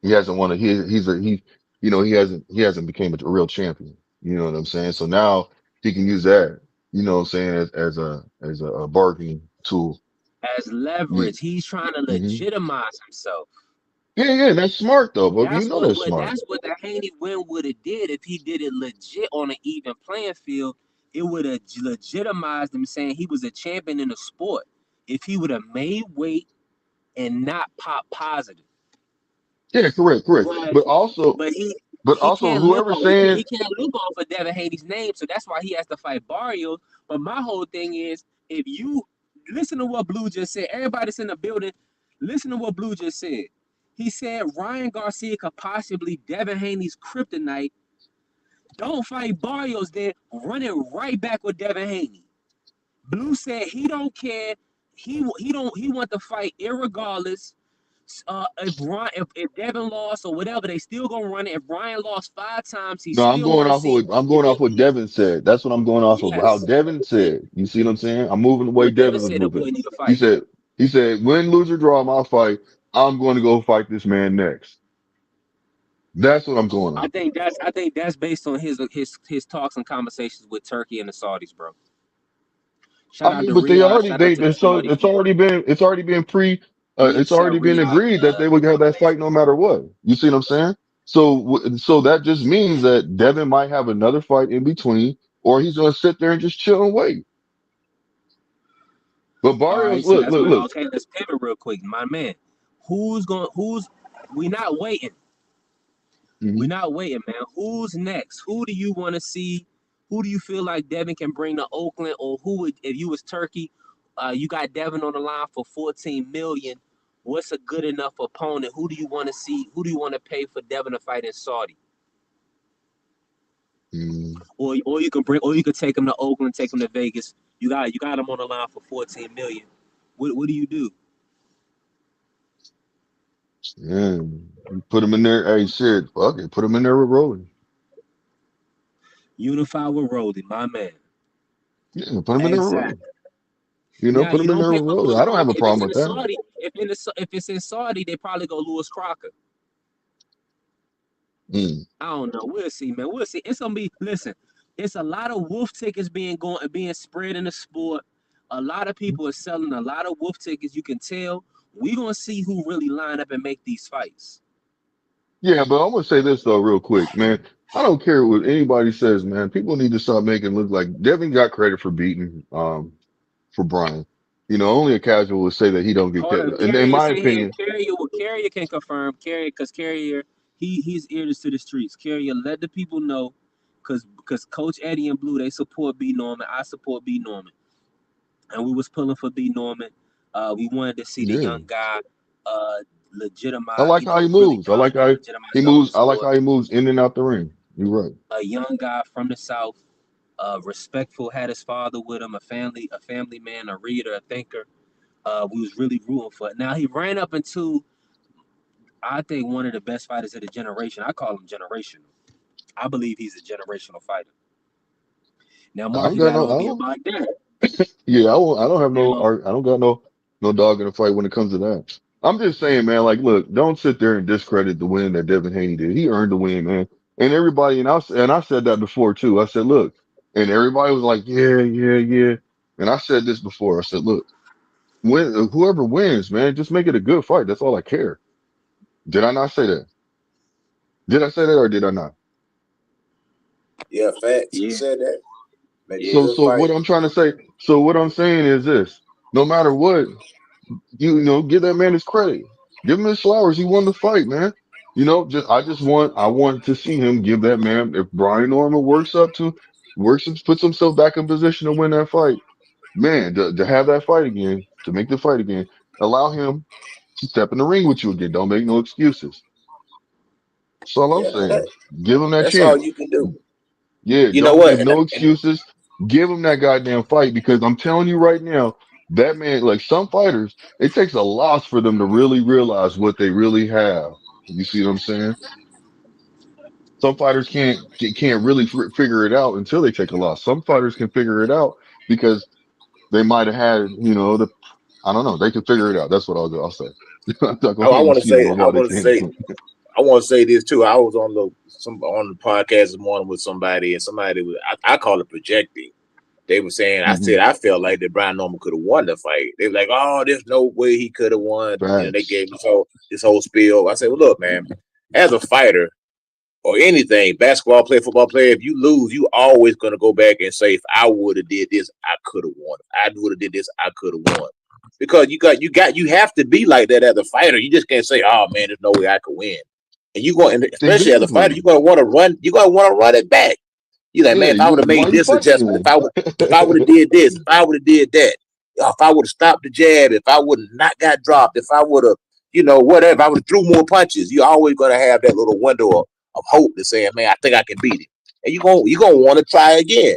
He hasn't won a he you know he hasn't became a real champion. You know what I'm saying? So now he can use that. You know what I'm saying as a bargaining tool. As leverage, he's trying to Mm-hmm. legitimize himself. Yeah, yeah, that's smart though, but you That's know what that's what smart. that's what the Haney win would have did if he did it legit on an even playing field. It would have legitimized him saying he was a champion in the sport. If he would have made weight and not pop positive. Yeah, correct, correct. But but But also, whoever's saying he can't live off of Devin Haney's name, so that's why he has to fight Barrios. But my whole thing is, if you listen to what Blue just said, everybody that's in the building, listen to what Blue just said. He said Ryan Garcia could possibly Devin Haney's kryptonite. Don't fight Barrios, then run it right back with Devin Haney. Blue said he don't care. He want to fight irregardless. If Devin lost or whatever, they still gonna run it. If Ryan lost 5 times, he no, I'm still going want to off of see what I'm if going they off what Devin said. That's what I'm going off of. How yes. Devin said. You see what I'm saying? I'm moving the way But Devin Devin was said the moving. boy need to He fight. said he said win, lose or draw my fight. I'm going to go fight this man next. That's what I'm going on. I think that's based on his talks and conversations with Turkey and the Saudis, bro. Shout I out mean, to but they Riyadh. already Shout out to the so Saudis, man. it's already been You It's shall already been read. agreed that they would have that fight no matter what. You see what I'm saying? So that just means that Devin might have another fight in between, or he's gonna sit there and just chill and wait. But All right, Barrios, so look, that's look, what. look. Okay, let's pivot real quick, my man. Who's going? Who's? We not waiting. Mhm. We're not waiting, man. Who's next? Who do you want to see? Who do you feel like Devin can bring to Oakland, or who would, if you was Turkey, you got Devin on the line for 14 million. What's a good enough opponent? Who do you want to see? Who do you want to pay for Devin to fight in Saudi? Mm, Or you can bring, or you could take him to Oakland, take him to Vegas. You got him on the line for 14 million. What do you do? man, you put him in there. Hey, shit, fuck it, put him in there with Rolling. Unify with Rolly, my man. Yeah, put him in there with Rolling. Exactly. You know, Now put you him in don't there pay, with but Rolling. look, I don't bro. have a If it's problem in with the that. Saudi, if it's in Saudi, they probably go Lewis Crocker. Mm, I don't know. We'll see, man. We'll see. It's gonna be. Listen, it's a lot of wolf tickets being spread in the sport. A lot of people are selling a lot of wolf tickets. You can tell. We gonna see who really line up and make these fights. yeah, but I'm gonna say this though, real quick, man. I don't care what anybody says, man. People need to stop making it look like Devin got credit for beating for Brian. You know, only a casual would say that he don't get Hold credit. on, And in Carrier my say here. opinion, Carrier can confirm. Carrier, because Carrier, he's ears to the streets. Carrier, let the people know, because Coach Eddie and Blue, they support B Norman. I support B Norman, and we was pulling for B Norman. We wanted to see the yeah. young guy I legitimize, like how he really moves. I like how he legitimize the whole moves. I like sport. how he moves in and out the ring. You're right. A young guy from the South, respectful, had his father with him, a family man, a reader, a thinker. We was really rooting for it. Now he ran up into, I think, one of the best fighters of the generation. I call him generational. I believe he's a generational fighter. Now, I Mark, ain't you got got no. I on me don't. about that. Yeah, I won't. I don't have no. Now, I don't got no dog in the fight when it comes to that. I'm just saying, man. Like, look, don't sit there and discredit the win that Devin Haney did. He earned the win, man. And everybody, and I said that before too. I said, look, and everybody was like, yeah, yeah, yeah. And I said this before. I said, look, whoever wins, man, just make it a good fight. That's all I care. Did I not say that? Did I say that or did I not? Yeah, facts. He yeah, said that. Make it a yeah. good So fight. what I'm trying to say. So what I'm saying is this: no matter what. Give that man his credit. Give him his flowers. He won the fight, man. I want to see him give that man, if Brian Norman puts himself back in position to win that fight, man, to have that fight again, to make the fight again, allow him to step in the ring with you again. Don't make no excuses. That's all I'm Yeah, saying. Give him that that's all chance. you can do. Yeah, You know don't what? give no excuses. Give him that goddamn fight because I'm telling you right now, that man, like some fighters, it takes a loss for them to really realize what they really have. You see what I'm saying? Some fighters can't really figure it out until they take a loss. Some fighters can figure it out because they might have had, I don't know, they can figure it out. That's what I'll say. I'm not gonna Oh, put no skin on nobody. Can't. I want to say this too. I was on the podcast this morning with somebody, and somebody was I call it projecting. They were saying, I Hmm. said I felt like that Brian Norman could have won the fight. They were like, "Oh, there's no way he could have won." They Facts. gave me this whole spiel. I said, "Well, look, man, as a fighter or anything, basketball player, football player, if you lose, you always gonna go back and say, if I would have did this, I could have won. If I would have did this, I could have won." Because you have to be like that as a fighter. You just can't say, "Oh man, there's no way I could win." And especially as a fighter, Exactly. you're gonna want to run. You're gonna want to run it back. You like, Yeah. man, if I would have Why made you this fighting adjustment, then? if I would have did this, if I would have did that, if I would have stopped the jab, if I would have not got dropped, if I would have, whatever, if I would have threw more punches, you're always gonna have that little window of hope to saying, man, I think I can beat him, and you're gonna want to try again.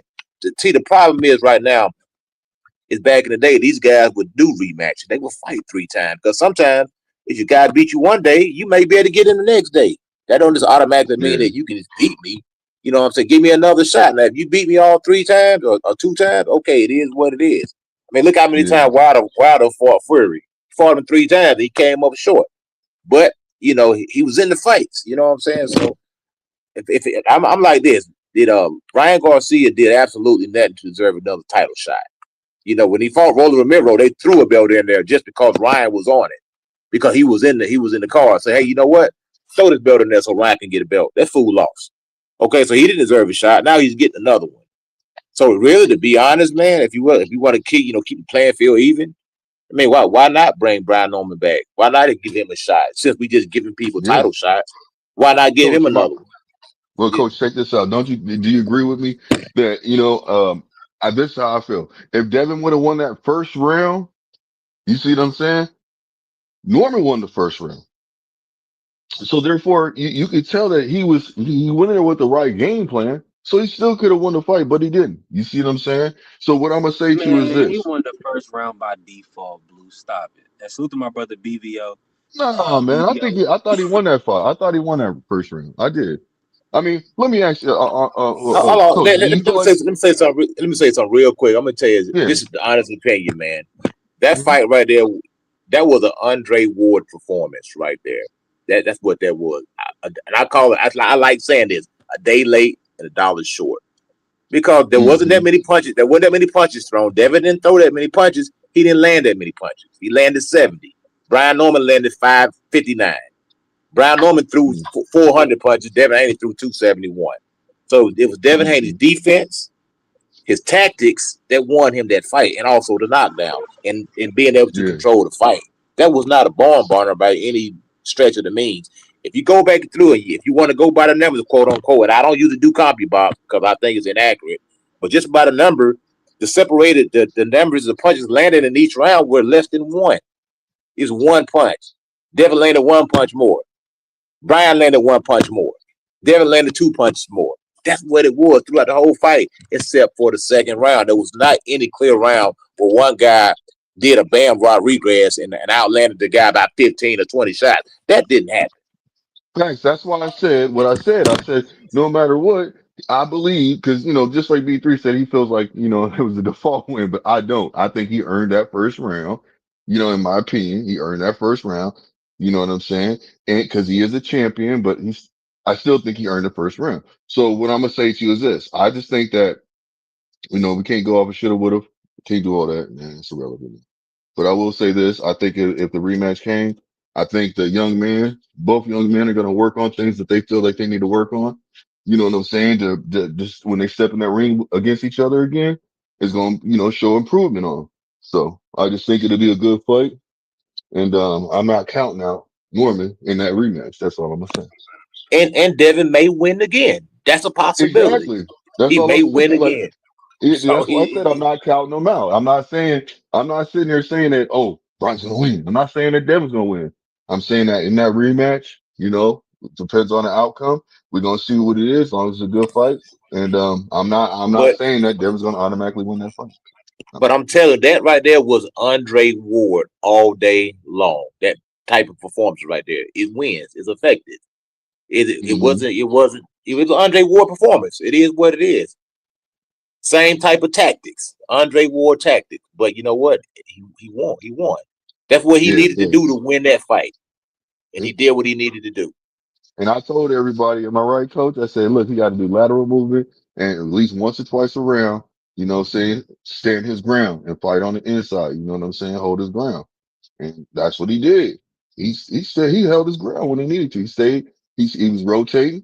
See, the problem is right now is back in the day, these guys would do rematches. They would fight 3 times because sometimes if your guy beat you one day, you may be able to get him the next day. That don't just automatically mean Yeah. that you can just beat me. You know what I'm saying? Give me another shot. Now, if you beat me all 3 times or 2 times, okay, it is what it is. I mean, look how many Yeah. times Wilder fought Fury. He fought him 3 times. He came up short. But, he was in the fights. You know what I'm saying? So I'm like this. Did Ryan Garcia did absolutely nothing to deserve another title shot. When he fought Rolly Romero, they threw a belt in there just because Ryan was on it. because he was in the car. Say, hey, you know what? Throw this belt in there so Ryan can get a belt. That fool lost. Okay, so he didn't deserve a shot. Now he's getting another one. So really, to be honest, man, if you want to keep the playing field even, I mean, why not bring Brian Norman back? Why not give him a shot? Since we just giving people Yeah, title shots, why not give him coach. another one? Well, coach, check this out. Do you agree with me that this is how I feel. If Devin would have won that first round, you see what I'm saying? Norman won the first round. So therefore, you could tell that he went in there with the right game plan. So he still could have won the fight, but he didn't. You see what I'm saying? So what I'm gonna say to you is Man, he this. won the first round by default, Blue. Stop it. And salute to my brother BVO. No, man, BVO. I thought he won that fight. I thought he won that first round. I did. I mean, let me ask you, Hold on, coach, do you feel like, let me say something. Let me say something real quick. I'm gonna tell you, yeah, this is the honest opinion, man. That mhm, fight right there, that was an Andre Ward performance right there. That's what that was. And I call it. I like saying this: a day late and a dollar short, because there wasn't that mhm, many punches. There weren't that many punches thrown. Devin didn't throw that many punches. He didn't land that many punches. He landed 70. Brian Norman landed 559. Brian Norman threw 400 punches. Devin Haney threw 271. So it was Devin Haney's mhm, defense, his tactics that won him that fight, and also the knockdown and being able to yeah, control the fight. That was not a barn burner by any stretch of the means. If you go back through it, if you want to go by the numbers, quote unquote, and I don't usually do CompuBox because I think it's inaccurate, but just by the number, the numbers of punches landed in each round were less than one. It's one punch. Devin landed one punch more. Brian landed one punch more. Devin landed two punches more. That's what it was throughout the whole fight, except for the second round. There was not any clear round where one guy did a Bam Rodriguez and outlanded the guy by 15 or 20 shots. That didn't happen. thanks. That's why I said what I said. I said no matter what, I believe because just like B3 said, he feels like it was a default win, but I don't. I think he earned that first round. In my opinion, he earned that first round. You know what I'm saying? And because he is a champion, but I still think he earned the first round. So what I'm gonna say to you is this: I just think that we can't go off a shoulda, woulda, can't do all that. Man, it's irrelevant. But I will say this: I think if the rematch came, I think both young men are going to work on things that they feel like they need to work on. You know what I'm saying? To just when they step in that ring against each other again, it's going to show improvement on 'em. So I just think it'll be a good fight, and I'm not counting out Norman in that rematch. That's all I'm gonna say. And Devin may win again. That's a possibility. Exactly. That's He all may I'm win saying. Like again. So that's why I said I'm not counting them out. I'm not sitting there saying that, oh, Bron's gonna win. I'm not saying that Devin's gonna win. I'm saying that in that rematch, it depends on the outcome. We're gonna see what it is, as long as it's a good fight. And I'm not but saying that Devin's gonna automatically win that fight. I'm but not. I'm telling you, that right there was Andre Ward all day long. That type of performance right there. It wins. It's effective. It Hmm. wasn't it was an Andre Ward performance. It is what it is. Same type of tactics. Andre Ward tactics. But you know what? He won. He won. That's what he Yeah, needed to yeah, do to win that fight. And yeah. he did what he needed to do. And I told everybody, am I right, coach? I said, look, he got to do lateral movement and at least once or twice around, saying stand his ground and fight on the inside. You know what I'm saying? Hold his ground. And that's what he did. He said he held his ground when he needed to. He stayed, he was rotating,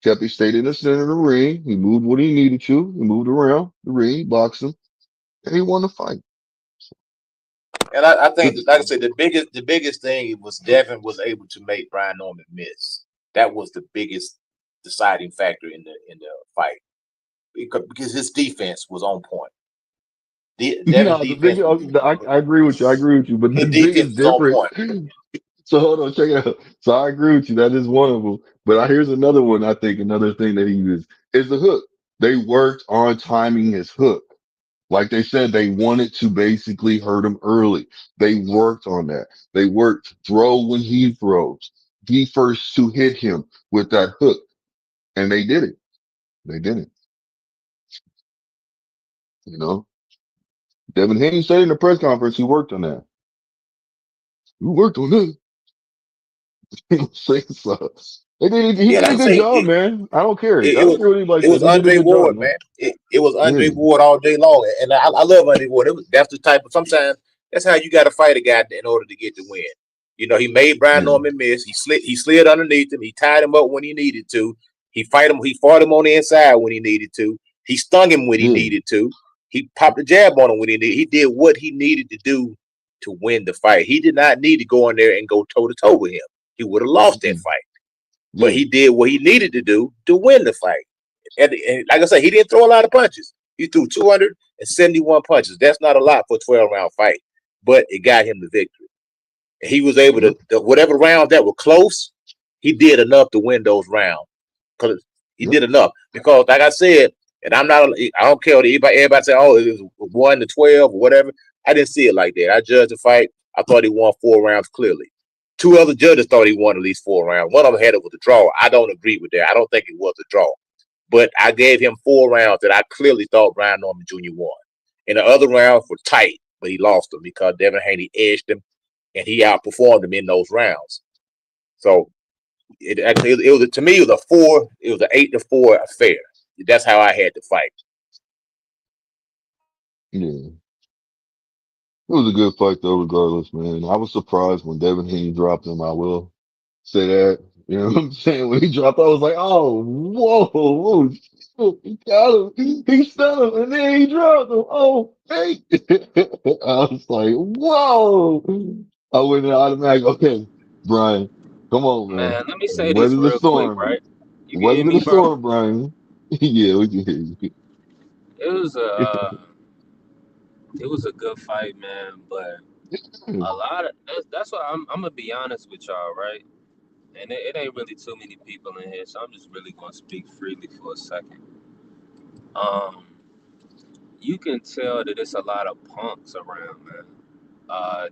kept he stayed in the center of the ring. He moved when he needed to. He moved around the ring, boxed him, and he won the fight. And I think, Good. like I said, the biggest thing was Devin was able to make Brian Norman miss. That was the biggest deciding factor in the fight because his defense was on point. Devin's No, the defense big, was I agree with you. I agree with you. But his the defense biggest was on difference. point. So hold on, check it out. So I agree with you. That is one of them. But here's another one. I think another thing that he used is the hook. They worked on timing his hook. Like they said, they wanted to basically hurt him early. They worked on that. They worked throw when he throws. Be first to hit him with that hook. And they did it. They did it. You know, Devin Haney said in the press conference, he worked on that. He worked on that. Say so. He Yeah, did like a I good say, job, man. I don't care. I it don't was care what anybody it says. was He did a Andre good job, Ward, man. man. It was Yeah. Andre Ward all day long, and I love Andre Ward. That's the type of sometimes that's how you got to fight a guy in order to get the win. You know, he made Brian Yeah. Norman miss. He slid underneath him. He tied him up when he needed to. He fought him on the inside when he needed to. He stung him when he Yeah. needed to. He popped a jab on him when he needed. He did what he needed to do to win the fight. He did not need to go in there and go toe to toe with him. He would have lost that fight. But Yeah. he did what he needed to do to win the fight. And like I said, he didn't throw a lot of punches. He threw 271 punches. That's not a lot for a 12-round fight, but it got him the victory. And he was able to, whatever rounds that were close, he did enough to win those rounds. Because he did enough. Because, like I said, and I don't care what everybody say, oh, it was 1 to 12 or whatever. I didn't see it like that. I judged the fight. I thought he won 4 rounds clearly. 2 other judges thought he won at least 4 rounds. One of them had it with a draw. I don't agree with that. I don't think it was a draw. But I gave him 4 rounds that I clearly thought Brian Norman Jr. won. And the other rounds were tight, but he lost them because Devin Haney edged him, and he outperformed him in those rounds. So it was to me it was a 4. It was an 8-4 affair. That's how I had to fight. Yeah. It was a good fight though, regardless, man. I was surprised when Devin Haney dropped him. I will say that. You know what I'm saying? When he dropped, I was like, oh, whoa, shit, he got him. He stunned him, and then he dropped him. Oh, hey. I was like, whoa. I went in automatic. Okay, Brian, come on, man. Man, let me say this Weather the real quick, storm. right? You can hear Weather me, the bro? storm, Brian. Yeah, we can hear It was you. a good fight, man. But a lot of that's why I'm gonna be honest with y'all, right? And it ain't really too many people in here, so I'm just really gonna speak freely for a second. Um, you can tell that it's a lot of punks around, man.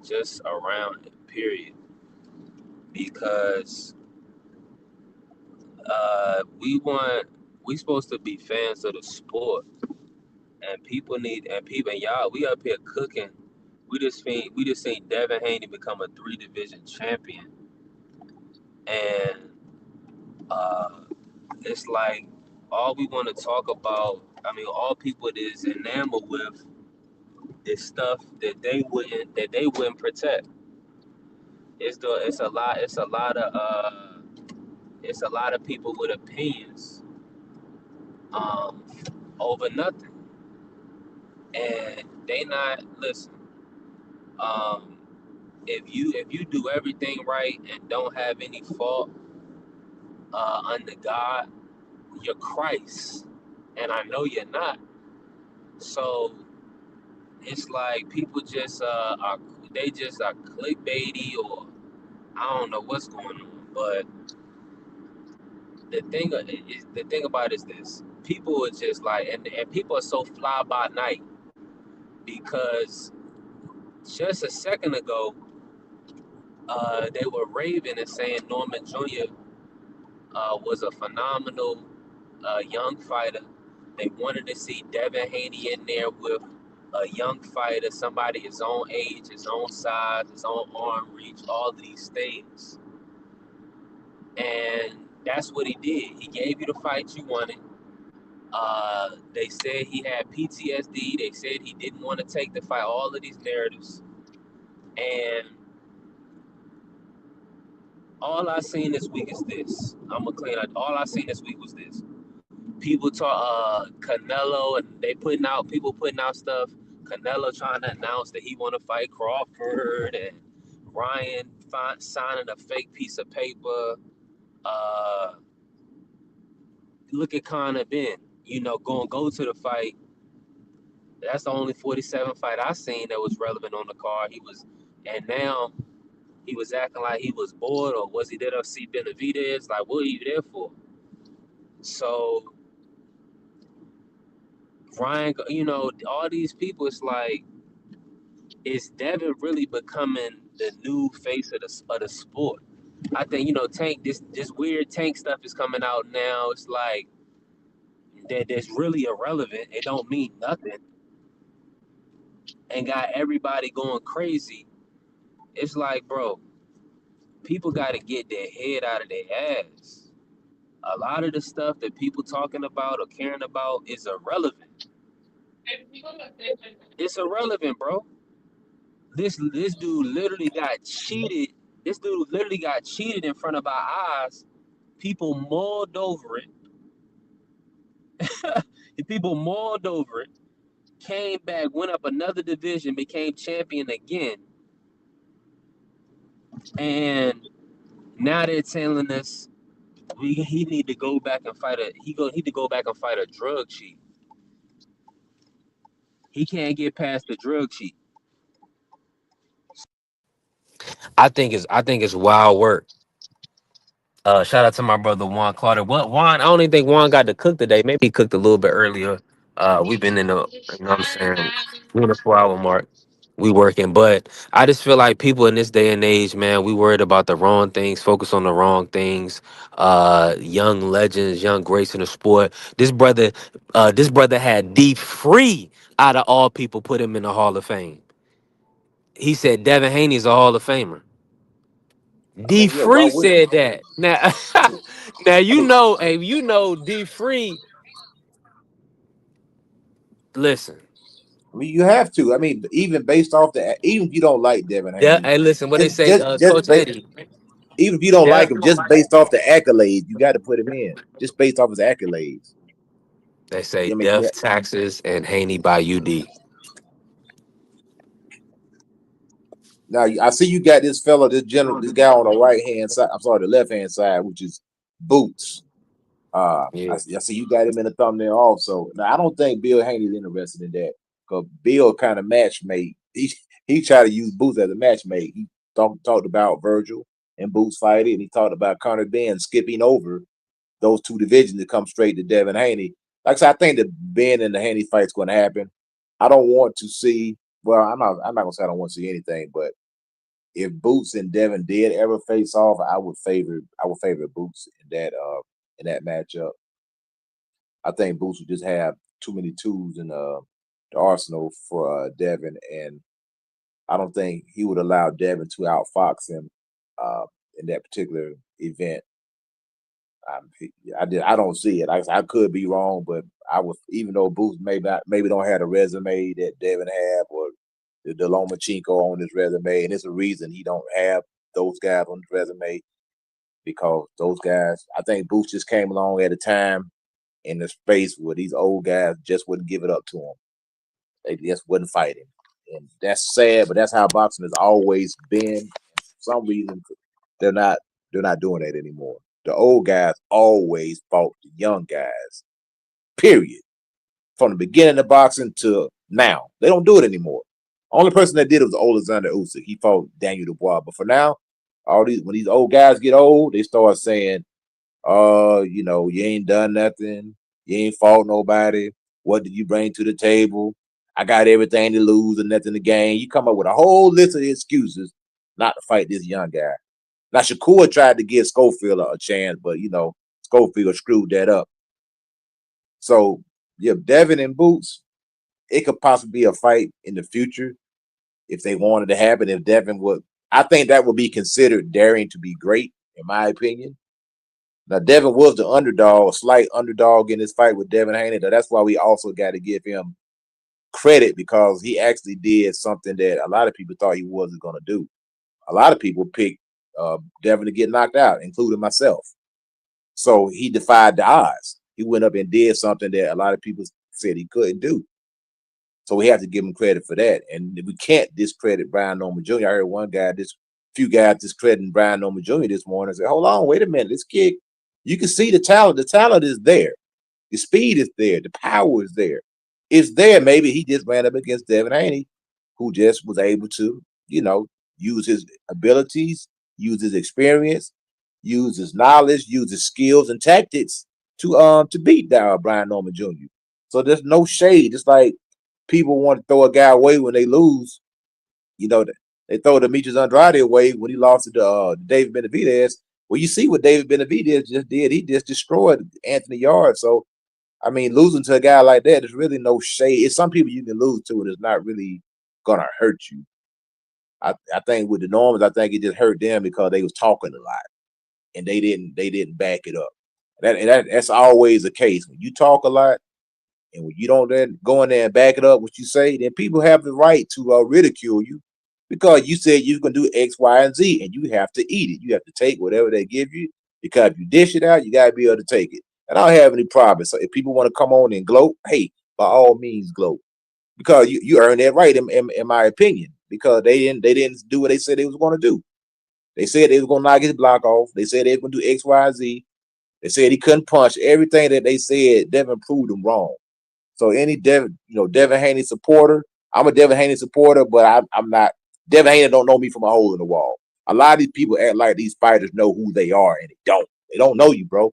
Just around, period. Because we supposed to be fans of the sport, and and y'all, we up here cooking. We just seen Devin Haney become a 3 division champion, and uh, it's like all we want to talk about. I mean, all people is enamored with is stuff that they wouldn't protect. It's a lot of people with opinions um, over nothing, and they not listen. Um, if you do everything right and don't have any fault under God, you're Christ, and I know you're not. So it's like people just are clickbaity, or I don't know what's going on. But the thing about it is this: people are just like, and people are so fly by night because just a second ago they were raving and saying Norman Jr. Was a phenomenal young fighter. They wanted to see Devin Haney in there with a young fighter, somebody his own age, his own size, his own arm reach, all of these things. And that's what he did. He gave you the fight you wanted. They said he had PTSD. They said he didn't want to take the fight. All of these narratives. And all I seen this week is this. I'm gonna clean up. All I seen this week was this. People talk Canelo, and people putting out stuff. Canelo trying to announce that he want to fight Crawford, and Ryan signing a fake piece of paper. Uh, Look at Conor Benn. Go to the fight. That's the only 47 fight I seen that was relevant on the card. And now he was acting like he was bored, or was he there to see Benavidez? Like, what are you there for? So Ryan, all these people, it's like, is Devin really becoming the new face of the sport? I think Tank. This weird Tank stuff is coming out now. It's like that's really irrelevant. It don't mean nothing, and got everybody going crazy. It's like, bro, people got to get their head out of their ass. A lot of the stuff that people talking about or caring about is irrelevant. It's irrelevant, bro. This dude literally got cheated This dude literally got cheated in front of our eyes. People mauled over it. People mauled over it. Came back, went up another division, became champion again, and now they're telling us he need to go back and fight a need to go back and fight a drug cheat. He can't get past the drug cheat. I think it's wild work. Shout out to my brother Juan Carter. What Juan? I don't even think Juan got to cook today. Maybe he cooked a little bit earlier. We've been in the, you know what I'm saying, doing the 4 hour mark. We working, but I just feel like people in this day and age, man, we worried about the wrong things, focus on the wrong things. Young legends, young greats in the sport. This brother had D Free out of all people put him in the Hall of Fame. He said Devin Haney is a Hall of Famer. I D mean, yeah, why Free would said that. Now, now I mean, you know D Free. Listen, you have to. I mean, even based off even if you don't like Devin yeah. Haney, Hey, listen, what they just say, just just Coach ba- Eddie. even if you don't Yeah, like him, just based off the accolades, you got to put him in. Just based off his accolades. they say I mean, death, taxes, and Haney by UD. now I see you got this fella, this guy on the right hand side. I'm sorry, the left hand side, which is Boots. Yeah, I see you got him in the thumbnail also. Now I don't think Bill Haney's interested in that because Bill kind of matchmade. He tried to use Boots as a matchmate. He talked about Virgil and Boots fighting, and he talked about Connor Benn skipping over those two divisions to come straight to Devin Haney. Like I said, I think the Ben and the Haney fight's going to happen. I don't want to see. Well, I'm not gonna say I don't want to see anything, but if Boots and Devin did ever face off, I would favor Boots in that matchup. I think Boots would just have too many tools in the arsenal for Devin, and I don't think he would allow Devin to outfox him uh, in that particular event. I don't see it. I could be wrong, but I was even though Boots maybe don't have the resume that Devin have or the Lomachenko on his resume, and it's a reason he don't have those guys on his resume because those guys. I think Boots just came along at a time in the space where these old guys just wouldn't give it up to him. They just wouldn't fight him, and that's sad. But that's how boxing has always been. For some reason, they're not they're not doing that anymore. The old guys always fought the young guys. Period. From the beginning of boxing to now, they don't do it anymore. Only person that did it was Alexander Usyk. He fought Daniel Dubois. But for now, when these old guys get old, they start saying, you ain't done nothing. You ain't fought nobody. What did you bring to the table? I got everything to lose and nothing to gain. You come up with a whole list of excuses not to fight this young guy. Now, Shakur tried to give Schofield a chance, but, Schofield screwed that up. So, yeah, Devin and Boots, it could possibly be a fight in the future if they wanted to happen. If Devin would, I think that would be considered daring to be great, in my opinion. Now, Devin was the underdog, a slight underdog in this fight with Devin Haney. That's why we also got to give him credit because he actually did something that a lot of people thought he wasn't going to do. A lot of people picked Devin to get knocked out, including myself. So he defied the odds. He went up and did something that a lot of people said he couldn't do. So we have to give him credit for that. And we can't discredit Brian Norman Jr. I heard few guys discrediting Brian Norman Jr. this morning. I said, hold on, wait a minute. This kid, you can see the talent. The talent is there. The speed is there. The power is there. It's there. Maybe he just ran up against Devin Haney, who just was able to, use his abilities, use his experience, use his knowledge, use his skills and tactics to beat Brian Norman Jr. So there's no shade. It's like people want to throw a guy away when they lose. They throw Demetrius Andrade away when he lost to David Benavidez. Well, you see what David Benavidez just did. He just destroyed Anthony Yard. So, I mean, losing to a guy like that, there's really no shade. It's some people you can lose to, and it's not really gonna hurt you. I think with the Normans, I think it just hurt them because they was talking a lot and they didn't back it up. That's always the case. When you talk a lot and when you don't then go in there and back it up what you say, then people have the right to ridicule you because you said you're gonna do X, Y, and Z, and you have to eat it. You have to take whatever they give you, because if you dish it out, you gotta be able to take it. And I don't have any problem. So if people want to come on and gloat, hey, by all means gloat, because you earned that right, in my opinion, because they didn't do what they said they was gonna do. They said they was gonna knock his block off. They said they was gonna do X, Y, and Z. They said he couldn't punch. Everything that they said, Devin proved them wrong. So any Devin Haney supporter, I'm a Devin Haney supporter, but I'm not. Devin Haney don't know me from a hole in the wall. A lot of these people act like these fighters know who they are, and they don't. They don't know you, bro.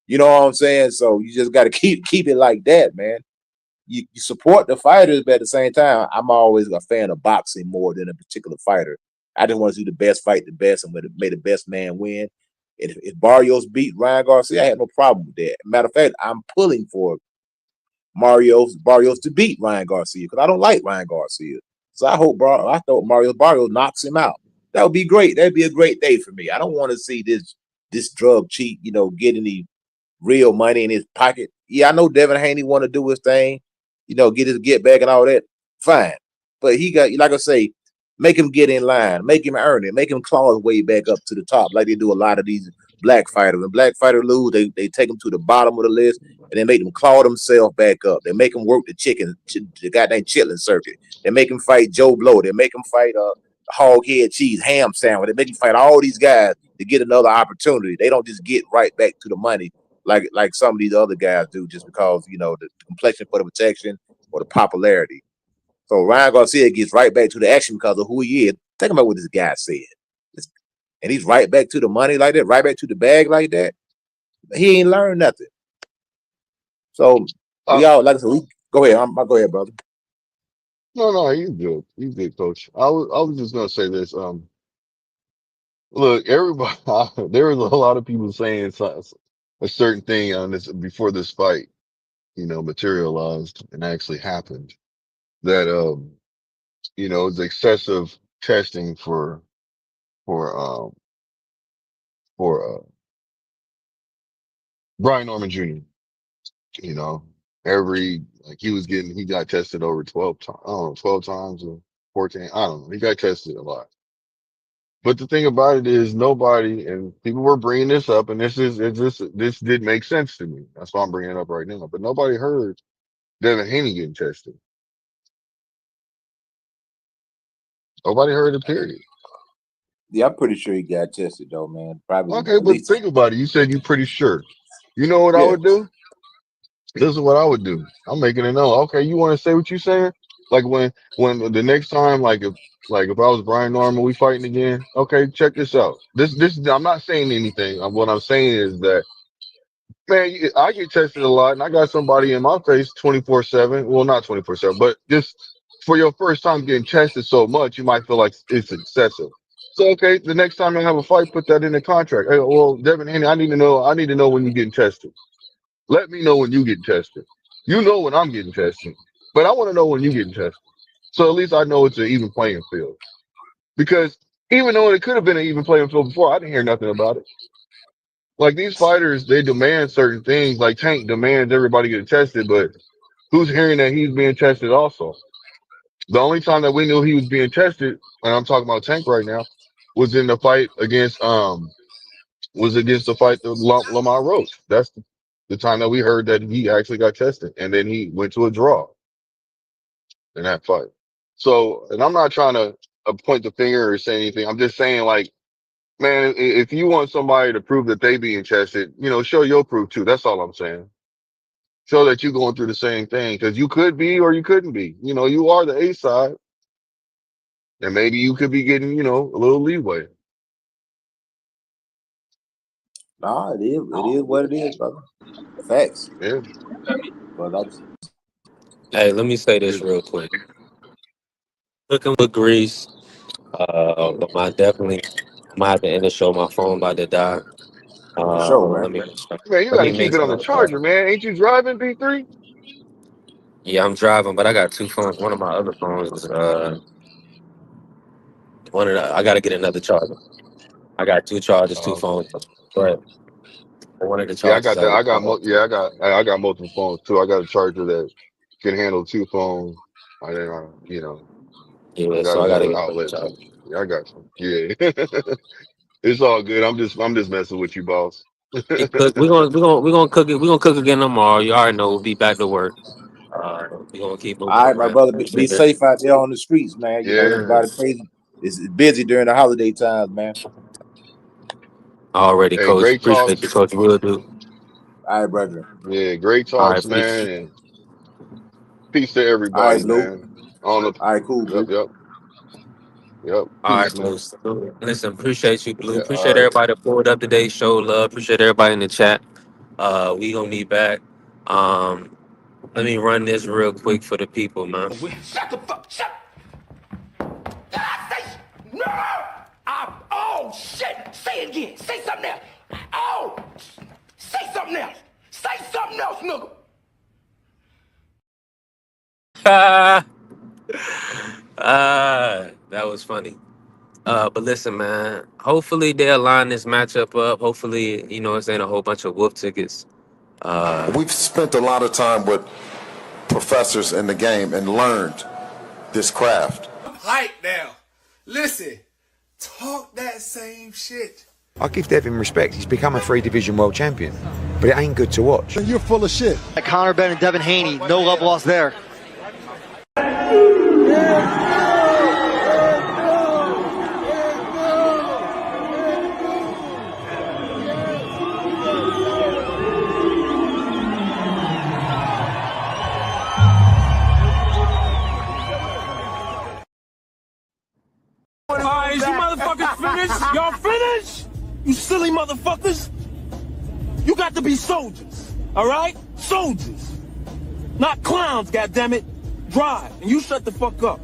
You know what I'm saying? So you just got to keep it like that, man. You support the fighters, but at the same time, I'm always a fan of boxing more than a particular fighter. I just want to see the best fight the best, and may the best man win. If Barrios beat Ryan Garcia, I have no problem with that. Matter of fact, I'm pulling for Barrios to beat Ryan Garcia, because I don't like Ryan Garcia. So I thought Mario Barrios knocks him out. That would be great. That'd be a great day for me. I don't want to see this drug cheat, get any real money in his pocket. Yeah, I know Devin Haney want to do his thing, get his get back and all that. Fine. But he got, like I say, make him get in line, make him earn it, make him claw his way back up to the top, like they do a lot of these black fighters. When black fighters lose, they take them to the bottom of the list, and they make them claw themselves back up. They make them work the goddamn chitlin circuit. They make them fight Joe Blow. They make them fight hog head cheese ham sandwich. They make them fight all these guys to get another opportunity. They don't just get right back to the money like some of these other guys do, just because the complexion for the protection or the popularity. So Ryan Garcia gets right back to the action because of who he is. Think about what this guy said. And he's right back to the money like that, right back to the bag like that. He ain't learned nothing. So we all, like I said, go ahead. Go ahead, brother. No, you good, coach. I was just gonna say this. Look, everybody, there was a lot of people saying a certain thing on this before this fight, materialized and actually happened. That it's excessive testing for for Brian Norman Jr. You know, he got tested over 12 times. I don't know, 12 times or 14. I don't know. He got tested a lot. But the thing about it is nobody, and people were bringing this up, and this did make sense to me. That's why I'm bringing it up right now. But nobody heard Devin Haney getting tested. Nobody heard it, period. Yeah, I'm pretty sure he got tested though, man. Probably Okay, at but least. think about it. You said you're pretty sure. You know what I Yeah. would do? This is what I would do. I'm making it known. Okay, you want to say what you're saying? Like when the next time, like if I was Brian Norman, we fighting again. Okay, check this out. This I'm not saying anything. What I'm saying is that, man, I get tested a lot, and I got somebody in my face 24/7. Well, not 24/7, but just for your first time getting tested so much, you might feel like it's excessive. So, okay, the next time I have a fight, put that in the contract. Hey, well, Devin Haney, I need to know when you're getting tested. Let me know when you get tested. You know when I'm getting tested, but I want to know when you getting tested. So at least I know it's an even playing field. Because even though it could have been an even playing field before, I didn't hear nothing about it. Like these fighters, they demand certain things. Like Tank demands everybody get tested, but who's hearing that he's being tested also? The only time that we knew he was being tested, and I'm talking about Tank right now, was in the fight against the fight of Lamar Roach. That's the time that we heard that he actually got tested, and then he went to a draw in that fight. So, and I'm not trying to point the finger or say anything. I'm just saying, like, man, if you want somebody to prove that they being tested, show your proof too. That's all I'm saying. Show that you're going through the same thing, because you could be or you couldn't be. You are the A side, and maybe you could be getting, a little leeway. Nah, it is what it is, brother. Facts. Yeah. But that's Hey, let me say this real quick. Cooking with grease. But I might have to end the show. My phone about to die. for sure, Let man. me Man, you let got me to keep make it on some. the charger, man. Ain't you driving, B3? Yeah, I'm driving, but I got two phones. One of my other phones is I got to get another charger. I got two chargers, two Okay. phones, but one of the Yeah, I chargers got that. out. I got multiple phones too. I got a charger that can handle two phones. I think, I Yeah, so gotta I have gotta an get outlet. some. Yeah, I got you. Yeah. It's all good. I'm just messing with you, boss. It cook. We're gonna cook it. We're gonna cook again tomorrow. You already know we'll be back to work. We're gonna keep moving All right, my around. brother, be Appreciate it. safe out there on the streets, man. You know, everybody Yes. crazy. It's busy during the holiday times, man. Already, Hey, coach. great Appreciate talks. you, coach. Will do. All right, brother. Yeah, great All right, talks, peace. man. And peace to All right, everybody, Blue. man. On the All right, cool, Yep, Blue. yep, yep. All right, Peace, man. Los. Listen, appreciate you, Blue. Yeah, Appreciate all right. everybody that pulled up today. Show love. Appreciate everybody in the chat. We gonna be back. Let me run this real quick for the people, man. Shut the fuck. Shut. No! Oh, shit! Say it again. Say something else. Oh! Say something else. Say something else, nigga. That was funny. But listen, man. Hopefully they'll line this matchup up. Hopefully, it's ain't a whole bunch of wolf tickets. We've spent a lot of time with professors in the game and learned this craft. Hype now. Listen, talk that same shit. I give Devin respect. He's become a 3-division world champion, but it ain't good to watch. You're full of shit. Connor Benn and Devin Haney, no love lost there. Is you motherfuckers finished? Y'all finished? You silly motherfuckers? You got to be soldiers, all right? Soldiers. Not clowns, goddammit. Drive, and you shut the fuck up.